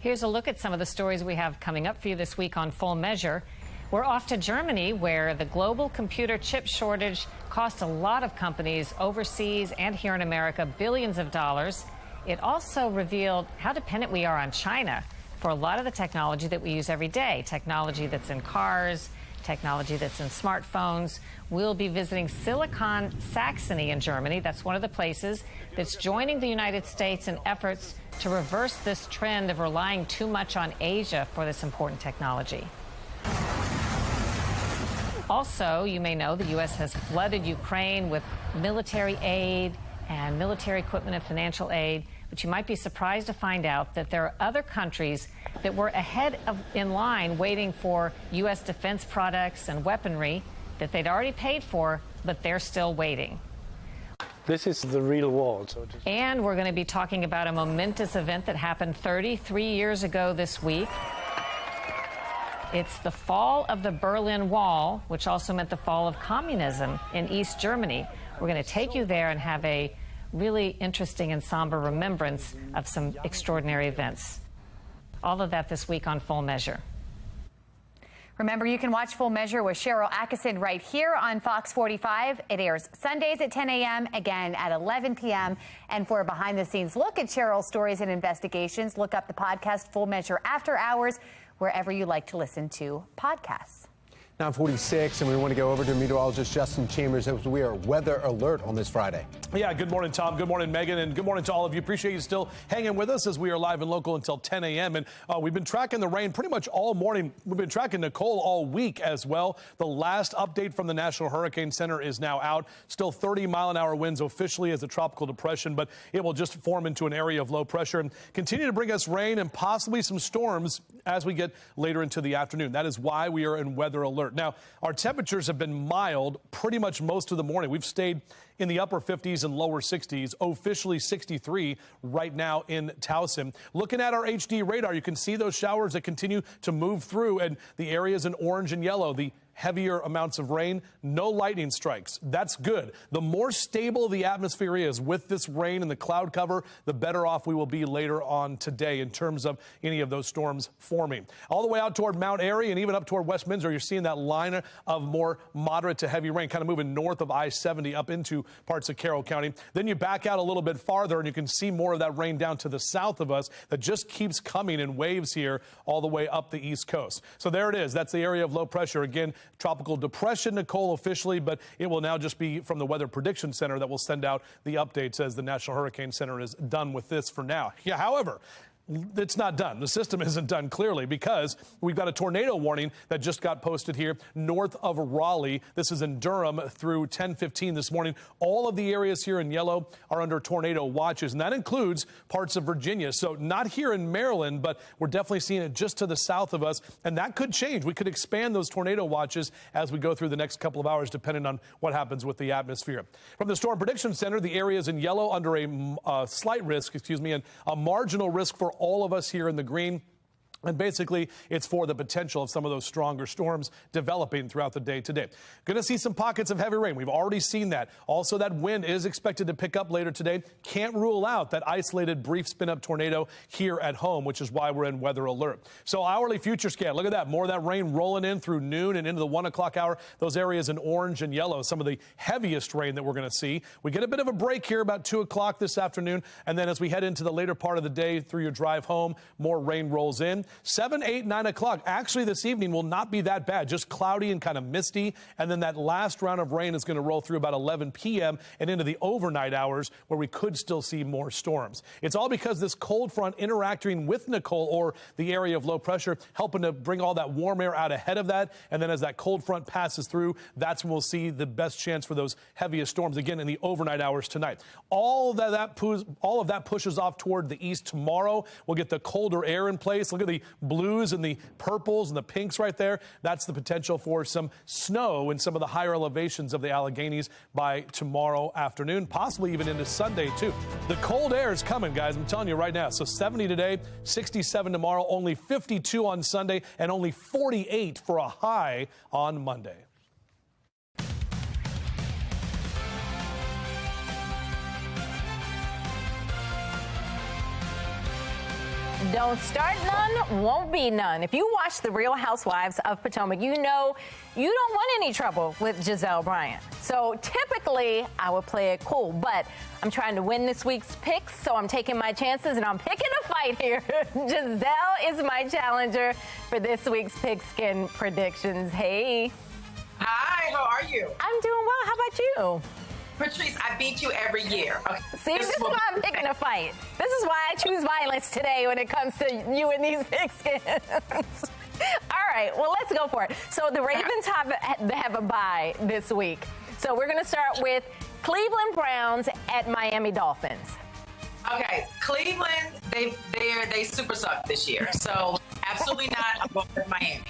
Speaker 9: Here's a look at some of the stories we have coming up for you this week on Full Measure. We're off to Germany, where the global computer chip shortage cost a lot of companies overseas and here in America billions of dollars. It also revealed how dependent we are on China for a lot of the technology that we use every day, technology that's in cars, technology that's in smartphones. We'll be visiting Silicon Saxony in Germany. That's one of the places that's joining the United States in efforts to reverse this trend of relying too much on Asia for this important technology. Also, you may know the U.S. has flooded Ukraine with military aid and military equipment and financial aid, but you might be surprised to find out that there are other countries that were ahead in line waiting for U.S. defense products and weaponry that they'd already paid for, but they're still waiting.
Speaker 11: This is the real war.
Speaker 9: And we're going to be talking about a momentous event that happened 33 years ago this week. It's the fall of the Berlin Wall, which also meant the fall of communism in East Germany. We're going to take you there and have a really interesting and somber remembrance of some extraordinary events. All of that this week on Full Measure.
Speaker 10: Remember, you can watch Full Measure with Cheryl Atkinson right here on Fox 45. It airs Sundays at 10 a.m., again at 11 p.m. And for a behind-the-scenes look at Cheryl's stories and investigations, look up the podcast Full Measure After Hours, wherever you like to listen to podcasts.
Speaker 6: 9:46, and we want to go over to meteorologist Justin Chambers as we are weather alert on this Friday.
Speaker 2: Yeah, good morning, Tom. Good morning, Megan, and good morning to all of you. Appreciate you still hanging with us as we are live and local until 10 a.m. And we've been tracking the rain pretty much all morning. We've been tracking Nicole all week as well. The last update from the National Hurricane Center is now out. Still 30-mile-an-hour winds officially as a tropical depression, but it will just form into an area of low pressure and continue to bring us rain and possibly some storms as we get later into the afternoon. That is why we are in weather alert. Now, our temperatures have been mild pretty much most of the morning. We've stayed in the upper 50s and lower 60s, officially 63 right now in Towson. Looking at our HD radar, you can see those showers that continue to move through, and the areas in orange and yellow, the heavier amounts of rain, no lightning strikes. That's good. The more stable the atmosphere is with this rain and the cloud cover, the better off we will be later on today in terms of any of those storms forming. All the way out toward Mount Airy and even up toward Westminster, you're seeing that line of more moderate to heavy rain kind of moving north of I-70 up into parts of Carroll County. Then you back out a little bit farther and you can see more of that rain down to the south of us that just keeps coming in waves here all the way up the East Coast. So there it is. That's the area of low pressure. Again, tropical depression, Nicole, officially, but it will now just be from the Weather Prediction Center that will send out the updates as the National Hurricane Center is done with this for now. Yeah, however, it's not done. The system isn't done clearly because we've got a tornado warning that just got posted here north of Raleigh. This is in Durham through 10:15 this morning. All of the areas here in yellow are under tornado watches, and that includes parts of Virginia. So not here in Maryland, but we're definitely seeing it just to the south of us, and that could change. We could expand those tornado watches as we go through the next couple of hours, depending on what happens with the atmosphere. From the Storm Prediction Center, the areas in yellow under a slight risk, and a marginal risk for all of us here in the green. And basically, it's for the potential of some of those stronger storms developing throughout the day today. Going to see some pockets of heavy rain. We've already seen that. Also, that wind is expected to pick up later today. Can't rule out that isolated brief spin-up tornado here at home, which is why we're in weather alert. So hourly future scan. Look at that. More of that rain rolling in through noon and into the 1 o'clock hour. Those areas in orange and yellow, some of the heaviest rain that we're going to see. We get a bit of a break here about 2 o'clock this afternoon. And then as we head into the later part of the day through your drive home, more rain rolls in. 7, 8, 9 o'clock. Actually, this evening will not be that bad, just cloudy and kind of misty. And then that last round of rain is going to roll through about 11 p.m. and into the overnight hours where we could still see more storms. It's all because this cold front interacting with Nicole, or the area of low pressure, helping to bring all that warm air out ahead of that. And then as that cold front passes through, that's when we'll see the best chance for those heaviest storms again in the overnight hours tonight. All of that pushes off toward the east tomorrow. We'll get the colder air in place. Look at the blues and the purples and the pinks right there. That's the potential for some snow in some of the higher elevations of the Alleghenies by tomorrow afternoon, possibly even into Sunday too. The cold air is coming, guys. I'm telling you right now. So 70 today, 67 tomorrow, only 52 on Sunday, and only 48 for a high on Monday.
Speaker 18: Don't start none, won't be none. If you watch The Real Housewives of Potomac, you know you don't want any trouble with Giselle Bryant. So typically, I would play it cool, but I'm trying to win this week's picks, so I'm taking my chances, and I'm picking a fight here. Giselle is my challenger for this week's Pigskin Predictions. Hey.
Speaker 12: Hi, how are you?
Speaker 18: I'm doing well. How about you?
Speaker 12: Patrice, I beat you every year. Okay.
Speaker 18: See, this is why I'm picking a fight. This is why I choose violence today when it comes to you and these pigskins. All right, well, let's go for it. So the Ravens have a bye this week. So we're going to start with Cleveland Browns at Miami Dolphins.
Speaker 12: Okay, Cleveland, they super suck this year. So absolutely not. I'm going with Miami.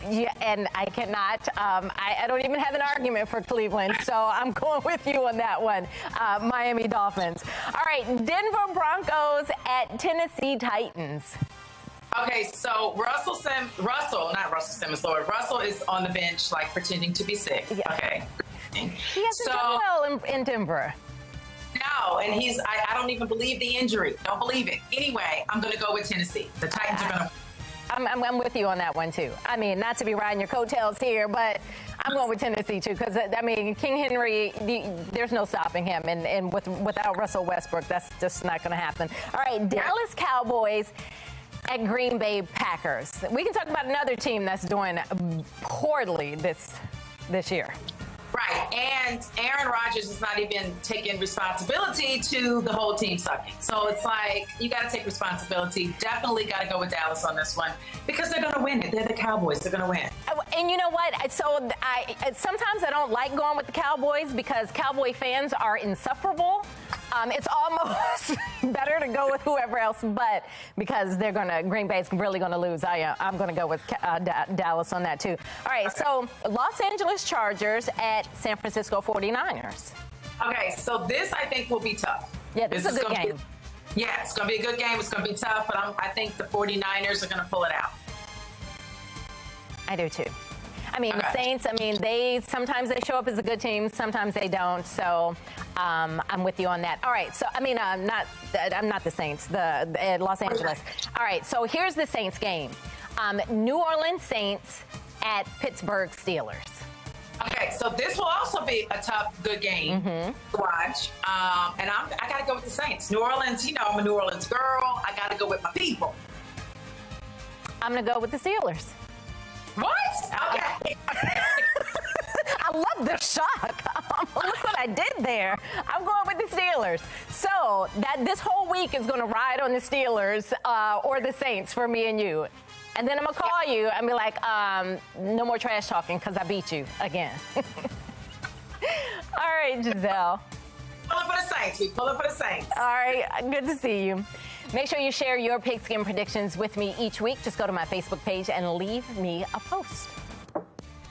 Speaker 18: Yeah, and I cannot. I don't even have an argument for Cleveland, so I'm going with you on that one. Miami Dolphins. All right, Denver Broncos at Tennessee Titans.
Speaker 12: Okay, so Russell is on the bench, like pretending to be sick. Yeah. Okay.
Speaker 18: He hasn't done well in Denver.
Speaker 12: No, and I don't even believe the injury. Don't believe it. Anyway, I'm going to go with Tennessee. The Titans are going to.
Speaker 18: I'm with you on that one, too. I mean, not to be riding your coattails here, but I'm going with Tennessee, too, because, I mean, King Henry, there's no stopping him. And without Russell Westbrook, that's just not going to happen. All right, Dallas Cowboys at Green Bay Packers. We can talk about another team that's doing poorly this year.
Speaker 12: Right, and Aaron Rodgers is not even taking responsibility to the whole team sucking. So it's like, you got to take responsibility. Definitely got to go with Dallas on this one because they're going to win it. They're the Cowboys. They're going to win.
Speaker 18: And you know what? So sometimes I don't like going with the Cowboys because Cowboy fans are insufferable. It's almost better to go with whoever else, but because Green Bay's really going to lose, I'm going to go with Dallas on that too. All right, so Los Angeles Chargers at San Francisco 49ers.
Speaker 12: Okay, so this I think will be tough.
Speaker 18: Yeah, this is a good game.
Speaker 12: Yeah, it's going to be a good game. It's going to be tough, but I think the 49ers are going to pull it out.
Speaker 18: I do too. I mean, the Saints, sometimes they show up as a good team, sometimes they don't. So I'm with you on that. All right. So, I'm not the Saints, the Los Angeles. All right. So here's the Saints game. New Orleans Saints at Pittsburgh Steelers.
Speaker 12: Okay, so this will also be a tough, good game to watch. And I got to go with the Saints. New Orleans, I'm a New Orleans girl. I got to go with my people.
Speaker 18: I'm going to go with the Steelers.
Speaker 12: What? Okay.
Speaker 18: I love the shock. Look what I did there. I'm going with the Steelers. So this whole week is going to ride on the Steelers or the Saints for me and you. And then I'm going to call you and be like, no more trash talking because I beat you again. All right, Giselle.
Speaker 12: Pulling for the Saints. We pulling for the Saints.
Speaker 18: All right. Good to see you. Make sure you share your pigskin predictions with me each week. Just go to my Facebook page and leave me a post.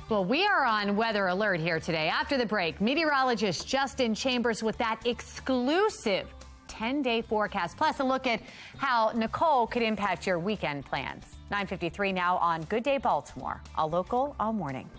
Speaker 10: Well, we are on weather alert here today. After the break, meteorologist Justin Chambers with that exclusive 10-day forecast, plus a look at how Nicole could impact your weekend plans. 9:53 now on Good Day Baltimore, all local, all morning.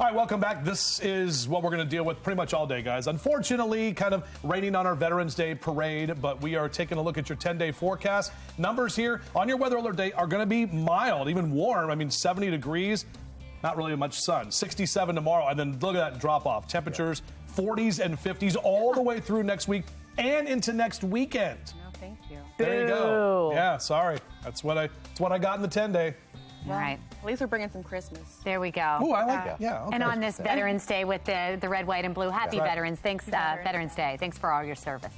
Speaker 2: All right, welcome back. This is what we're going to deal with pretty much all day, guys. Unfortunately, kind of raining on our Veterans Day parade, but we are taking a look at your 10-day forecast. Numbers here on your weather alert day are going to be mild, even warm. I mean, 70 degrees, not really much sun. 67 tomorrow, and then look at that drop off. Temperatures 40s and 50s all the way through next week and into next weekend.
Speaker 8: No, thank you.
Speaker 2: There you go. Yeah, sorry. That's what I got in the 10-day.
Speaker 10: All right.
Speaker 1: At least we're bringing some Christmas.
Speaker 10: There we go.
Speaker 2: Oh, I like that. Yeah. Okay.
Speaker 10: And on this Veterans Day with the red, white, and blue, happy
Speaker 2: Right.
Speaker 10: Veterans. Thanks, Veterans Day. Thanks for all your service.